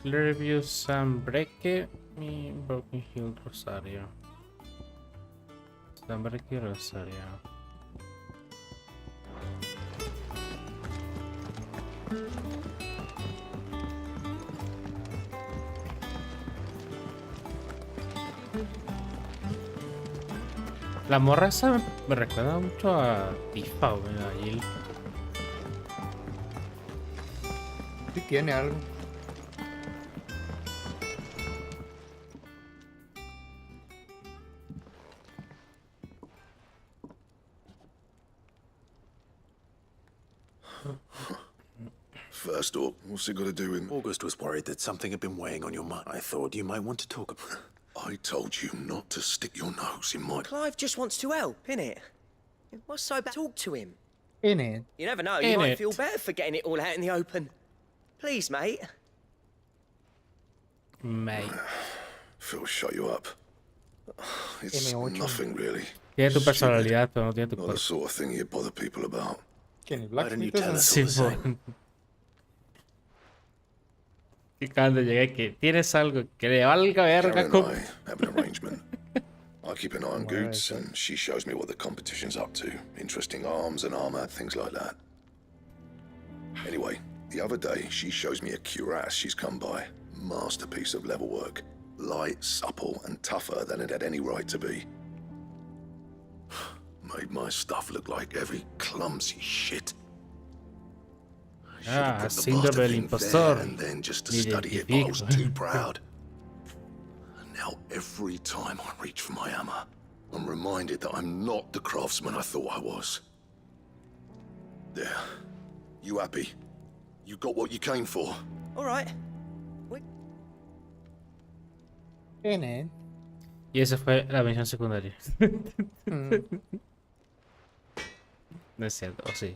Clearview, Sunbreak y Broken Hill, Rosario. Sunbreak y Rosario. La morra esa me recuerda mucho a Tifa, güey, a Jill. Sí tiene algo. First off, what's it got to do with... August was worried that something had been weighing on your mind. I thought you might want to talk about it. I told you not to stick your nose in my... Clive just wants to help, innit? What's so bad? Talk to him. Innit? You never know, you might feel better for getting it all out in the open. Please, mate. Mate. Phil, shut you up. It's nothing, really. Tiene tu personalidad, pero no tiene tu Not cuerpo. the sort of thing you bother people about. Why don't you tell us all Sí, the same? Y cuando llegué que tienes algo que le valga verga, Karen and como... I have an arrangement. I keep an eye on Goots, and she shows me what the competition's up to. Interesting arms and armor, things like that. Anyway, The other day, she shows me a cuirass she's come by. Masterpiece of level work. Light, supple, and tougher than it had any right to be. Made my stuff look like every clumsy shit. Ah, síndrome del impostor. And then just to Me study it, but I was too identifico. proud. And now every time I reach for my hammer, I'm reminded that I'm not the craftsman I thought I was. There. You happy? You got what you came for? All right. Y esa fue la misión secundaria. No es cierto, o sí.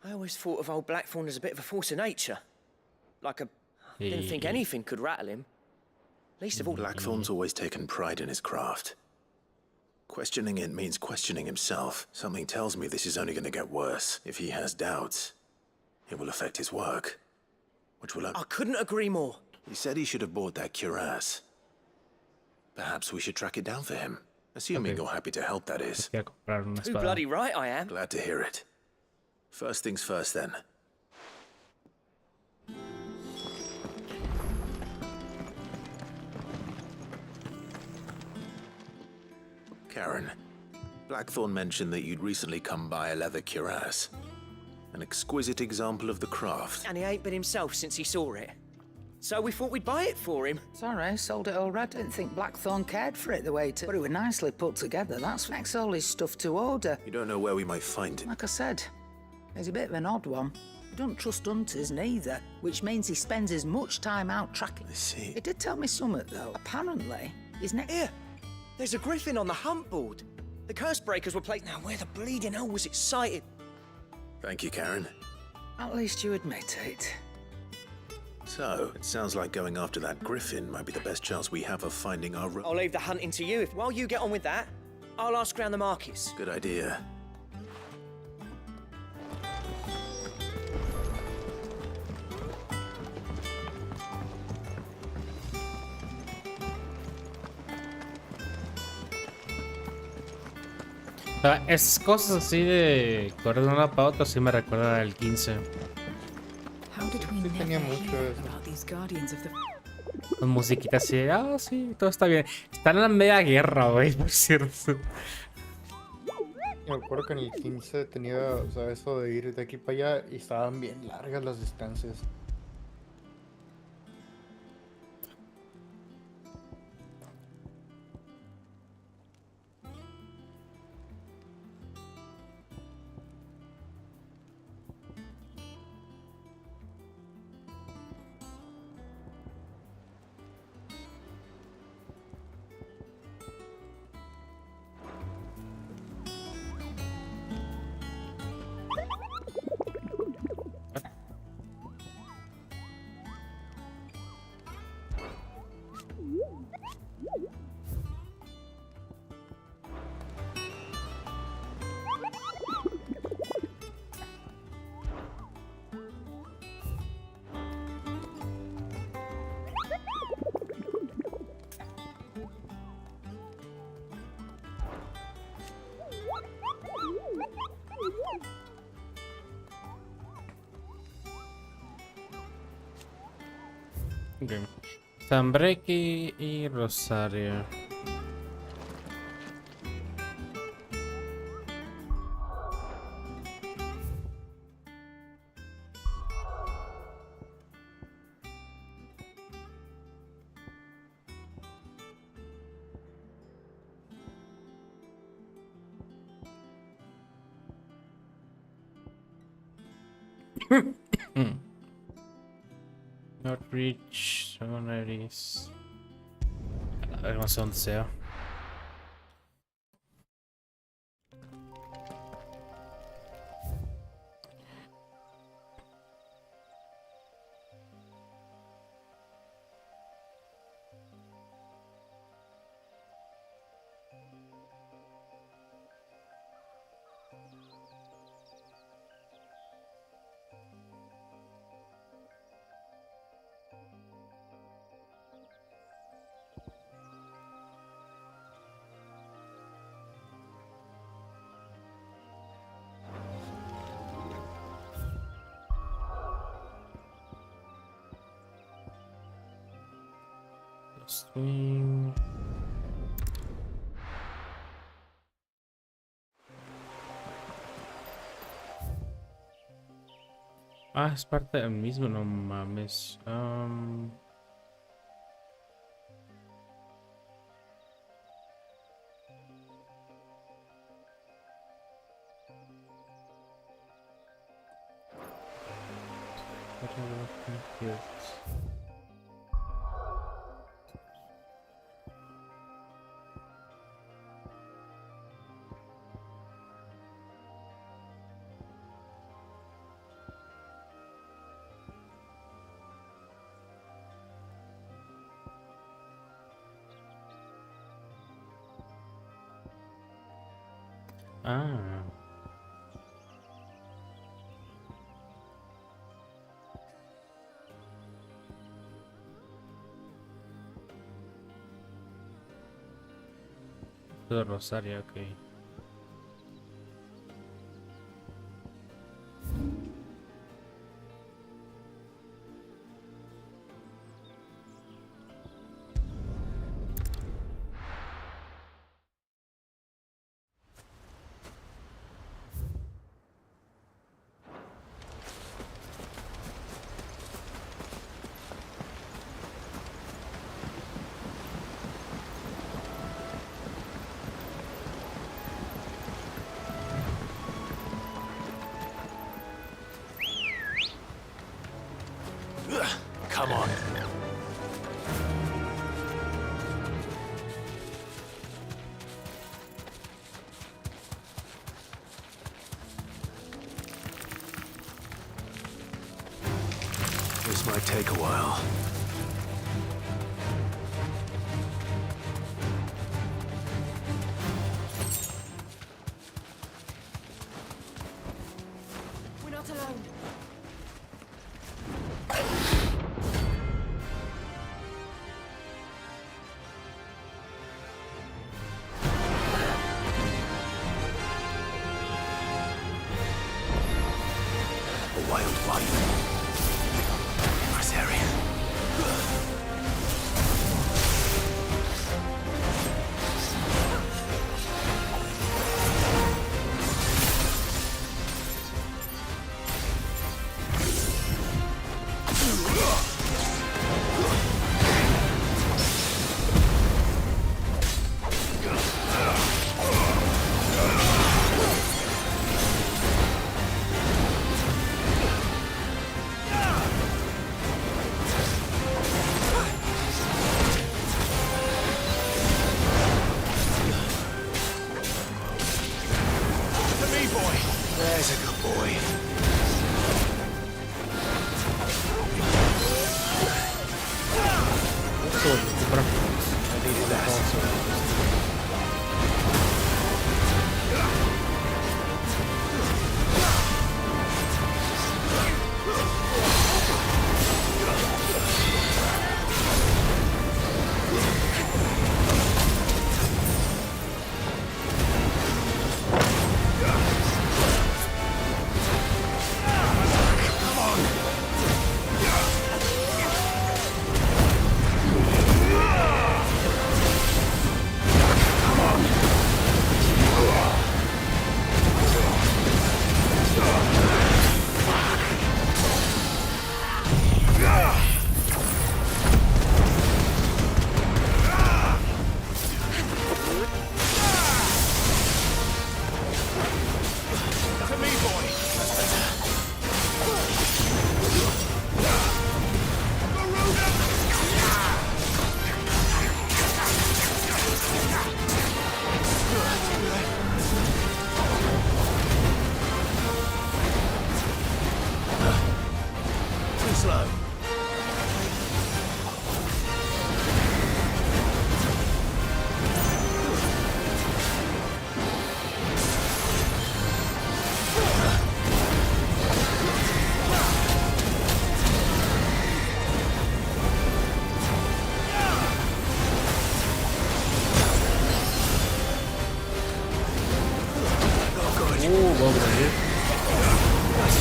I always thought of old Blackthorn as a bit of a force of nature. Like a... I didn't think He- anything could rattle him. Least of all... Blackthorn's always taken pride in his craft. Questioning it means questioning himself. Something tells me this is only going to get worse. If he has doubts, it will affect his work. Which will... I couldn't agree more. He said he should have bought that cuirass. Perhaps we should track it down for him. Assuming you're happy to help, that is. Quiero comprar una Too espada. bloody right I am. Glad to hear it. First things first, then. Karen, Blackthorn mentioned that you'd recently come by a leather cuirass. An exquisite example of the craft. And he ain't been himself since he saw it. So we thought we'd buy it for him. Sorry, sold it already. Didn't think Blackthorn cared for it the way to. But it was nicely put together. That's what makes all his stuff to order. You don't know where we might find it. Like I said, he's a bit of an odd one. He don't trust hunters neither, which means he spends as much time out tracking. I see. He did tell me something though. Apparently, his next. Here, there's a griffin on the hunt board. The curse breakers were placed. Now, where the bleeding hell was it sighted? Thank you, Karen. At least you admit it. So, it sounds like going after that griffin might be the best chance we have of finding our... I'll leave the hunting to you. While you get on with that, I'll ask around the markets. Good idea. O sea, esas cosas así de correr de una para otra sí me recuerda al 15. How did we tenía never mucho hear eso. about these guardians of the... Con musiquita así de, ah, sí, todo está bien. Están en la media guerra, güey, por cierto. Me acuerdo que en el 15 tenía, o sea, eso de ir de aquí para allá y estaban bien largas las distancias. Ok. Zambrequi y Rosario. Not reach, Sonaris. A ver, no sé dónde sea. Swing. Ah, es parte del mismo, no mames. Ah. De Rosario, ok. Come on. This might take a while. We're not alone. A wildlife. Marsaria. There's a good boy.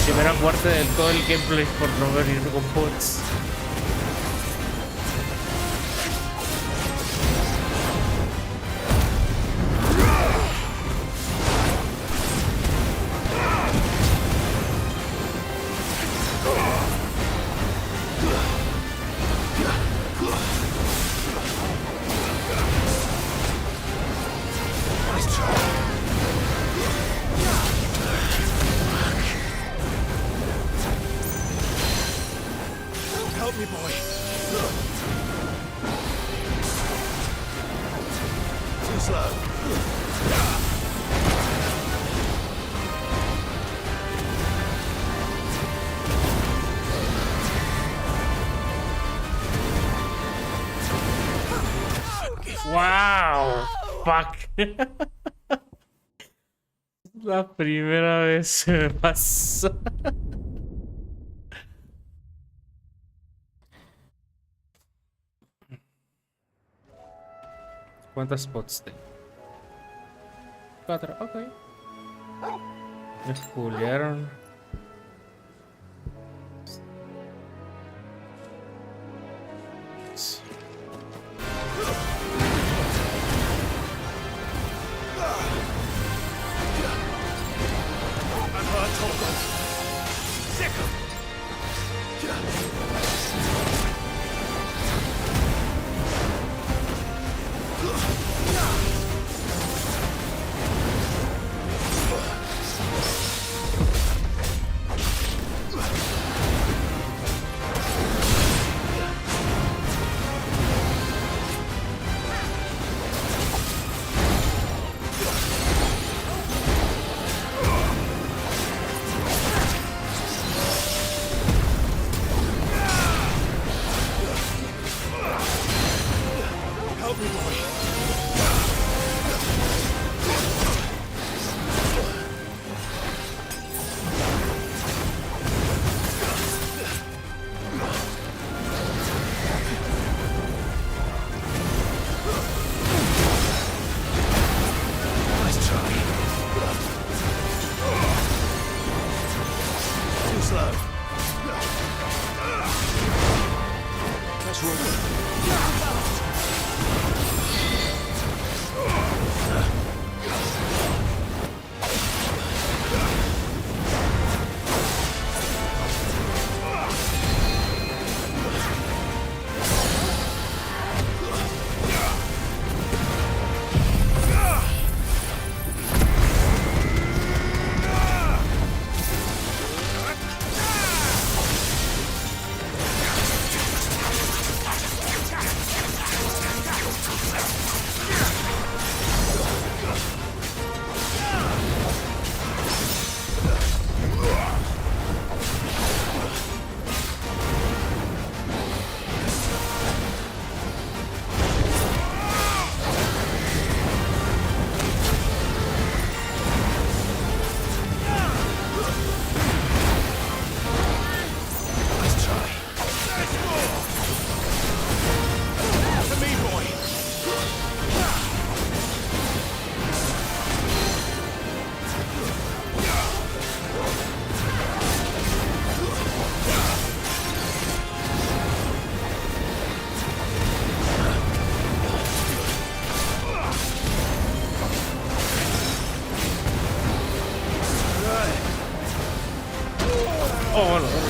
Primera muerte de todo el gameplay por no venir con bots. Too slow. ¡Wow! ¡Fuck! La primera vez se me pasó. ¿Cuántas spots tengo? 4, ok. Me juliaron. Oh, no.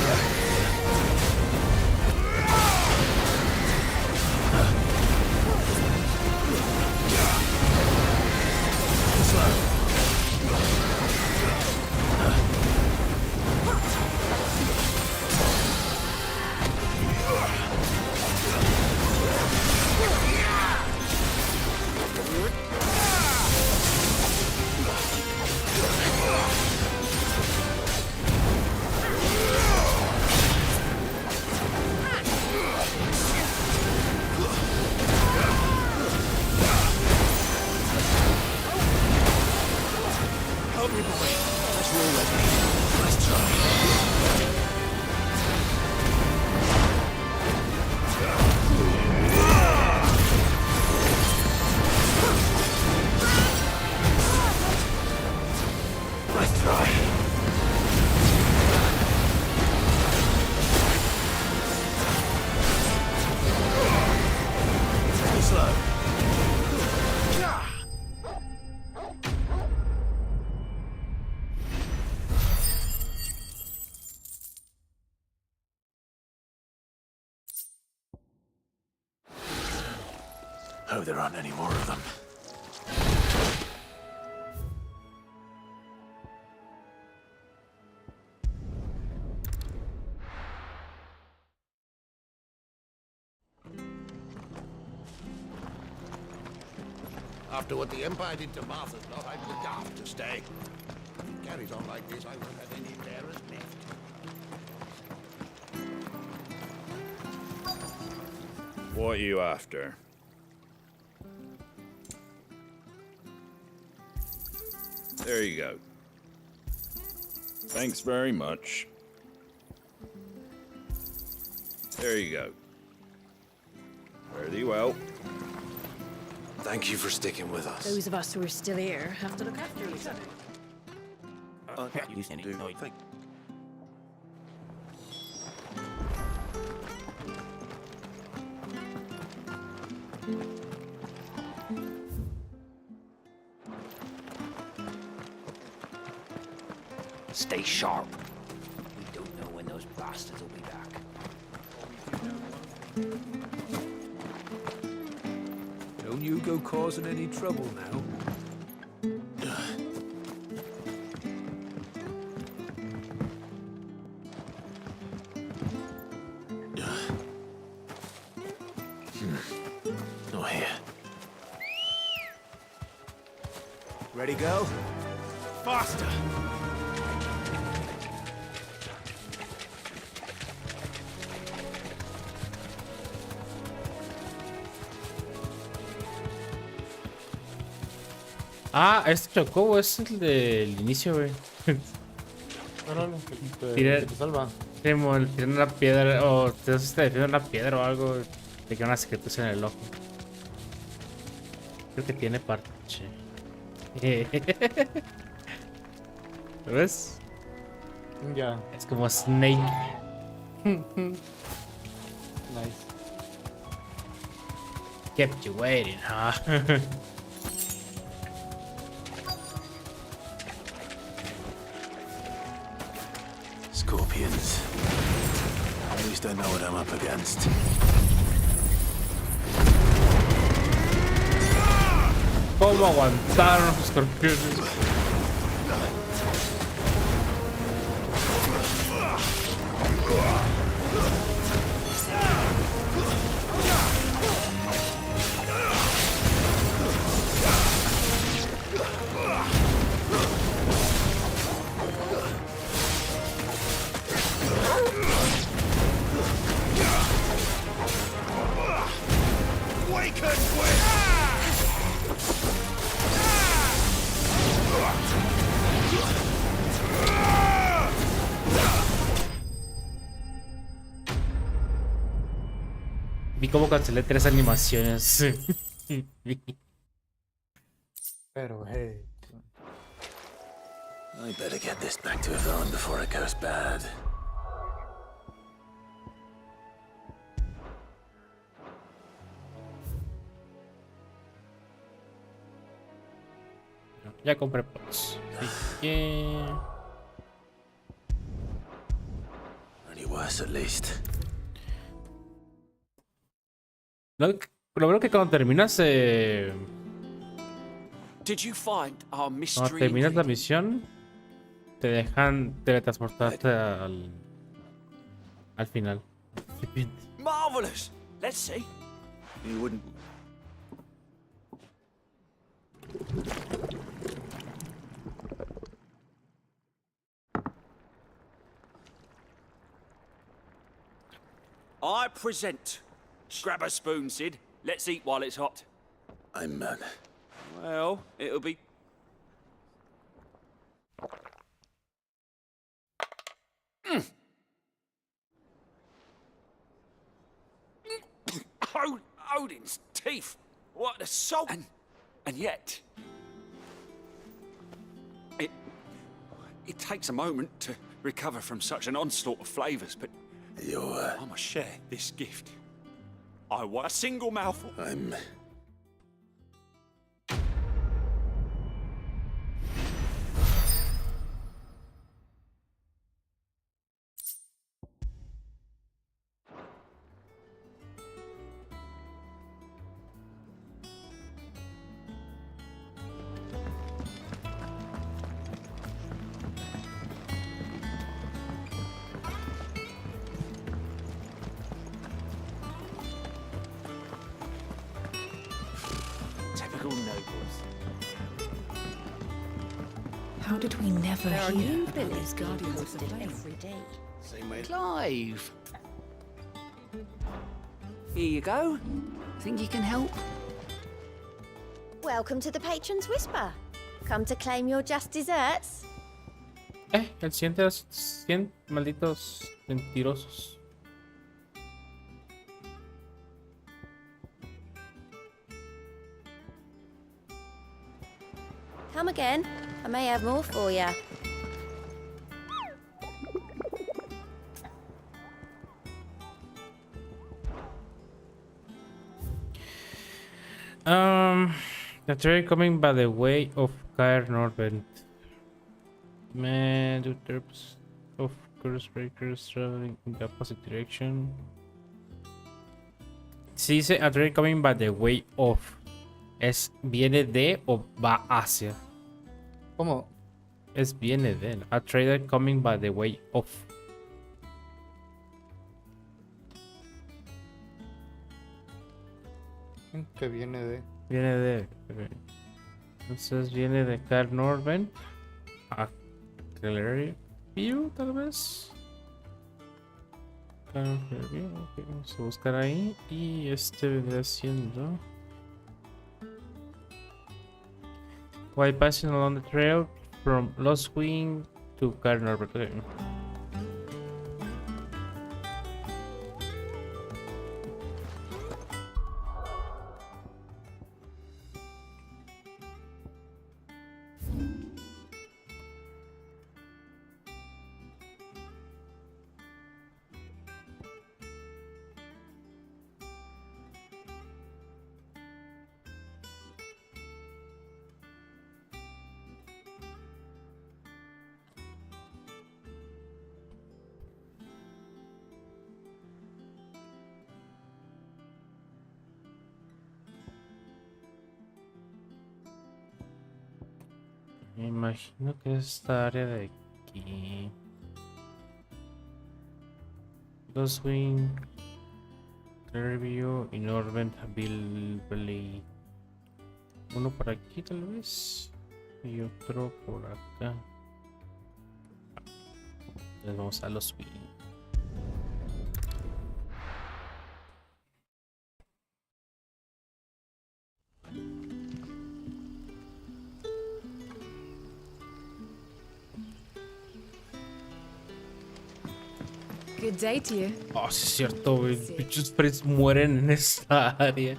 Hope there aren't any more of them. After what the Empire did to Martha's lot, I'd be daft to stay. If it carries on like this, I won't have any bearers left. What are you after? There you go. Thanks very much. There you go. Very well. Thank you for sticking with us. Those of us who are still here have to look after each other. You can do nothing. Stay sharp. We don't know when those bastards will be back. Don't you go causing any trouble now. Oh, here. Ready, go? Faster! Ah, este Chocobo es el del inicio, güey. Órale, Tirar- que te salva. Simón, tirar una piedra o te defiende una piedra o algo. Te queda una cicatriz en el ojo. Creo que tiene parche. ¿Lo ves? Ya. Es como Snake. Nice. Kept you waiting, huh? Scorpions. At least I know what I'm up against. ¿Cómo aguantaron los escorpiones? Vi cómo cancelé 3 animaciones. Pero, hey. I better get this back to Yvonne before it goes bad. Ya compré pots. Así que... Any worse, at least. Lo bueno que cuando terminas Did you find our cuando mystery? terminas la misión te dejan teletransportarte al final. Marvelous! Let's see. You wouldn't. I present. Grab a spoon, Sid. Let's eat while it's hot. I'm Well, it'll be... Odin's teeth! What a salt! And yet... It takes a moment to recover from such an onslaught of flavors, but... I must share this gift. I want a single mouthful. How did we never There are hear new about village these guardians of the posted flame? every day. Same way. Clive! Here you go. Think you can help? Welcome to the Patron's Whisper. Come to claim your just desserts. El siguiente de los 100 malditos mentirosos. Come again. I may have more for you. The train coming by the way of Caer Norvent. Man, two troops of curse breakers traveling in the opposite direction. Si dice a train coming by the way of, ¿es viene de o va hacia? ¿Cómo? Es viene de. A trader coming by the way of. Que viene de. Viene de. Ok. Entonces viene de Caer Norvent a Clear View, tal vez. Clear View, ok, vamos a buscar ahí. Y este vendría siendo. While passing along the trail from Lost Wing to Caer Norvent. Okay. Me imagino que es esta área de aquí. Lost Wing, Clearview y Norvent Bilbey. Uno por aquí tal vez. Y otro por acá. Entonces vamos a Lost Wing. Good day to you. Oh, sí es cierto, güey. Pinches Sprints mueren en esta área.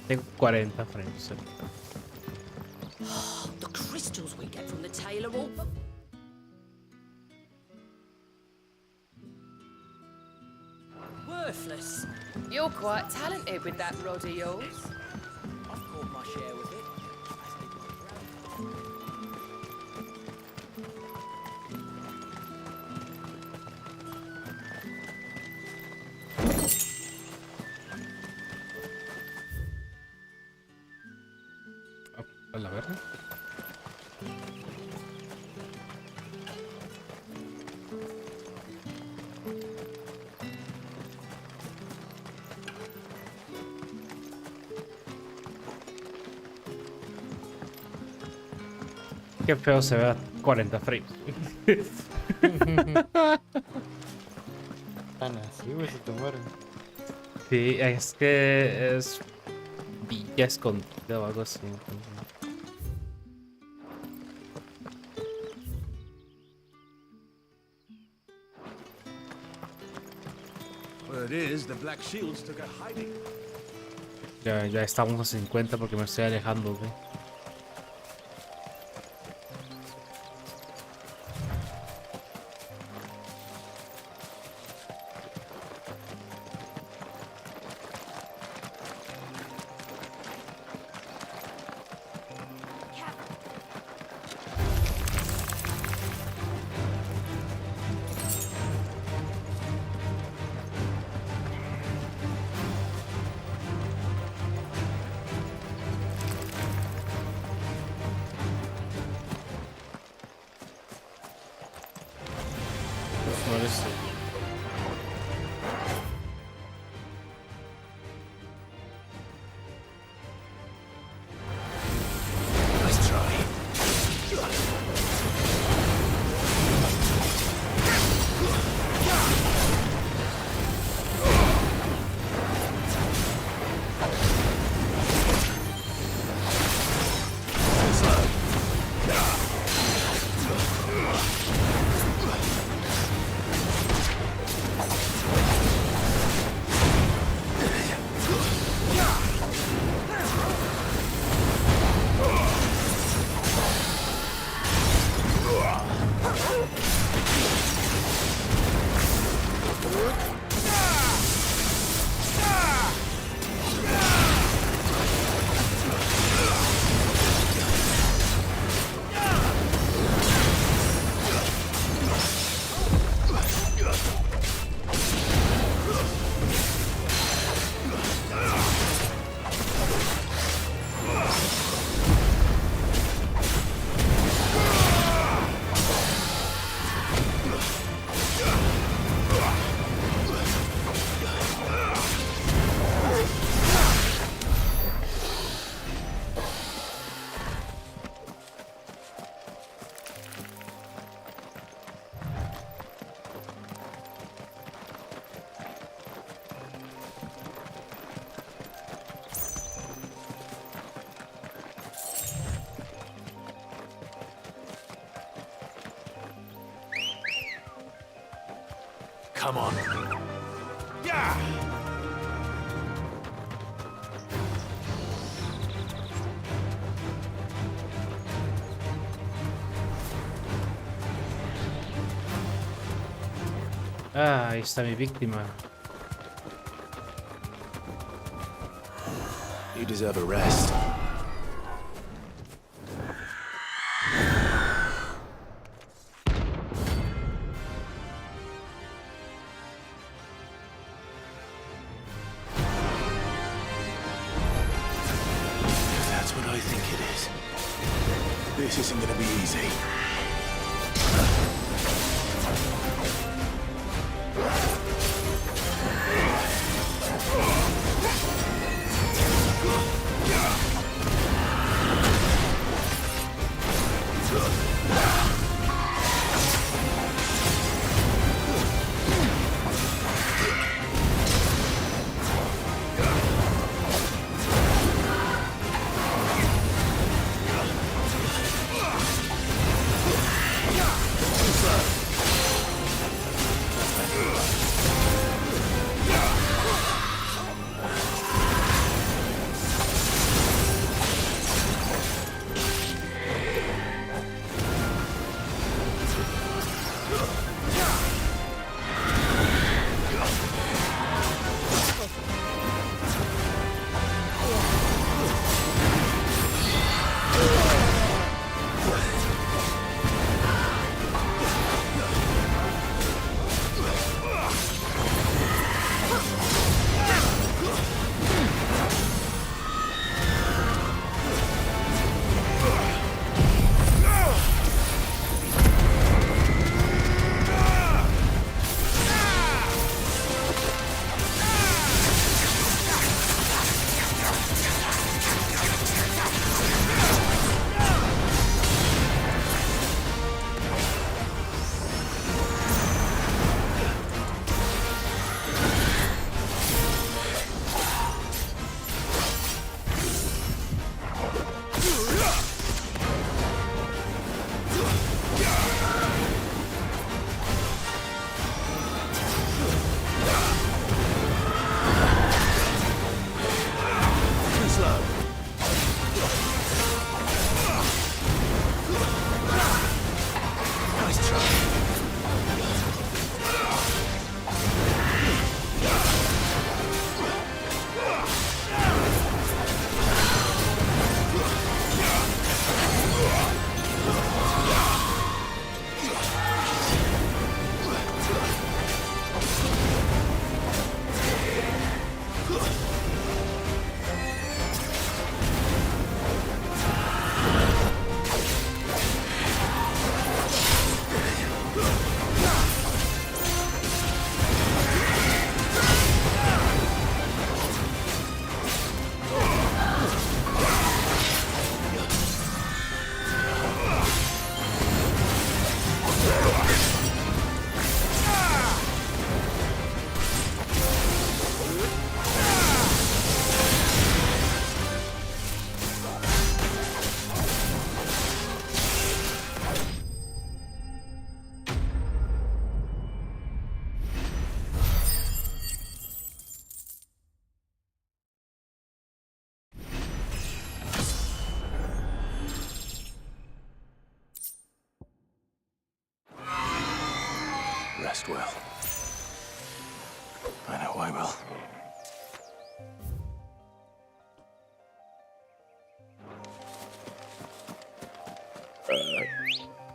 Tengo 40 frames. The crystals we get from the tailor all... Worthless. You're quite talented with that rod of yours. I've caught my share with it. A la verga. Qué feo se ve a 40 frames. Tan así, güey, se te mueren. Sí, es que es villa escondida o algo así. Word is, the Black Shields took a hiding. Ya estamos a 50 porque me estoy alejando, güey. Come on. Yeah! Ah, ahí está mi víctima. You deserve a rest. That's what I think it is. This isn't gonna be easy. Rest well. I know I will.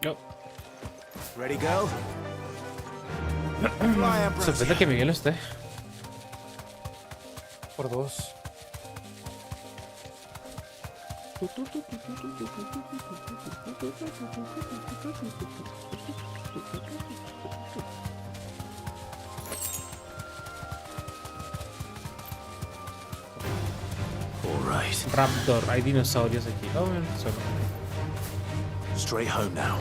No. Ready, go? Sorprende que Miguel esté. Por dos. All right. Raptor, hay dinosaurios aquí. Oh, solo. Straight home now.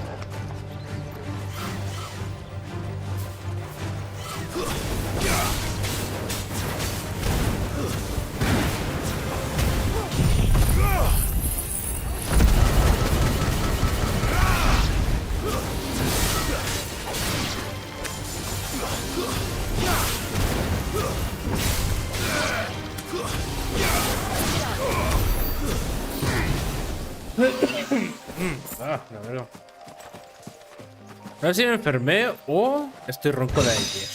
La verdad. No sé si me enfermé o estoy ronco de ayer.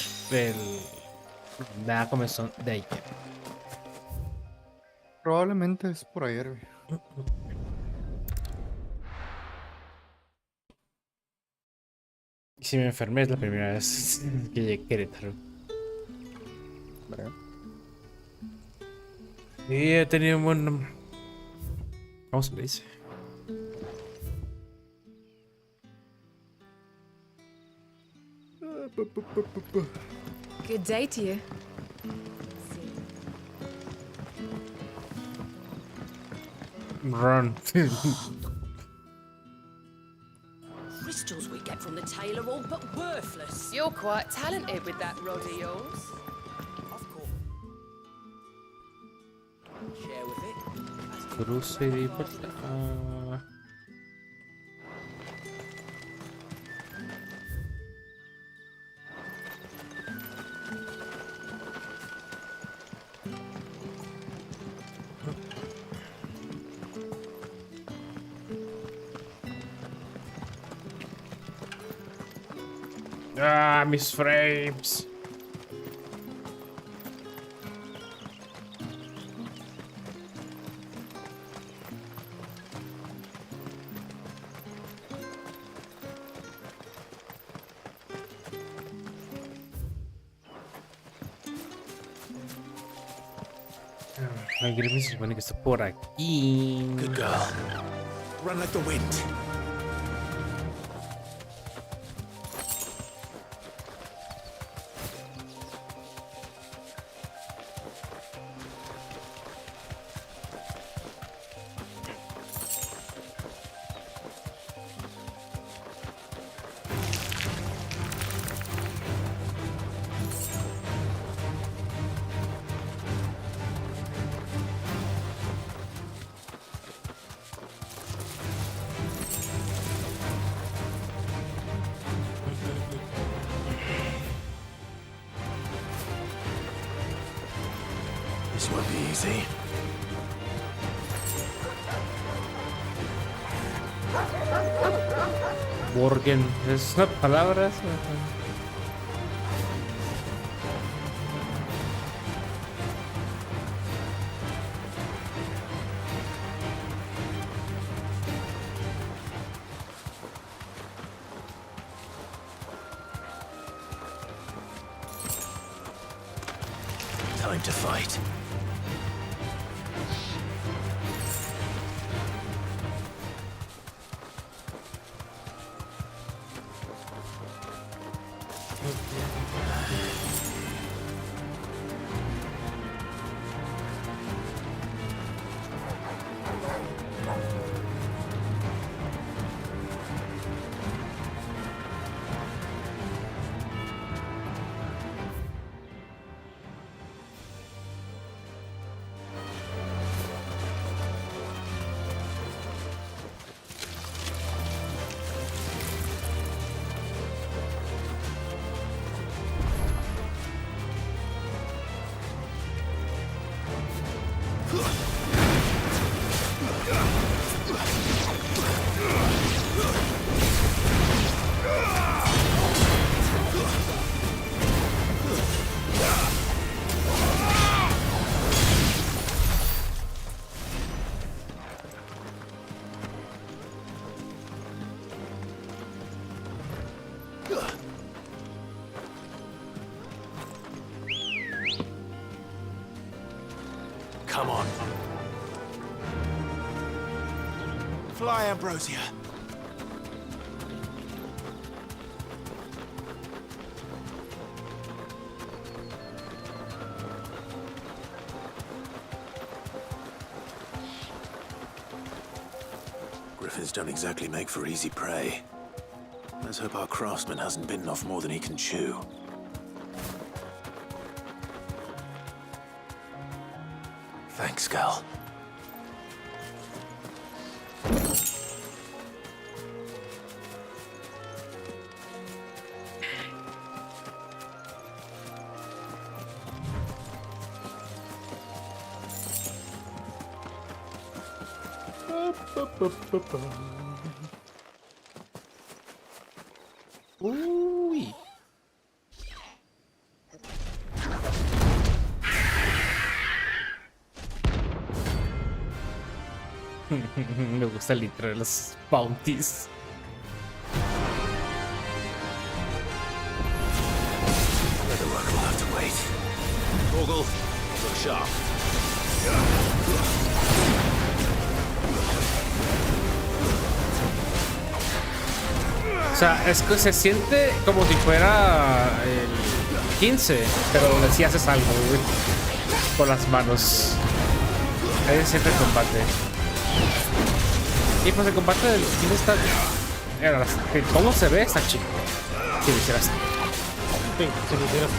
Me da comezón de ayer. Probablemente es por ayer, güey. Y si me enfermé es la primera vez que llegué a Querétaro. Y he tenido un buen... ¿Cómo se le dice? Good day to you. Run. Crystals we get from the tail are all but worthless. You're quite talented with that rod of yours. Share with it. Cruce y puerta. Ah, mis frames. El Griffin se supone que está por aquí. Good girl. Run like the wind. This won't be easy. Borgen. ¿Es una palabra? Time to fight. Come on. Fly, Ambrosia. Griffins don't exactly make for easy prey. Let's hope our craftsman hasn't bitten off more than he can chew. Thanks, Gal. Uy. Me gusta el intro de los bounties. The work will have to wait. Torgal, look sharp. O sea, es que se siente como si fuera el 15, pero si haces algo, güey, con las manos. Ahí se siente el combate. Y pues el combate del 15 está... ¿Cómo se ve? Está chido. Si lo hicieras. Sí, si lo hicieras.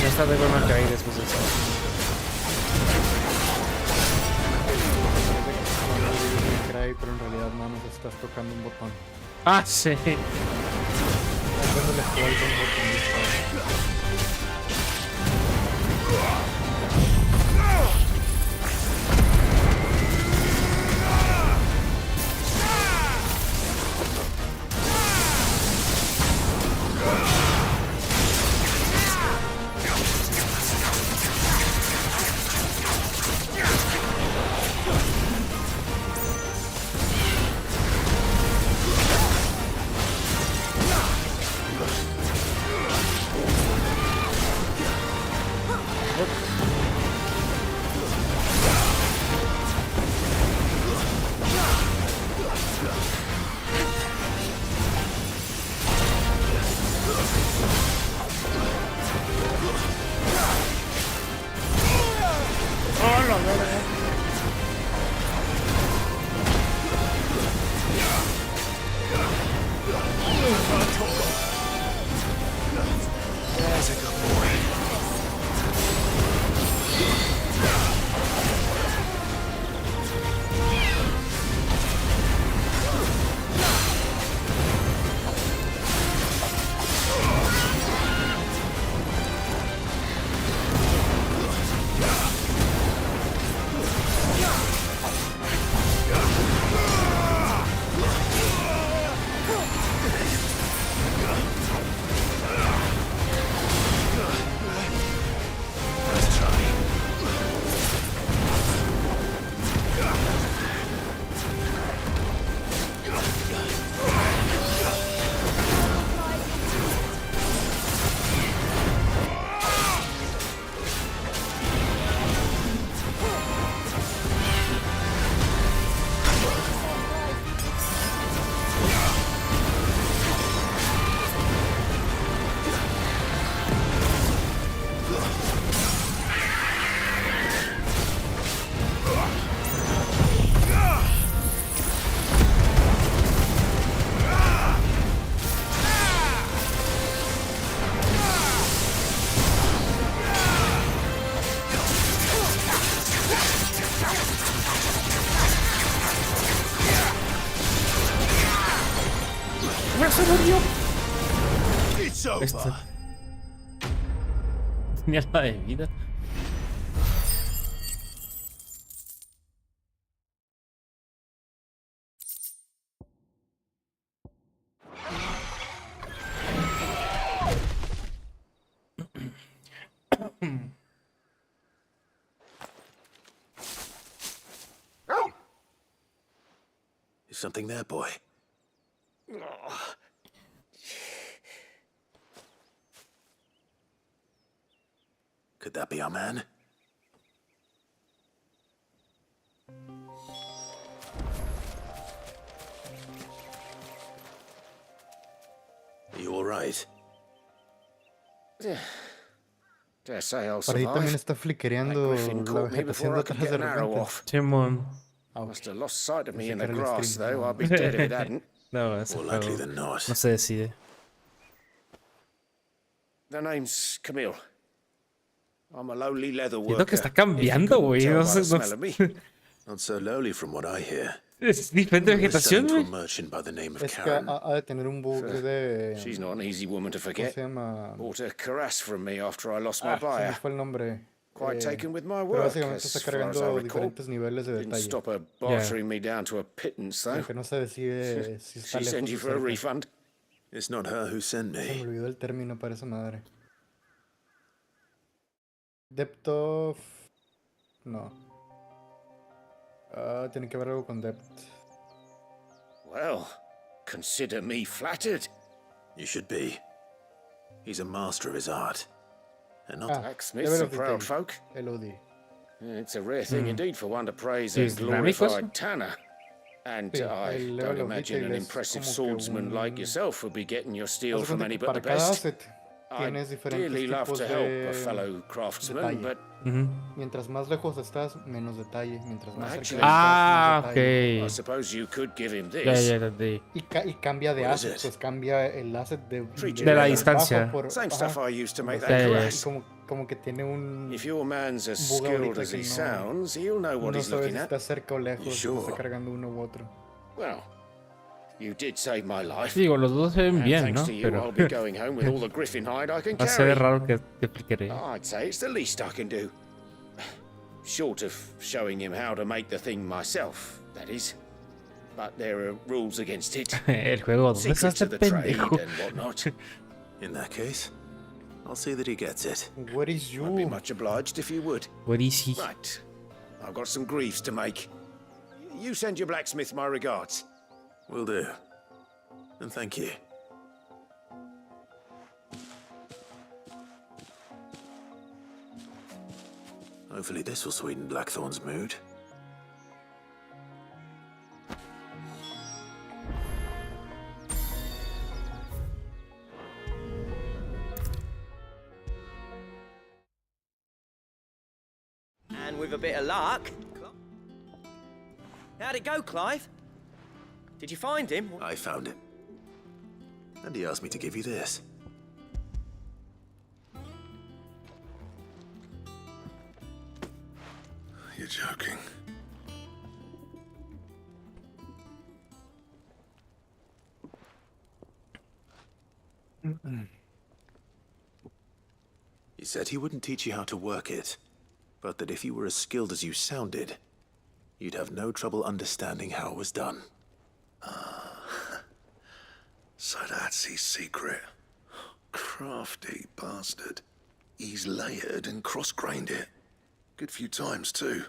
Esta de una caída después de eso. Pero en realidad nada más estás tocando un botón. Ah, sí. Dándole vuelta un botón disparo. There's a good boy. Esto. Tenía la de vida. Is something there, boy? Could that be our man? you all right? Dare say I'll Para ahí también survive. está fliquereando Griffin la caught me vegetación before I could detrás get de an arrow repente. off. Simón. Must have lost sight of me Pensé in que the era el grass, stream. though. I'd be dead if it hadn't. No, ese More juego likely than not. no se decide. The name's Camille. I'm a lowly leather Siento worker. que está cambiando, güey. Tell No by sé, the no smell of sé. me. Not so lowly from what I hear. Es diferente We're vegetación, selling to a güey. merchant by the name of Es que Karen. ha de tener un bug de... She's not an easy woman to ¿Cómo forget. se llama? Bought a cuirass from me after I lost my Se me buyer. fue el nombre. Quite taken with my Pero work, básicamente está as far as I cargando recall. diferentes niveles de Didn't detalle. stop her bartering me down to a pittance, though. Lo que no se decide si está She lejos sent you o for a cerca. refund. It's not her who sent Se me me. olvidó el término para esa madre. Depth of... No. Tiene que ver algo con depth. Well, consider me flattered. You should be. He's a master of his art. And not Blacksmiths level are of proud detail. folk. LOD. It's a rare thing indeed for one to praise a Sí, dinámicos. glorified tanner. And Sí, I el don't level of imagine detail an es impressive como que swordsman like un- yourself would be getting your steel Haz de from cuenta any que but the para cada best. set I'd tienes diferentes dearly love tipos to help a de fellow craftsman, detalle. but Mientras más lejos estás, menos detalle. Mientras más cerca Actually- estás, Ah, más detalle. I ok. suppose you could give him Ya, this. ya entendí. Y cambia de What is asset, it? pues cambia el asset de De la bajo distancia. por- Same ajá, stuff I used to make Ya, that ya, ya. cuirass. como que tiene un... If your man's as Bug skilled ahorita as que he no- sounds, he'll know what No he's sabes looking si at. está cerca o lejos, You si sure? está cargando uno u otro. Well, you did save my life. Digo, los dos se ven And bien, thanks ¿no? to you, Pero I'll be going home with all the griffin hide I can va a ser carry. raro que te explicaré. I'd say it's the least I can do. Short of showing him how to make the thing myself, that is. But there are rules against it. El juego, ¿dónde está Secrets este of the trade pendejo? and whatnot. In that case, I'll see that he gets it. What is you? I'd be much obliged if you would. What is he? Right. I've got some griefs to make. You send your blacksmith my regards. Will do. And thank you. Hopefully this will sweeten Blackthorn's mood. And with a bit of luck... How'd it go, Clive? Did you find him? I found him. And he asked me to give you this. You're joking. He said he wouldn't teach you how to work it, but that if you were as skilled as you sounded, you'd have no trouble understanding how it was done. So that's his secret. Crafty bastard. He's layered and cross-grained it. Good few times, too.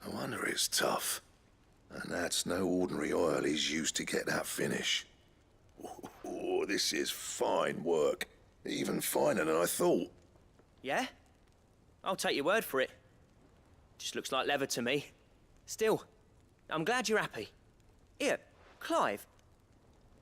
No wonder it's tough. And that's no ordinary oil he's used to get that finish. Oh, this is fine work. Even finer than I thought. Yeah? I'll take your word for it. Just looks like leather to me. Still, I'm glad you're happy. Here, Clive.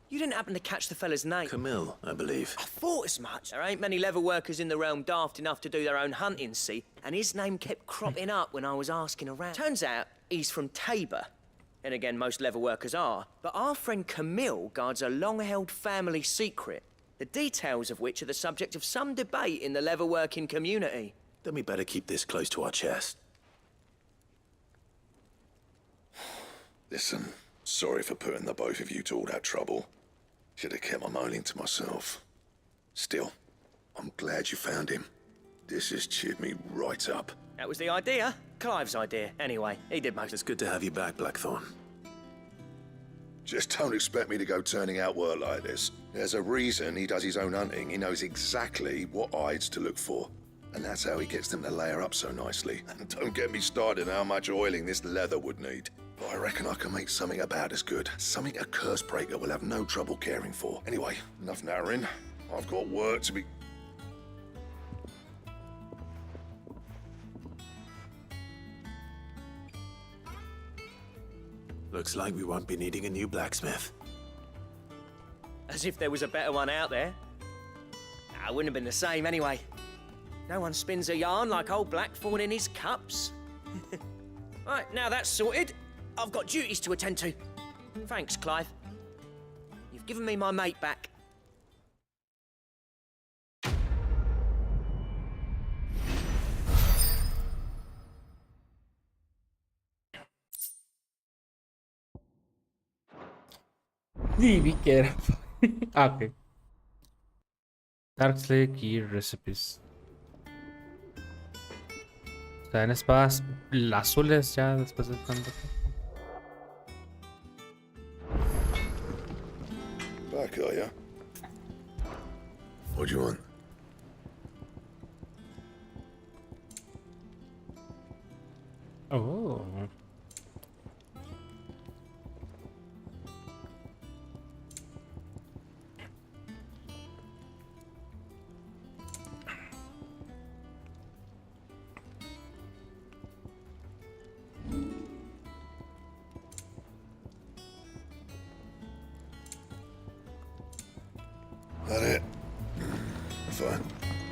You didn't happen to catch the fella's name? Camille, I believe. I thought as much. There ain't many leather workers in the realm daft enough to do their own hunting, see? And his name kept cropping up when I was asking around. Turns out he's from Tabor. And again, most leather workers are. But our friend Camille guards a long-held family secret, the details of which are the subject of some debate in the leather-working community. Then we better keep this close to our chest. Listen, sorry for putting the both of you to all that trouble. Should have kept my moaning to myself. Still, I'm glad you found him. This has cheered me right up. That was the idea. Clive's idea. Anyway, he did most. It's good to have you back, Blackthorn. Just don't expect me to go turning out work like this. There's a reason he does his own hunting. He knows exactly what hides to look for. And that's how he gets them to layer up so nicely. And don't get me started on how much oiling this leather would need. But I reckon I can make something about as good. Something a curse breaker will have no trouble caring for. Anyway, enough narrowing. I've got work to be... Looks like we won't be needing a new blacksmith. As if there was a better one out there. Nah, it wouldn't have been the same anyway. No one spins a yarn like old Blackthorn in his cups. Right, now that's sorted, I've got duties to attend to. Thanks, Clive. You've given me my mate back. Sí, vi que era. Ok. Darkslake y recipes. O sea, en espadas azules ya después de tanto. Back, are ya? What do you want? Oh. That it? Fine.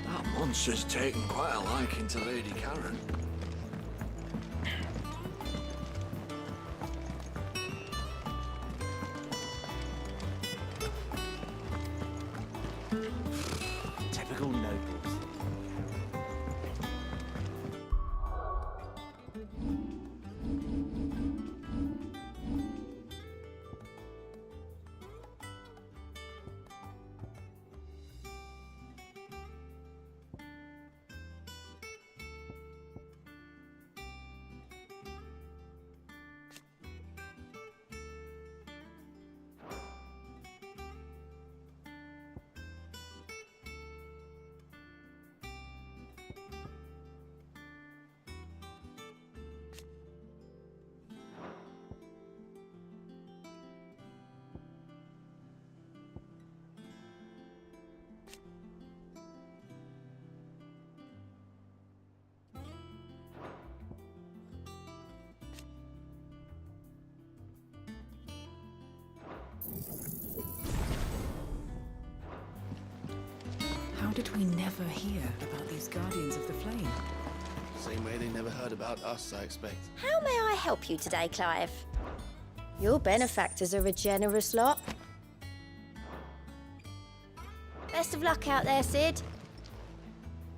That monster's taken quite a liking to Lady Karen. Typical nobles. How did we never hear about these Guardians of the Flame? Same way they never heard about us, I expect. How may I help you today, Clive? Your benefactors are a generous lot. Best of luck out there, Sid.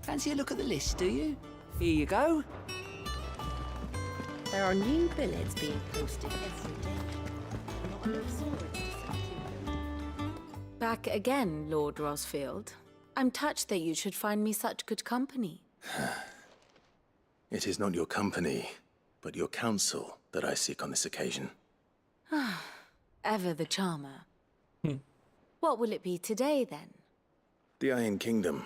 Fancy a look at the list, do you? Here you go. There are new billets being posted every day. Not enough swords to subdue them. Back again, Lord Rosfield. I'm touched that you should find me such good company. It is not your company, but your counsel that I seek on this occasion. Ever the charmer. What will it be today, then? The Iron Kingdom.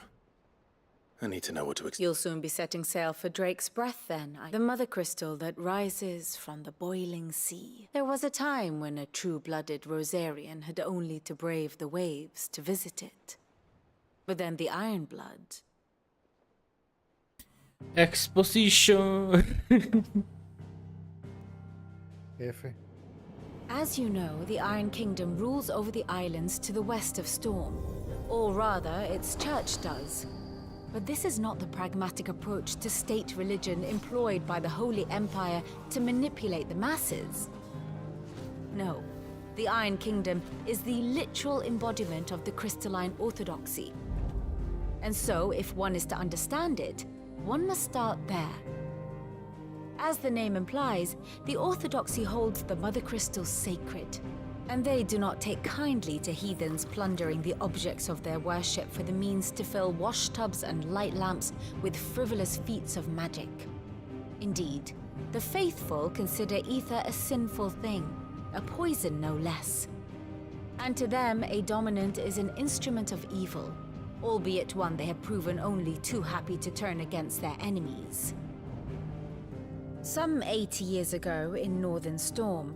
I need to know what to expect. You'll soon be setting sail for Drake's Breath, then. The mother crystal that rises from the boiling sea. There was a time when a true-blooded Rosarian had only to brave the waves to visit it. But then the Iron Blood. Exposition. F. As you know, the Iron Kingdom rules over the islands to the west of Storm. Or rather, its church does. But this is not the pragmatic approach to state religion employed by the Holy Empire to manipulate the masses. No, the Iron Kingdom is the literal embodiment of the crystalline orthodoxy. And so, if one is to understand it, one must start there. As the name implies, the orthodoxy holds the Mother Crystal sacred, and they do not take kindly to heathens plundering the objects of their worship for the means to fill washtubs and light lamps with frivolous feats of magic. Indeed, the faithful consider ether a sinful thing, a poison no less. And to them, a dominant is an instrument of evil, albeit one they have proven only too happy to turn against their enemies. Some 80 years ago in Northern Storm,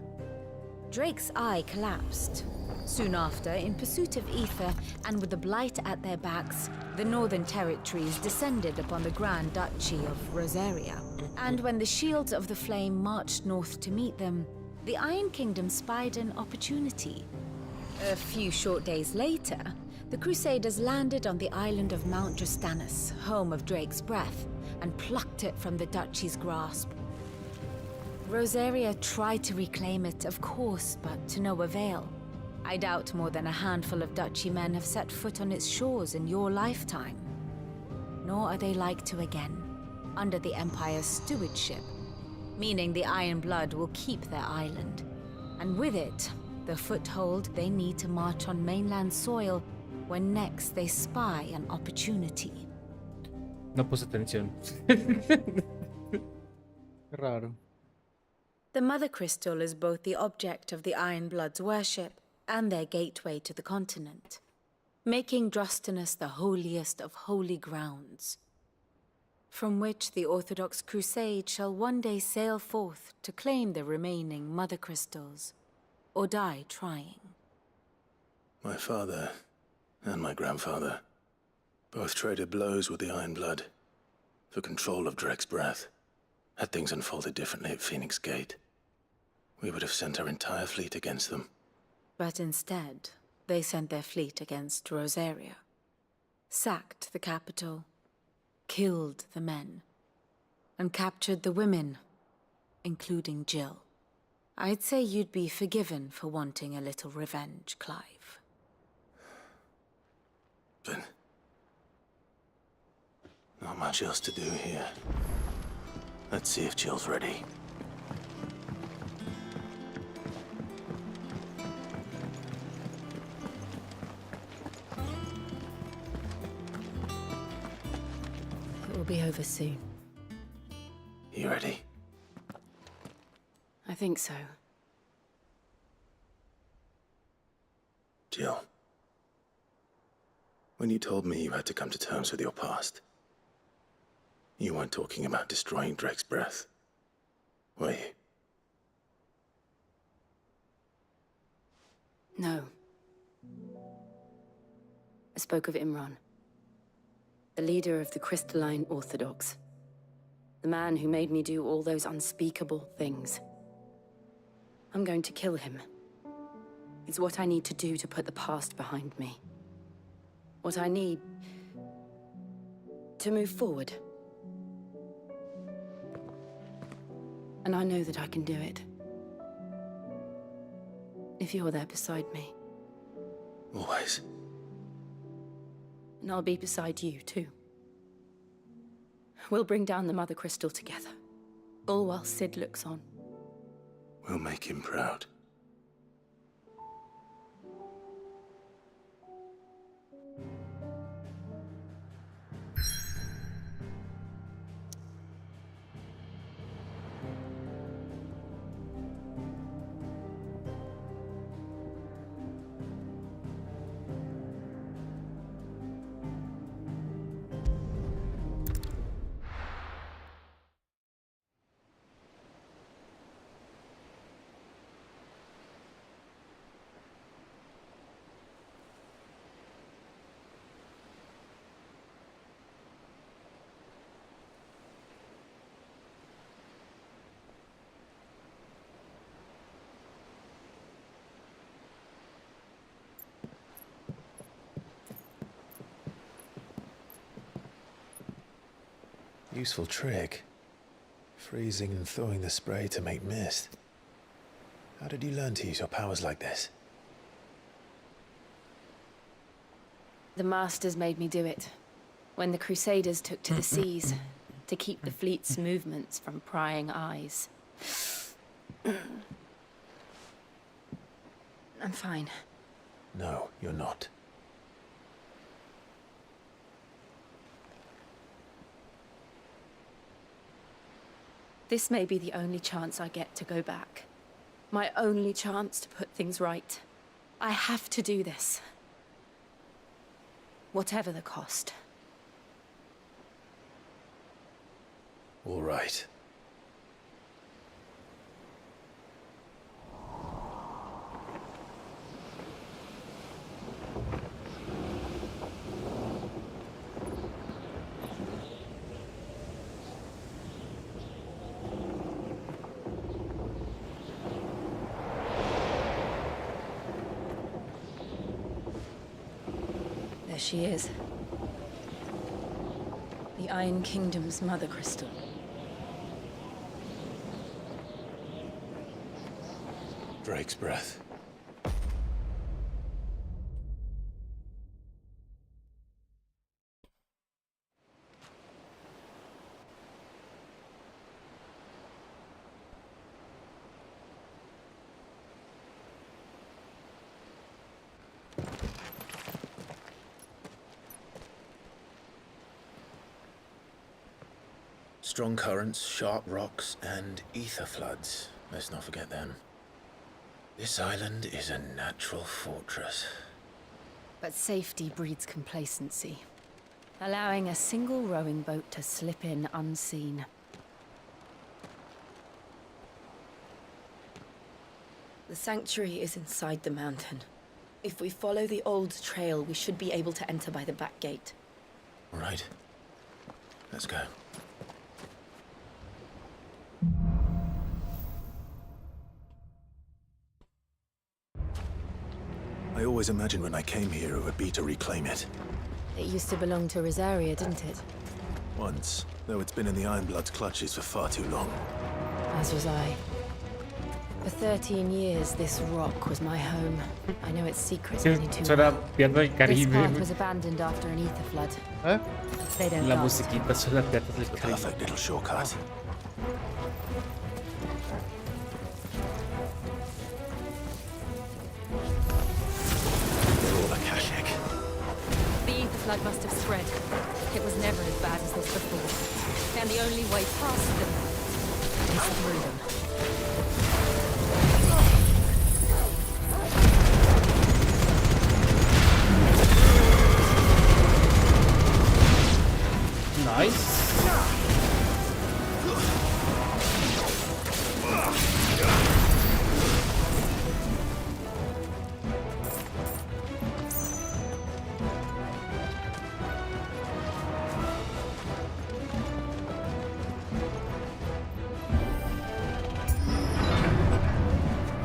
Drake's eye collapsed. Soon after, in pursuit of ether and with the Blight at their backs, the Northern Territories descended upon the Grand Duchy of Rosaria. And when the Shields of the Flame marched north to meet them, the Iron Kingdom spied an opportunity. A few short days later, the Crusaders landed on the island of Mount Justanus, home of Drake's Breath, and plucked it from the Duchy's grasp. Rosaria tried to reclaim it, of course, but to no avail. I doubt more than a handful of Duchy men have set foot on its shores in your lifetime. Nor are they like to again, under the Empire's stewardship, meaning the Iron Blood will keep their island, and with it, the foothold they need to march on mainland soil when next they spy an opportunity. No puse atención. Raro. The Mother Crystal is both the object of the Iron Blood's worship and their gateway to the continent, making Drostanus the holiest of holy grounds, from which the Orthodox Crusade shall one day sail forth to claim the remaining Mother Crystals, or die trying. My father and my grandfather both traded blows with the Iron Blood for control of Drake's Breath. Had things unfolded differently at Phoenix Gate, we would have sent our entire fleet against them. But instead, they sent their fleet against Rosaria, sacked the capital, killed the men, and captured the women, including Jill. I'd say you'd be forgiven for wanting a little revenge, Clive. But not much else to do here. Let's see if Jill's ready. It will be over soon. You ready? I think so. Jill, when you told me you had to come to terms with your past, you weren't talking about destroying Drake's Breath, were you? No. I spoke of Imran, the leader of the Crystalline Orthodox. The man who made me do all those unspeakable things. I'm going to kill him. It's what I need to do to put the past behind me. What I need to move forward. And I know that I can do it. If you're there beside me. Always. And I'll be beside you, too. We'll bring down the Mother Crystal together. All while Sid looks on. We'll make him proud. Useful trick. Freezing and thawing the spray to make mist. How did you learn to use your powers like this? The Masters made me do it. When the Crusaders took to the seas, to keep the fleet's movements from prying eyes. I'm fine. No, you're not. This may be the only chance I get to go back. My only chance to put things right. I have to do this. Whatever the cost. All right. she is. The Iron Kingdom's Mother Crystal. Drake's breath. Strong currents, sharp rocks, and ether floods. Let's not forget them. This island is a natural fortress. But safety breeds complacency, allowing a single rowing boat to slip in unseen. The sanctuary is inside the mountain. If we follow the old trail, we should be able to enter by the back gate. All right. Let's go. I always imagined when I came here it would be to reclaim it. It used to belong to Rosaria, didn't it? Once, though it's been in the Ironblood's clutches for far too long. As was I. For 13 years, this rock was my home. I know its secrets only too Suena well. Piratas del This Caribe. path was abandoned after an ether flood. They don't La last. musiquita suena Piratas del The Caribe. perfect little shortcut. They're all Akashic. The ether flood must have spread. It was never as bad as this before. And the only way past them is through them. Nice.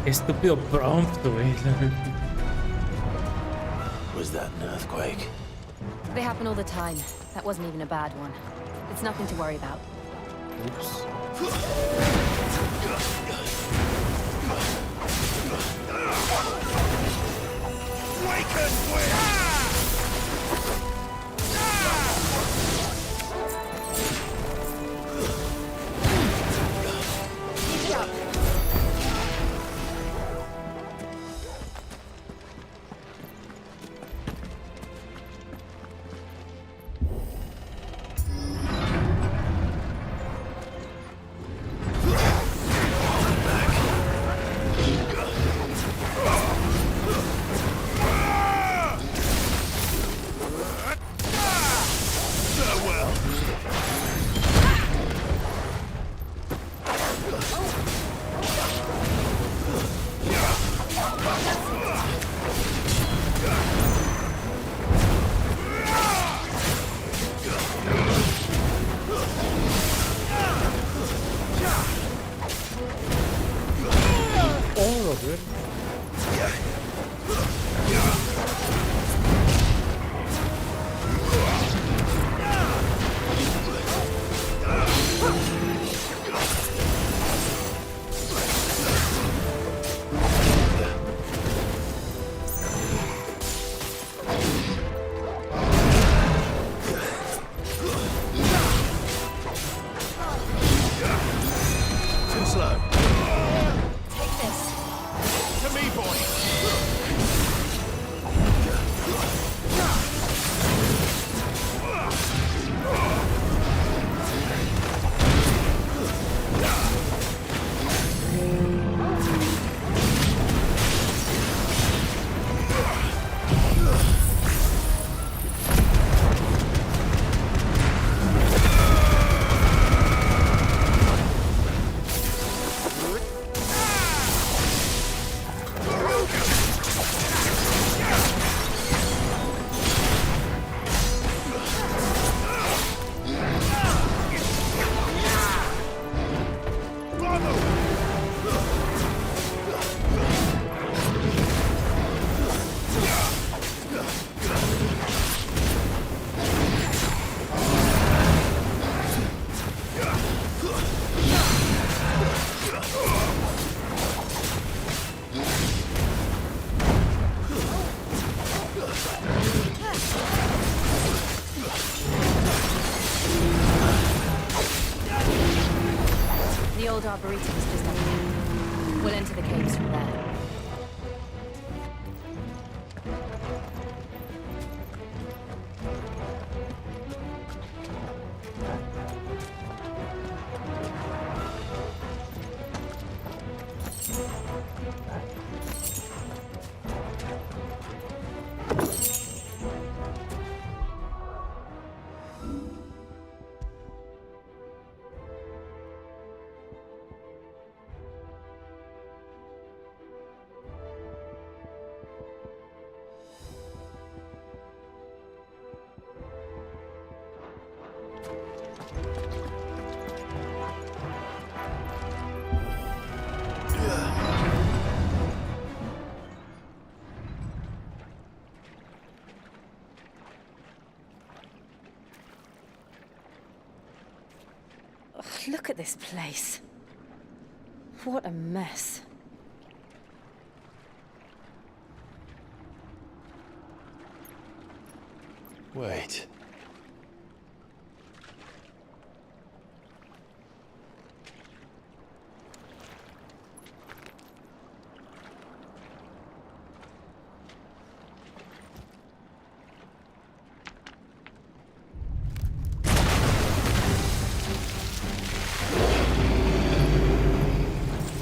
Qué estúpido prompt, güey. Was that an earthquake? They happen all the time. That wasn't even a bad one. It's nothing to worry about. Oops. Arboretum is just up there. We'll enter the caves from there. Ugh, look at this place. What a mess. Wait.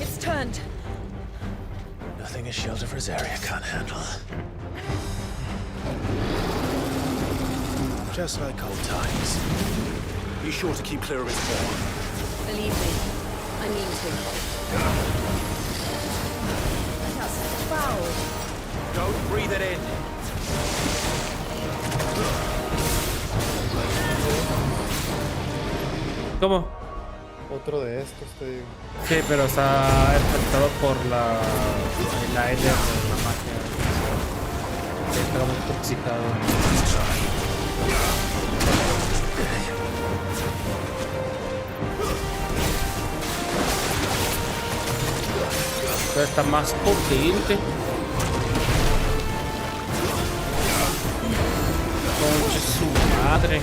It's turned. Nothing a shield of Rosaria can't handle. Just like old times. Be sure to keep clear of his paw. Believe me, I mean to. That's foul. Don't breathe it in. ¿Cómo? Otro de estos, te digo. Sí, pero está afectado por el aire de la magia. Está muy intoxicado. Pero está más potente. Conche su madre.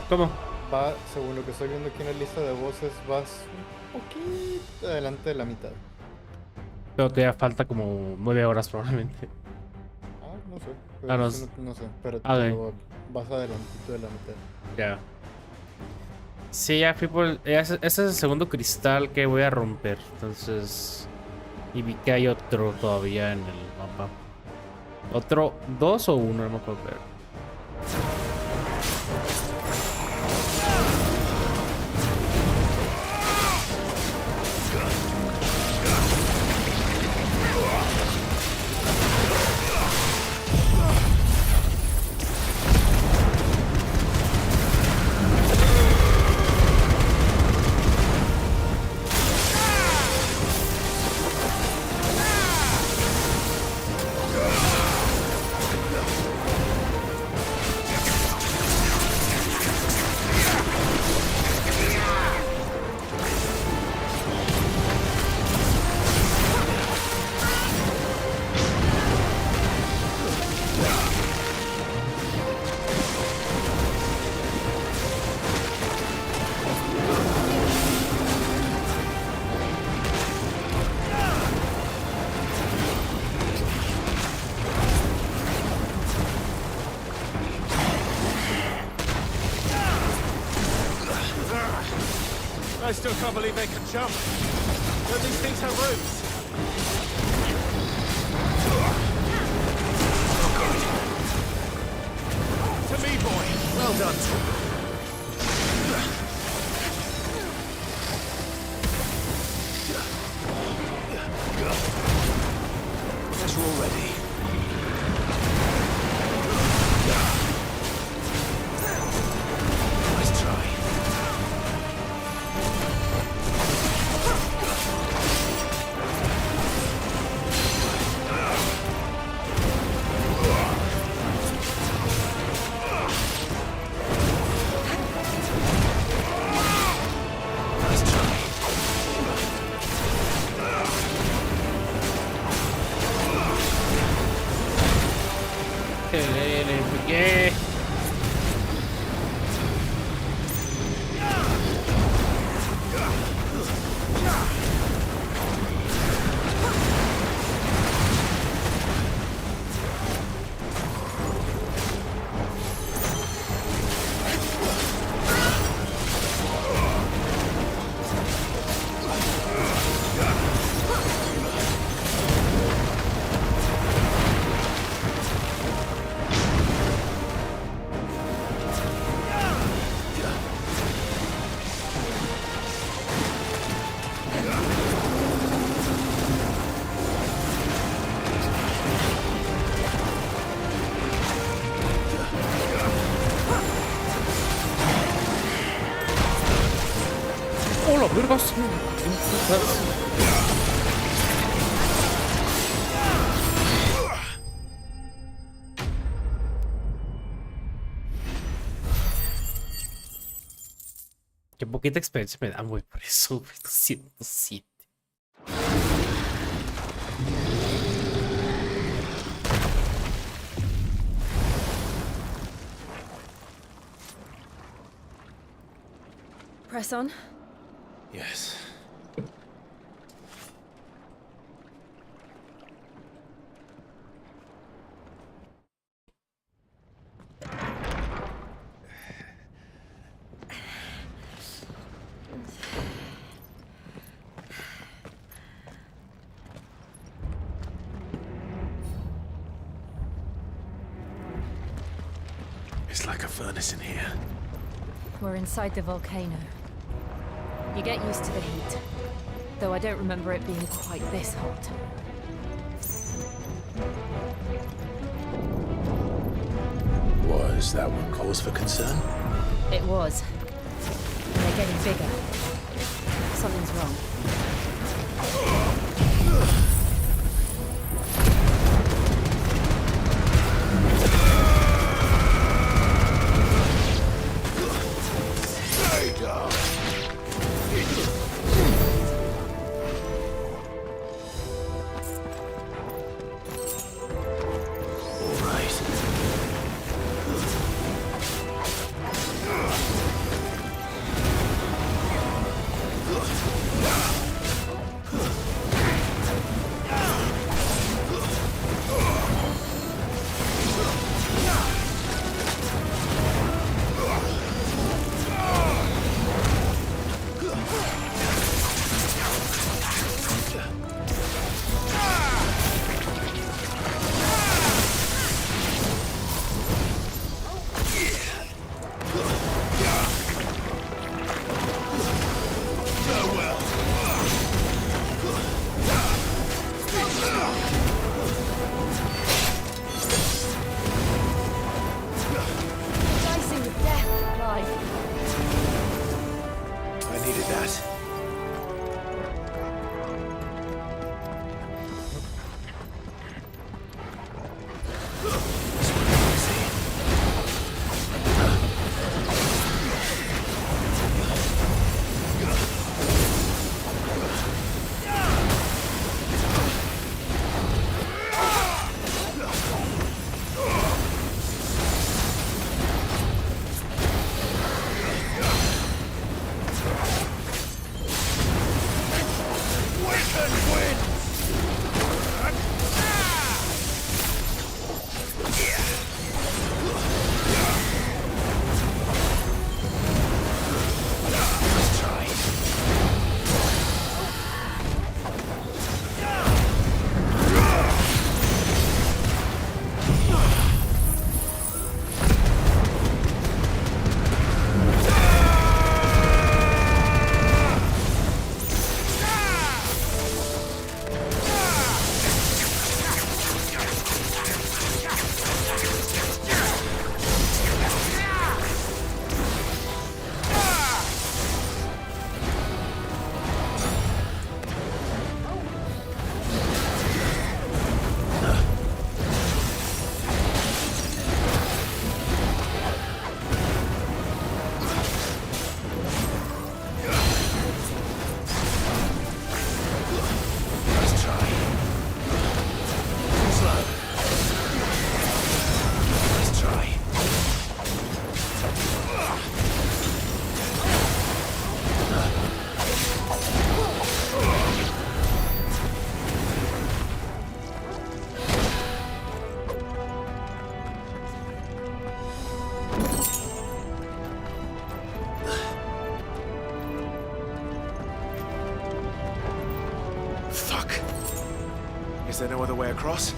¿Cómo? Va, según lo que estoy viendo aquí en la lista de voces, vas un poquito adelante de la mitad. Creo que ya falta como 9 horas probablemente. Ah, no sé. Pero no, no sé, pero ok. vas adelantito de la mitad. Ya. Sí, ya fui por... Ese es el segundo cristal que voy a romper. Entonces... Y vi que hay otro todavía en el mapa. ¿Otro 2 o 1? No me acuerdo. I still can't believe they can jump. Don't these things have roots? To me, boy. Well done. Guess we're all ready. Nice try. Yeah. Hola, vergas. Qué poquita experiencia me dan, güey, por eso, güey, 207. Press on. Yes. It's like a furnace in here. We're inside the volcano. You get used to the heat, though I don't remember it being quite this hot. Was that one cause for concern? It was. And they're getting bigger. Something's wrong. Is there no other way across?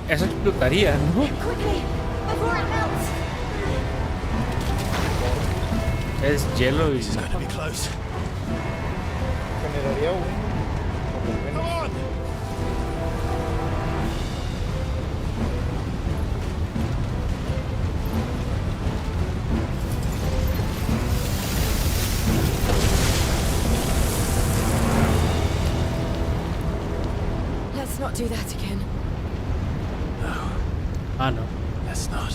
Eso explotaría, ¿no? Quickly, before it melts. Es hielo y... Generaría un... por lo menos. Let's not do that again. Ah, no. Let's not.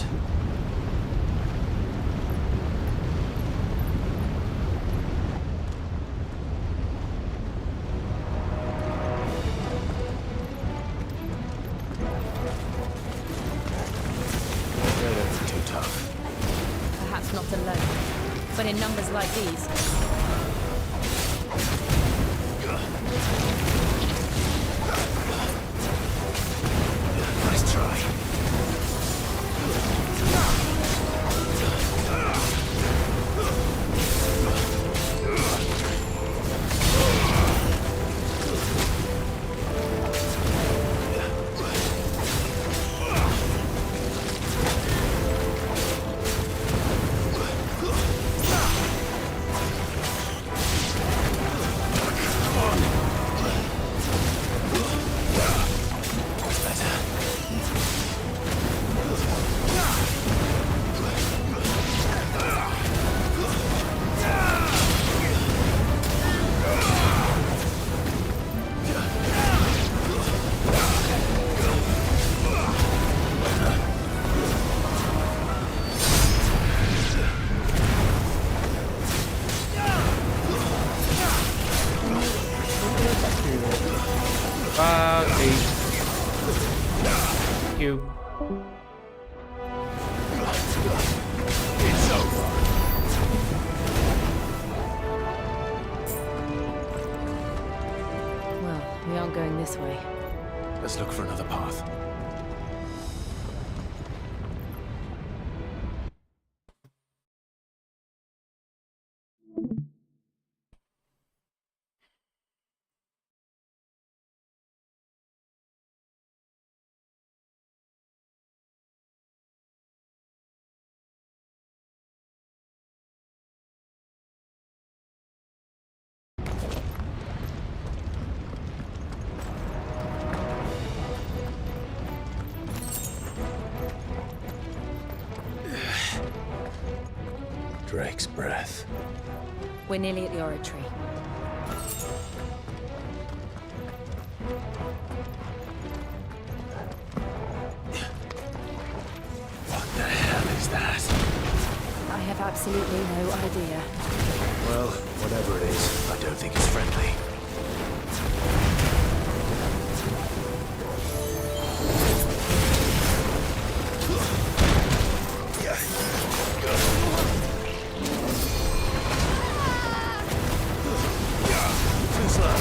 Too tough. Perhaps not alone, but in numbers like these. Nice try. Ah, ok. Cute. Well, we aren't going this way. Let's look for another path. Drake's breath. We're nearly at the oratory. What the hell is that? I have absolutely no idea. Well, whatever it is, I don't think it's friendly. Too slow.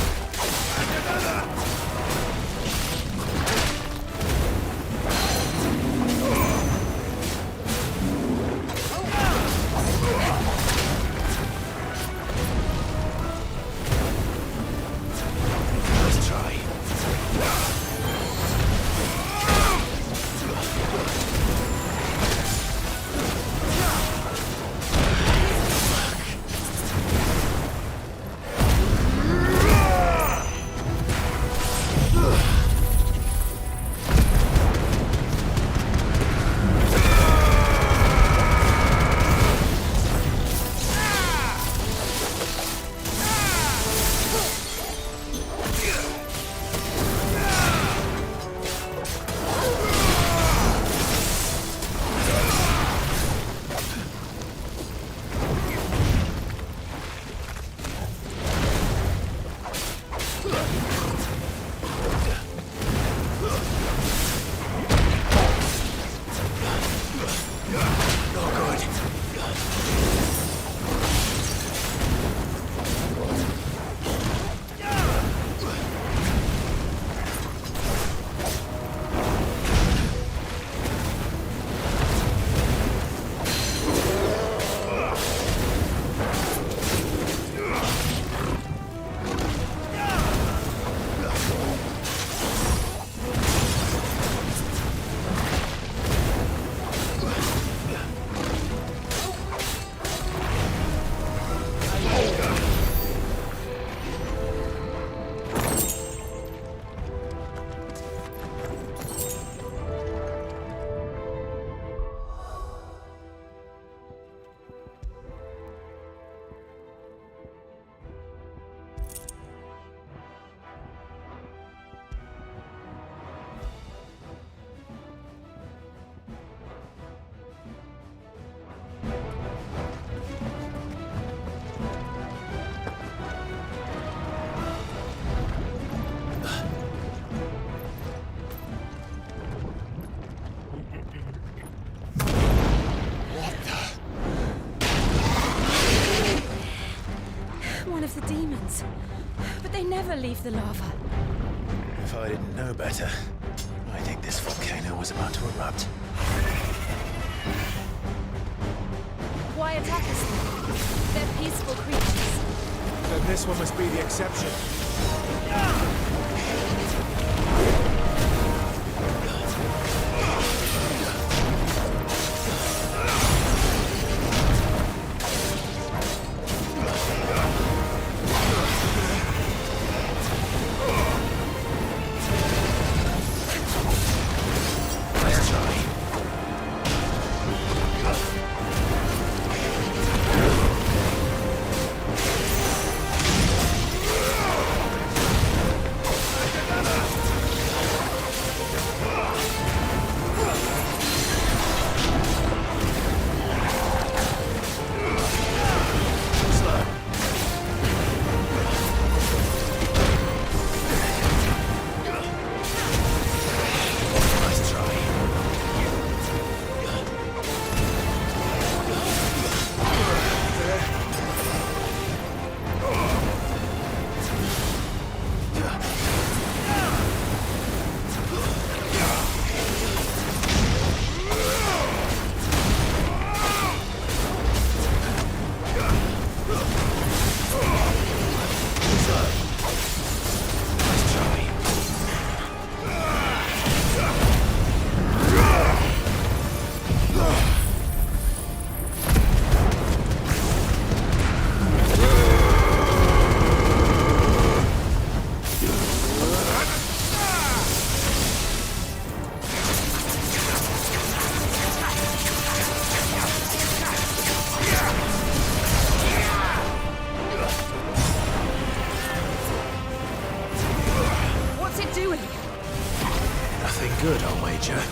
One of the demons. But they never leave the lava. If I didn't know better, I think this volcano was about to erupt. Why attack us then? They're peaceful creatures. Then this one must be the exception. Good, I'll wager.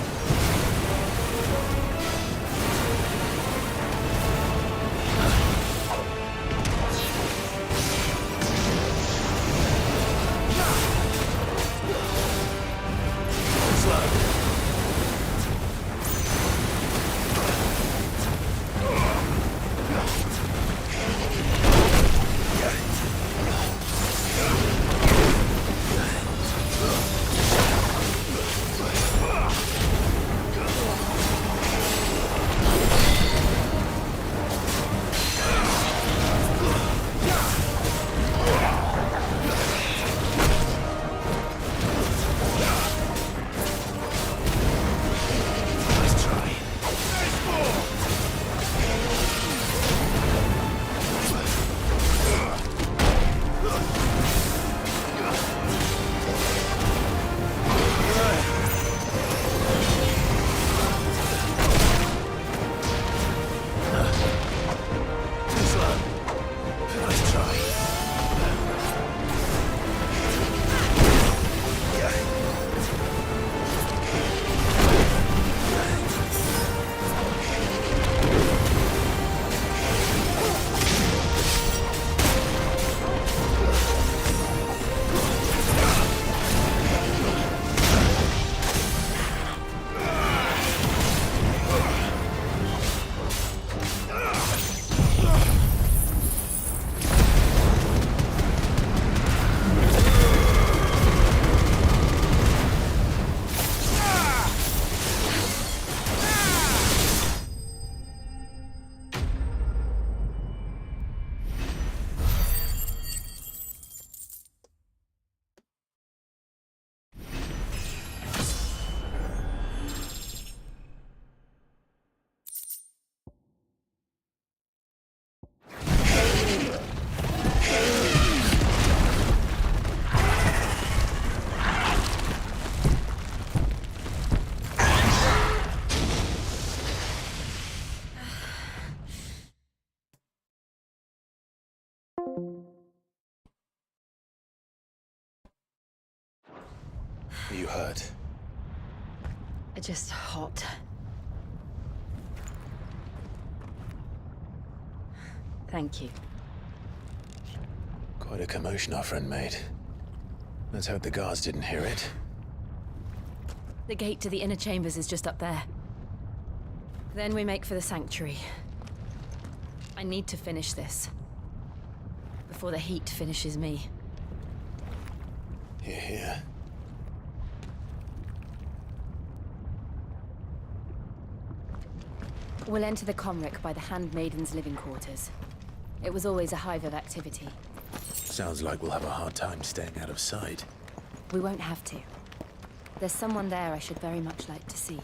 Are you hurt? Just hot. Thank you. Quite a commotion our friend made. Let's hope the guards didn't hear it. The gate to the inner chambers is just up there. Then we make for the sanctuary. I need to finish this before the heat finishes me. Here, here. We'll enter the Comric by the Handmaiden's living quarters. It was always a hive of activity. Sounds like we'll have a hard time staying out of sight. We won't have to. There's someone there I should very much like to see.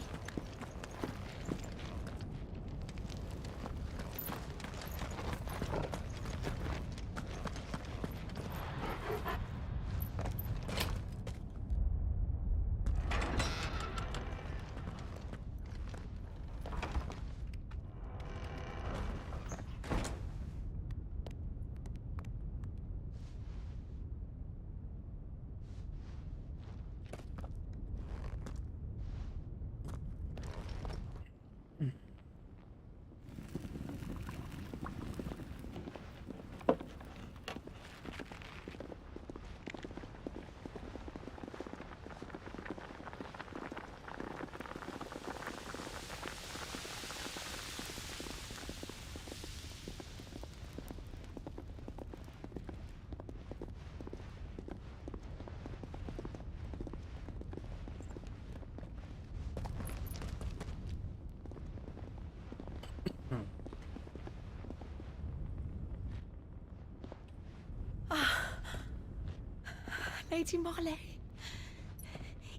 Lady Marley,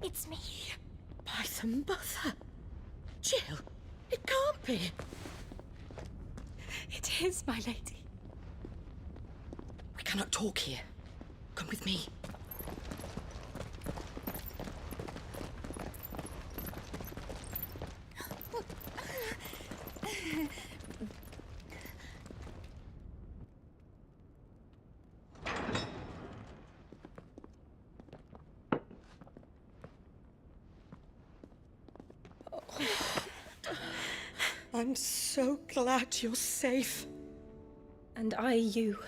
it's me. Python Mother. Jill, it can't be. It is, my lady. We cannot talk here. Come with me. I'm so glad you're safe. And I you.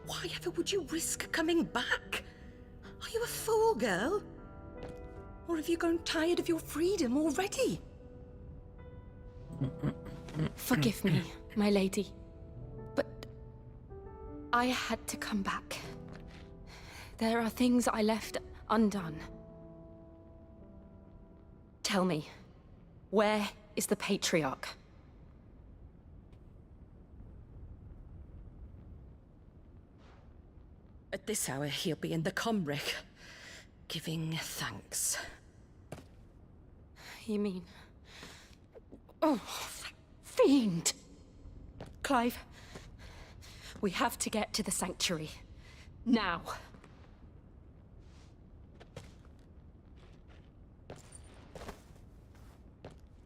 Why ever would you risk coming back? Are you a fool, girl? Or have you grown tired of your freedom already? Forgive me, my lady. But I had to come back. There are things I left undone. Tell me, where is the Patriarch? At this hour, he'll be in the Comric, giving thanks. You mean... Oh, fiend! Clive, we have to get to the Sanctuary. Now.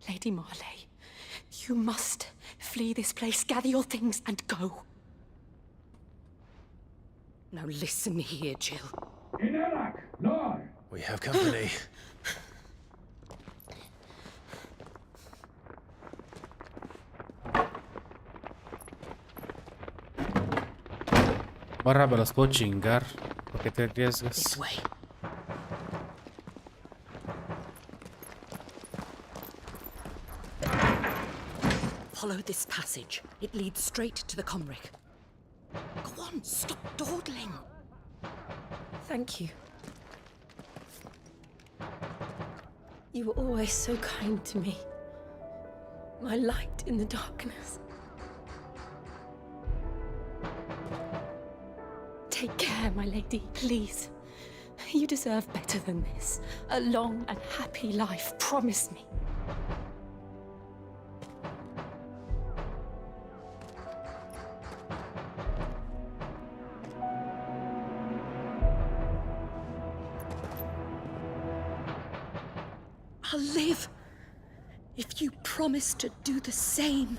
Lady Marley, you must flee this place, gather your things, and go. Now listen here, Jill. We have company. Barra, me los puedo chingar. ¿Por qué te arriesgas? This way. Follow this passage. It leads straight to the Comric. Go on, stop dawdling. Thank you. You were always so kind to me. My light in the darkness. Take care, my lady, please. You deserve better than this. A long and happy life, promise me. I'll live if you promise to do the same.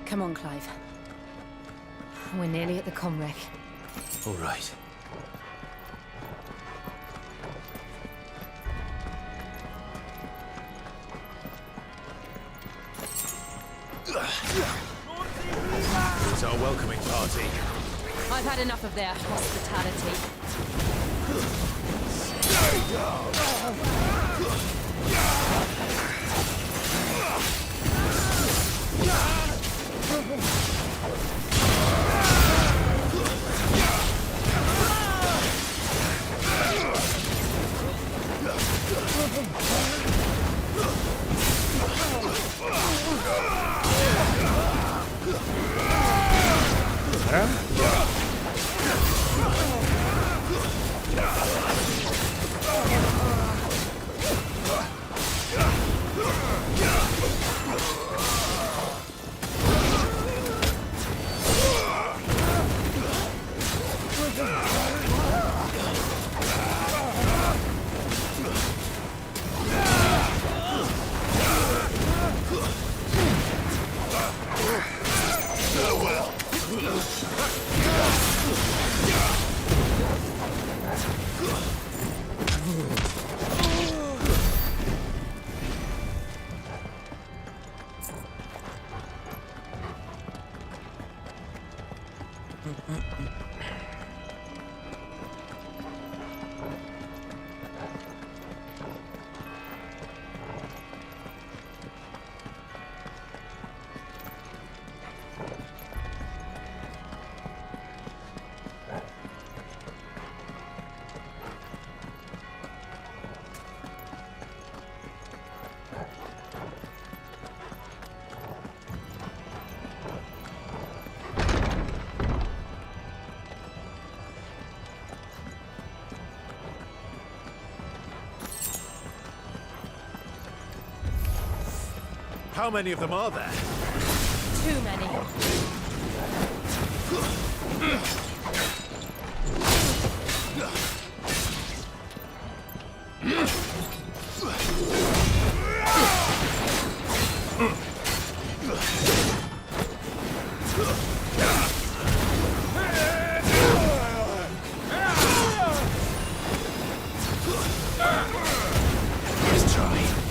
Come on, Clive. We're nearly at the Comric. All right. It's our welcoming party. I've had enough of their hospitality. How many of them are there? Too many. Let's try.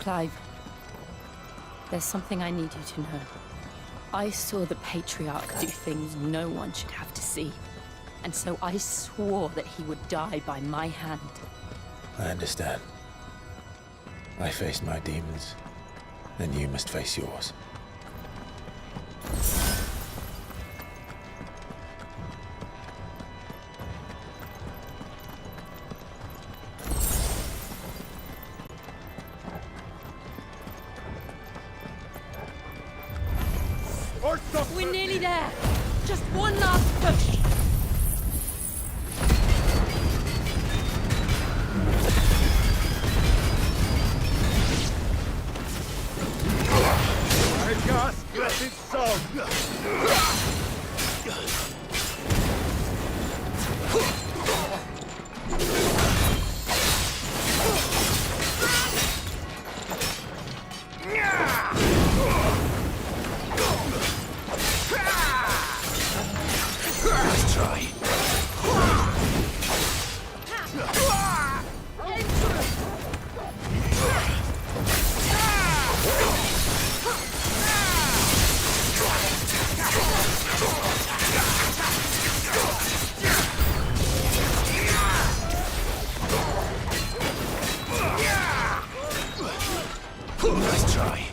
Clive, there's something I need you to know. I saw the Patriarch do things no one should have to see. And so I swore that he would die by my hand. I understand. I faced my demons, then you must face yours. We're nearly there. Just one last push. Argas, blessed soul! Let's try. Nice try.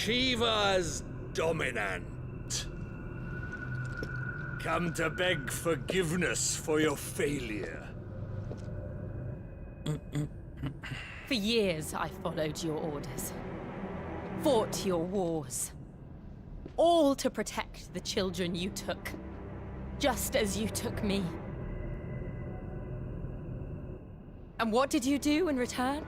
Shiva's dominant. Come to beg forgiveness for your failure. For years, I followed your orders. Fought your wars. All to protect the children you took. Just as you took me. And what did you do in return?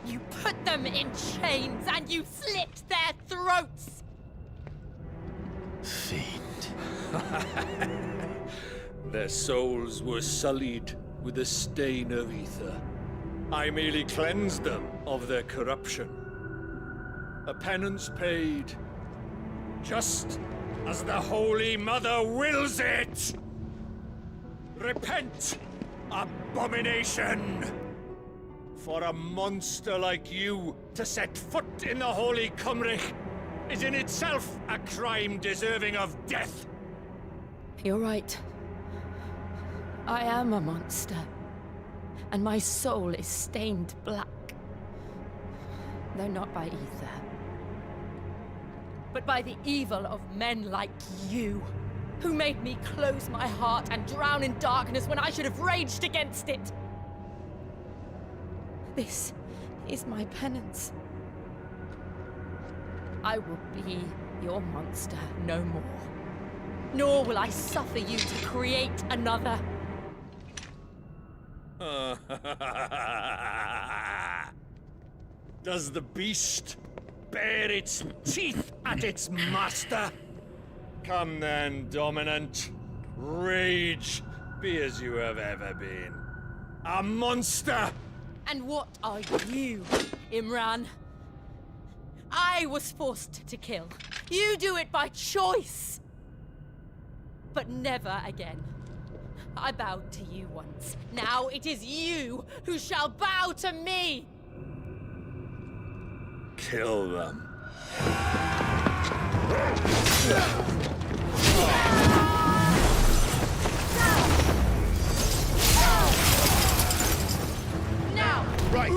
You put them in chains and you slit their throats! Fiend. Their souls were sullied with the stain of ether. I merely cleansed them of their corruption. A penance paid, just as the Holy Mother wills it! Repent, abomination! For a monster like you to set foot in the Holy Cymric is in itself a crime deserving of death. You're right. I am a monster. And my soul is stained black. Though not by ether. But by the evil of men like you, who made me close my heart and drown in darkness when I should have raged against it. This is my penance. I will be your monster no more. Nor will I suffer you to create another. Does the beast bare its teeth at its master? Come then, Dominant. Rage, be as you have ever been. A monster! And what are you, Imran? I was forced to kill. You do it by choice. But never again. I bowed to you once. Now it is you who shall bow to me! Kill them. Now! Right!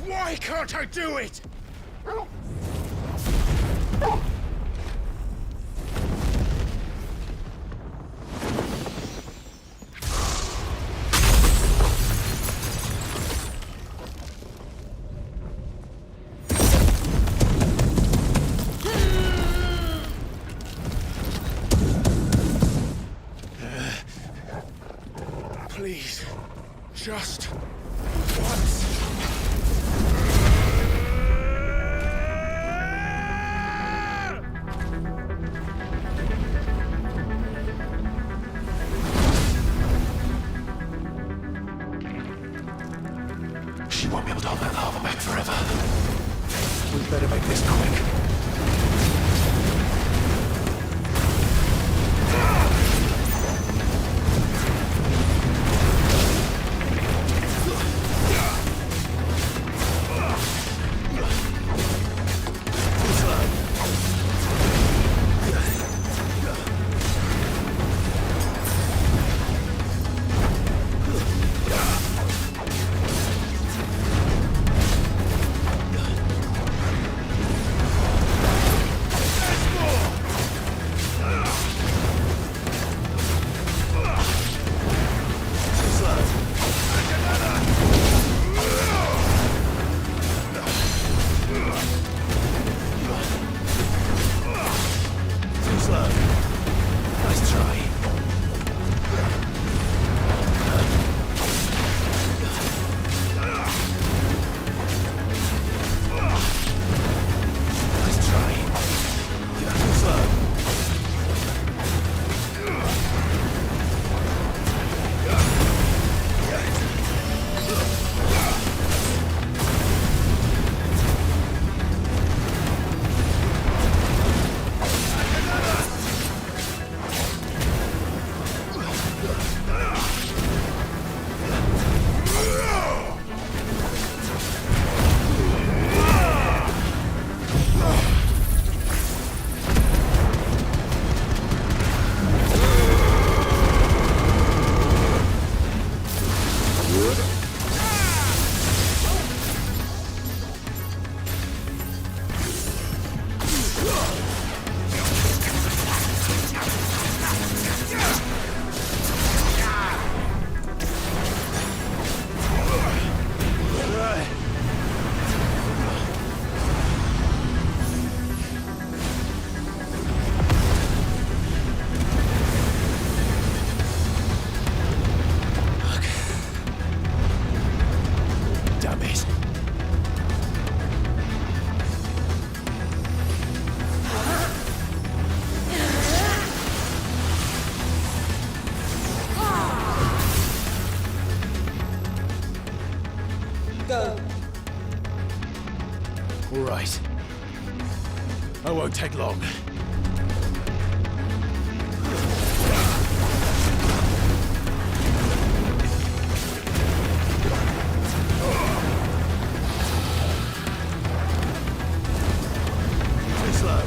Why can't I do it? Please, just once. She won't be able to hold that lava back forever. We better make this quick. All right. I won't take long. Too slow.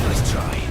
Nice try.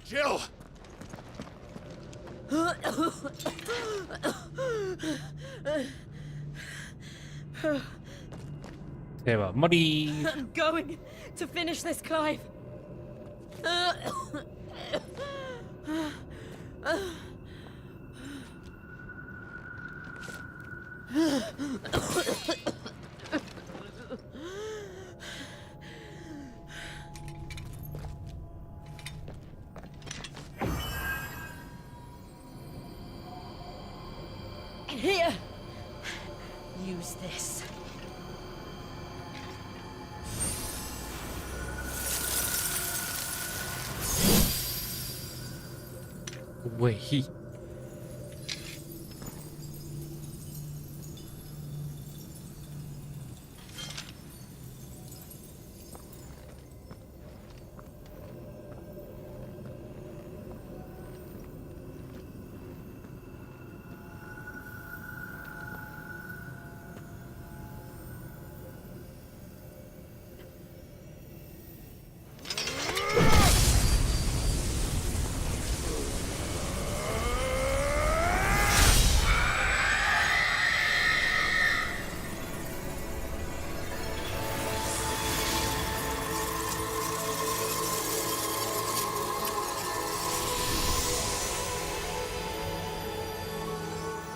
Jill! Se va a morir. I'm going to finish this, Clive. Here. Use this. Güey.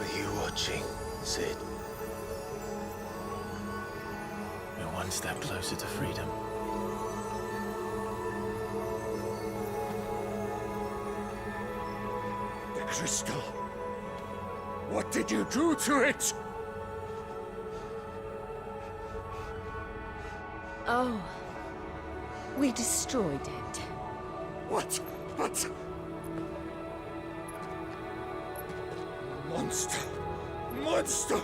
Are you watching, Sid? We're one step closer to freedom. The crystal. What did you do to it? Oh, we destroyed it. What? But... Monster! Monster!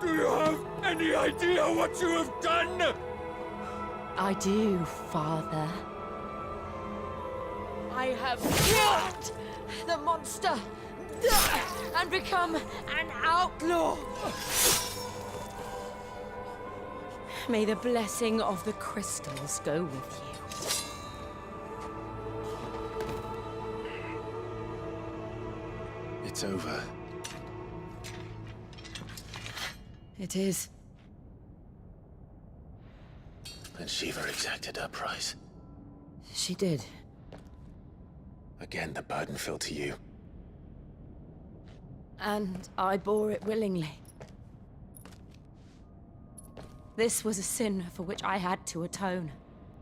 Do you have any idea what you have done? I do, Father. I have killed the monster and become an outlaw. May the blessing of the crystals go with you. It's over. It is. And Shiva exacted her price. She did. Again, the burden fell to you. And I bore it willingly. This was a sin for which I had to atone.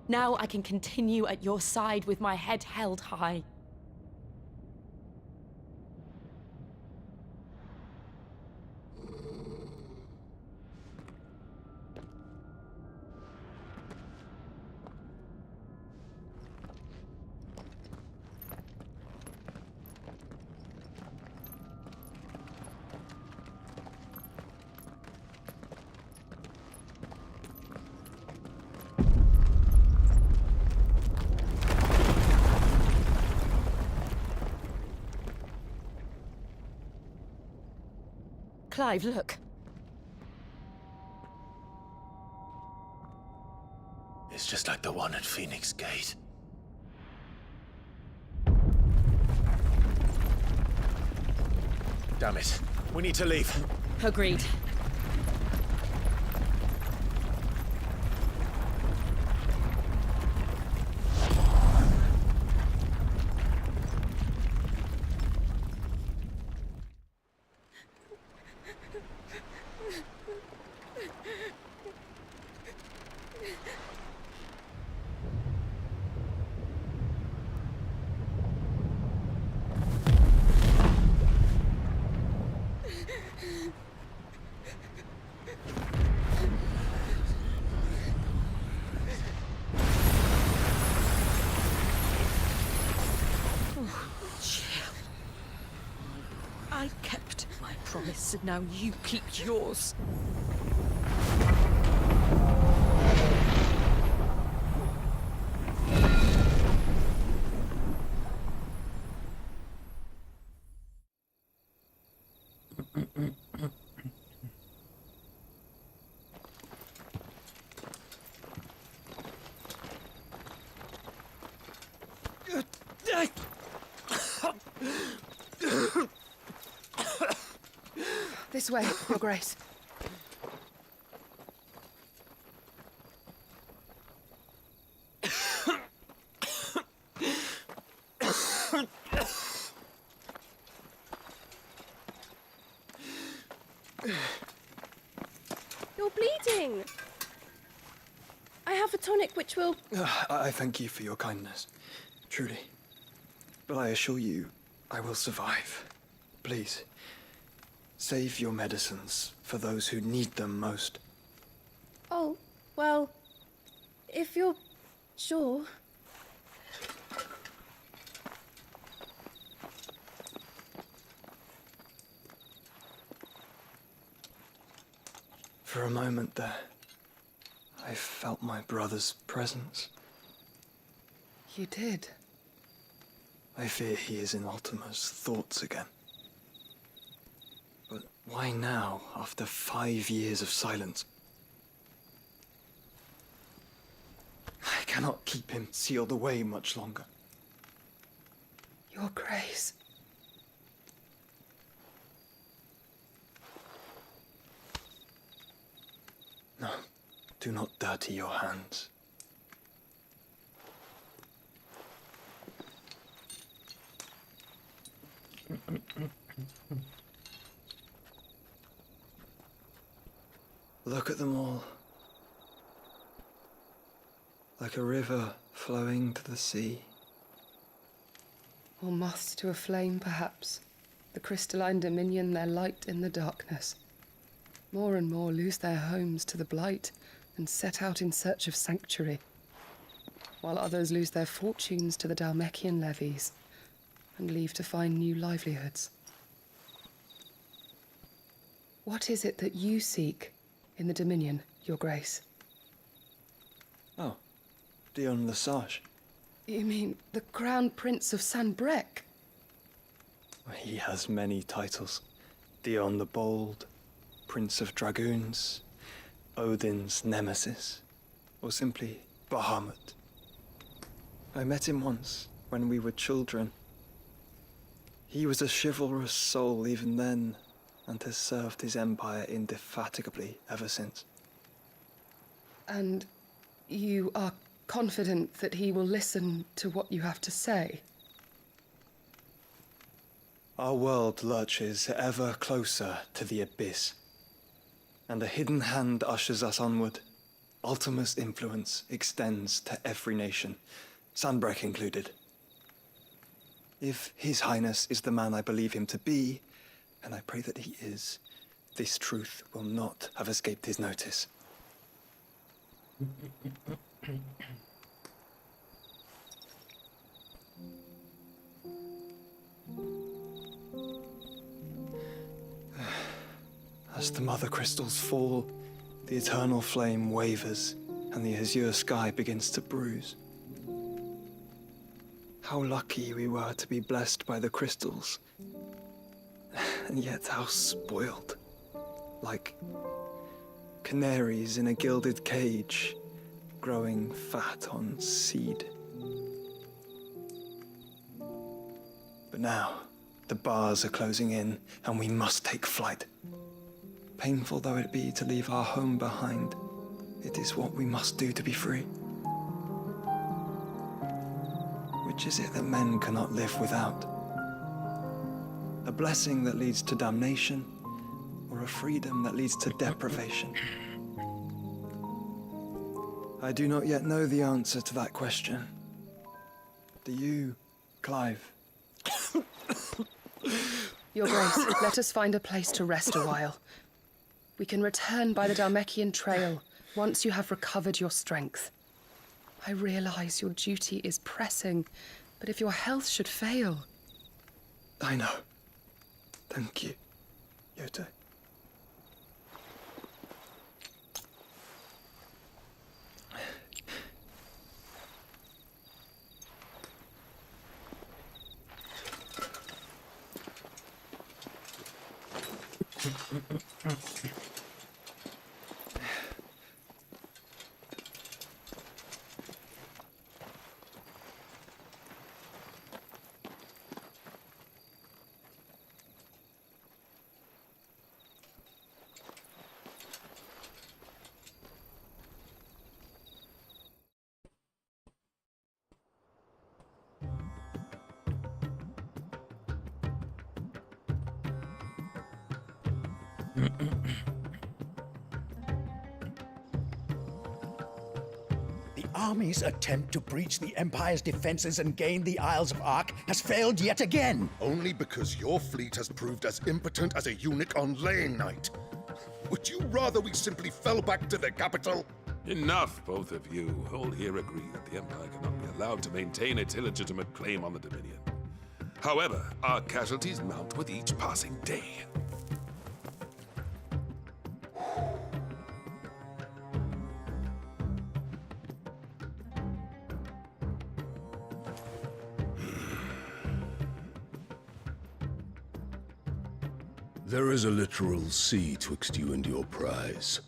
Now I can continue at your side with my head held high. Clive, look. It's just like the one at Phoenix Gate. Damn it. We need to leave. Agreed. I kept my promise, and now you keep yours. This way, Your Grace. You're bleeding. I have a tonic which will... I thank you for your kindness, truly. But I assure you, I will survive. Please, save your medicines for those who need them most. Oh, well, if you're sure. a moment there, I felt my brother's presence. You did? I fear he is in Ultima's thoughts again. But why now, after 5 years of silence? I cannot keep him sealed away much longer. Your Grace. No, do not dirty your hands. Look at them all. Like a river flowing to the sea. Or moths to a flame, perhaps. The crystalline dominion, their light in the darkness. More and more lose their homes to the blight and set out in search of sanctuary, while others lose their fortunes to the Dhalmekian levies and leave to find new livelihoods. What is it that you seek in the Dominion, Your Grace? Oh, Dion Lesage. You mean the Crown Prince of Sanbreque? He has many titles. Dion the Bold, Prince of Dragoons, Odin's Nemesis, or simply Bahamut. I met him once, when we were children. He was a chivalrous soul even then, and has served his empire indefatigably ever since. And you are confident that he will listen to what you have to say? Our world lurches ever closer to the abyss, and a hidden hand ushers us onward. Ultima's influence extends to every nation, Sanbreque included. If His Highness is the man I believe him to be, and I pray that he is, this truth will not have escaped his notice. As the mother crystals fall, the eternal flame wavers, and the azure sky begins to bruise. How lucky we were to be blessed by the crystals, and yet how spoiled. Like canaries in a gilded cage, growing fat on seed. But now, the bars are closing in, and we must take flight. Painful though it be to leave our home behind, it is what we must do to be free. Which is it that men cannot live without? A blessing that leads to damnation, or a freedom that leads to deprivation? I do not yet know the answer to that question. Do you, Clive? Your Grace, let us find a place to rest a while. We can return by the Dhalmekian trail once you have recovered your strength. I realize your duty is pressing, but if your health should fail... I know. Thank you, Yote. The army's attempt to breach the Empire's defenses and gain the Isles of Ark has failed yet again. Only because your fleet has proved as impotent as a eunuch on laying night. Would you rather we simply fell back to the capital? Enough, both of you. All here agree that the Empire cannot be allowed to maintain its illegitimate claim on the Dominion. However, our casualties mount with each passing day. There is a literal sea twixt you and your prize.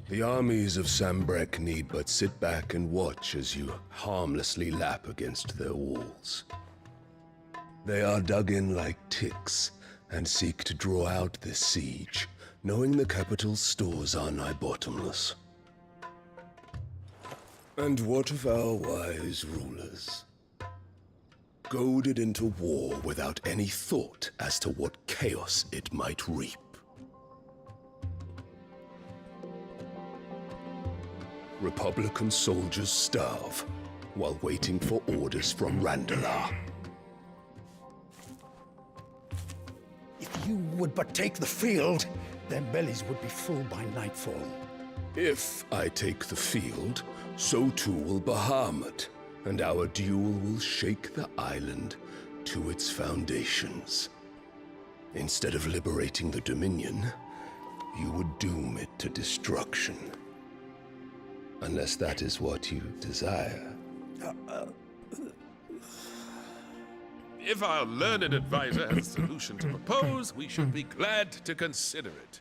The armies of Sambrek need but sit back and watch as you harmlessly lap against their walls. They are dug in like ticks and seek to draw out this siege, knowing the capital's stores are nigh bottomless. And what of our wise rulers? Goaded into war without any thought as to what chaos it might reap. Republican soldiers starve while waiting for orders from Randalar. If you would but take the field, their bellies would be full by nightfall. If I take the field, so too will Bahamut, and our duel will shake the island to its foundations. Instead of liberating the Dominion, you would doom it to destruction. Unless that is what you desire. If our learned advisor has a solution to propose, we should be glad to consider it.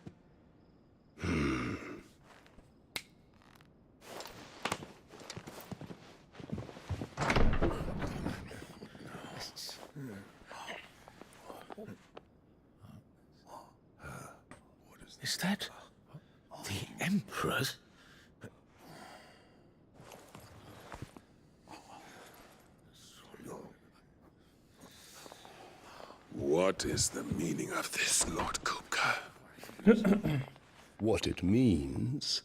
Is that the Emperor's? What is the meaning of this, Lord Kupka? What it means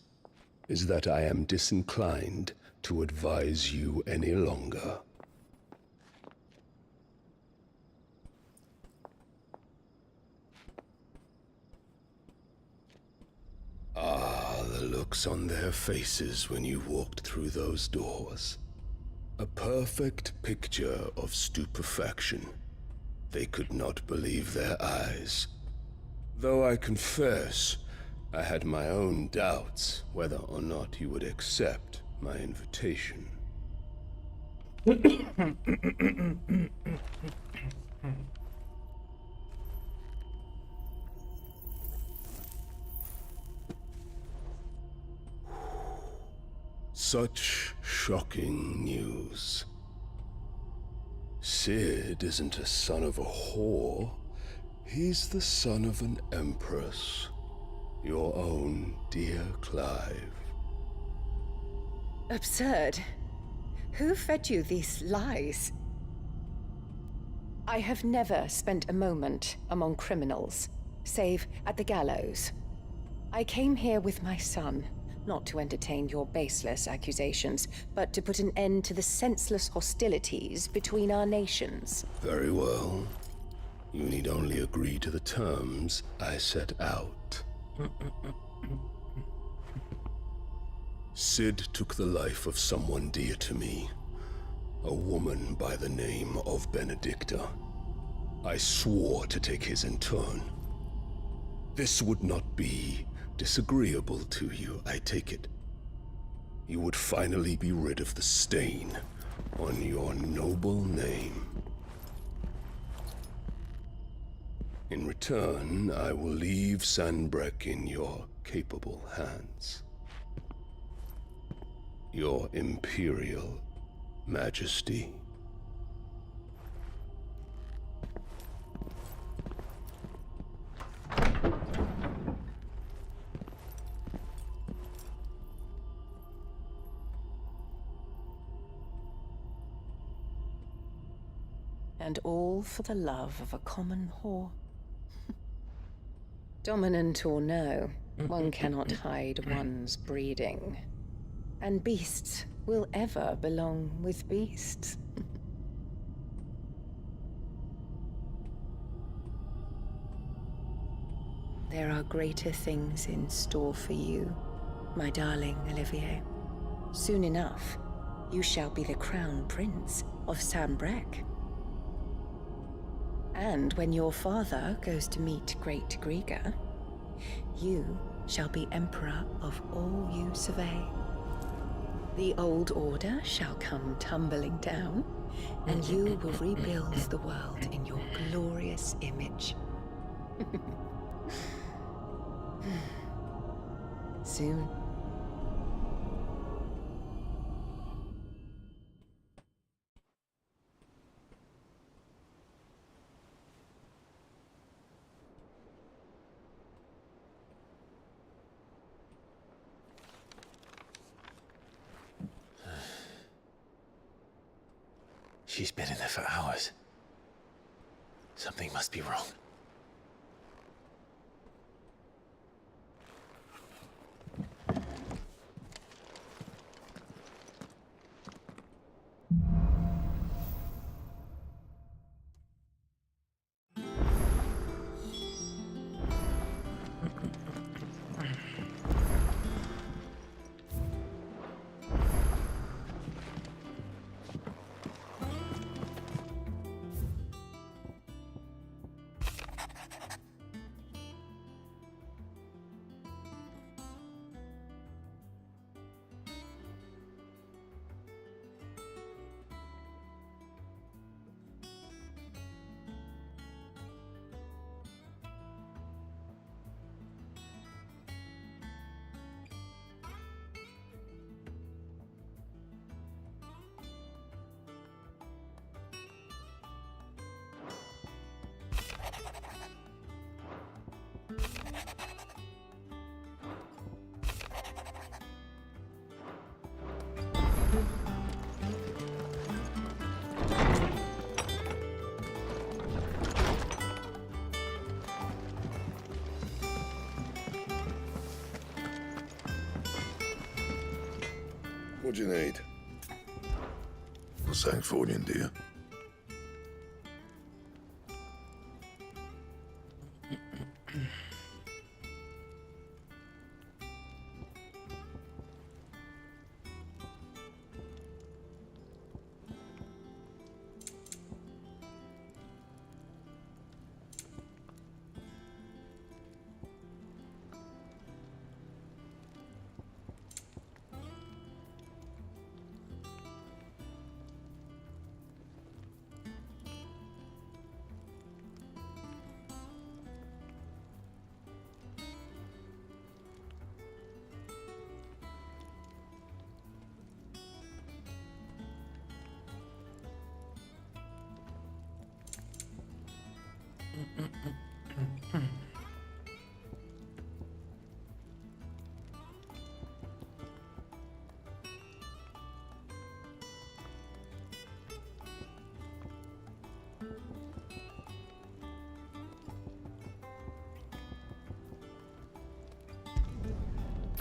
is that I am disinclined to advise you any longer. Ah, the looks on their faces when you walked through those doors. A perfect picture of stupefaction. They could not believe their eyes. Though I confess, I had my own doubts whether or not you would accept my invitation. Such shocking news. Cid isn't a son of a whore. He's the son of an empress. Your own dear Clive. Absurd. Who fed you these lies? I have never spent a moment among criminals, save at the gallows. I came here with my son, not to entertain your baseless accusations, but to put an end to the senseless hostilities between our nations. Very well. You need only agree to the terms I set out. Cid took the life of someone dear to me, a woman by the name of Benedicta. I swore to take his in turn. This would not be disagreeable to you, I take it. You would finally be rid of the stain on your noble name. In return, I will leave Sanbreque in your capable hands. Your Imperial Majesty. And all for the love of a common whore. Dominant or no, one cannot hide one's breeding. And beasts will ever belong with beasts. There are greater things in store for you, my darling Olivier. Soon enough, you shall be the crown prince of Sanbreque. And when your father goes to meet Great Griga, you shall be emperor of all you survey. The old order shall come tumbling down, and you will rebuild the world in your glorious image. Soon. She's been in there for hours. Something must be wrong. What do you need? What's that for you, dear?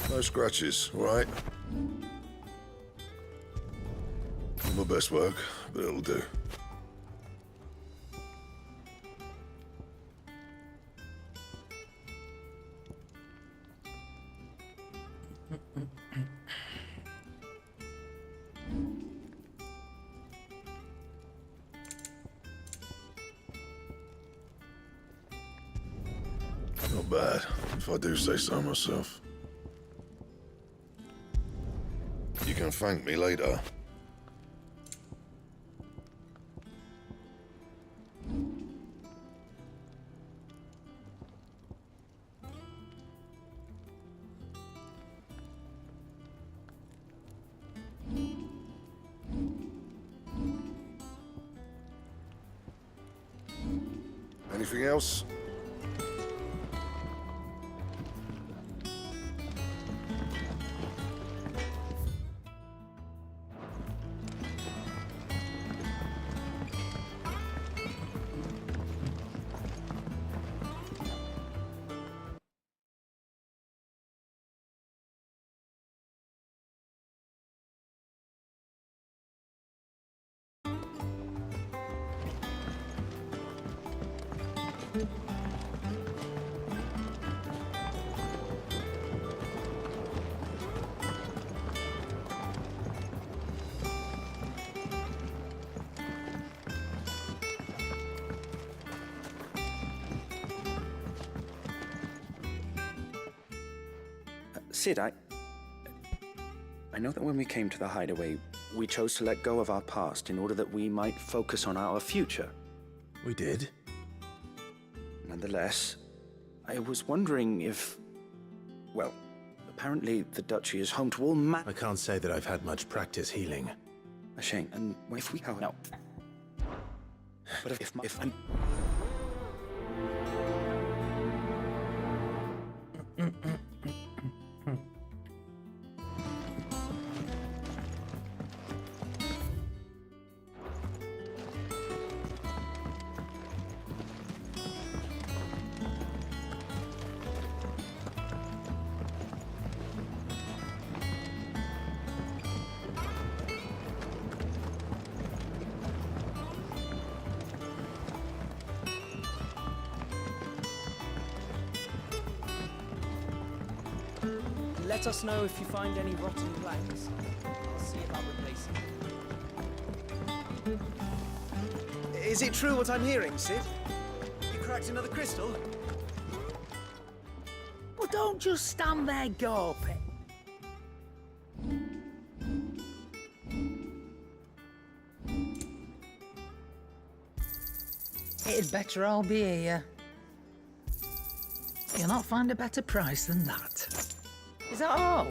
No scratches, all right? Not my best work, but it'll do. Not bad, if I do say so myself. You can thank me later. Anything else? Sid, I know that when we came to the hideaway, we chose to let go of our past in order that we might focus on our future. We did. Nonetheless, I was wondering if Well, apparently the Duchy is home to all I can't say that I've had much practice healing. A shame. And if we no. But if I'm... Let us know if you find any rotten planks. I'll see about replacing them. Is it true what I'm hearing, Sid? You cracked another crystal? Well, don't just stand there gawping. It'd better all be here. You'll not find a better price than that. Is that all?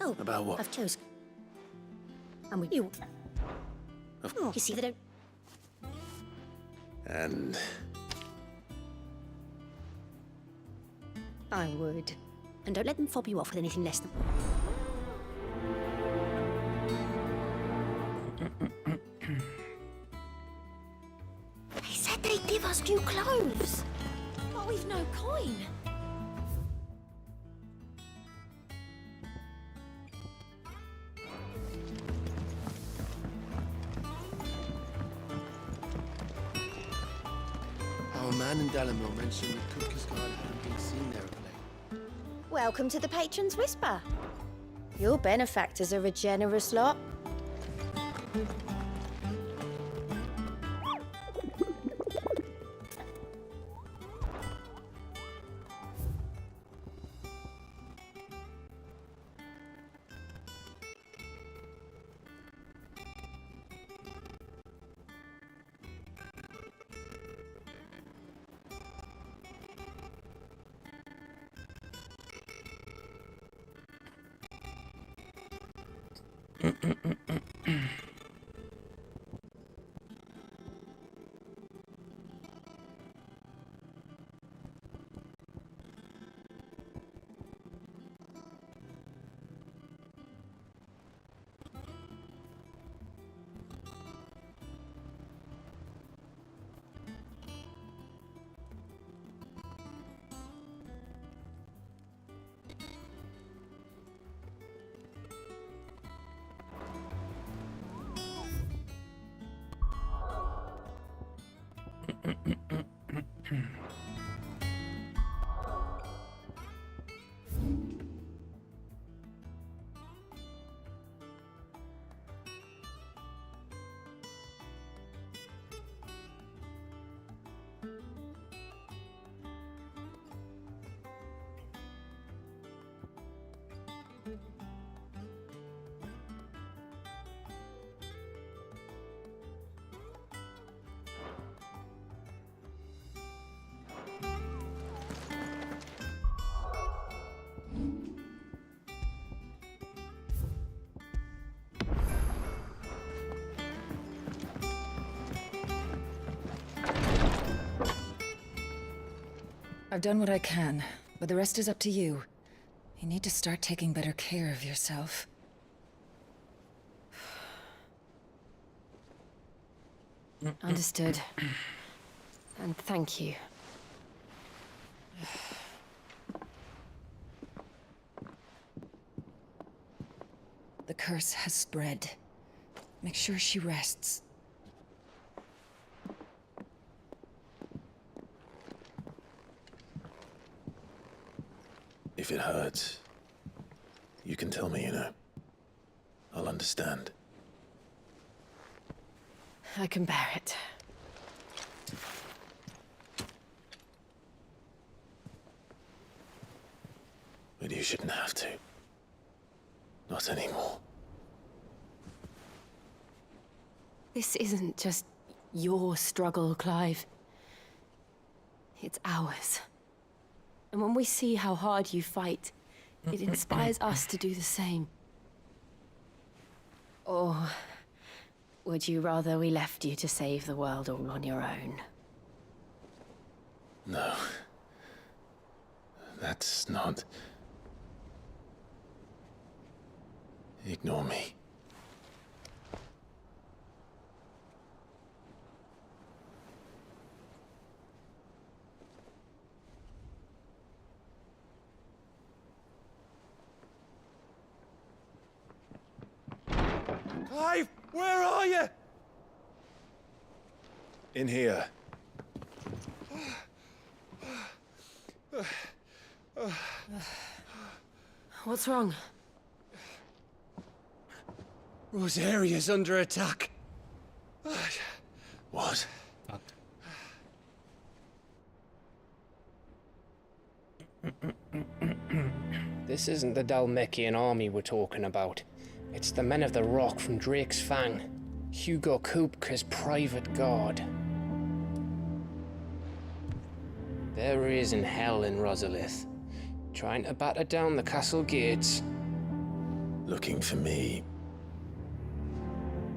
Oh, About what? I've chosen. I'm with you. Oh, you see that? And I would. And don't let them fob you off with anything less than. They said they'd give us new clothes. But we've no coin. Our man in Dalamore mentioned that Kupka's guard hadn't been seen there of late. Welcome to the Patron's Whisper. Your benefactors are a generous lot. I've done what I can, but the rest is up to you. You need to start taking better care of yourself. Understood. And thank you. The curse has spread. Make sure she rests. if it hurts, you can tell me, you know. I'll understand. I can bear it. But you shouldn't have to. Not anymore. This isn't just your struggle, Clive. It's ours. And when we see how hard you fight, it inspires us to do the same. Or would you rather we left you to save the world all on your own? No. That's not... Ignore me. Clive, where are you? In here. What's wrong? Rosaria's under attack. What? This isn't the Dhalmekian army we're talking about. It's the Men of the Rock from Drake's Fang. Hugo Kupka's private guard. There he is in hell in Rosalith, trying to batter down the castle gates. Looking for me.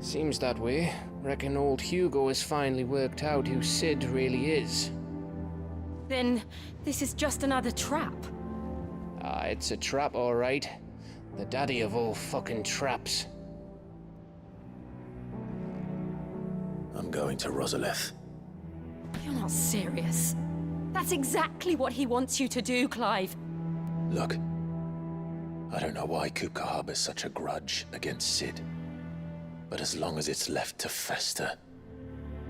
Seems that way. Reckon old Hugo has finally worked out who Sid really is. Then this is just another trap. Ah, it's a trap, all right. The daddy of all fucking traps. I'm going to Rosalith. You're not serious. That's exactly what he wants you to do, Clive. Look, I don't know why Kupka harbors such a grudge against Sid. But as long as it's left to fester,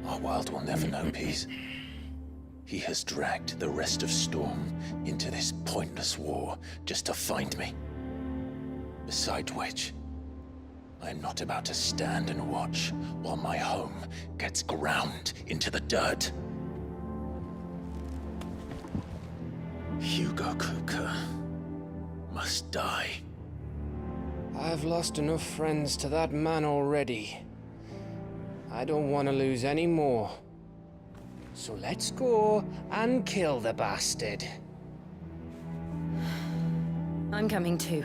our world will never know peace. He has dragged the rest of Storm into this pointless war just to find me. Besides which, I am not about to stand and watch while my home gets ground into the dirt. Hugo Kupka must die. I've lost enough friends to that man already. I don't want to lose any more. So let's go and kill the bastard. I'm coming too.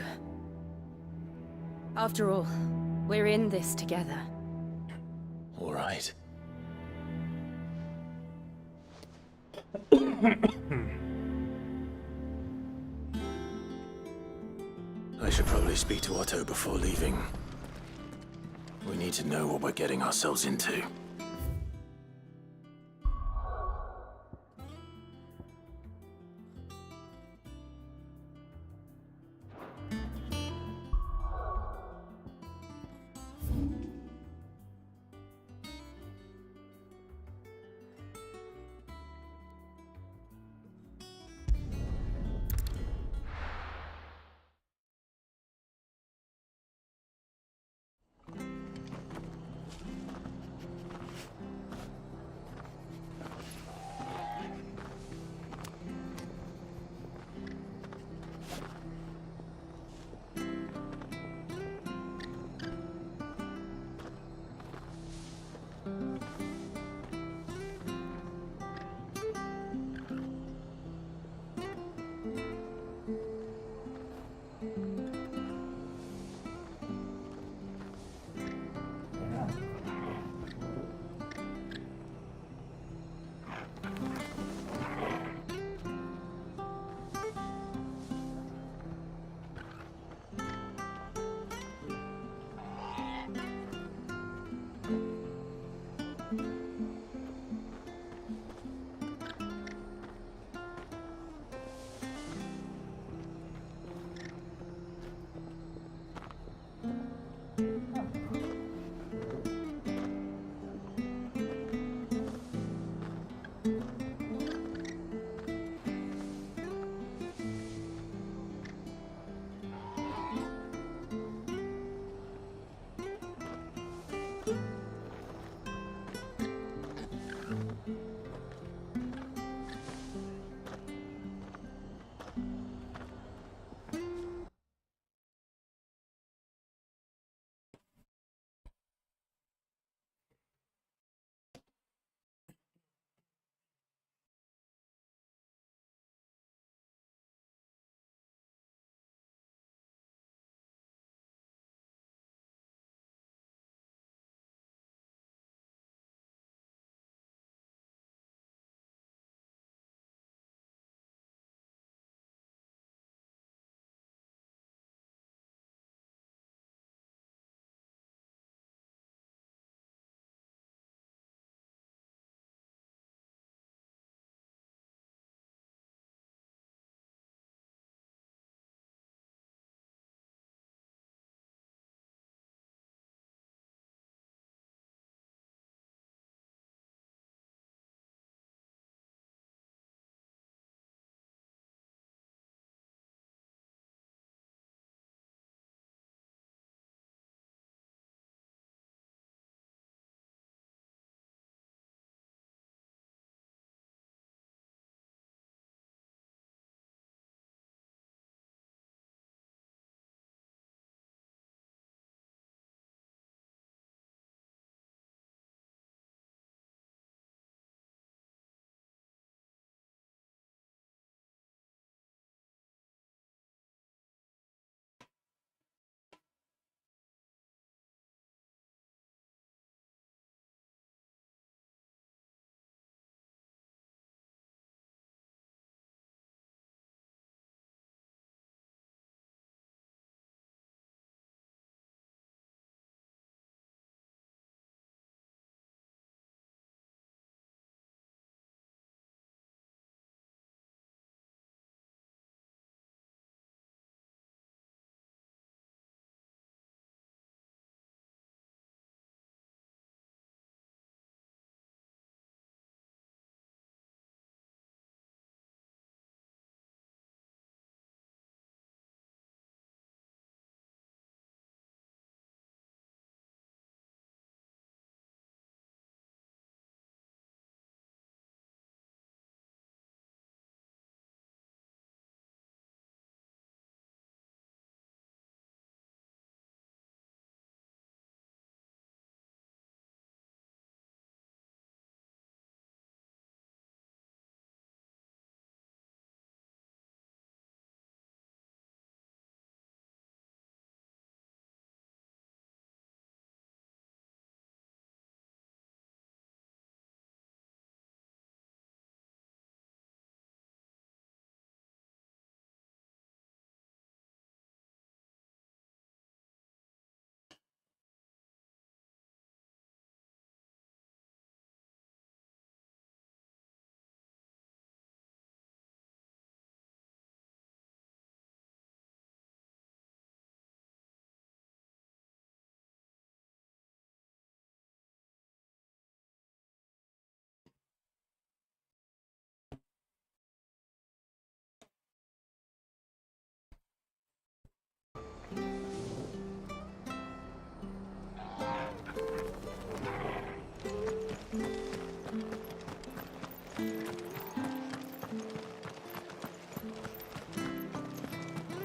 After all, we're in this together. All right. I should probably speak to Otto before leaving. We need to know what we're getting ourselves into.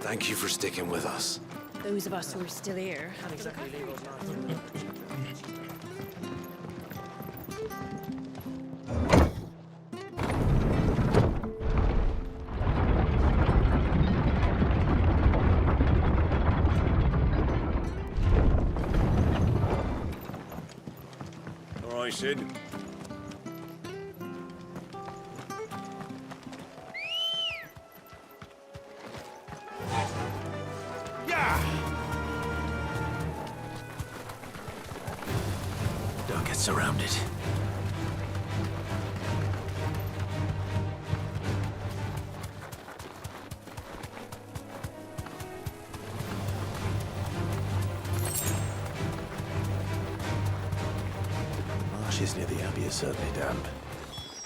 Thank you for sticking with us. Those of us who are still here. Can't exactly leave us now. All right, Sid. Don't get surrounded. Marshes near the Abbey are certainly damp.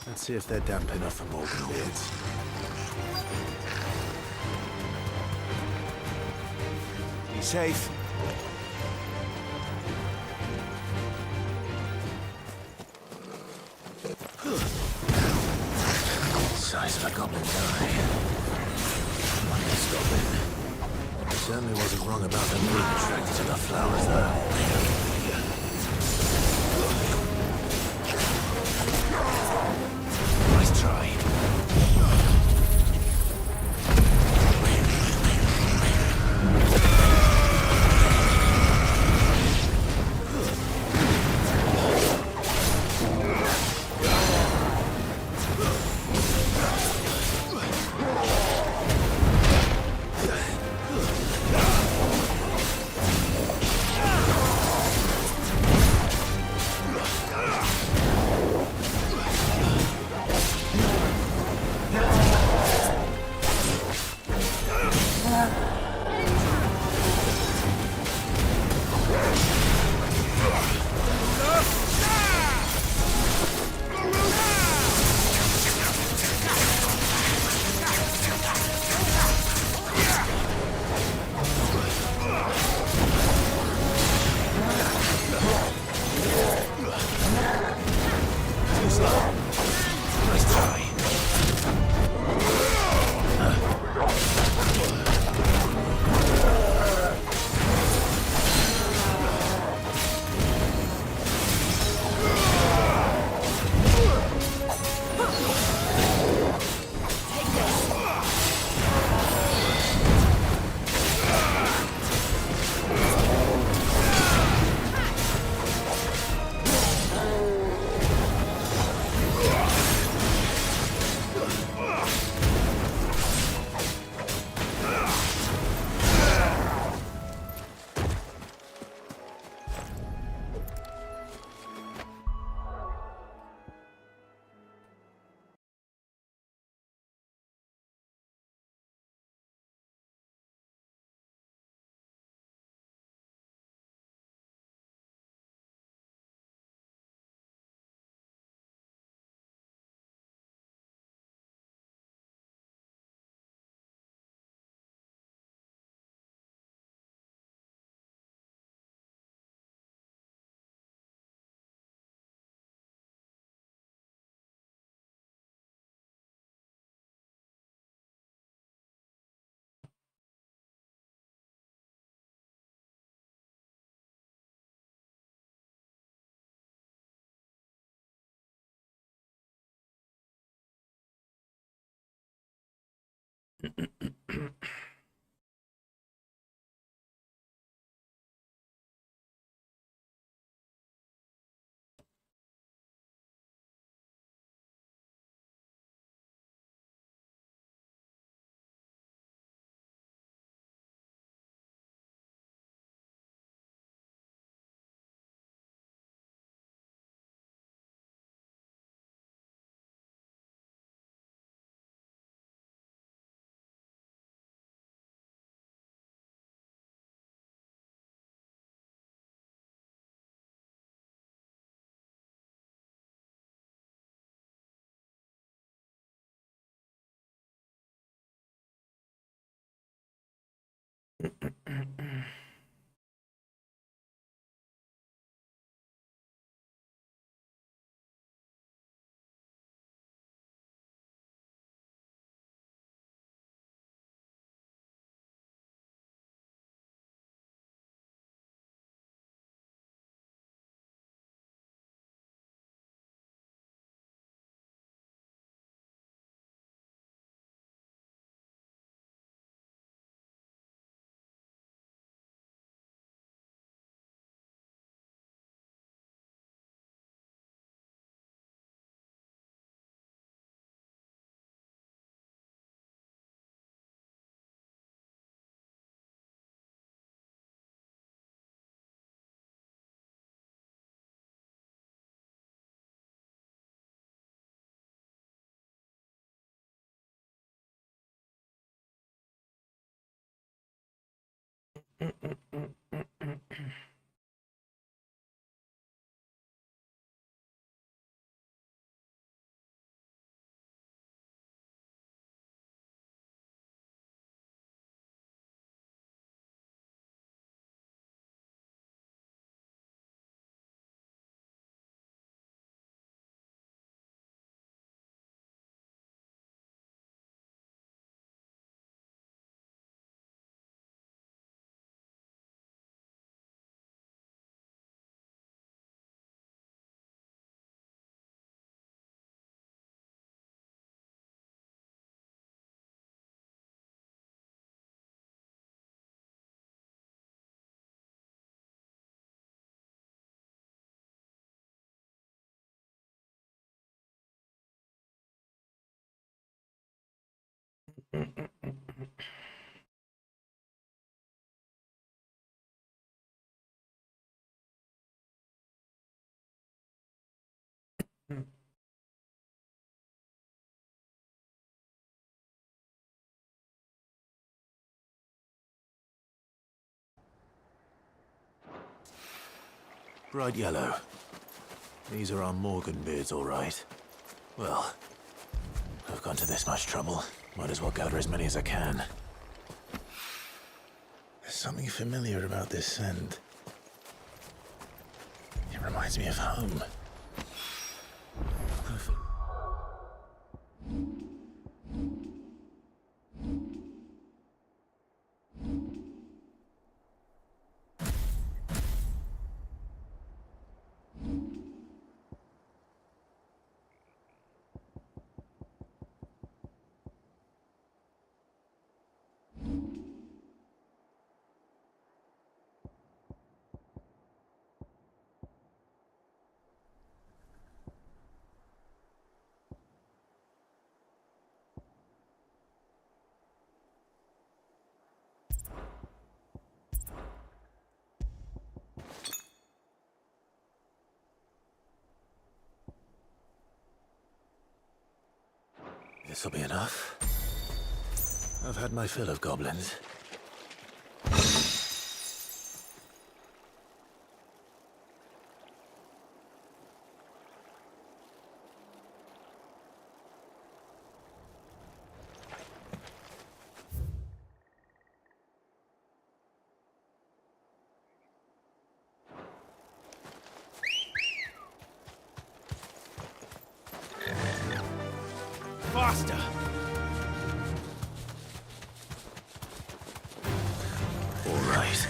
Let's see if they're damp enough for Morgan beards. Be safe. Size of a goblin eye. Money to stop in. Certainly wasn't wrong about them being attracted to the flowers, though. Nice try. Bright yellow. These are our Morgan beards, all right. Well, I've gone to this much trouble. Might as well gather as many as I can. There's something familiar about this scent. It reminds me of home. This'll be enough. I've had my fill of goblins. Faster! All right.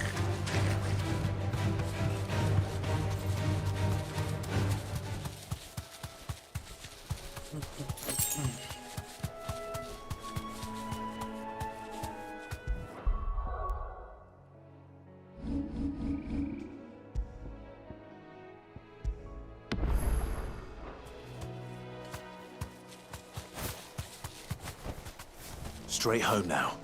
Straight home now.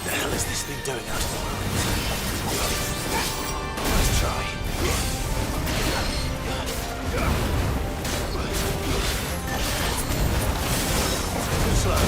The hell is this thing doing out of the world? Let's try. Slow.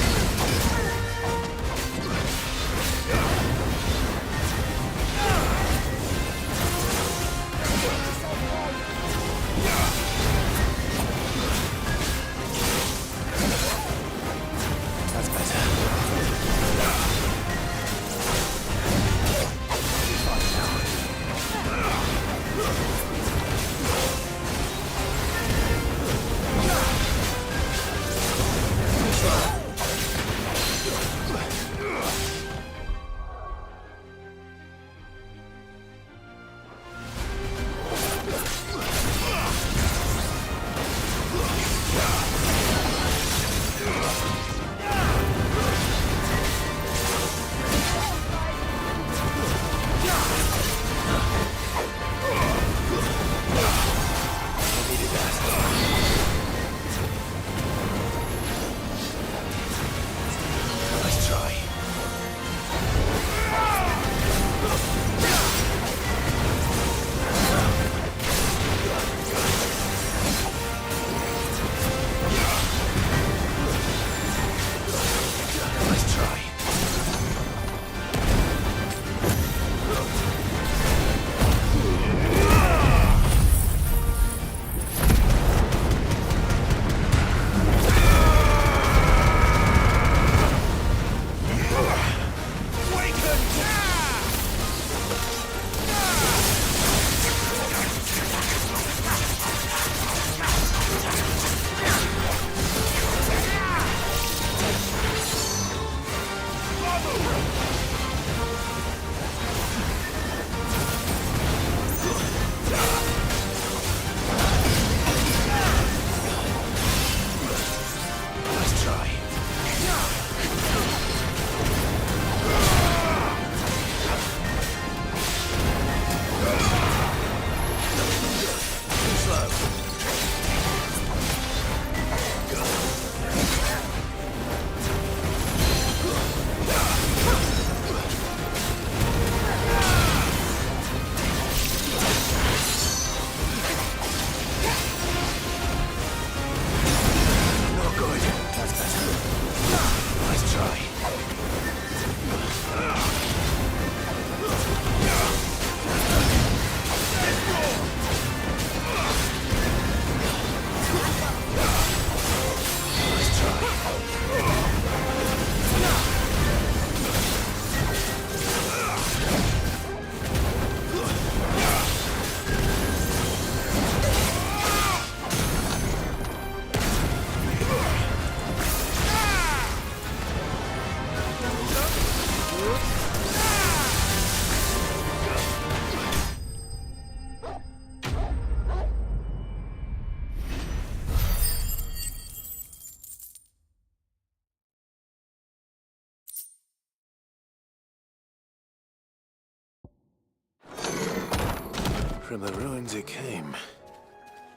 From the ruins it came,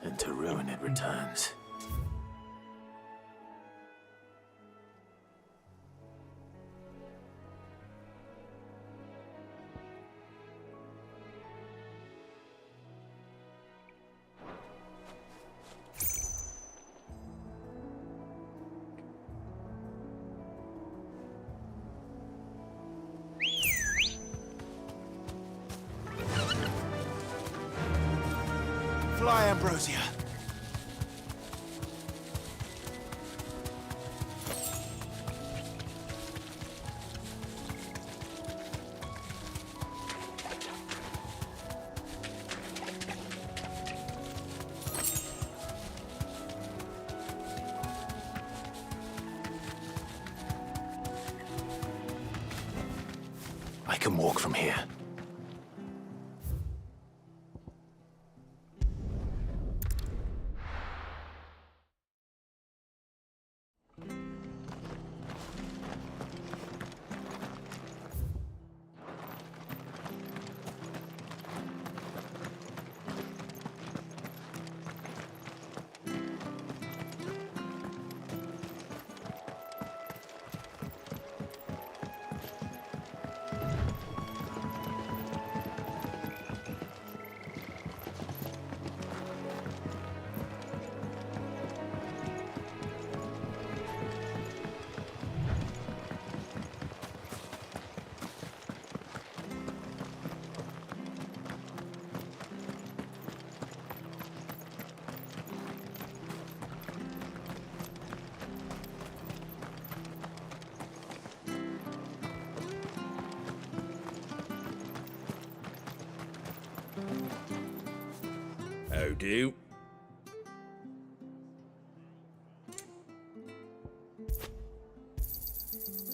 and to ruin it returns. Fly, Ambrosia. I can walk from here. How do?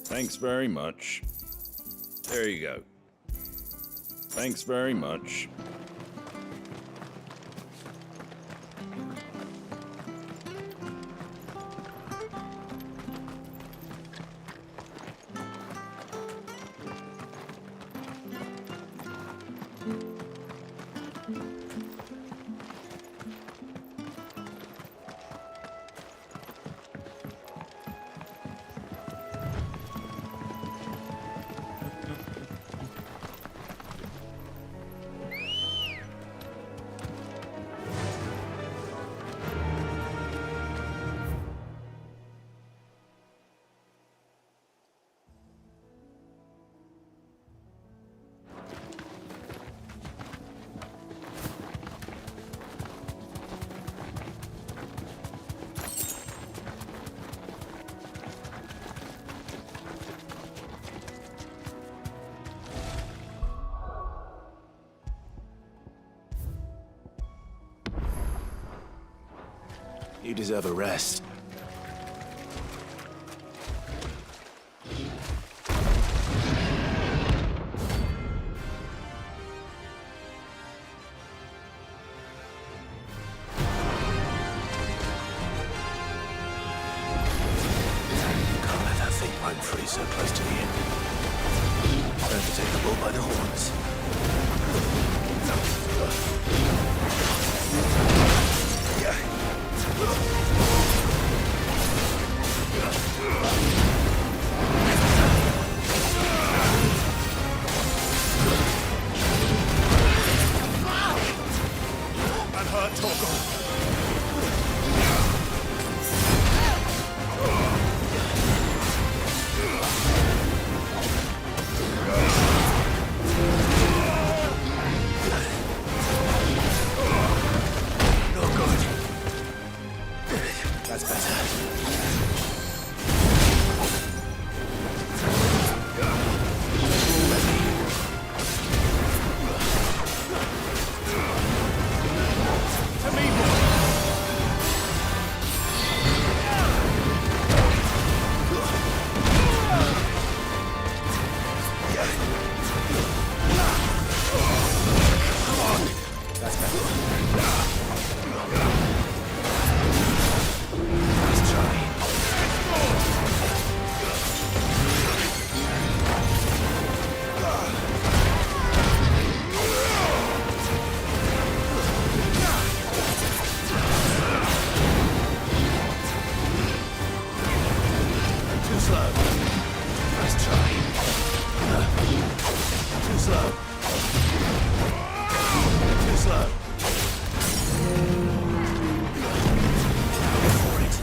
Thanks very much. There you go. Thanks very much. You deserve a rest. Can't let that thing roam free so close to the end. Time to take the bull by the horns. I'm hurt, Torgal. That's better. slow. Nice try. Too slow. Too slow. Go for it.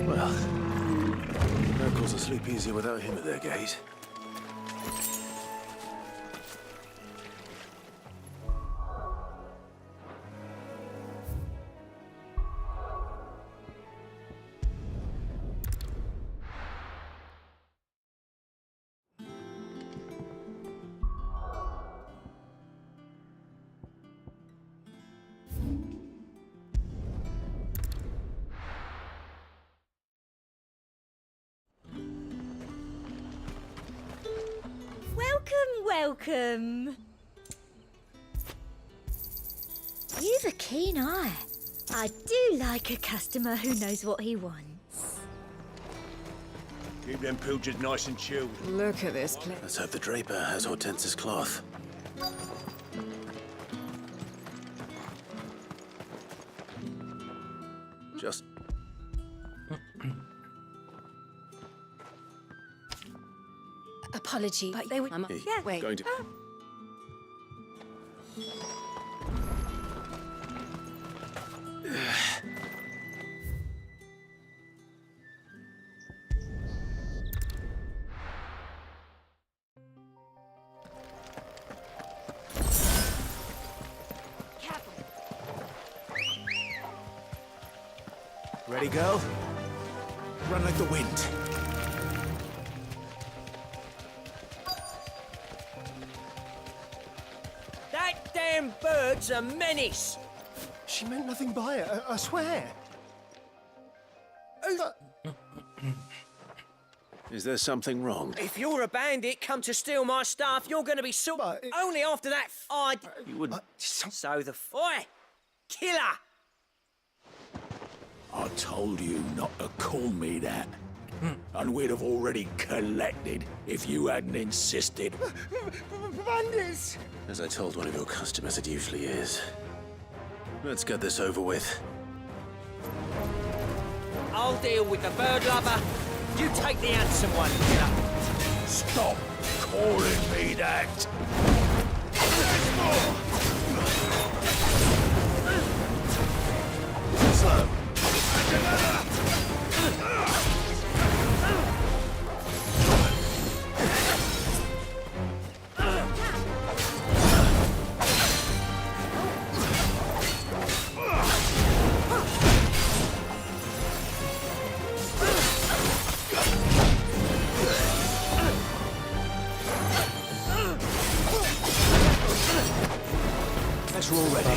Well, Urkel's will sleep easier without him at their gate. Welcome. You've a keen eye. I do like a customer who knows what he wants. Keep them pilchards nice and chilled. Look at this place. Let's hope the draper has Hortense's cloth. Just... Apology, but they were... Yeah, wait. going to... Ready, girl? Run like the wind. That damn bird's a menace. She meant nothing by it, I swear. Is there something wrong? If you're a bandit come to steal my stuff, you're going to be only after that You wouldn't... So the... Oi! Killer! I told you not to call me that. And we'd have already collected if you hadn't insisted. Bandits! As I told one of your customers, it usually is. Let's get this over with. I'll deal with the bird lover. You take the handsome one, killer. Stop calling me that. Slow. Guess we're all ready.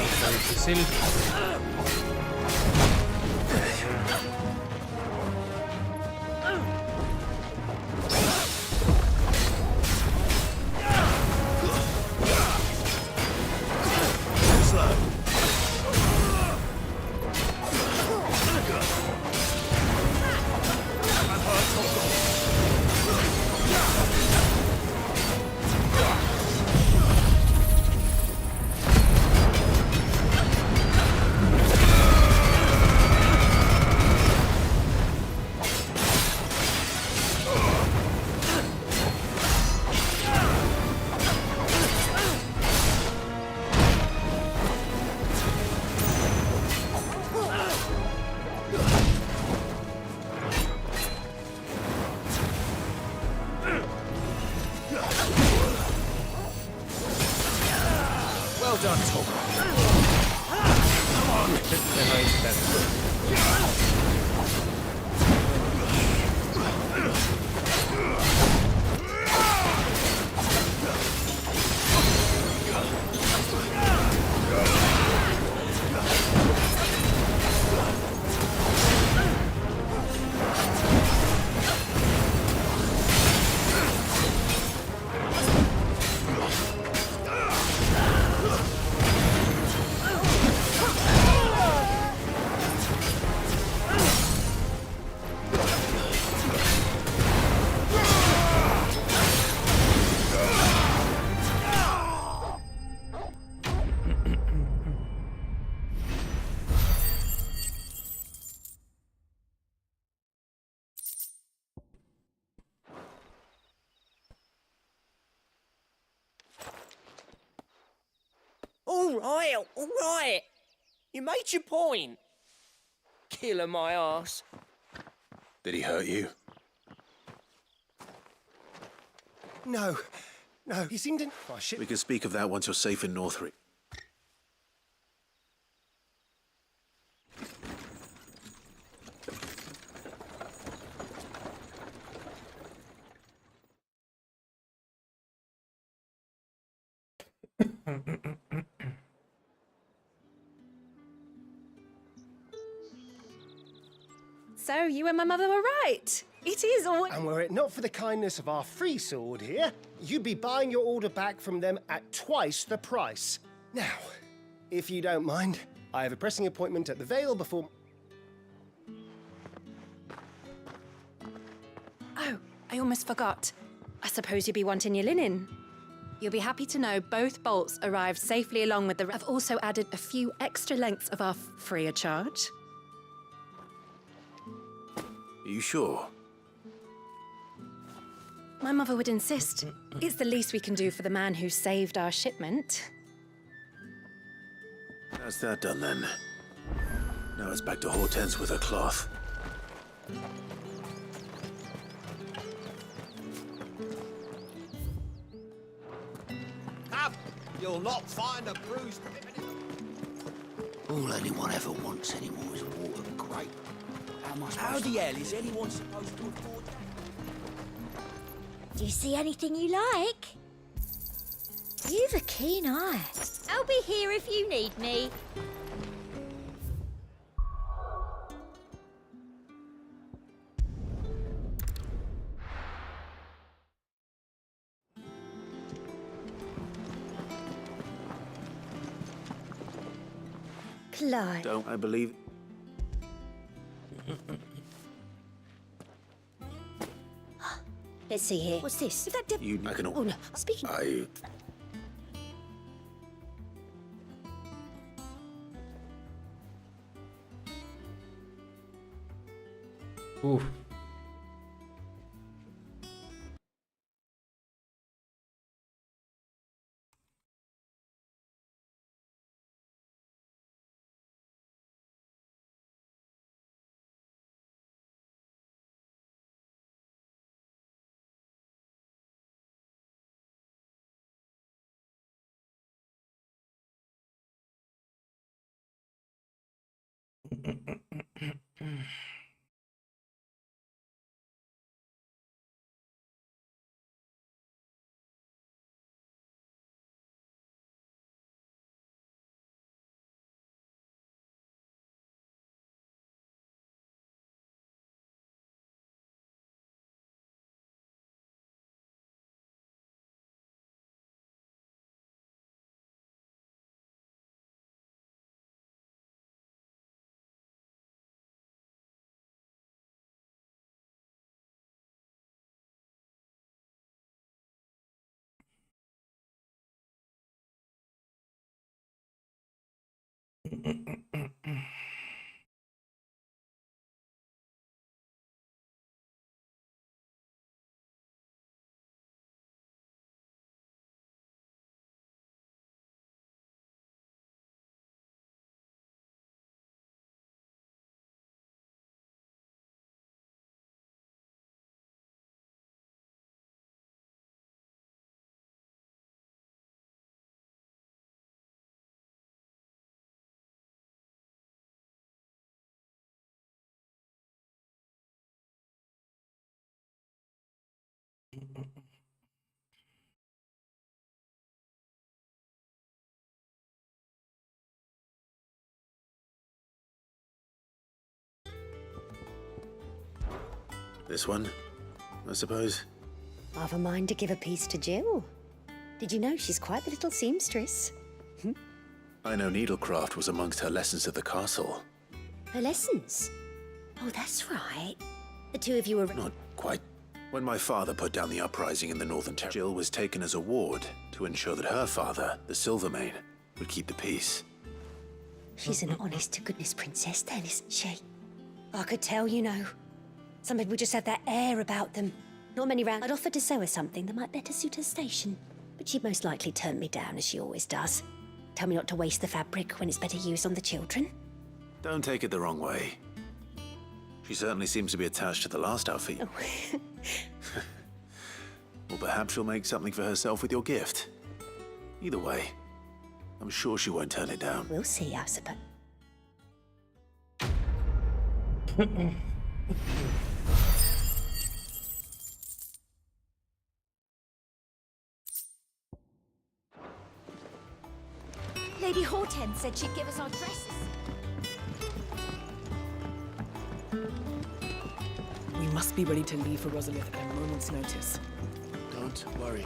Well done, Tom. All right. You made your point. Killer my ass. Did he hurt you? No, he seemed in... Oh, shit. We can speak of that once you're safe in Northrop. So, you and my mother were right. It is all... And were it not for the kindness of our free sword here, you'd be buying your order back from them at twice the price. Now, if you don't mind, I have a pressing appointment at the Vale before... Oh, I almost forgot. I suppose you'll be wanting your linen. You'll be happy to know both bolts arrived safely along with the... I've also added a few extra lengths of our free of charge. Are you sure? My mother would insist. It's the least we can do for the man who saved our shipment. That's that done then. Now it's back to Hortense with her cloth. Come, you'll not find a bruised... All anyone ever wants anymore is water and grape. How the hell is anyone supposed to afford that? Do you see anything you like? You've a keen eye. I'll be here if you need me. Clyde. Don't I believe... Let's see here. What's this? Is that I can... Oh, no. Speaking... Oof. This one, I suppose. I've a mind to give a piece to Jill. Did you know she's quite the little seamstress? I know needlecraft was amongst her lessons at the castle. Her lessons? Oh, that's right. The two of you were... Not quite. When my father put down the uprising in the Northern Territory, Jill was taken as a ward to ensure that her father, the Silvermane, would keep the peace. She's an honest-to-goodness princess then, isn't she? I could tell, you know. Some people just have that air about them. Not many round. I'd offered to sew her something that might better suit her station. But she'd most likely turn me down, as she always does. Tell me not to waste the fabric when it's better used on the children. Don't take it the wrong way. She certainly seems to be attached to the last outfit. Oh. Well, perhaps she'll make something for herself with your gift. Either way, I'm sure she won't turn it down. We'll see, I suppose. Lady Hortense said she'd give us our dresses. We must be ready to leave for Rosalith at a moment's notice. Don't worry.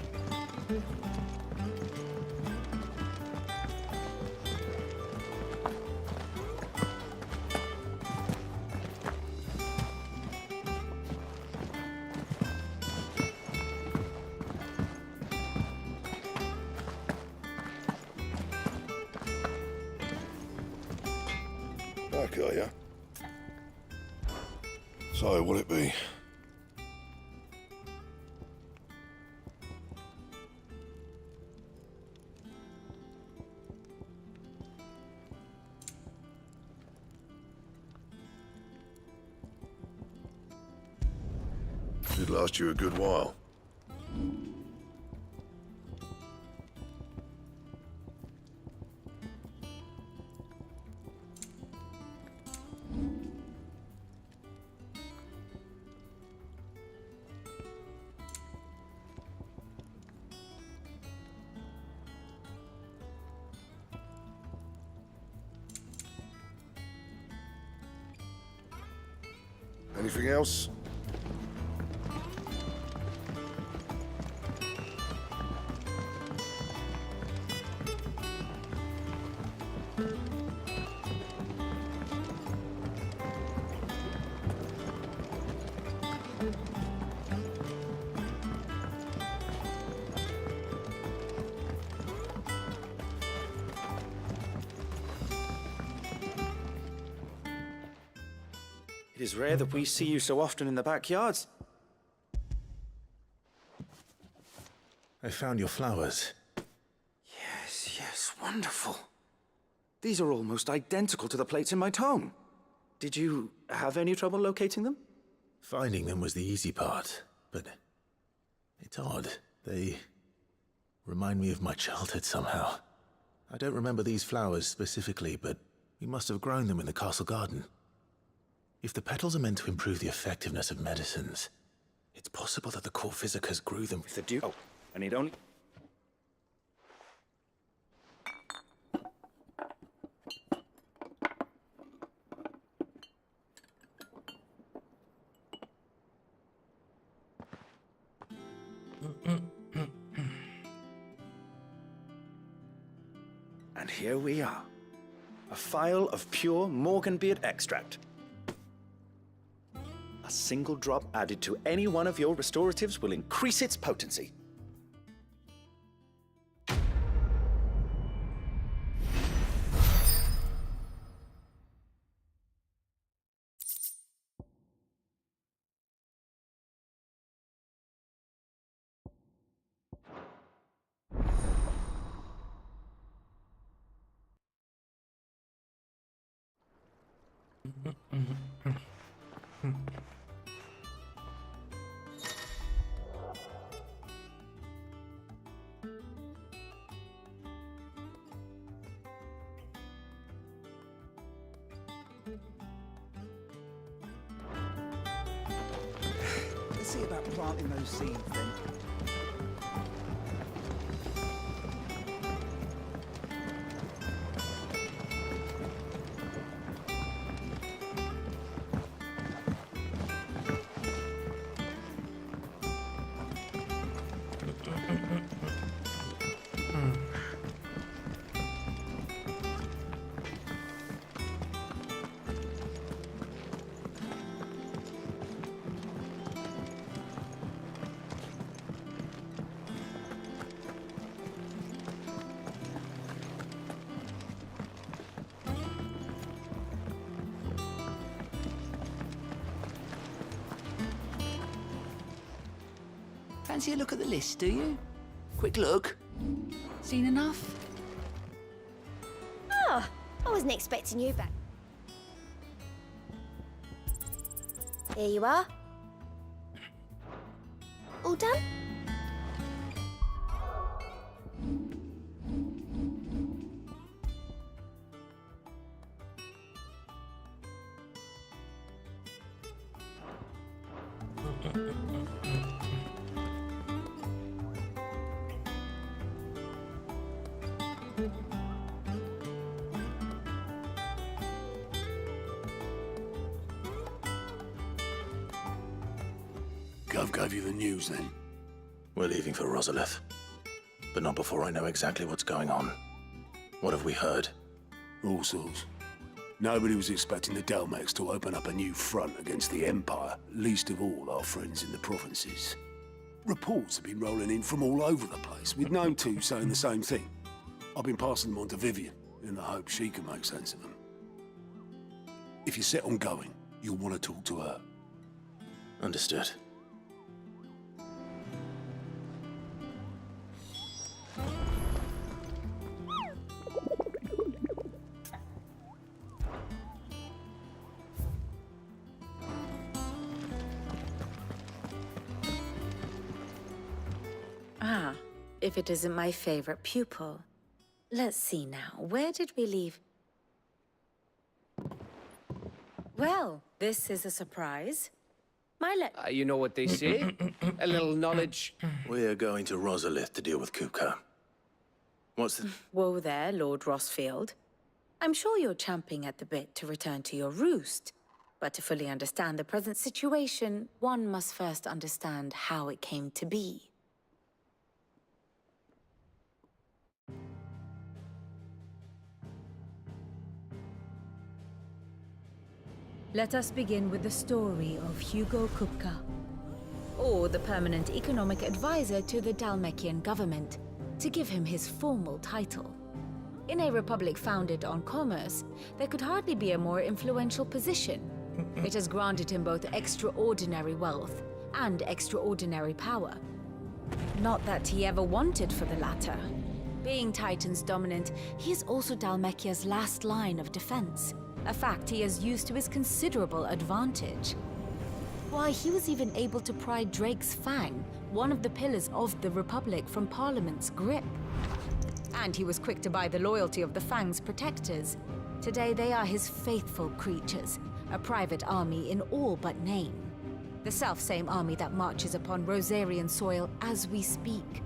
Back, are ya? So, will it be? Should last you a good while. Anything else? It is rare that we see you so often in the backyards. I found your flowers. Yes, wonderful. These are almost identical to the plates in my tome. Did you have any trouble locating them? Finding them was the easy part, but it's odd. They remind me of my childhood somehow. I don't remember these flowers specifically, but we must have grown them in the castle garden. If the petals are meant to improve the effectiveness of medicines, it's possible that the court physicers grew them. If the Duke... Oh, I need only... And here we are. A phial of pure Morganbeard extract. A single drop added to any one of your restoratives will increase its potency. Let's see about planting those seeds then. Fancy a look at the list, do you? Quick look. Seen enough? Oh, I wasn't expecting you back. Here you are. All done? Gov gave you the news then? We're leaving for Rosalith. But not before I know exactly what's going on. What have we heard? All sorts. Nobody was expecting the Delmex to open up a new front against the Empire, least of all our friends in the provinces. Reports have been rolling in from all over the place, with Gnome 2 saying the same thing. I've been passing them on to Vivian, in the hope she can make sense of them. If you're set on going, you'll want to talk to her. Understood. Ah, if it isn't my favorite pupil. Let's see now, where did we leave? Well, this is a surprise. You know what they say? A little knowledge. We're going to Rosalith to deal with Kupka. What's the... Whoa there, Lord Rossfield. I'm sure you're champing at the bit to return to your roost. But to fully understand the present situation, one must first understand how it came to be. Let us begin with the story of Hugo Kupka, or the permanent economic advisor to the Dhalmekian government, to give him his formal title. In a republic founded on commerce, there could hardly be a more influential position. It has granted him both extraordinary wealth and extraordinary power. Not that he ever wanted for the latter. Being Titan's dominant, he is also Dhalmekia's last line of defense, a fact he has used to his considerable advantage. Why, he was even able to pry Drake's Fang, one of the pillars of the Republic, from Parliament's grip. And he was quick to buy the loyalty of the Fang's protectors. Today they are his faithful creatures, a private army in all but name. The self-same army that marches upon Rosarian soil as we speak.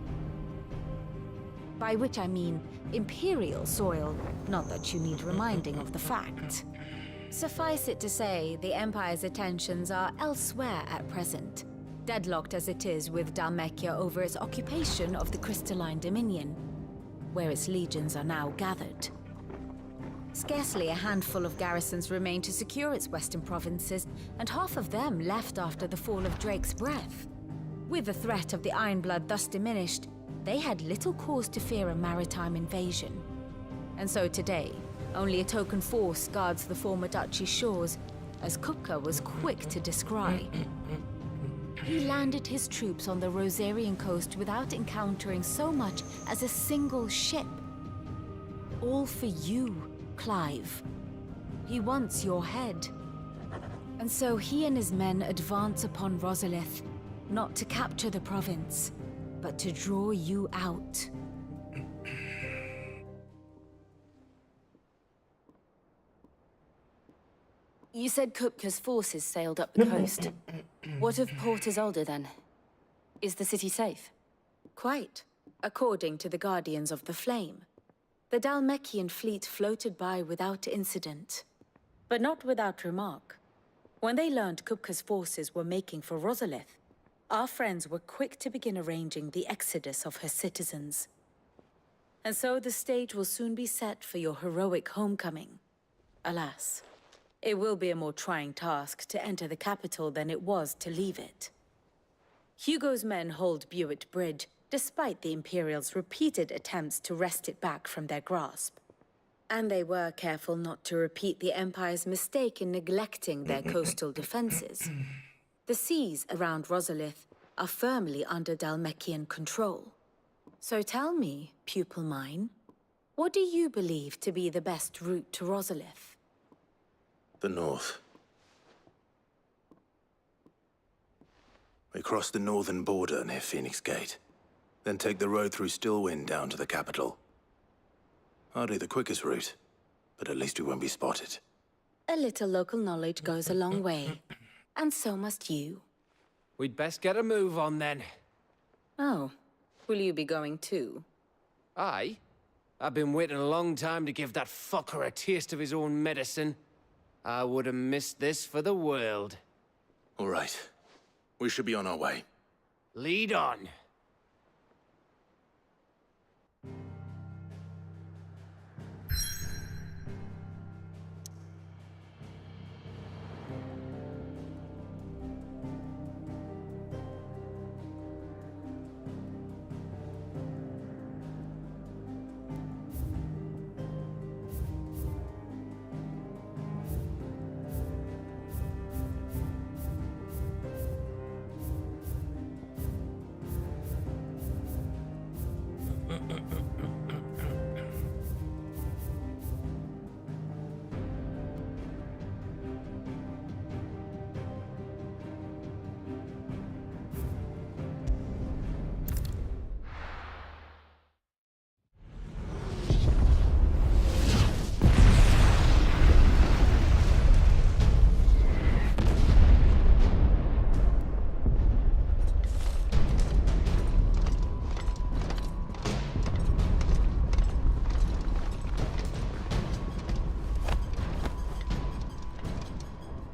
By which I mean Imperial soil, not that you need reminding of the fact. Suffice it to say, the Empire's attentions are elsewhere at present, deadlocked as it is with Dhalmekia over its occupation of the Crystalline Dominion, where its legions are now gathered. Scarcely a handful of garrisons remain to secure its western provinces, and half of them left after the fall of Drake's Breath. With the threat of the Ironblood thus diminished, they had little cause to fear a maritime invasion. And so today, only a token force guards the former duchy's shores, as Kupka was quick to descry. He landed his troops on the Rosarian coast without encountering so much as a single ship. All for you, Clive. He wants your head. And so he and his men advance upon Rosalith, not to capture the province, but to draw you out. You said Kupka's forces sailed up the coast. What of Port Isolde, then? Is the city safe? Quite, according to the Guardians of the Flame. The Dhalmekian fleet floated by without incident, but not without remark. When they learned Kupka's forces were making for Rosalith, our friends were quick to begin arranging the exodus of her citizens. And so the stage will soon be set for your heroic homecoming. Alas, it will be a more trying task to enter the capital than it was to leave it. Hugo's men hold Buett Bridge, despite the Imperials' repeated attempts to wrest it back from their grasp. And they were careful not to repeat the Empire's mistake in neglecting their coastal defenses. The seas around Rosalith are firmly under Dhalmekian control. So tell me, pupil mine, what do you believe to be the best route to Rosalith? The north. We cross the northern border near Phoenix Gate. Then take the road through Stillwind down to the capital. Hardly the quickest route, but at least we won't be spotted. A little local knowledge goes a long way. And so must you. We'd best get a move on, then. Oh, will you be going too? Aye. I've been waiting a long time to give that fucker a taste of his own medicine. I would have missed this for the world. All right. We should be on our way. Lead on.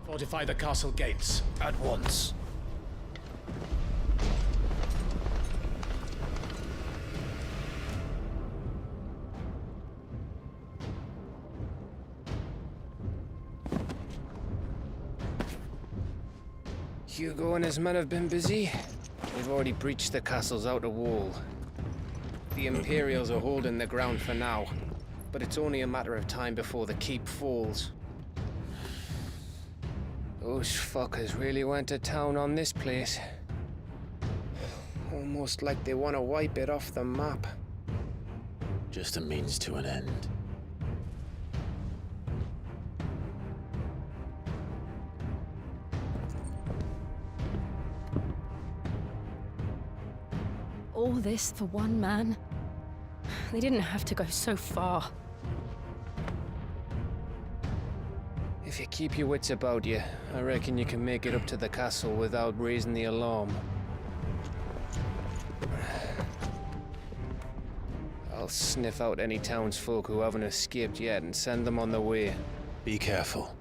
Fortify the castle gates at once. Hugo and his men have been busy. They've already breached the castle's outer wall. The Imperials are holding the ground for now, but it's only a matter of time before the keep falls. Those fuckers really went to town on this place. Almost like they want to wipe it off the map. Just a means to an end. All this for one man? They didn't have to go so far. If you keep your wits about you, I reckon you can make it up to the castle without raising the alarm. I'll sniff out any townsfolk who haven't escaped yet and send them on their way. Be careful.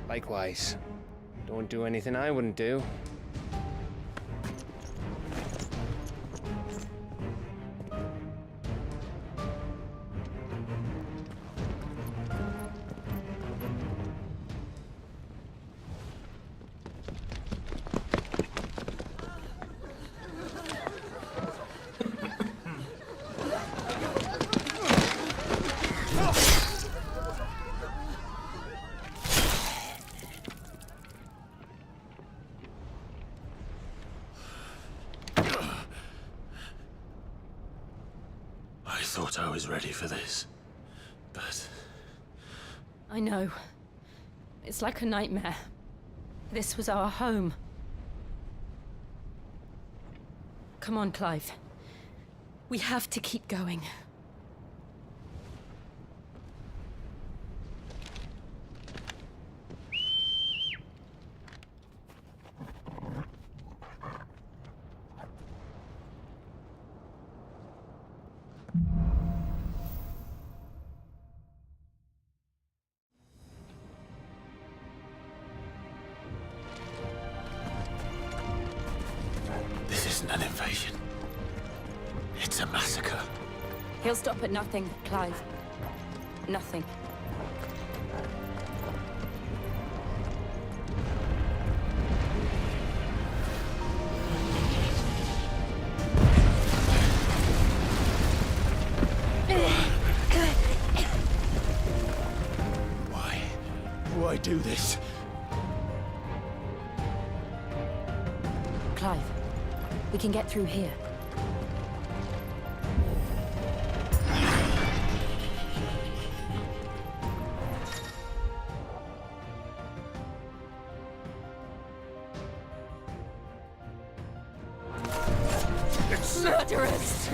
Likewise. Don't do anything I wouldn't do. I thought I was ready for this, but... I know. It's like a nightmare. This was our home. Come on, Clive. We have to keep going. This isn't an invasion. It's a massacre. He'll stop at nothing, Clive. Nothing. Why do this? Clive, we can get through here. It's murderous!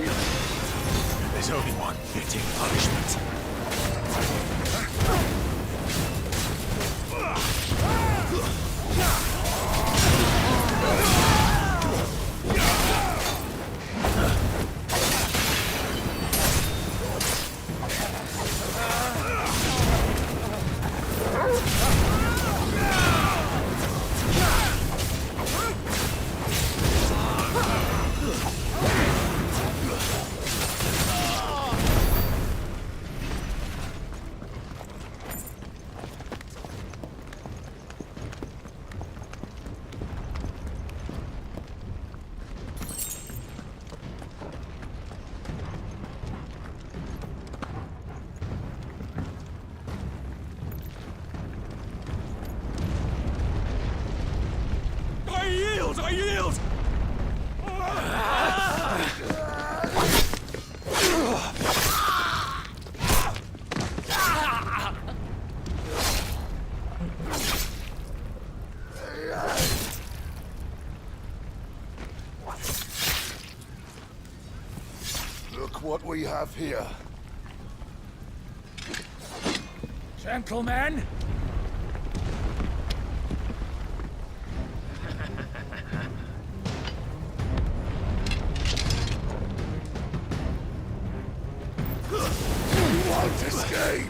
There's only one fitting punishment. I yield! Look what we have here. Gentlemen! You won't escape!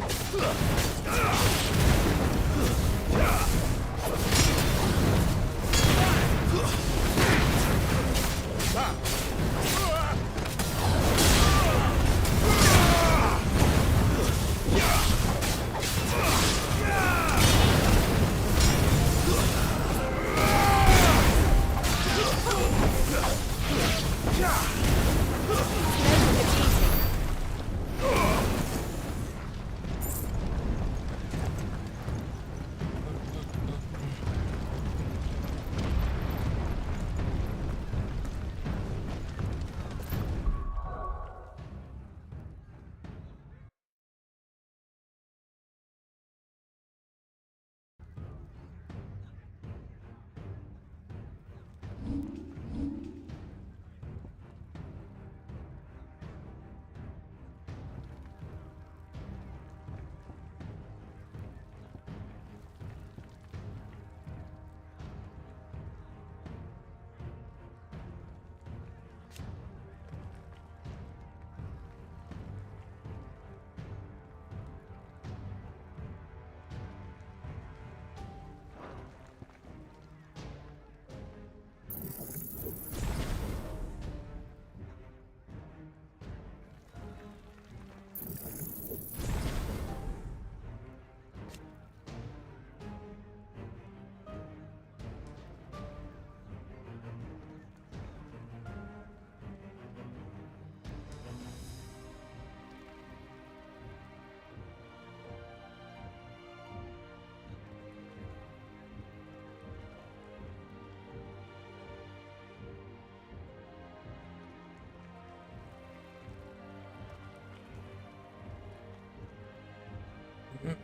Cut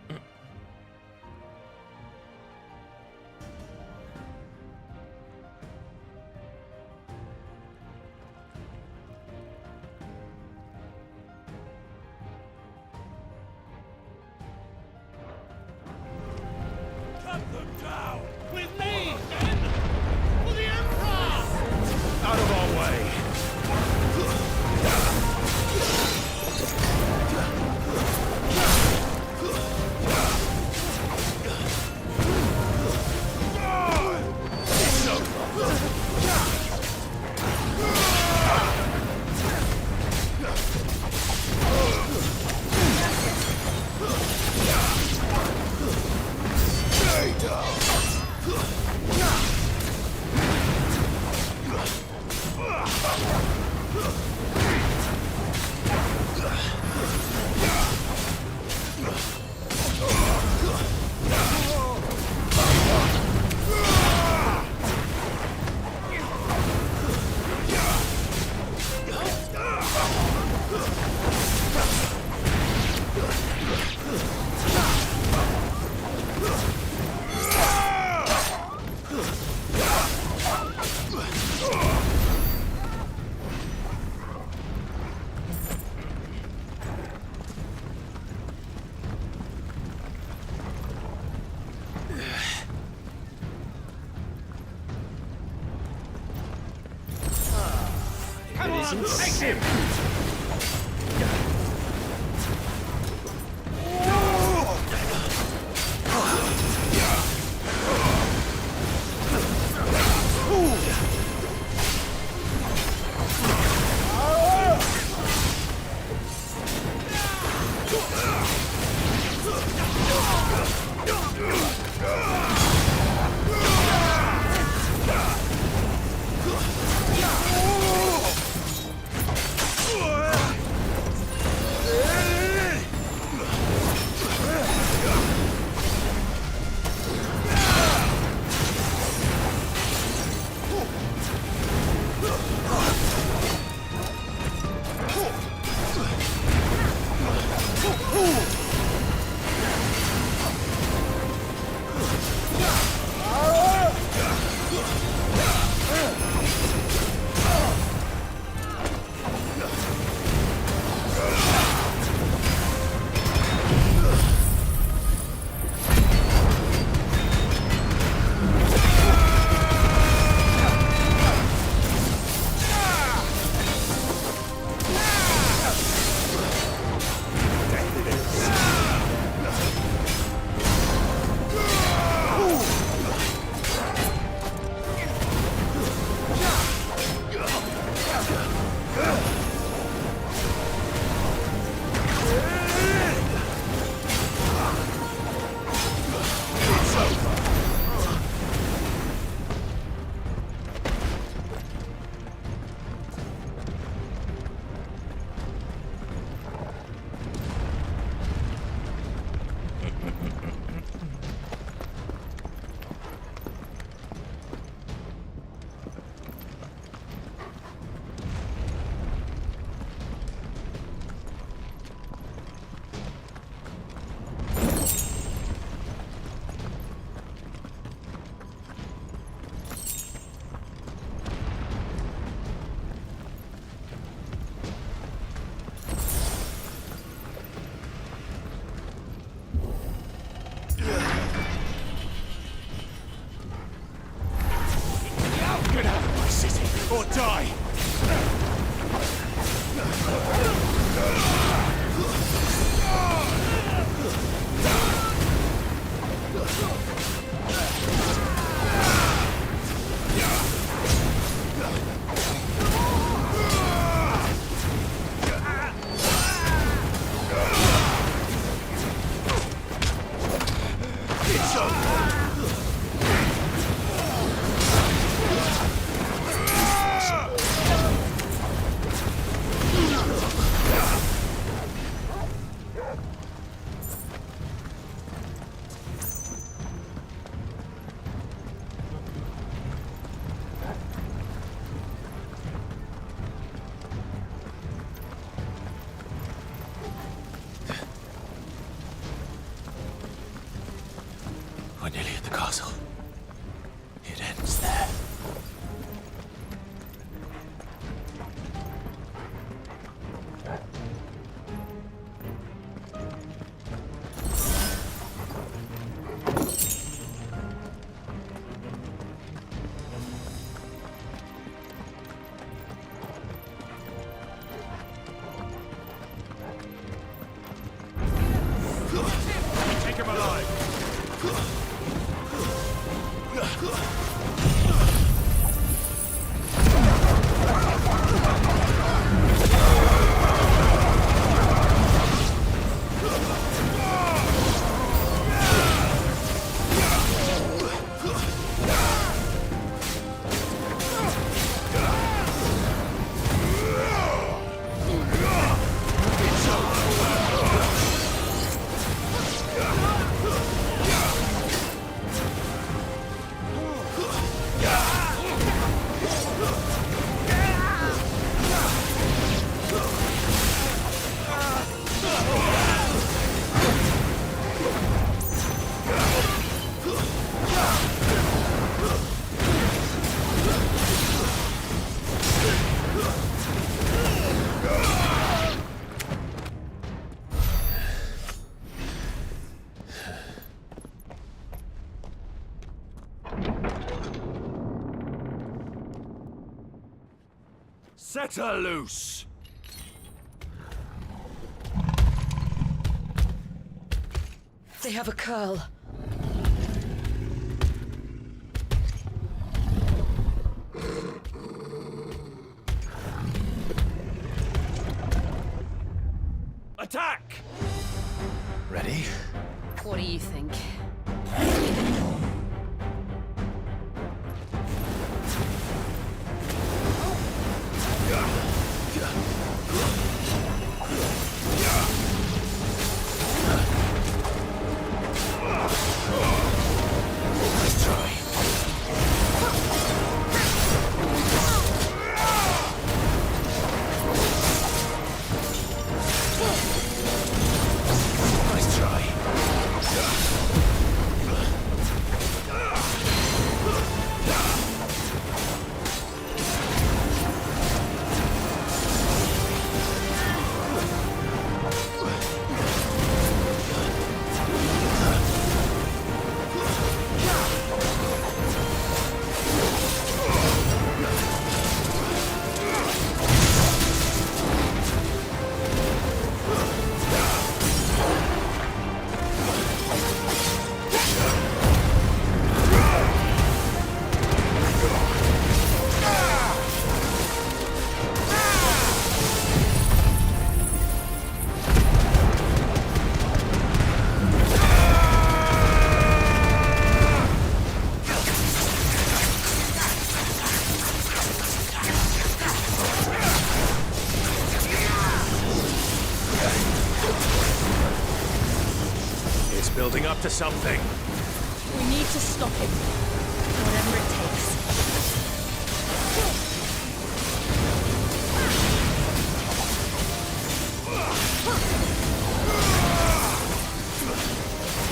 them down! With me, then! For the Emperor! Out of our way! Come on, take him! Or die! It's over! Set her loose! They have a curl. Attack! Ready? What do you think? Nice try. Nice try. It's building up to something. We need to stop him. Whatever it takes.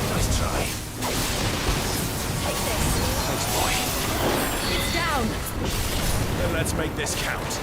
Nice try. Take this. Thanks, boy. It's down. Then let's make this count.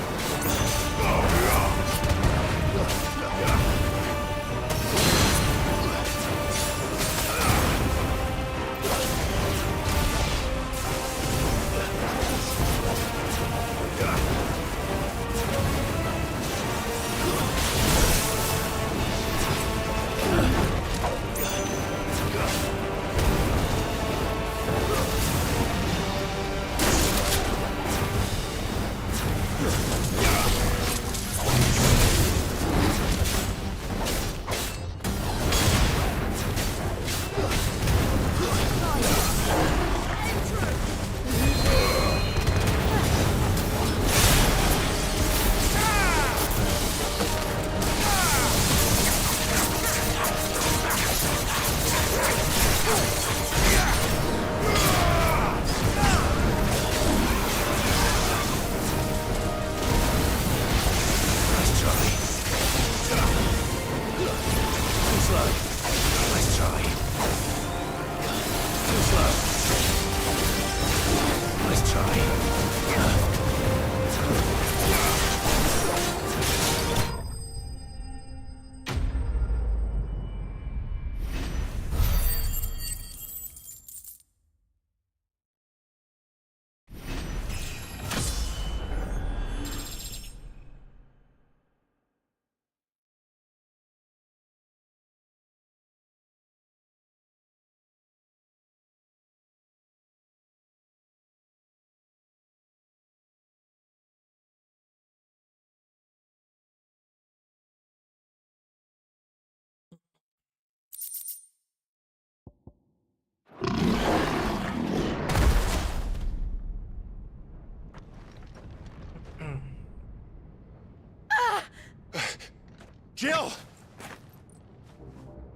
Jill!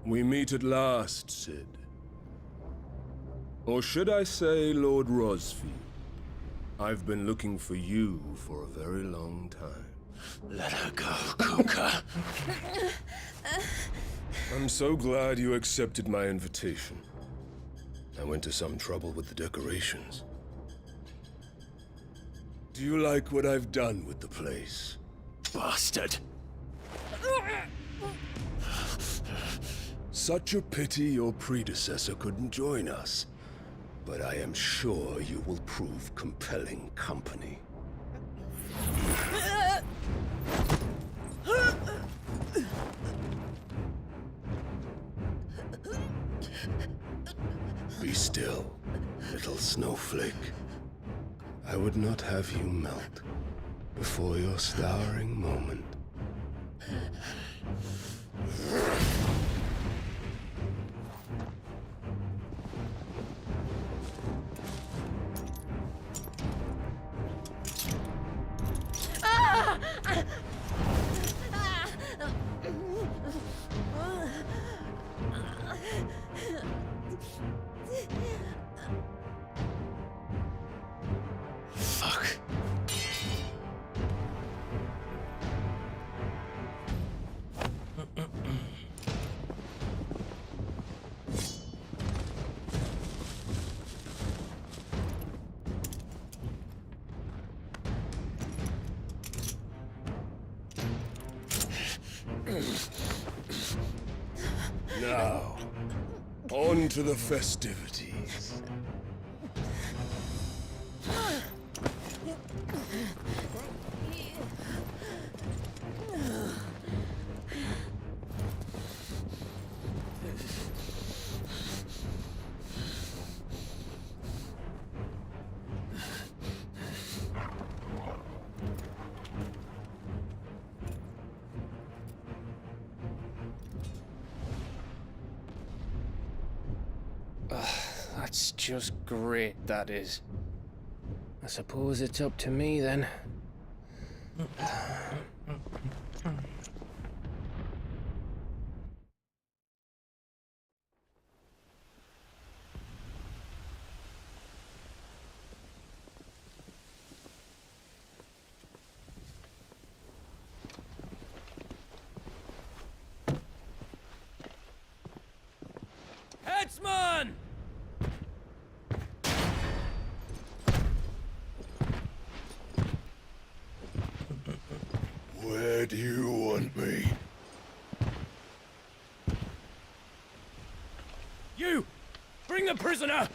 We meet at last, Cid. Or should I say, Lord Rosfield? I've been looking for you for a very long time. Let her go, Kuka. I'm so glad you accepted my invitation. I went to some trouble with the decorations. Do you like what I've done with the place? Bastard. Such a pity your predecessor couldn't join us. But I am sure you will prove compelling company. still, little snowflake. I would not have you melt before your starring moment. Fuck. Now, on to the festivities. That's just great, that is. I suppose it's up to me then. Headsman! Where do you want me? You! Bring the prisoner!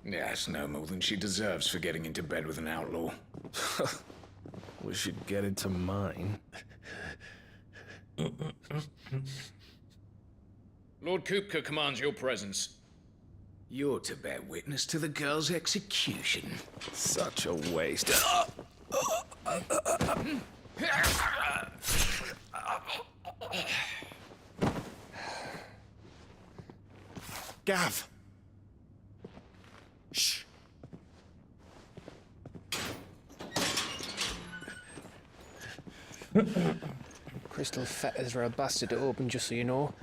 Yes, no more than she deserves for getting into bed with an outlaw. We should get into mine. Lord Kupka commands your presence. You're to bear witness to the girl's execution. Such a waste. Gav! Shh. Crystal fetters are a bastard to open, just so you know.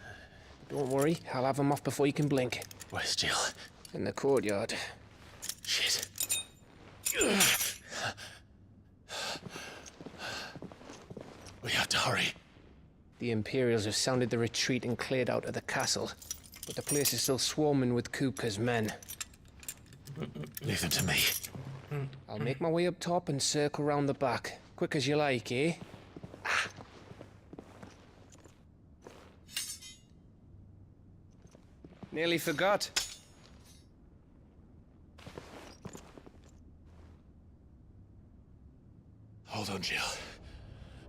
Don't worry, I'll have them off before you can blink. Where's Jill? In the courtyard. Shit. We have to hurry. The Imperials have sounded the retreat and cleared out of the castle, but the place is still swarming with Kupka's men. Leave them to me. I'll make my way up top and circle round the back. Quick as you like, eh? Nearly forgot. Hold on, Jill.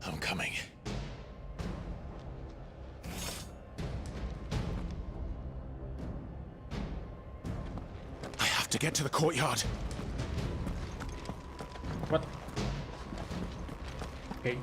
I'm coming. I have to get to the courtyard. What? Okay.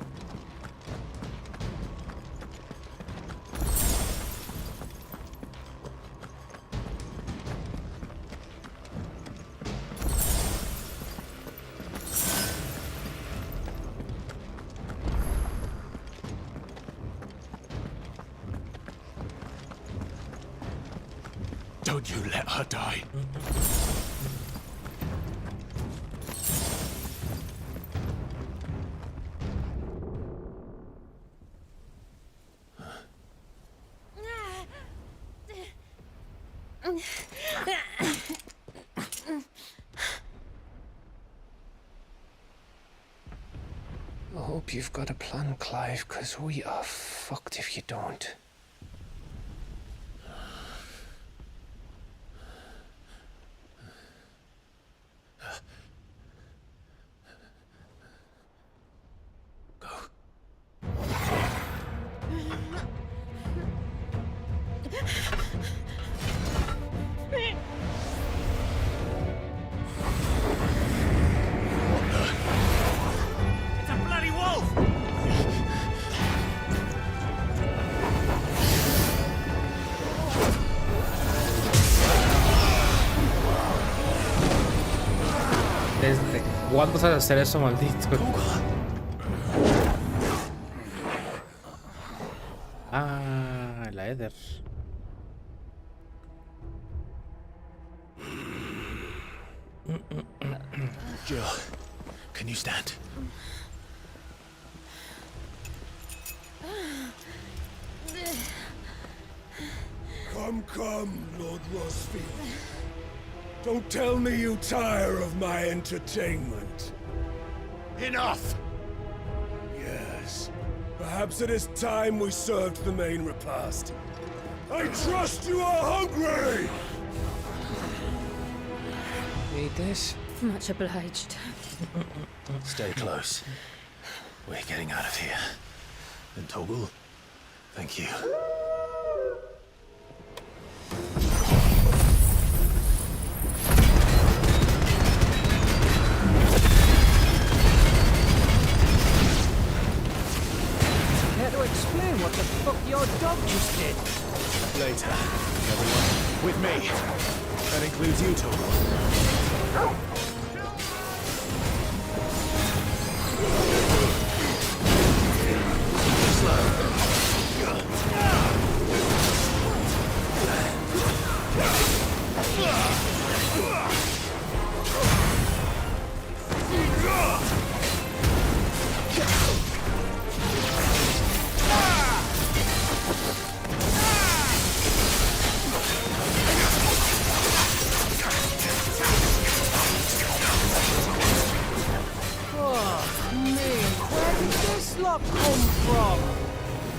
Don't you let her die. I hope you've got a plan, Clive, because we are fucked if you don't. Go. ¿Cuándo sabes hacer eso, maldito? Ah, la Eder. Jill, can you stand? Come, Lord Rosfield. Don't tell me you tire of my entertainment. Enough! Yes. Perhaps it is time we served the main repast. I trust you are hungry! Need this? Much obliged. Stay close. We're getting out of here. And Toggle, thank you. Care to explain what the fuck your dog just did? Later, everyone. With me. That includes you, Toggle.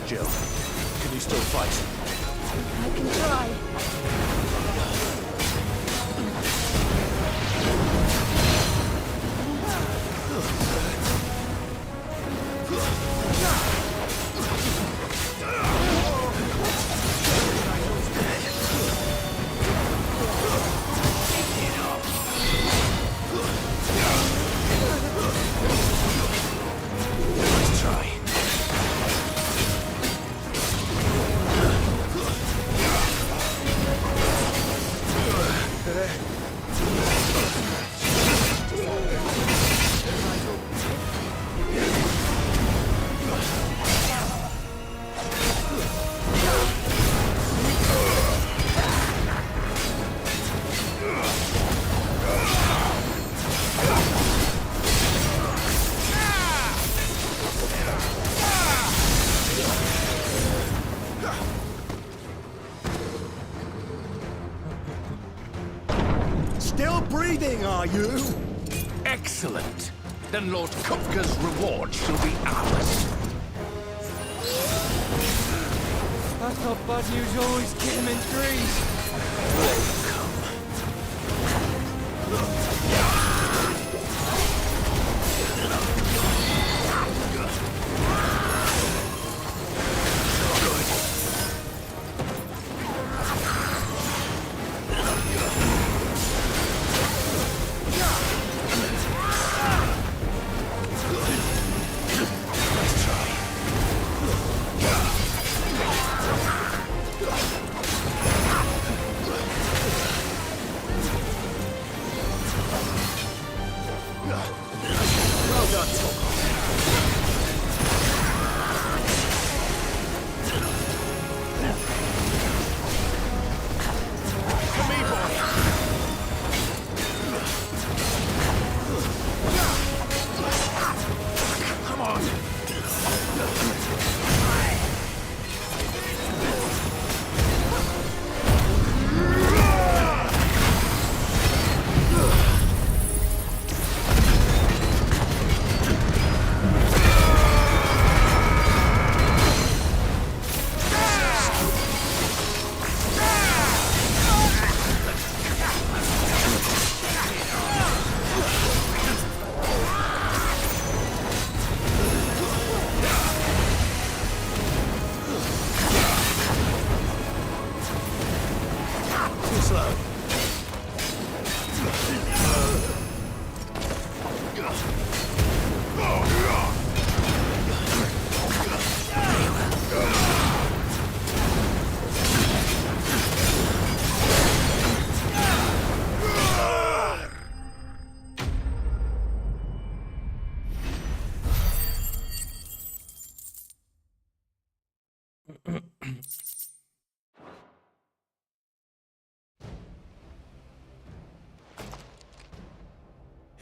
Jill, can you still fight? I can try. Still breathing, are you? Excellent. Then Lord Kupka's reward shall be ours. I thought bad news always came in threes.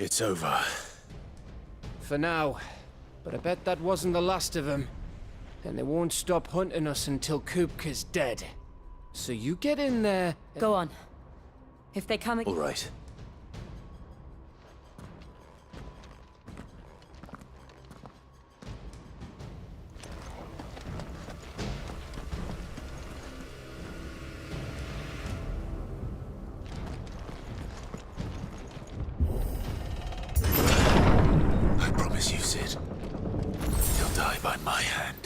It's over. For now. But I bet that wasn't the last of them. And they won't stop hunting us until Kupka's dead. So you get in there... Go on. If they come... All right. I promise you, Sid. He'll die by my hand.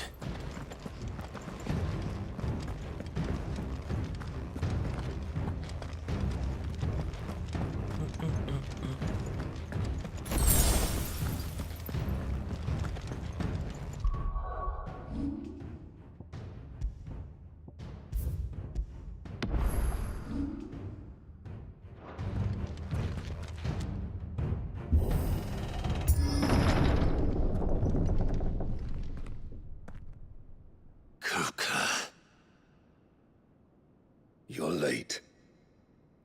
You're late.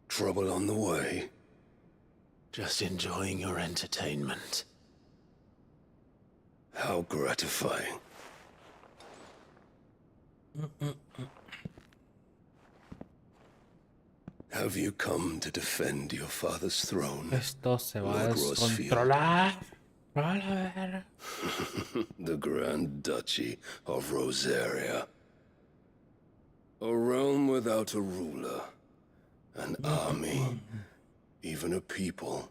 Trouble on the way? Just enjoying your entertainment. How gratifying. Have you come to defend your father's throne? Esto se va a Lord Rosfield? descontrolar. A ver. The Grand Duchy of Rosaria. A realm without a ruler, an army, even a people.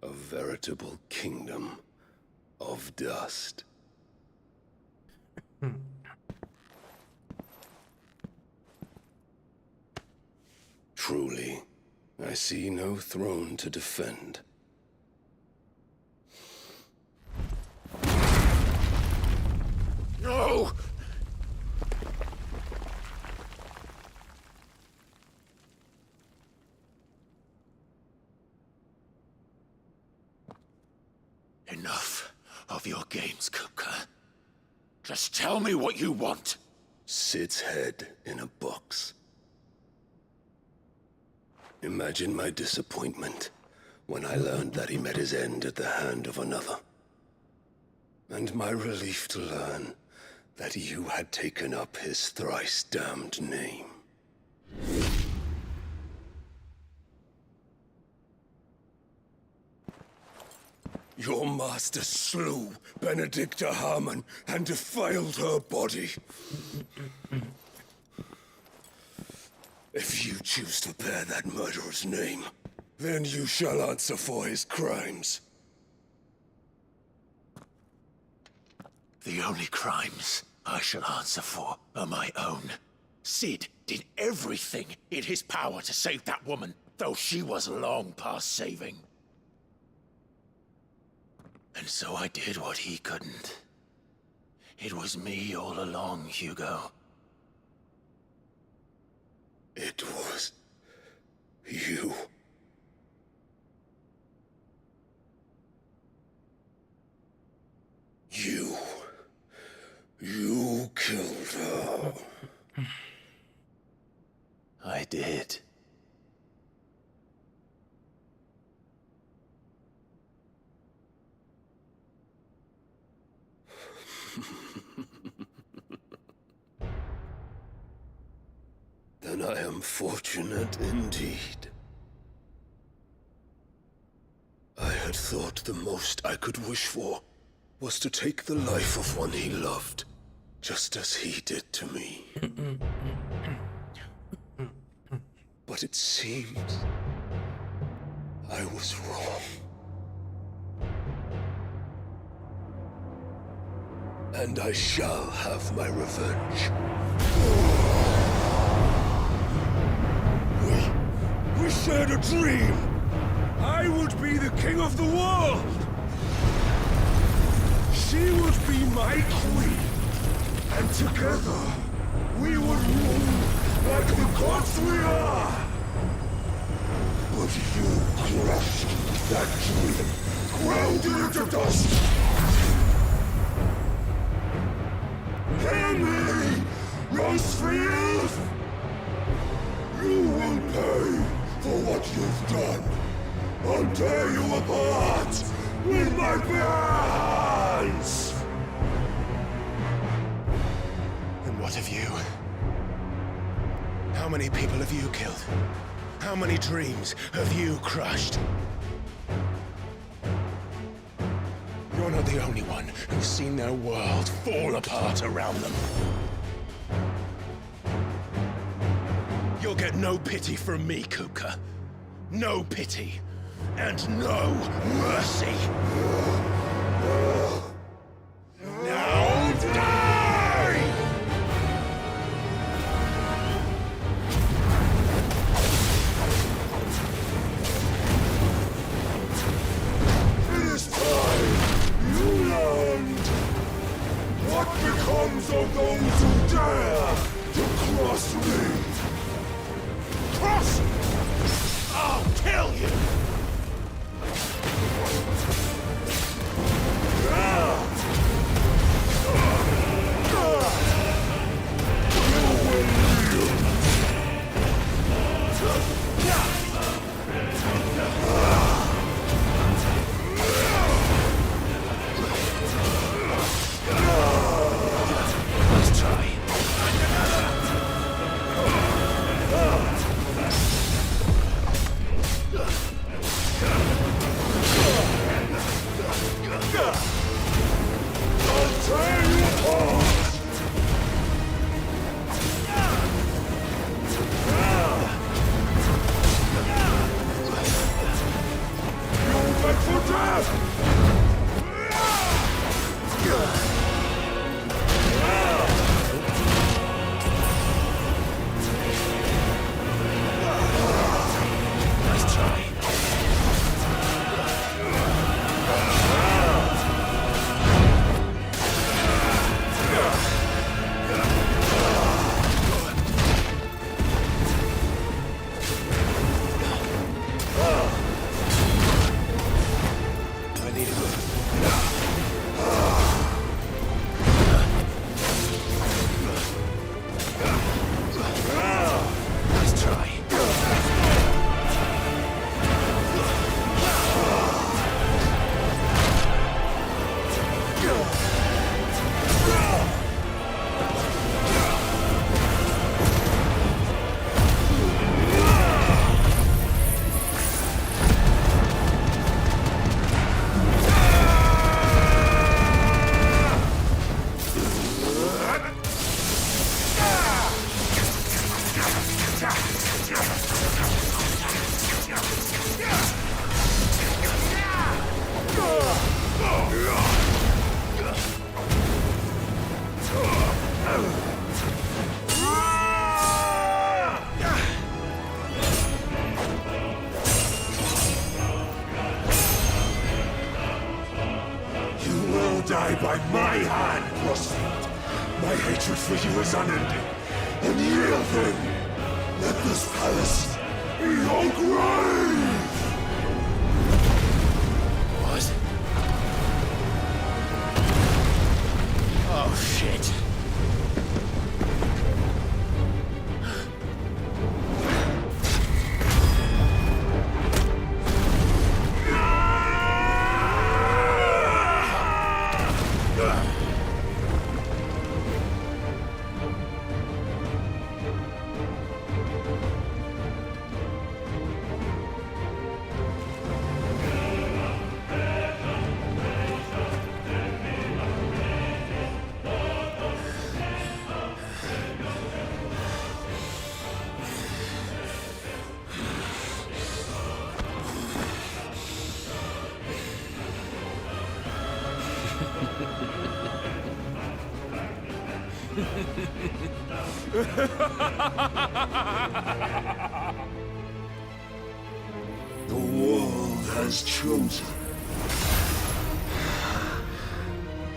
A veritable kingdom of dust. Truly, I see no throne to defend. No! Enough of your games, Kupka. Just tell me what you want. Sid's head in a box. Imagine my disappointment when I learned that he met his end at the hand of another. And my relief to learn that you had taken up his thrice-damned name. Your master slew Benedicta Harmon and defiled her body. If you choose to bear that murderer's name, then you shall answer for his crimes. The only crimes I shall answer for are my own. Sid did everything in his power to save that woman, though she was long past saving. And so I did what he couldn't. It was me all along, Hugo. It was you. You killed her. I did. Then I am fortunate indeed. I had thought the most I could wish for was to take the life of one he loved, just as he did to me. But it seems I was wrong. And I shall have my revenge. We shared a dream. I would be the king of the world. She would be my queen. And together, we would rule like the gods we are. But you crushed that dream, ground it into dust. Hear me, Rosfield! You will pay for what you've done. I'll tear you apart with my bare hands! And what of you? How many people have you killed? How many dreams have you crushed? You're not the only one who's seen their world fall apart around them. You'll get no pity from me, Kupka. No pity. And no mercy. Now die! It is time you learned what becomes of those who dare to cross me. Cross! I'll kill you! Let's try. I'll tear you apart! You'll beg for death! Let's try. I need it. Let's try. You will die by my hand, Crossfield. My hatred for you is unending. And yield then. Let this palace be your grave! What? Oh, shit. The world has chosen.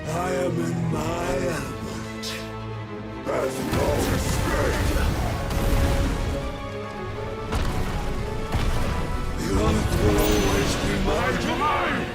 I am in my element. There's no escape. The earth will always be my domain.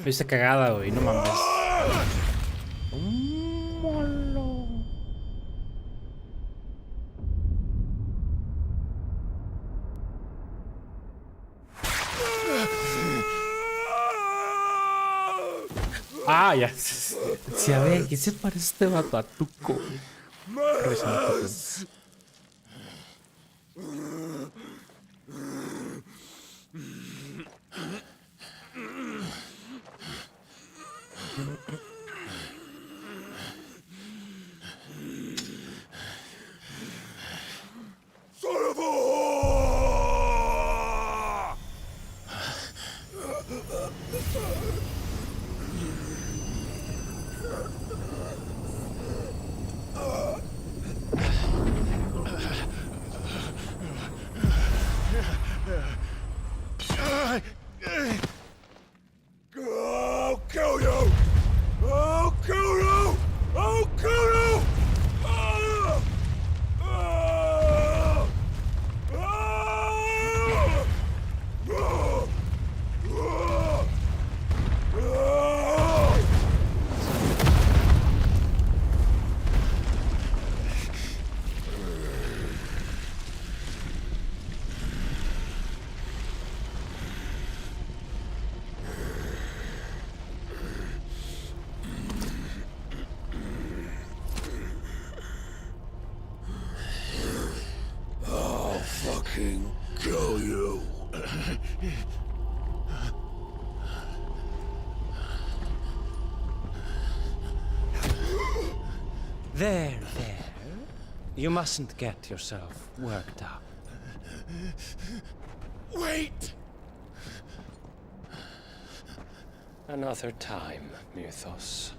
Lo hice cagada, güey, no mames. Ah, ya. Sí, a ver, ¿qué se parece este vato a Tuco? Son of a I'll kill you! I'll kill you! I'll kill you! Ah! Ah! Ah! Ah! Ah! I'll fucking kill you. There. You mustn't get yourself worked up. Wait! Another time, Mythos.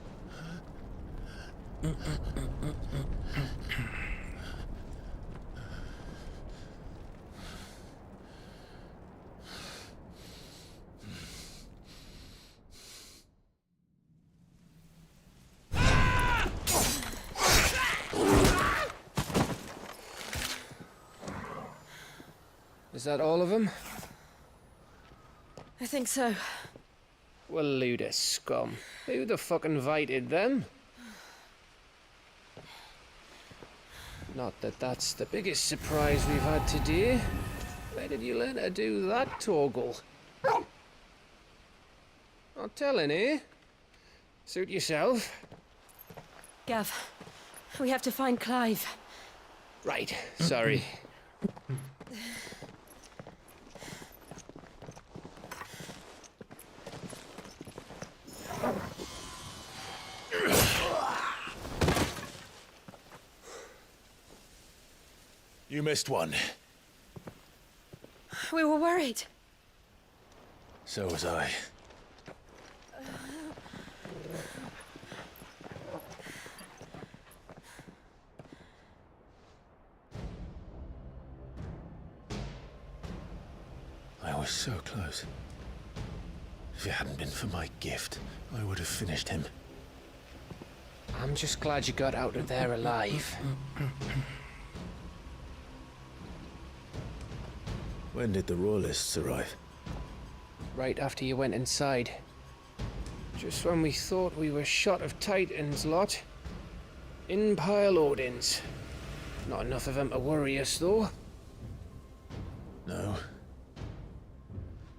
Is that all of them? I think so. Well, load of scum. Who the fuck invited them? Not that that's the biggest surprise we've had today. Where did you learn to do that, Torgal? Not telling, eh? Suit yourself. Gav, we have to find Clive. Right, sorry. You missed one. We were worried. So was I. I was so close. If it hadn't been for my gift, I would have finished him. I'm just glad you got out of there alive. When did the Royalists arrive? Right after you went inside. Just when we thought we were shot of Titans lot. In pile Odins. Not enough of them to worry us, though. No.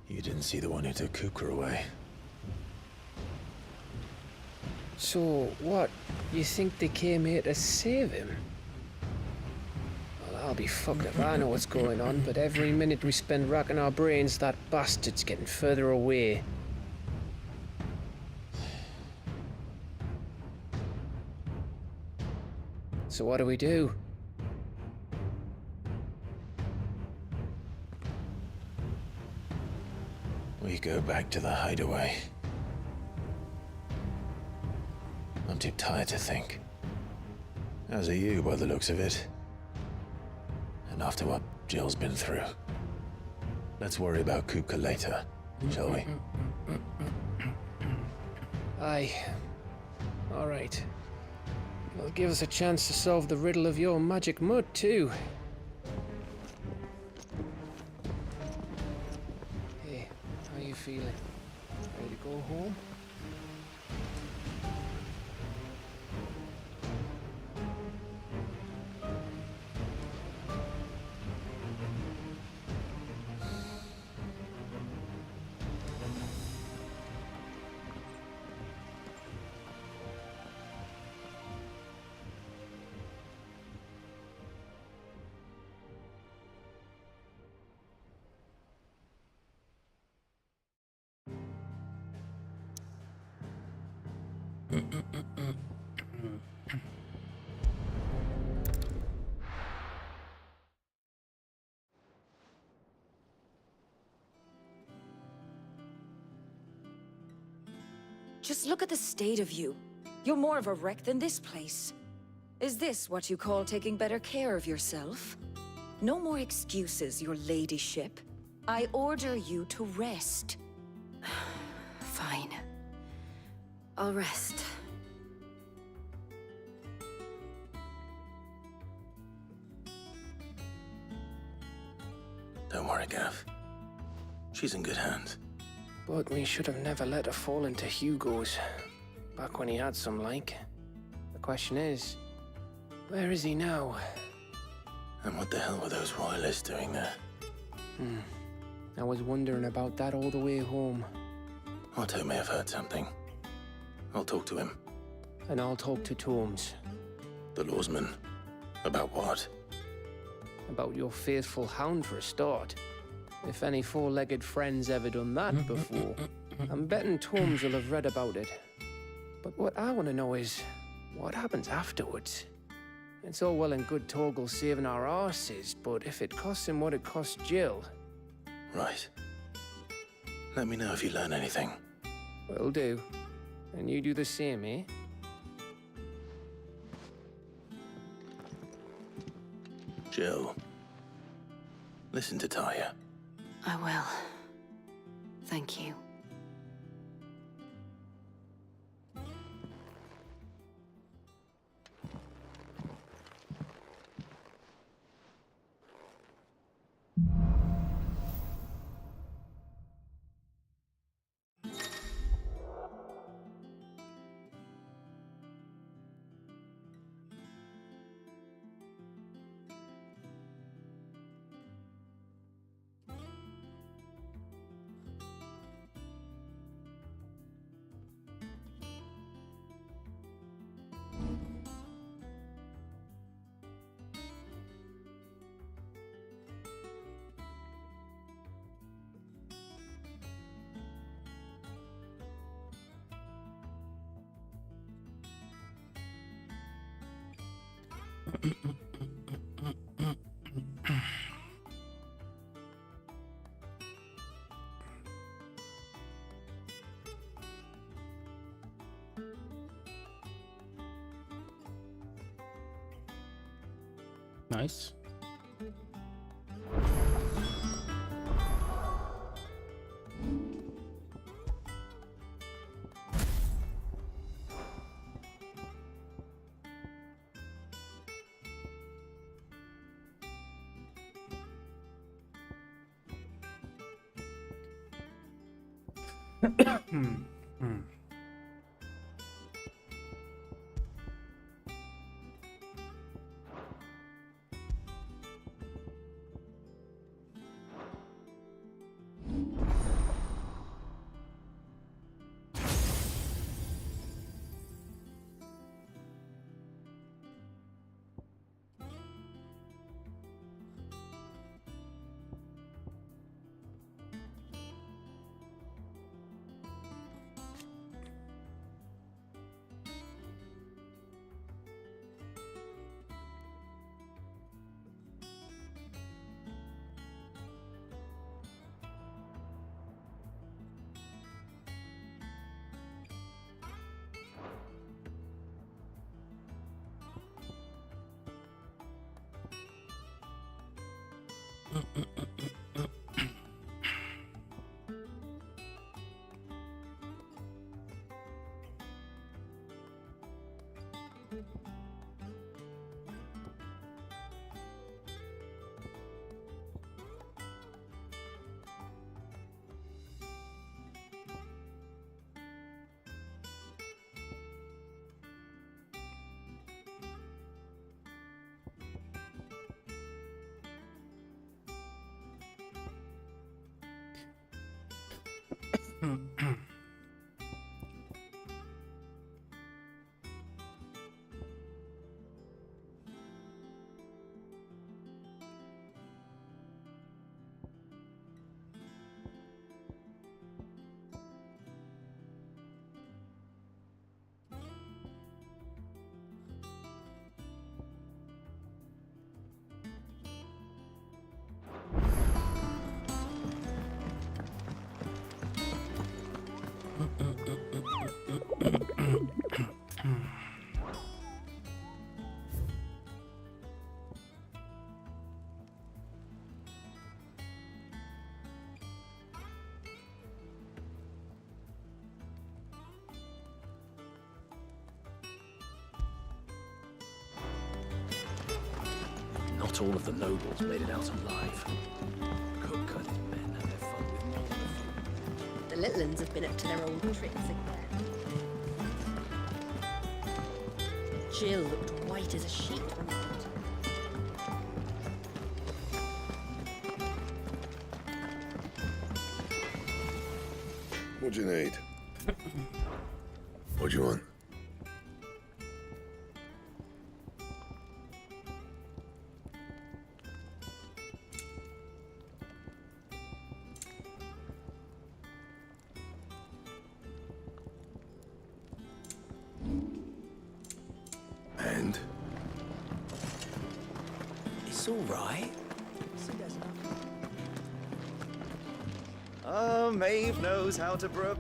You didn't see the one who took Kukra away. So, what? You think they came here to save him? Well, I'll be fucked if I know what's going on, but every minute we spend racking our brains, that bastard's getting further away. So what do we do? We go back to the hideaway. I'm too tired to think. As are you, by the looks of it. And after what Jill's been through. Let's worry about Kupka later, shall we? Aye. All right. It'll give us a chance to solve the riddle of your magic mud, too. Hey, how you feeling? Ready to go home? Just look at the state of you. You're more of a wreck than this place. Is this what you call taking better care of yourself? No more excuses, your ladyship. I order you to rest. Fine. I'll rest. Don't worry, Gav. She's in good hands. But we should have never let her fall into Hugo's. Back when he had some like. The question is, where is he now? And what the hell were those royalists doing there? I was wondering about that all the way home. Otto may have heard something. I'll talk to him. And I'll talk to Tomes. The lawsman. About what? About your faithful hound for a start. If any four-legged friend's ever done that before, I'm betting Tomes will have read about it. But what I want to know is, what happens afterwards? It's all well and good Torgal saving our arses, but if it costs him what it cost Jill... Right. Let me know if you learn anything. Will do. And you do the same, eh? Jill. Listen to Taya. I will. Thank you. Nice. Not all of the nobles made it out alive. Cook and his men had their fun with all the food. The little uns have been up to their old tricks again. Jill looked white as a sheet when we got her. What do you need? What do you want? And? It's all right. Oh, Maeve knows how to brook.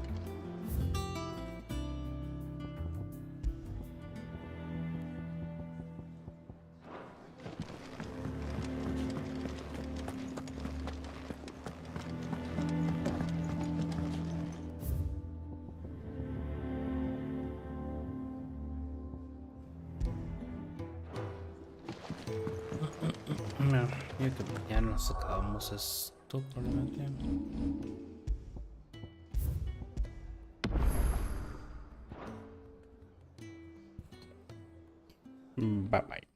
No, yo creo que ya nos acabamos esto probablemente. Bye bye.